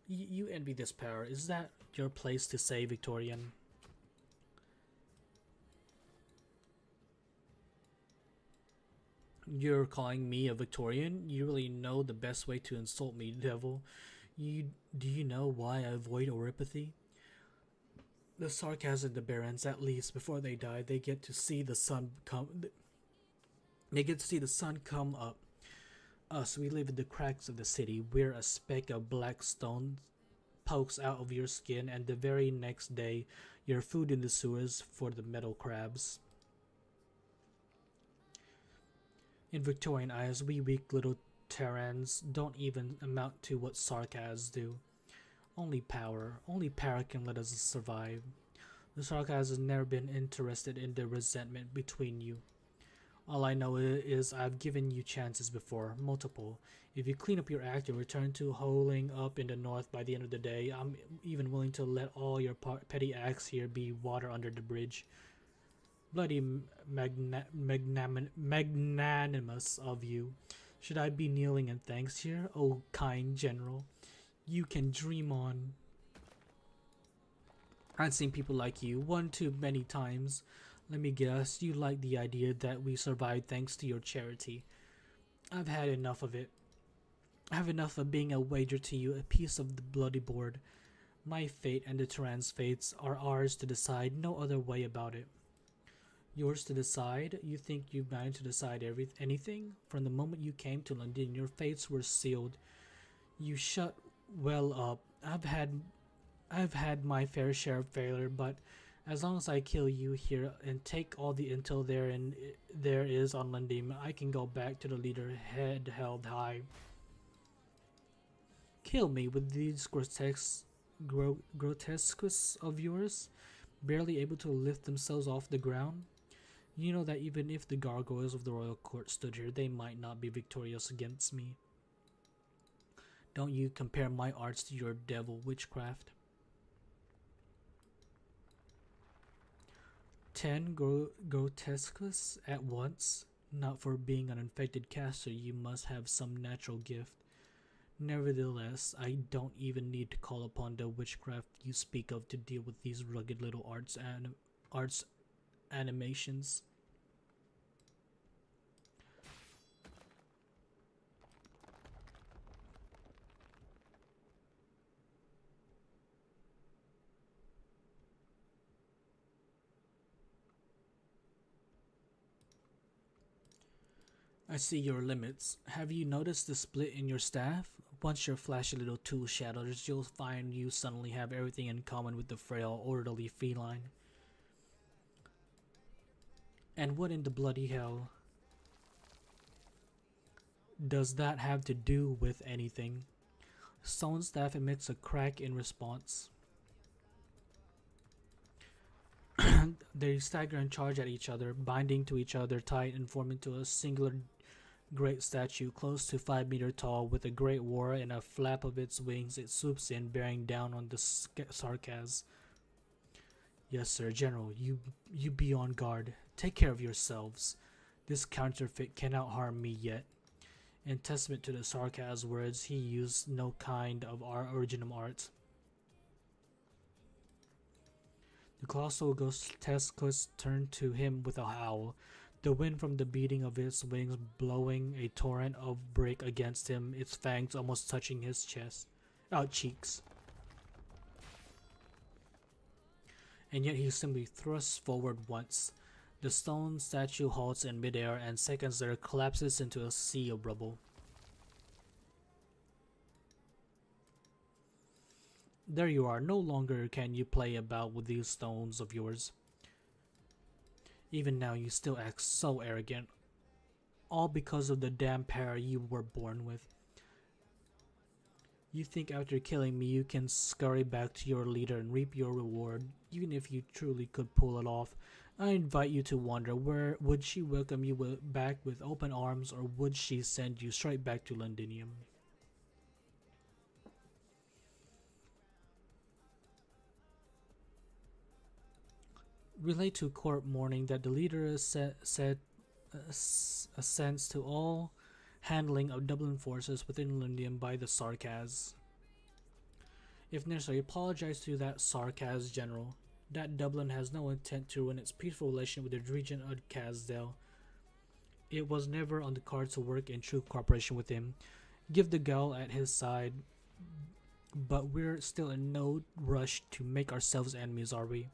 you envy this power. Is that your place to say, Victorian? You're calling me a Victorian? You really know the best way to insult me, devil. Do you know why I avoid oropathy? The sarcasm, the barons, at least before they die, they get to see the sun come. They get to see the sun come up. Us, we live in the cracks of the city. We're a speck of black stone pokes out of your skin, and the very next day, you're food in the sewers for the metal crabs. In Victorian eyes, we weak little Terrans don't even amount to what Sarkaz do. Only power can let us survive. The Sarkaz has never been interested in the resentment between you. All I know is I've given you chances before, multiple. If you clean up your act and return to holing up in the north by the end of the day, I'm even willing to let all your petty acts here be water under the bridge. Bloody magnanimous of you. Should I be kneeling in thanks here, O kind general? You can dream on. I've seen people like you one too many times. Let me guess, you like the idea that we survived thanks to your charity. I've had enough of it. I have enough of being a wager to you, a piece of the bloody board. My fate and the Tyran's fates are ours to decide, no other way about it. Yours to decide? You think you've managed to decide anything? From the moment you came to London, your fates were sealed. You shut well up. I've had my fair share of failure, but as long as I kill you here and take all the intel there is on Lundin, I can go back to the leader head held high. Kill me with these grotesques of yours, barely able to lift themselves off the ground. You know that even if the gargoyles of the royal court stood here, they might not be victorious against me. Don't you compare my arts to your devil witchcraft. 10 grotesques at once? Not for being an infected caster, you must have some natural gift. Nevertheless, I don't even need to call upon the witchcraft you speak of to deal with these rugged little arts animations. I see your limits. Have you noticed the split in your staff? Once your flashy little tool shatters, you'll find you suddenly have everything in common with the frail, orderly feline. And what in the bloody hell does that have to do with anything? Stone staff emits a crack in response. They stagger and charge at each other, binding to each other tight and form into a singular great statue close to 5 meters tall. With a great roar and a flap of its wings, it swoops in, bearing down on the Sarkaz. Yes, sir, General, you be on guard. Take care of yourselves. This counterfeit cannot harm me yet. In testament to the Sarkaz words, he used no kind of our original art. The colossal grotesques turned to him with a howl, the wind from the beating of its wings blowing a torrent of brick against him, its fangs almost touching his cheeks. And yet he simply thrusts forward once. The stone statue halts in midair and seconds later collapses into a sea of rubble. There you are, no longer can you play about with these stones of yours. Even now you still act so arrogant, all because of the damn power you were born with. You think after killing me you can scurry back to your leader and reap your reward. Even if you truly could pull it off, I invite you to wonder, where would she welcome you back with open arms, or would she send you straight back to Londinium? Relay to court mourning that the leader assents to all handling of Dublin forces within Londinium by the Sarkaz. If necessary, apologize to that Sarkaz general. That Dublin has no intent to ruin its peaceful relation with the region of Casdale. It was never on the cards to work in true cooperation with him. Give the Gaul at his side, but we're still in no rush to make ourselves enemies, are we?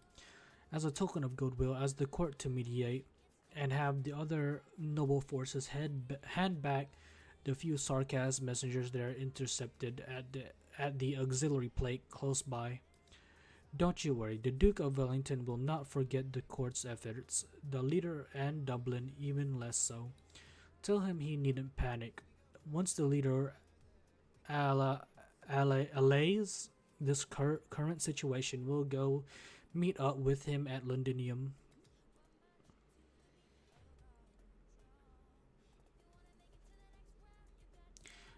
As a token of goodwill, as the court to mediate, and have the other noble forces hand back the few Sarkaz messengers that are intercepted at the auxiliary plate close by. Don't you worry, the Duke of Wellington will not forget the court's efforts, the leader and Dublin even less so. Tell him he needn't panic. Once the leader allays this current situation, we'll go meet up with him at Londinium.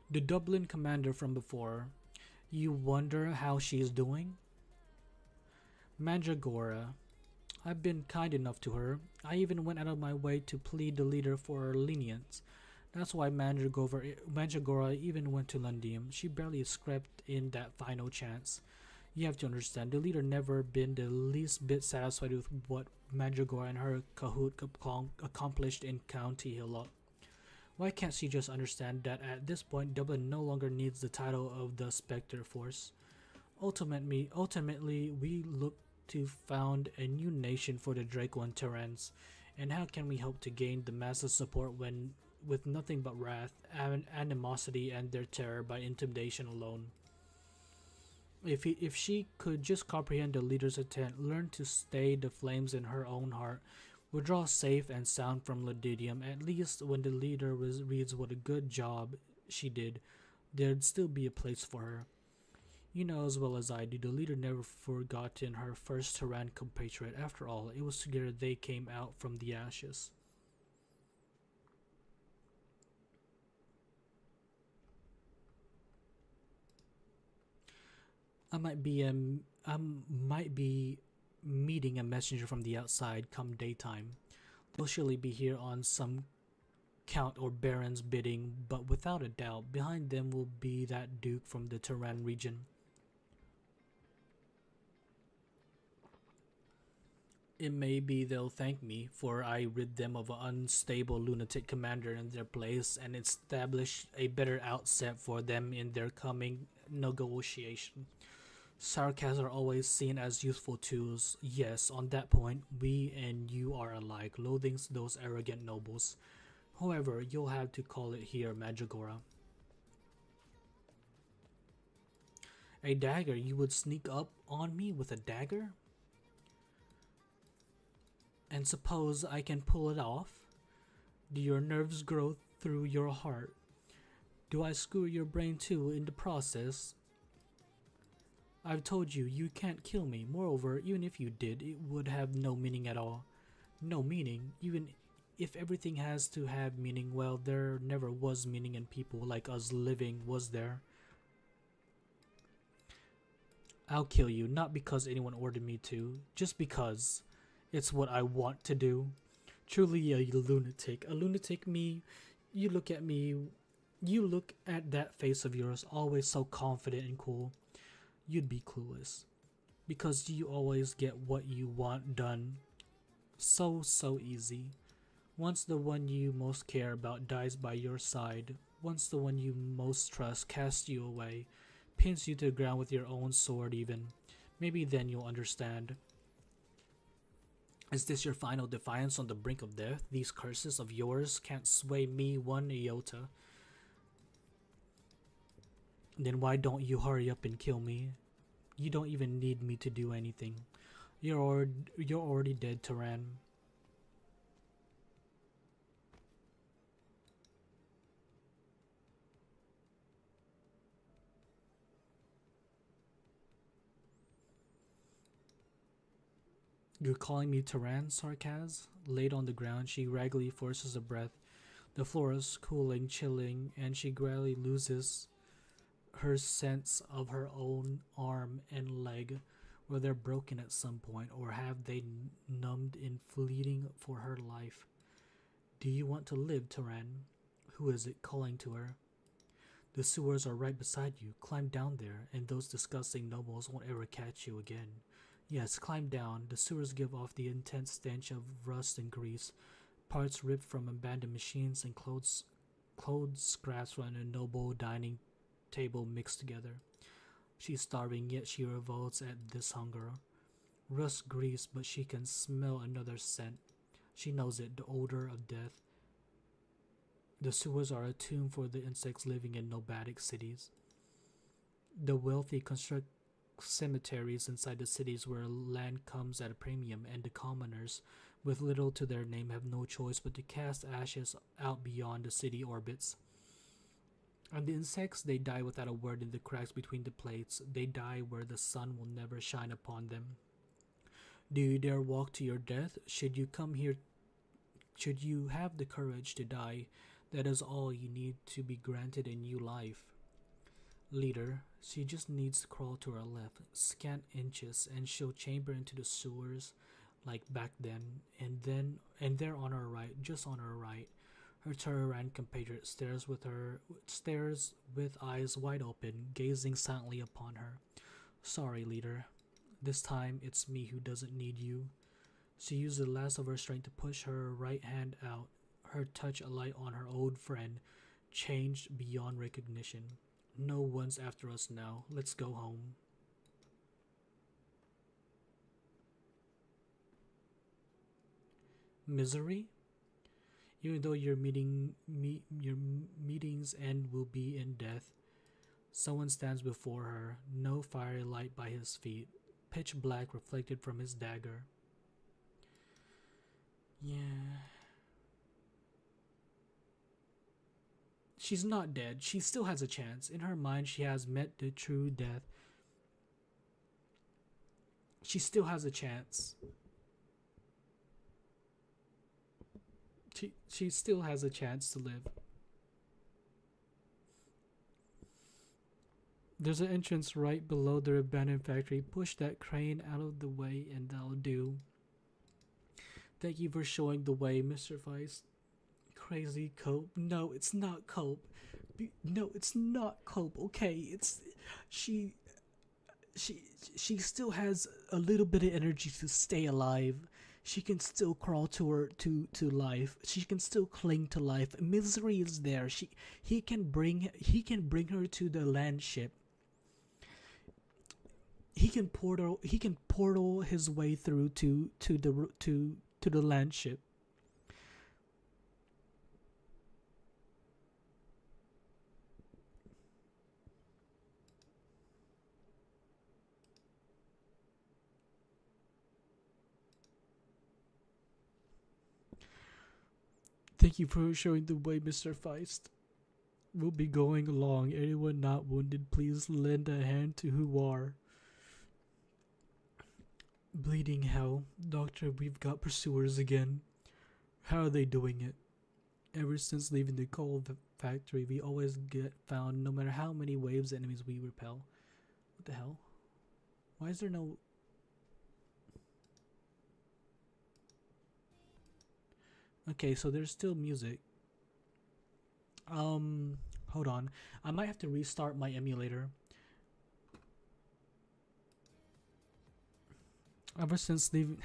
The Dublin commander from before. You wonder how she's doing? Mandragora. I've been kind enough to her. I even went out of my way to plead the leader for lenience. That's why Mandragora even went to Lundium. She barely scraped in that final chance. You have to understand, the leader never been the least bit satisfied with what Mandragora and her Kahoot accomplished in County Hillock. Why can't she just understand that at this point Dublin no longer needs the title of the Spectre Force? Ultimately, we look to found a new nation for the Draco and Terrans, and how can we hope to gain the masses' support when with nothing but wrath, animosity, and their terror by intimidation alone? If she could just comprehend the leader's intent, learn to stay the flames in her own heart, withdraw safe and sound from Ludidium, at least when the leader reads what a good job she did, there'd still be a place for her. You know as well as I do, the leader never forgotten her first Terran compatriot. After all, it was together they came out from the ashes. I might be meeting a messenger from the outside come daytime. They'll surely be here on some count or baron's bidding, but without a doubt, behind them will be that duke from the Terran region. It may be they'll thank me, for I rid them of an unstable lunatic commander in their place and established a better outset for them in their coming negotiation. Sarcas are always seen as useful tools. Yes, on that point, we and you are alike, loathing those arrogant nobles. However, you'll have to call it here, Mandragora. A dagger? You would sneak up on me with a dagger? And suppose I can pull it off? Do your nerves grow through your heart? Do I screw your brain too in the process? I've told you, you can't kill me. Moreover, even if you did, it would have no meaning at all. No meaning? Even if everything has to have meaning, well, there never was meaning in people like us living, was there? I'll kill you, not because anyone ordered me to, just because. It's what I want to do. Truly a lunatic. A lunatic me. You look at me. You look at that face of yours, always so confident and cool. You'd be clueless. Because you always get what you want done. So easy. Once the one you most care about dies by your side, once the one you most trust casts you away, pins you to the ground with your own sword even, maybe then you'll understand. Is this your final defiance on the brink of death? These curses of yours can't sway me one iota. Then why don't you hurry up and kill me? You don't even need me to do anything. You're already dead, Terran. You're calling me Terran, Sarkaz? Laid on the ground, she raggedly forces a breath. The floor is cooling, chilling, and she gradually loses her sense of her own arm and leg. Were they broken at some point, or have they numbed in fleeting for her life? Do you want to live, Terran? Who is it calling to her? The sewers are right beside you. Climb down there, and those disgusting nobles won't ever catch you again. Yes, climb down. The sewers give off the intense stench of rust and grease, parts ripped from abandoned machines and clothes scraps from a noble dining table mixed together. She's starving, yet she revolts at this hunger. Rust, grease, but she can smell another scent. She knows it, the odor of death. The sewers are a tomb for the insects living in nomadic cities. The wealthy construct cemeteries inside the cities where land comes at a premium, and the commoners, with little to their name, have no choice but to cast ashes out beyond the city orbits. And the insects, they die without a word in the cracks between the plates. They die where the sun will never shine upon them. Do you dare walk to your death? Should you come here, should you have the courage to die, that is all you need to be granted a new life. Leader, she just needs to crawl to her left, scant inches, and she'll chamber into the sewers, like back then. And there on her right, just on her right, her Terran compatriot stares with eyes wide open, gazing silently upon her. Sorry, leader. This time it's me who doesn't need you. She used the last of her strength to push her right hand out, her touch alight on her old friend, changed beyond recognition. No one's after us now. Let's go home. Misery? Even though your meetings end will be in death, someone stands before her, no fiery light by his feet, pitch black reflected from his dagger. Yeah. She's not dead. She still has a chance. In her mind, she has met the true death. She still has a chance. She still has a chance to live. There's an entrance right below the abandoned factory. Push that crane out of the way and that'll do. Thank you for showing the way, Mr. Feist. Crazy Cope. No, it's not Cope. No, it's not Cope. Okay, it's she she still has a little bit of energy to stay alive. She can still crawl to life. She can still cling to life. Misery is there. He can bring her to the land ship. He can portal his way through to the land ship. Thank you for showing the way, Mr. Feist. We'll be going along. Anyone not wounded, please lend a hand to who are. Bleeding hell. Doctor, we've got pursuers again. How are they doing it? Ever since leaving the coal factory, we always get found no matter how many waves of enemies we repel. What the hell? Why is there no... Okay, so there's still music. Hold on. I might have to restart my emulator. Ever since leaving...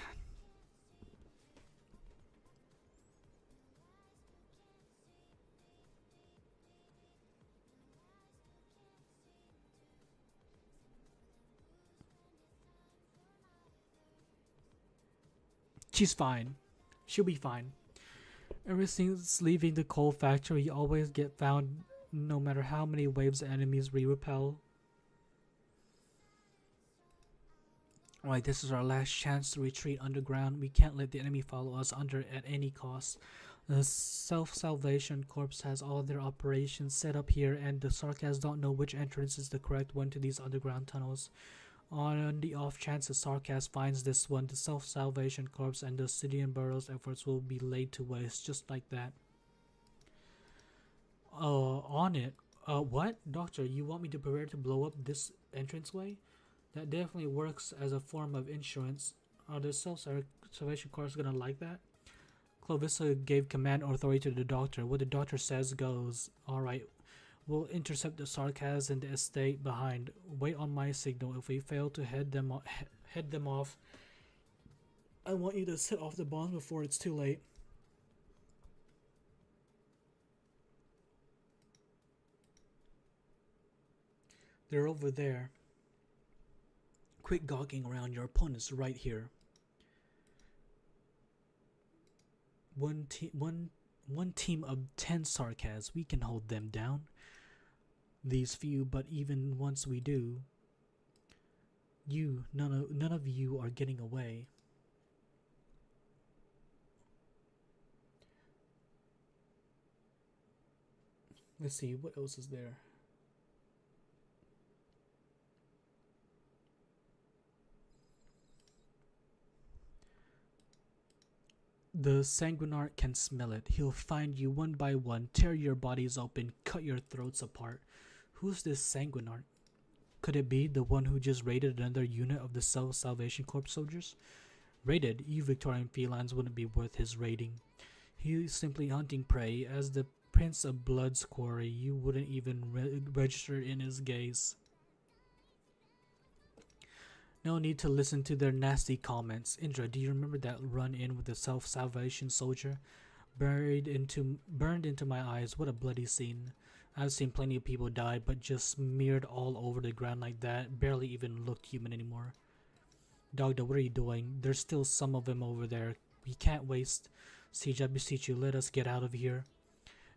She's fine. She'll be fine. Ever since leaving the coal factory, you always get found no matter how many waves of enemies we repel. Alright, this is our last chance to retreat underground. We can't let the enemy follow us under at any cost. The Self-Salvation Corps has all their operations set up here, and the Sarkas don't know which entrance is the correct one to these underground tunnels. On the off chance the Sarkas finds this one, the Self-Salvation Corps and the Obsidian Burrow's efforts will be laid to waste, just like that. On it. What? Doctor, you want me to prepare to blow up this entranceway? That definitely works as a form of insurance. Are the Self-Salvation Corps gonna like that? Clovissa gave command authority to the doctor. What the doctor says goes. Alright, we'll intercept the Sarkas and the estate behind. Wait on my signal. If we fail to head them off, I want you to set off the bombs before it's too late. They're over there. Quit gawking around. Your opponent's right here. One team of 10 Sarkas. We can hold them down. These few, but even once we do, none of you are getting away. Let's see, what else is there? The Sanguinarch can smell it. He'll find you one by one, tear your bodies open, cut your throats apart. Who's this Sanguinarch? Could it be the one who just raided another unit of the Self-Salvation Corps soldiers? Rated, you Victorian felines wouldn't be worth his rating. He's simply hunting prey. As the Prince of Blood's quarry, you wouldn't even register in his gaze. No need to listen to their nasty comments. Indra, do you remember that run-in with the self-salvation soldier? Burned into my eyes. What a bloody scene. I've seen plenty of people die, but just smeared all over the ground like that. Barely even looked human anymore. Dogda, what are you doing? There's still some of them over there. We can't waste. Siege, I beseech you, let us get out of here.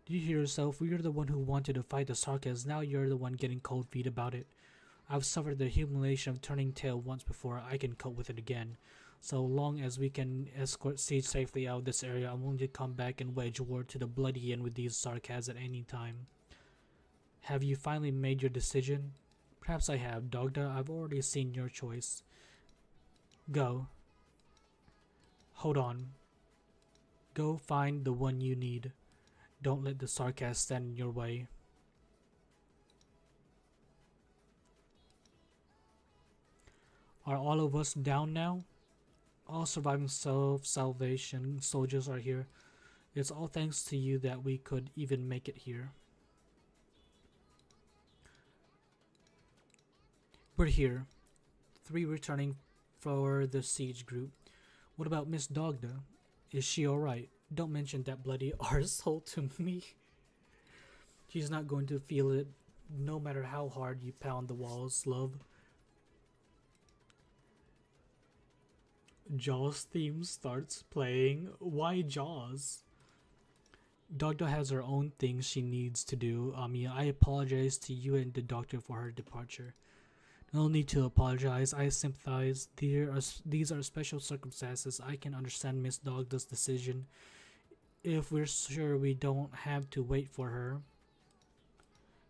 Do you hear yourself? You're the one who wanted to fight the Sarkas. Now you're the one getting cold feet about it. I've suffered the humiliation of turning tail once before. I can cope with it again. So long as we can escort Siege safely out of this area, I'm willing to come back and wage war to the bloody end with these Sarkas at any time. Have you finally made your decision? Perhaps I have, Dogda. I've already seen your choice. Go. Hold on. Go find the one you need. Don't let the Sarkas stand in your way. Are all of us down now? All surviving self-salvation soldiers are here. It's all thanks to you that we could even make it here. We're here. 3 returning for the siege group. What about Miss Dogda? Is she alright? Don't mention that bloody arsehole to me. She's not going to feel it no matter how hard you pound the walls, love. Jaws theme starts playing. Why Jaws? Dogda has her own things she needs to do. I apologize to you and the doctor for her departure. No need to apologize. I sympathize. These are special circumstances. I can understand Miss Dogda's decision. If we're sure we don't have to wait for her.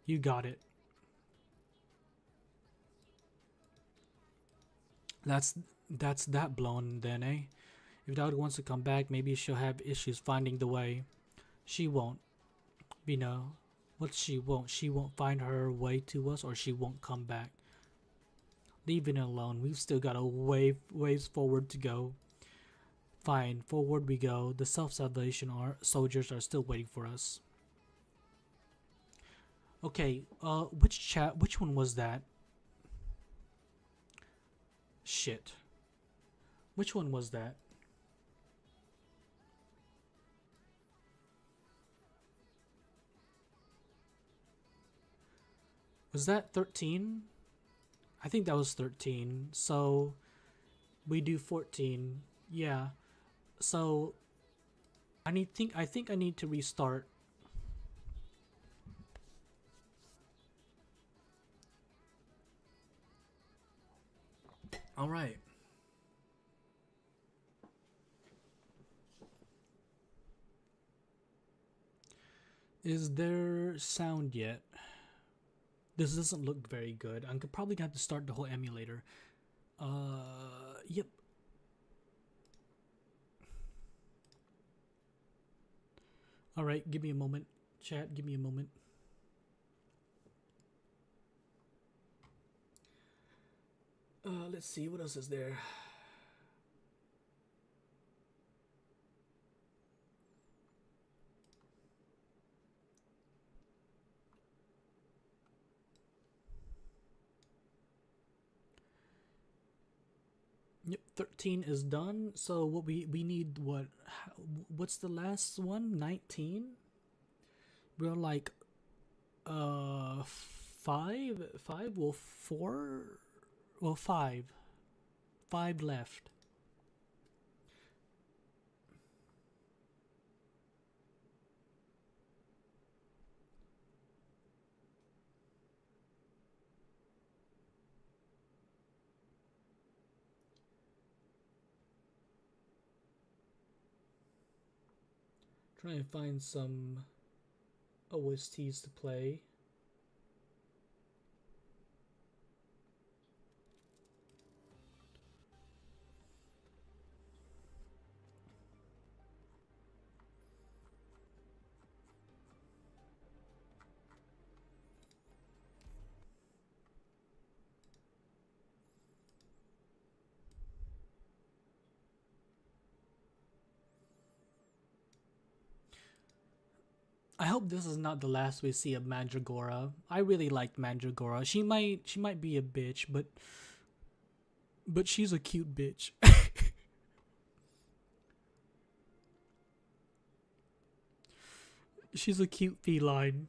You got it. That's that blown then, eh? If Dogda wants to come back, maybe she'll have issues finding the way. She won't. We know. What she won't? She won't find her way to us, or she won't come back. Leaving it alone. We've still got a ways forward to go. Fine, forward we go. The self-salvation soldiers are still waiting for us. Okay, which one was that? Shit. Which one was that? Was that 13? I think that was 13. So we do 14. Yeah. So I think I need to restart. All right. Is there sound yet? This doesn't look very good. I'm probably gonna have to start the whole emulator. Yep. Alright, give me a moment. Chat, give me a moment. Let's see, what else is there? Yep, 13 is done. So what we need, what's the last one? 19? We're like 5 well 4 well 5 left. Try and find some OSTs to play. I hope this is not the last we see of Mandragora. I really liked Mandragora. She might be a bitch, but she's a cute bitch. She's a cute feline.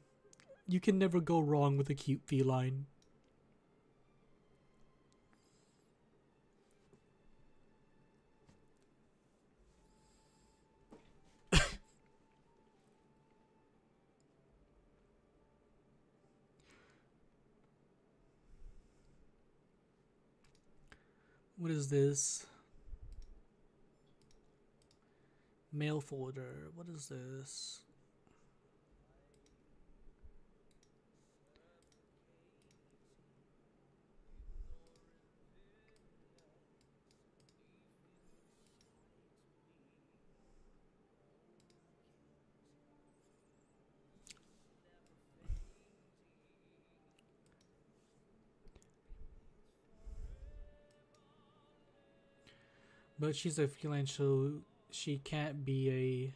You can never go wrong with a cute feline. What is this? Mail folder. What is this? But she's a feline, so she can't be a.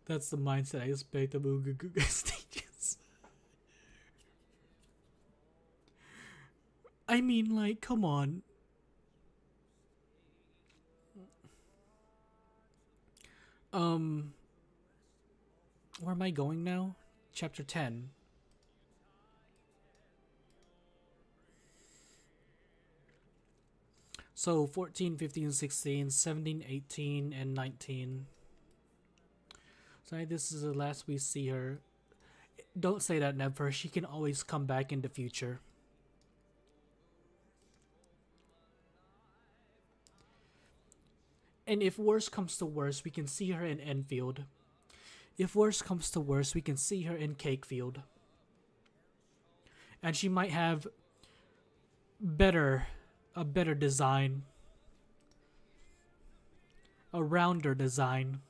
That's the mindset I expect of Ooga Googa stages. I mean, like, come on. Um, where am I going now? Chapter 10. So 14, 15, 16, 17, 18, and 19. So this is the last we see her. Don't say that, never. She can always come back in the future. And if worse comes to worse, we can see her in Enfield. If worse comes to worse, we can see her in Cakefield. And she might have a better design. A rounder design.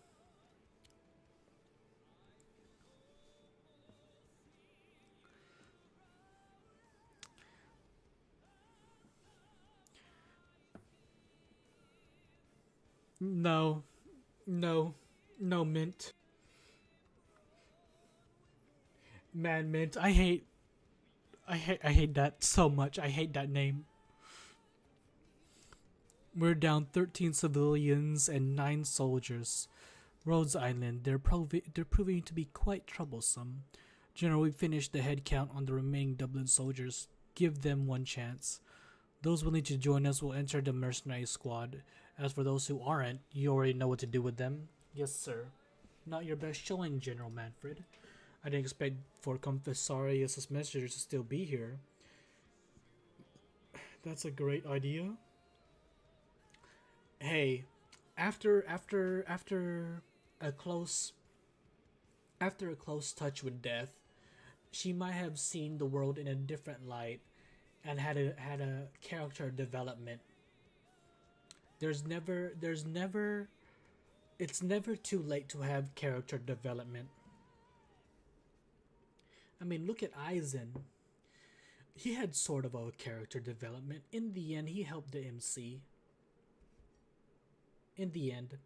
No. No. No, Mint. Man, Mint. I hate that so much. I hate that name. We're down 13 civilians and 9 soldiers. Rhodes Island, they're proving to be quite troublesome. General, we finished the head count on the remaining Dublin soldiers. Give them one chance. Those willing to join us will enter the mercenary squad. As for those who aren't, you already know what to do with them. Yes, sir. Not your best showing, General Manfred. I didn't expect for Confessarius' messengers to still be here. That's a great idea. Hey, after a close after a close touch with death, she might have seen the world in a different light and had a character development. There's never it's never too late to have character development. I mean, look at Eisen. He had sort of a character development. In the end, he helped the MC. In the end.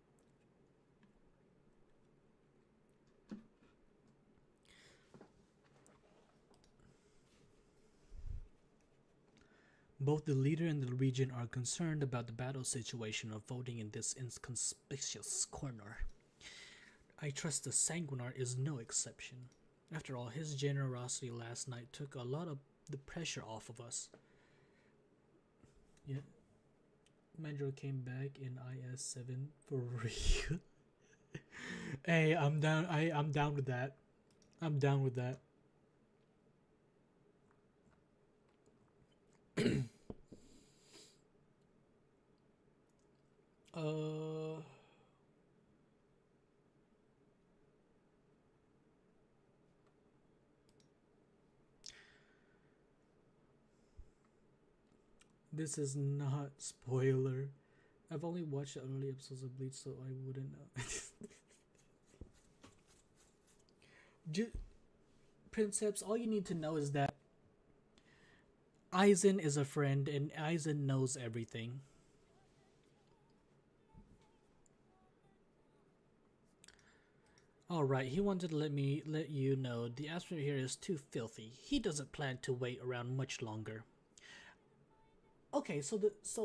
Both the leader and the region are concerned about the battle situation unfolding in this inconspicuous corner. I trust the Sanguinar is no exception. After all, his generosity last night took a lot of the pressure off of us. Yeah. Mandro came back in IS-7 for real. Hey, I'm down with that. I'm down with that. uh this is not spoiler. I've only watched the early episodes of Bleach, so I wouldn't know. Princeps, all you need to know is that Eisen is a friend and Eisen knows everything. Alright, he wanted to let you know the atmosphere here is too filthy. He doesn't plan to wait around much longer. Okay, so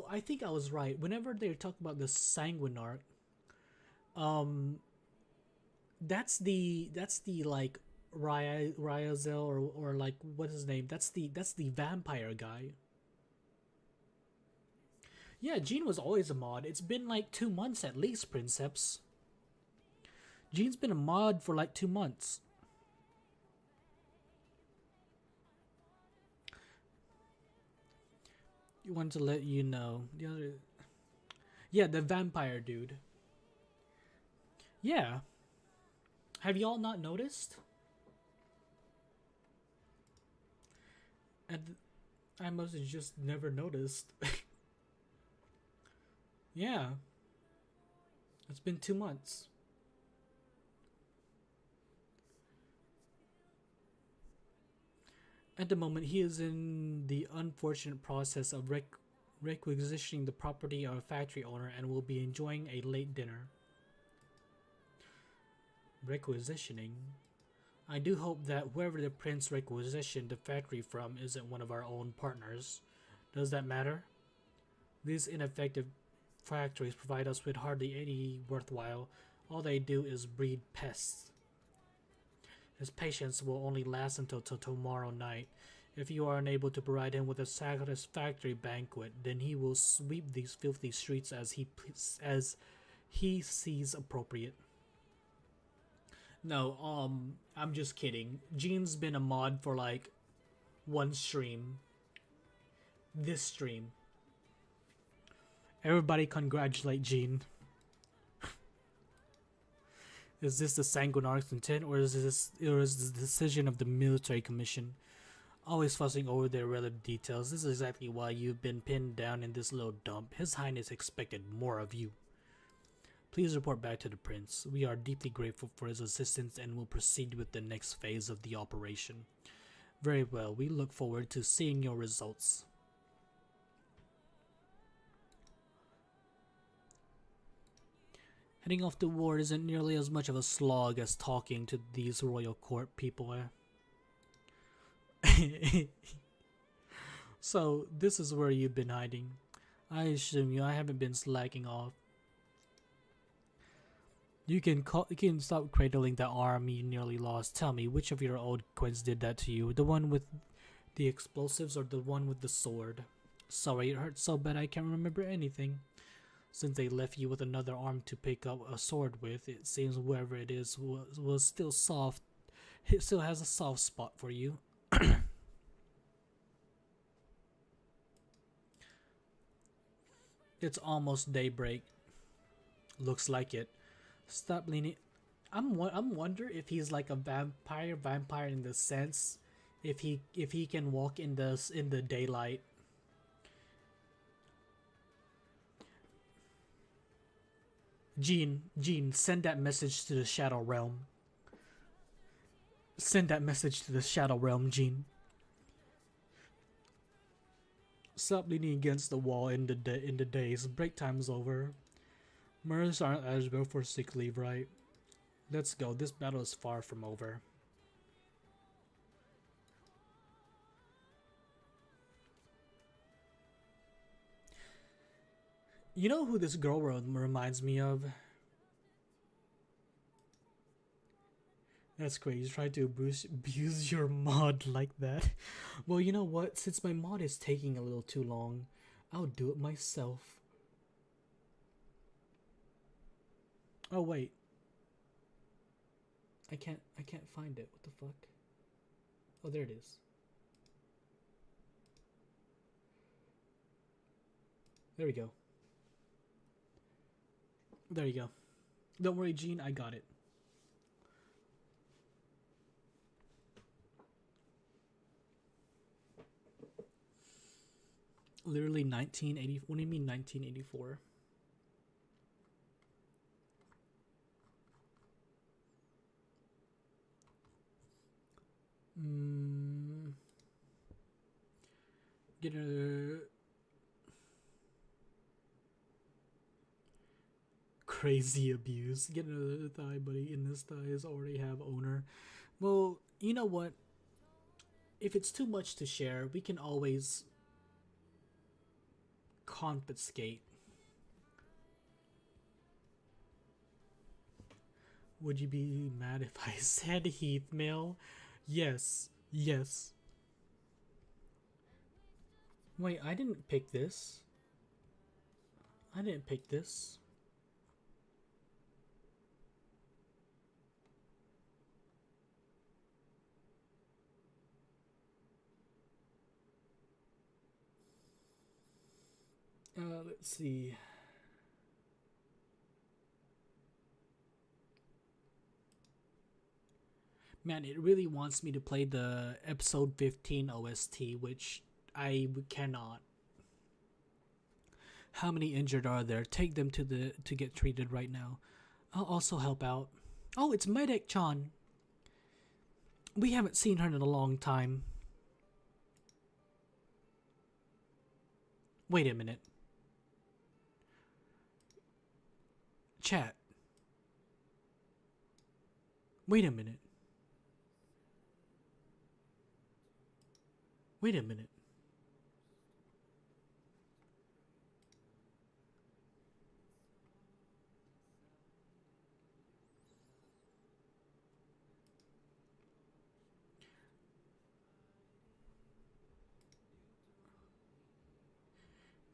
I think I was right. Whenever they talk about the Sanguinarch, um that's the like Ryazel or like what's his name? That's the vampire guy. Yeah, Jean was always a mod. It's been like 2 months at least, Princeps. Jean's been a mod for like 2 months. You wanted to let you know. The other, yeah, the vampire dude. Yeah. Have y'all not noticed? And I must have just never noticed. Yeah. It's been 2 months. At the moment, he is in the unfortunate process of requisitioning the property of a factory owner and will be enjoying a late dinner. Requisitioning? I do hope that whoever the prince requisitioned the factory from isn't one of our own partners. Does that matter? These ineffective factories provide us with hardly any worthwhile. All they do is breed pests. His patience will only last until tomorrow night. If you are unable to provide him with a satisfactory banquet, then he will sweep these filthy streets as he sees appropriate. No, I'm just kidding. Jean's been a mod for like one stream. This stream. Everybody congratulate Jean. Is this the Sanguinarch's intent, or is this the decision of the military commission? Always fussing over their relative details. This is exactly why you've been pinned down in this little dump. His Highness expected more of you. Please report back to the Prince. We are deeply grateful for his assistance and will proceed with the next phase of the operation. Very well. We look forward to seeing your results. Heading off to war isn't nearly as much of a slog as talking to these royal court people. So, this is where you've been hiding. I assume I haven't been slacking off. You can stop cradling that arm you nearly lost. Tell me, which of your old acquaintances did that to you? The one with the explosives or the one with the sword? Sorry, it hurts so bad I can't remember anything. Since they left you with another arm to pick up a sword with, it seems whoever it is was still soft. It still has a soft spot for you. It's almost daybreak. Looks like it. Stop leaning. I'm wonder if he's like a vampire in the sense if he can walk in the daylight. Jean, send that message to the Shadow Realm. Send that message to the Shadow Realm, Jean. Stop leaning against the wall in the days. Break time's over. Murders aren't eligible for sick leave, right? Let's go. This battle is far from over. You know who this girl reminds me of? That's great. You try to abuse your mod like that. Well, you know what? Since my mod is taking a little too long, I'll do it myself. Oh wait. I can't find it. What the fuck? Oh, there it is. There we go. There you go. Don't worry, Jean, I got it. Literally 1980. What do you mean 1984? Get a crazy abuse. Get another thigh, buddy. In this thighs already have owner. Well, you know what? If it's too much to share, we can always confiscate. Would you be mad if I said Heath Mail? Yes. Yes. Wait, I didn't pick this. I didn't pick this. Let's see. Man, it really wants me to play the episode 15 OST, which I cannot. How many injured are there? Take them to get treated right now. I'll also help out. Oh, it's Medic-chan. We haven't seen her in a long time. Wait a minute. Chat. Wait a minute. Wait a minute.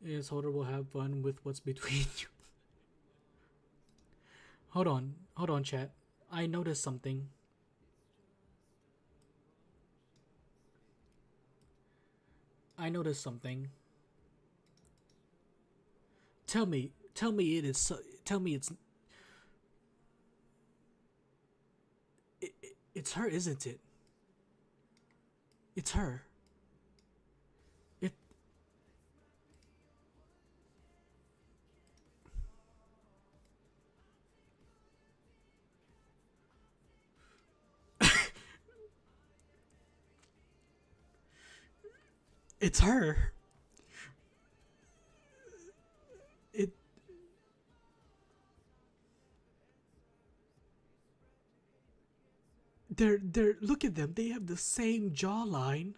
Yes, Holder will have fun with what's between you. Hold on, chat. I noticed something. I noticed something. Tell me it is so, tell me it's her, isn't it? It's her. It it's her. It they're look at them. They have the same jawline.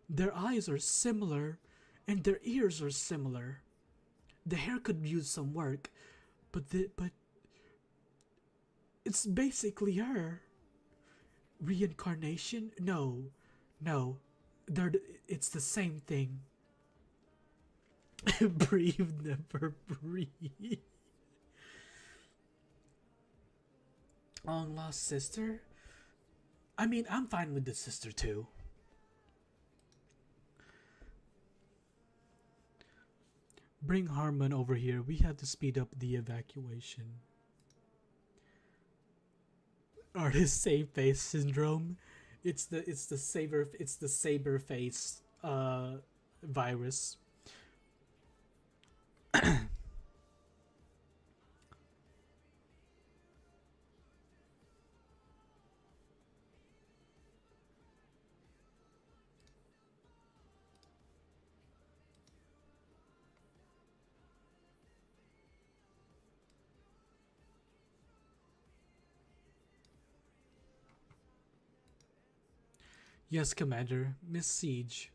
Their eyes are similar and their ears are similar. The hair could use some work, but it's basically her. Reincarnation? No. No. They're it's the same thing. Breathe, never breathe. Long lost sister? I mean, I'm fine with the sister too. Bring Harmon over here. We have to speed up the evacuation. Artist save face syndrome. It's the saber face virus. Yes, Commander. Miss Siege.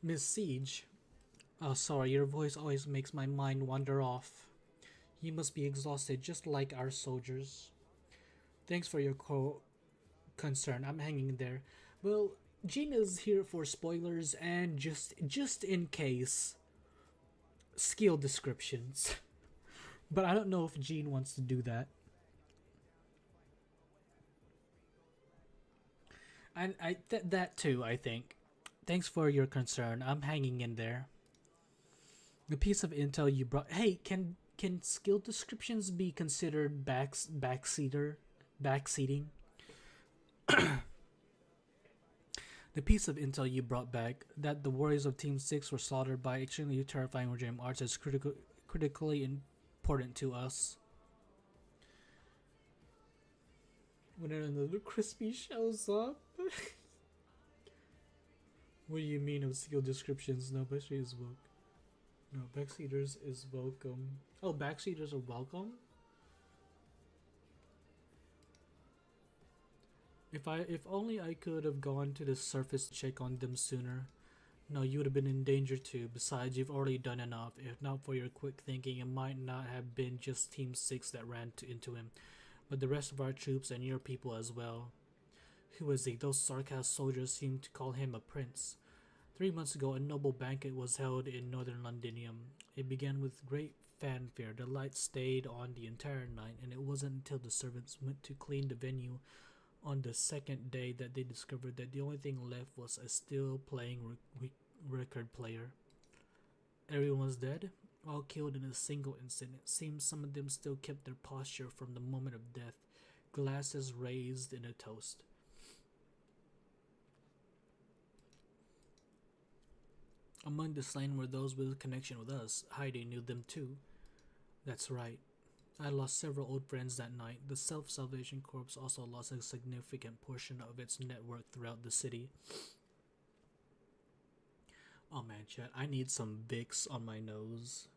Miss Siege. Oh, sorry, your voice always makes my mind wander off. You must be exhausted just like our soldiers. Thanks for your concern. I'm hanging there. Well, Gina's here for spoilers and just in case, skill descriptions. But I don't know if Jean wants to do that. And that too, I think. Thanks for your concern. I'm hanging in there. The piece of intel you brought. Hey, can skill descriptions be considered backseating? The piece of intel you brought back that the warriors of Team 6 were slaughtered by extremely terrifying regime arts is critically important to us. When another crispy shows up. What do you mean of skill descriptions? No, backseaters is welcome. No, backseaters is welcome. Oh, backseaters are welcome? If only I could have gone to the surface to check on them sooner. No, you would have been in danger too. Besides, you've already done enough. If not for your quick thinking, it might not have been just Team 6 that ran into him, but the rest of our troops and your people as well. Who is he? Those sarcastic soldiers seem to call him a prince. 3 months ago, a noble banquet was held in northern Londinium. It began with great fanfare. The lights stayed on the entire night, and it wasn't until the servants went to clean the venue on the second day that they discovered that the only thing left was a still playing record player. Everyone was dead, all killed in a single incident. It seems some of them still kept their posture from the moment of death, glasses raised in a toast. Among the slain were those with a connection with us. Heidi knew them too. That's right. I lost several old friends that night. The Self-Salvation Corps also lost a significant portion of its network throughout the city. Oh man, chat, I need some Vicks on my nose.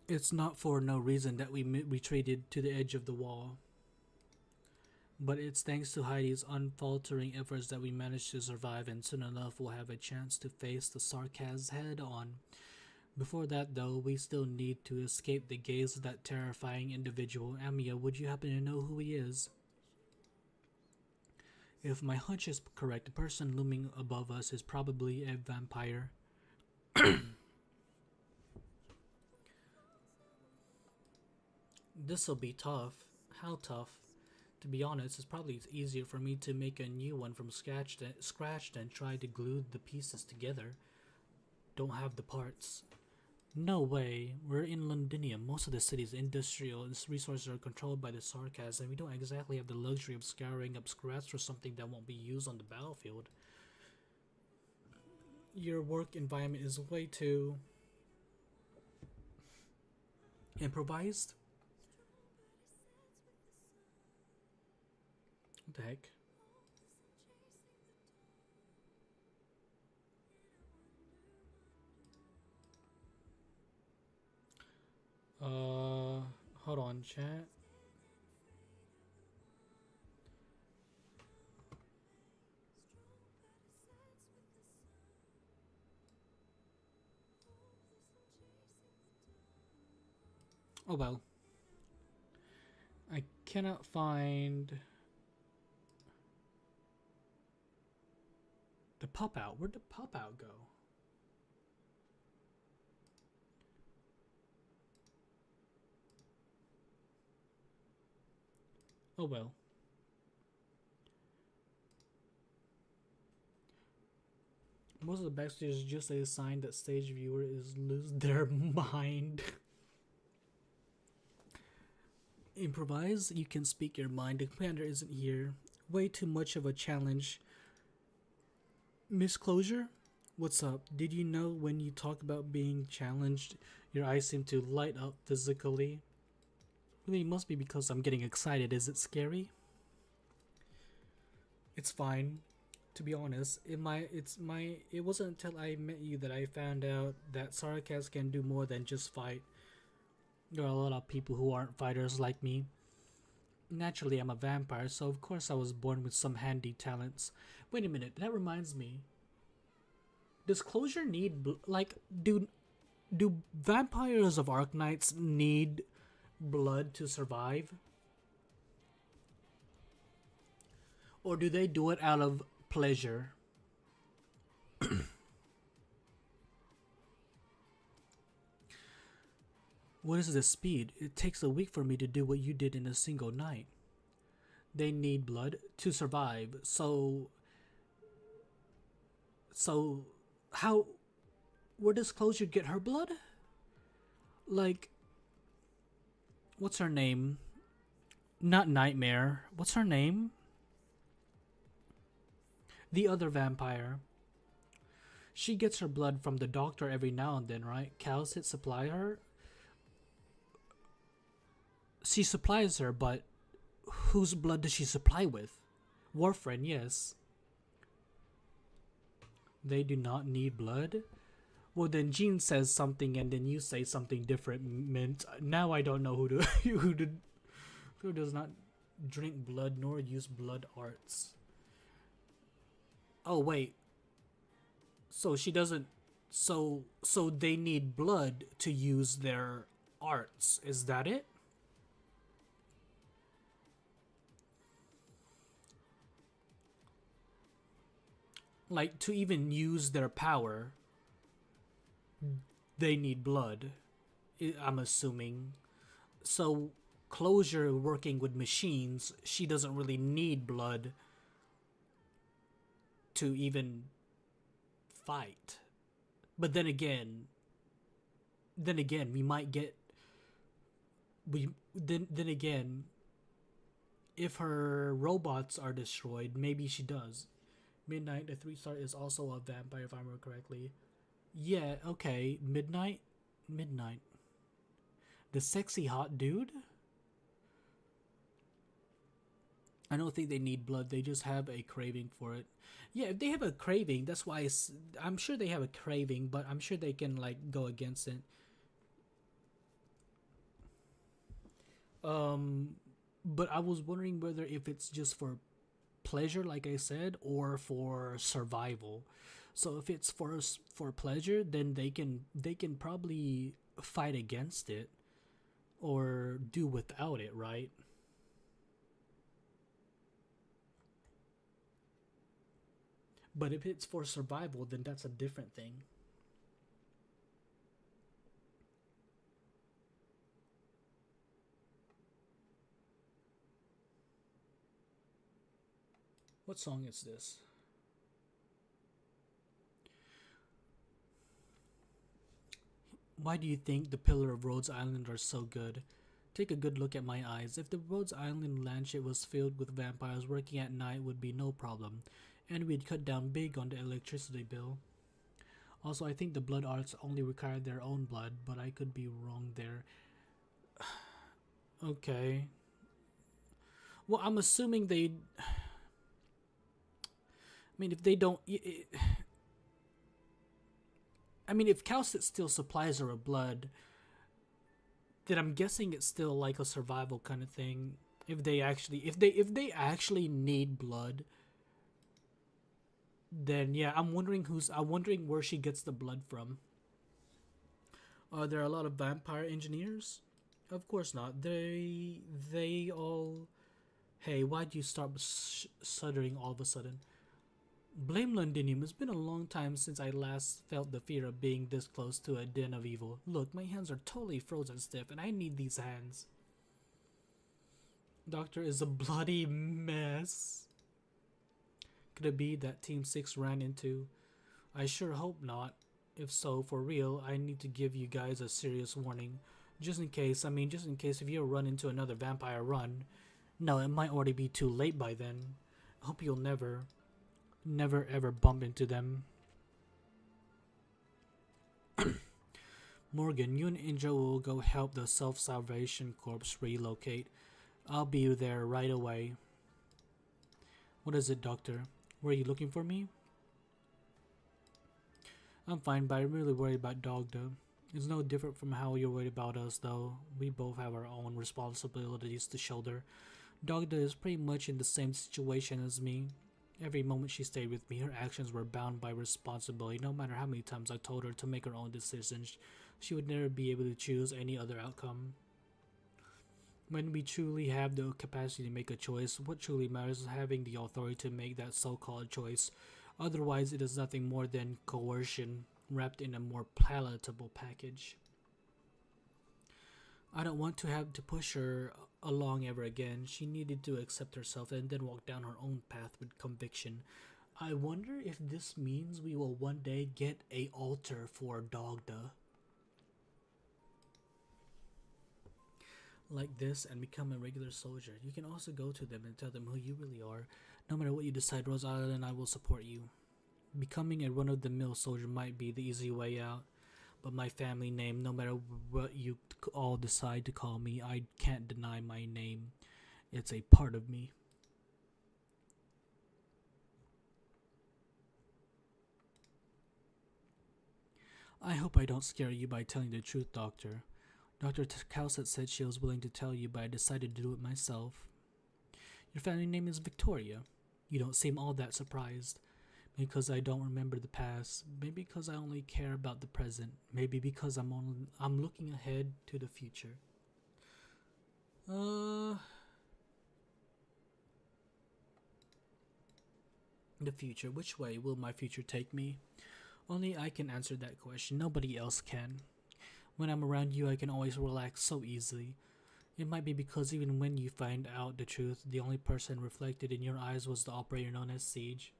It's not for no reason that we retreated to the edge of the wall. But it's thanks to Heidi's unfaltering efforts that we managed to survive, and soon enough we'll have a chance to face the Sarkaz head on. Before that, though, we still need to escape the gaze of that terrifying individual. Amia, would you happen to know who he is? If my hunch is correct, the person looming above us is probably a vampire. This'll be tough. How tough? To be honest, it's probably easier for me to make a new one from scratch than try to glue the pieces together. Don't have the parts. No way. We're in Londinium. Most of the city's industrial resources are controlled by the Sarkaz, and we don't exactly have the luxury of scouring up scraps for something that won't be used on the battlefield. Your work environment is way too improvised. What the heck? Hold on, chat. Oh well. I cannot find the pop out. Where'd the pop out go? Oh well. Most of the backstage is just a sign that stage viewer is lose their mind. Improvise, you can speak your mind. The commander isn't here. Way too much of a challenge. Miss Closure? What's up? Did you know when you talk about being challenged, your eyes seem to light up physically? Really, it must be because I'm getting excited. Is it scary? It's fine. To be honest, it wasn't until I met you that I found out that Sarkaz can do more than just fight. There are a lot of people who aren't fighters like me. Naturally, I'm a vampire, so of course I was born with some handy talents. Wait a minute, that reminds me. Does Closure need do vampires of ARKNIGHTS need blood to survive? Or do they do it out of pleasure? What is the speed? It takes a week for me to do what you did in a single night. They need blood to survive. So how, where does Closure get her blood? Like, what's her name? Not Nightmare. What's her name? The other vampire. She gets her blood from the doctor every now and then, right? Calcit supply her. She supplies her, but whose blood does she supply with? Warfarin, yes. They do not need blood. Well, then Jean says something, and then you say something different. Mint. Now I don't know who does not drink blood nor use blood arts. Oh wait. So she doesn't. So they need blood to use their arts. Is that it? Like, to even use their power, they need blood. I'm assuming. So, Closure working with machines, she doesn't really need blood to even fight. But then again, we might get then again, if her robots are destroyed, maybe she does. Midnight, the 3-star, is also a vampire, if I remember correctly. Yeah, okay. Midnight. The sexy hot dude? I don't think they need blood. They just have a craving for it. Yeah, if they have a craving, that's why I'm sure they have a craving, but I'm sure they can like go against it. But I was wondering whether if it's just for pleasure, like I said, or for survival. So if it's for pleasure, then they can probably fight against it or do without it, right? But if it's for survival, then that's a different thing. What song is this? Why do you think the Pillar of Rhodes Island are so good? Take a good look at my eyes. If the Rhodes Island landship was filled with vampires working at night would be no problem, and we'd cut down big on the electricity bill. Also, I think the blood arts only require their own blood, but I could be wrong there. Okay. Well, I'm assuming they. I mean, if they don't. I mean, if Calcit still supplies her with blood, then I'm guessing it's still like a survival kind of thing. If they actually need blood, then yeah, I'm wondering where she gets the blood from. Are there a lot of vampire engineers? Of course not. They all. Hey, why'd you start shuddering all of a sudden? Blame Londinium. It's been a long time since I last felt the fear of being this close to a den of evil. Look, my hands are totally frozen stiff, and I need these hands. Doctor is a bloody mess. Could it be that Team 6 ran into? I sure hope not. If so, for real, I need to give you guys a serious warning. Just in case if you run into another vampire run. No, it might already be too late by then. I hope you'll never ever bump into them. Morgan, you and Injo will go help the Self-Salvation Corps relocate. I'll be there right away. What is it, Doctor? Were you looking for me? I'm fine, but I'm really worried about Dogda. It's no different from how you're worried about us, though. We both have our own responsibilities to shoulder. Dogda is pretty much in the same situation as me. Every moment she stayed with me, her actions were bound by responsibility. No matter how many times I told her to make her own decisions, she would never be able to choose any other outcome. When we truly have the capacity to make a choice, what truly matters is having the authority to make that so-called choice. Otherwise, it is nothing more than coercion, wrapped in a more palatable package. I don't want to have to push her along ever again. She needed to accept herself and then walk down her own path with conviction. I wonder if this means we will one day get a altar for Dogda. Like this and become a regular soldier. You can also go to them and tell them who you really are. No matter what you decide, Rose Island and I will support you. Becoming a run-of-the-mill soldier might be the easy way out, but my family name, no matter what you all decide to call me, I can't deny my name. It's a part of me. I hope I don't scare you by telling the truth, Doctor. Dr. Cowsett said she was willing to tell you, but I decided to do it myself. Your family name is Victoria. You don't seem all that surprised. Maybe because I don't remember the past. Maybe because I only care about the present. Maybe because I'm looking ahead to the future. The future. Which way will my future take me? Only I can answer that question. Nobody else can. When I'm around you, I can always relax so easily. It might be because even when you find out the truth, the only person reflected in your eyes was the operator known as Siege.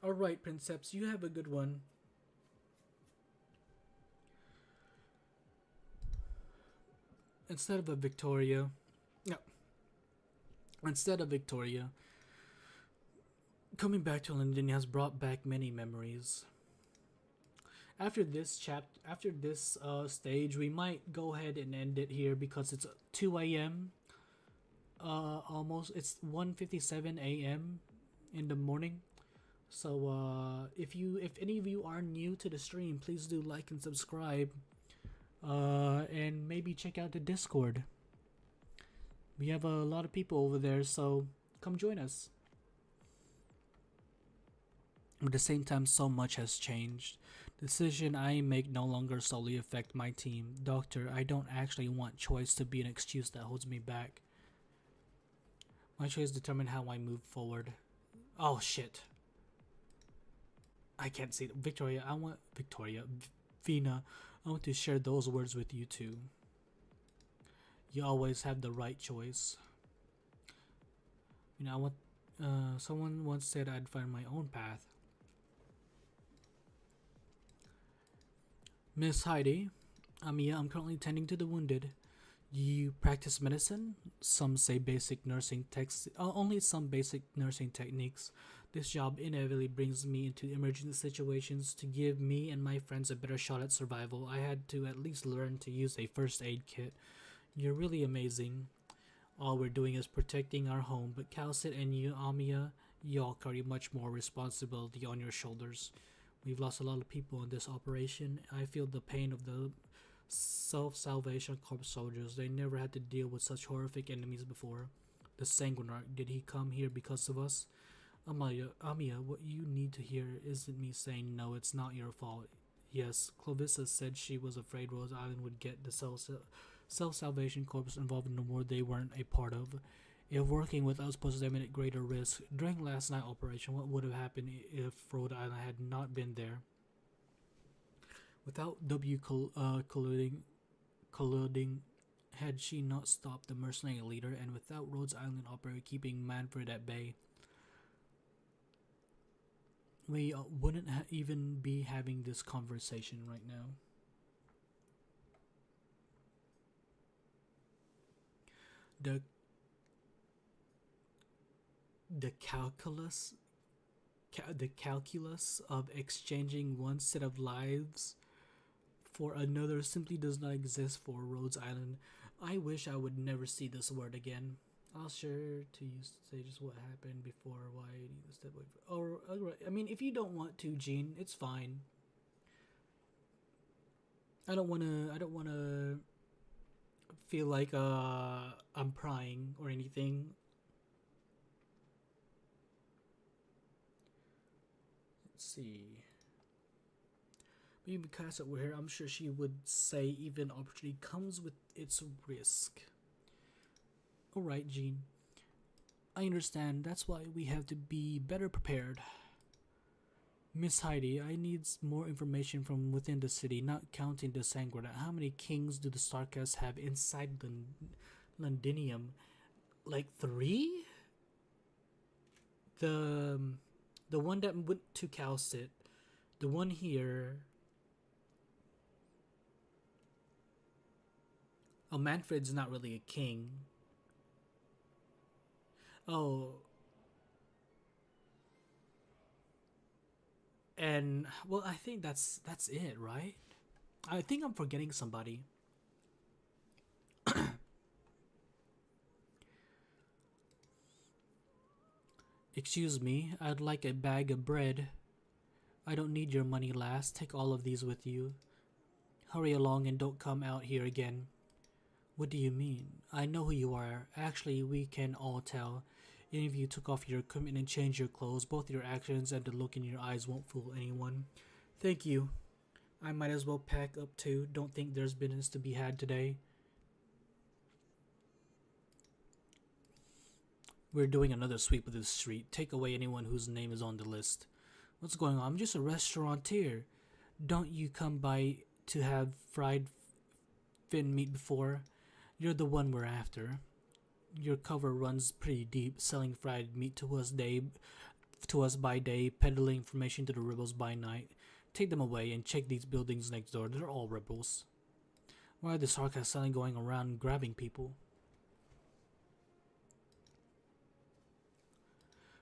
Alright, Princeps, you have a good one. Instead of Victoria, coming back to London has brought back many memories. After this stage, we might go ahead and end it here because it's 2 a.m. Almost it's 1:57 a.m. in the morning. So if any of you are new to the stream, please do like and subscribe. And maybe check out the Discord. We have a lot of people over there, so come join us. At the same time, so much has changed. The decision I make no longer solely affect my team. Doctor, I don't actually want choice to be an excuse that holds me back. My choice determine how I move forward. Oh shit. I can't see it. Victoria, Vina, I want to share those words with you too. You always have the right choice. You know, someone once said I'd find my own path. Miss Heidi, I'm currently tending to the wounded. You practice medicine? Some say basic nursing only some basic nursing techniques. This job inevitably brings me into emergency situations. To give me and my friends a better shot at survival, I had to at least learn to use a first aid kit. You're really amazing. All we're doing is protecting our home, but Calcit and you, Amiya, y'all carry much more responsibility on your shoulders. We've lost a lot of people in this operation. I feel the pain of the Self-Salvation Corps soldiers. They never had to deal with such horrific enemies before. The Sanguinarch, did he come here because of us? Amiya, what you need to hear isn't me saying no, it's not your fault. Yes, Clovissa said she was afraid Rose Island would get the Self-Salvation Corps involved in a war they weren't a part of. If working with us puts them at greater risk. During last night's operation, what would have happened if Rhode Island had not been there? Without W colluding, had she not stopped the mercenary leader, and without Rhodes Island operator keeping Manfred at bay, we wouldn't even be having this conversation right now. The calculus of exchanging one set of lives for another simply does not exist for Rhodes Island. I wish I would never see this word again. I'll share to you say just what happened before why I need to step away from, I mean, if you don't want to, Gene, it's fine. I don't wanna feel like I'm prying or anything. Let's see. Maybe because we're here, I'm sure she would say even opportunity comes with its risk. Alright, Jean. I understand. That's why we have to be better prepared. Miss Heidi, I need more information from within the city, not counting the Sanguinarch. How many kings do the Starcasts have inside Londinium? Like 3? The one that went to Calcit. The one here. Oh, Manfred's not really a king. Oh, And well, I think that's it, right? I think I'm forgetting somebody. Excuse me, I'd like a bag of bread. I don't need your money, lass. Take all of these with you. Hurry along and don't come out here again. What do you mean? I know who you are. Actually, we can all tell. Even if you took off your equipment and changed your clothes, both your actions and the look in your eyes won't fool anyone. Thank you. I might as well pack up too. Don't think there's business to be had today. We're doing another sweep of this street. Take away anyone whose name is on the list. What's going on? I'm just a restaurateur. Don't you come by to have fried fin meat before? You're the one we're after. Your cover runs pretty deep, selling fried meat to us by day, peddling information to the rebels by night. Take them away and check these buildings next door. They're all rebels. Why are the sarcasm suddenly going around grabbing people?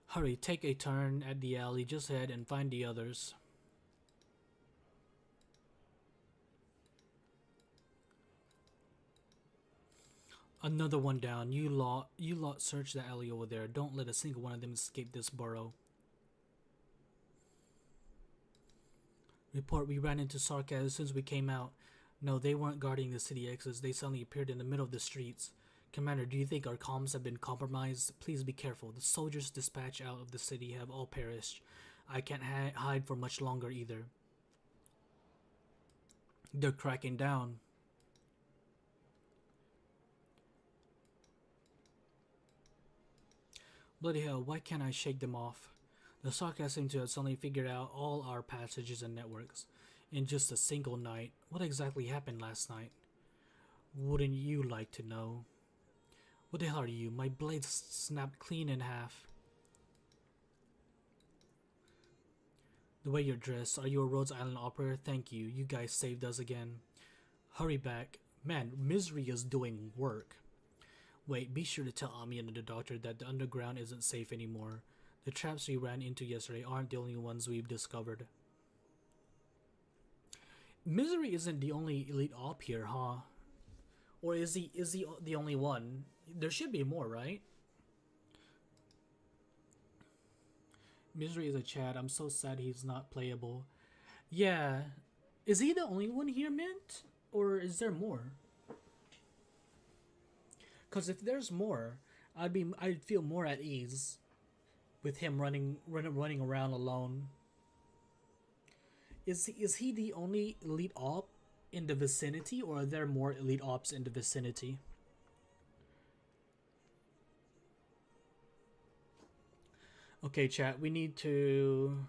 Hurry, take a turn at the alley just ahead and find the others. Another one down. You lot search the alley over there. Don't let a single one of them escape this burrow. Report, we ran into sarcasm as soon as we came out. No, they weren't guarding the city exits. They suddenly appeared in the middle of the streets. Commander, do you think our comms have been compromised? Please be careful. The soldiers dispatched out of the city have all perished. I can't hide for much longer either. They're cracking down. Bloody hell, why can't I shake them off? The sarcasm seem to have suddenly figured out all our passages and networks in just a single night. What exactly happened last night? Wouldn't you like to know? What the hell are you? My blade snapped clean in half. The way you're dressed, are you a Rhodes Island operator? Thank you. You guys saved us again. Hurry back. Man, Misery is doing work. Wait, be sure to tell Ami and the doctor that the underground isn't safe anymore. The traps we ran into yesterday aren't the only ones we've discovered. Misery isn't the only elite op here, huh? Or is he the only one? There should be more, right? Misery is a Chad. I'm so sad he's not playable. Yeah. Is he the only one here, Mint? Or is there more? Because if there's more, I'd feel more at ease with him running around alone. Is he the only elite op in the vicinity, or are there more elite ops in the vicinity? Okay, chat, we need to...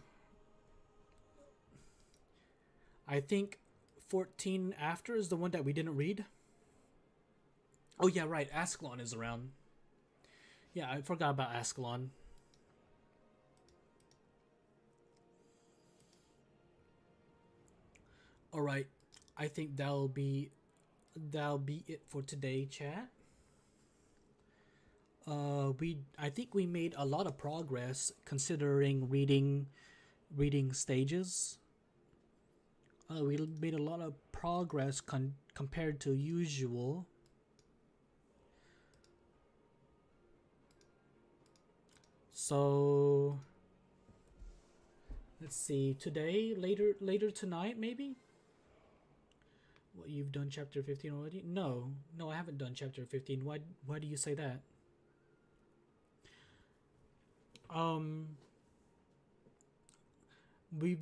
I think 14 after is the one that we didn't read. Oh yeah, right, Ascalon is around. Yeah, I forgot about Ascalon. Alright, I think that'll be it for today, chat. I think we made a lot of progress considering reading stages. We made a lot of progress compared to usual. So let's see. Today, later tonight, maybe. What, you've done chapter 15 already? No, I haven't done chapter 15. Why do you say that? We've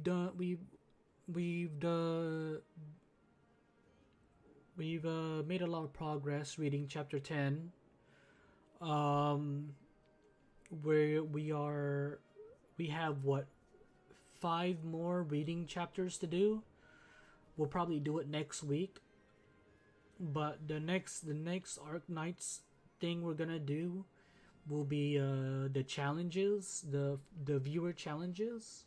made a lot of progress reading chapter 10. Where we have what, 5 more reading chapters to do. We'll probably do it next week. But the next ARKNIGHTS thing we're gonna do will be the challenges, the viewer challenges.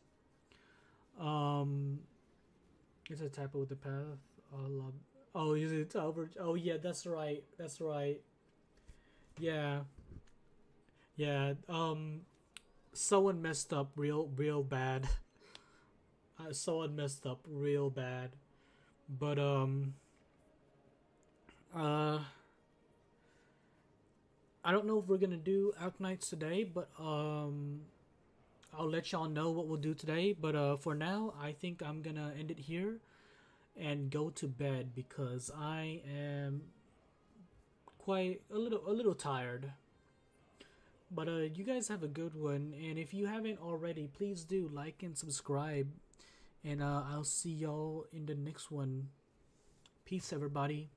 It's a typo with the path. Oh, is it over? Oh yeah, that's right. Yeah. Someone messed up real bad. Someone messed up real bad. But uh I don't know if we're gonna do ARKNIGHTS today, but I'll let y'all know what we'll do today. But for now, I think I'm gonna end it here and go to bed because I am quite a little tired. But you guys have a good one, and if you haven't already, please do like and subscribe. And I'll see y'all in the next one. Peace, everybody.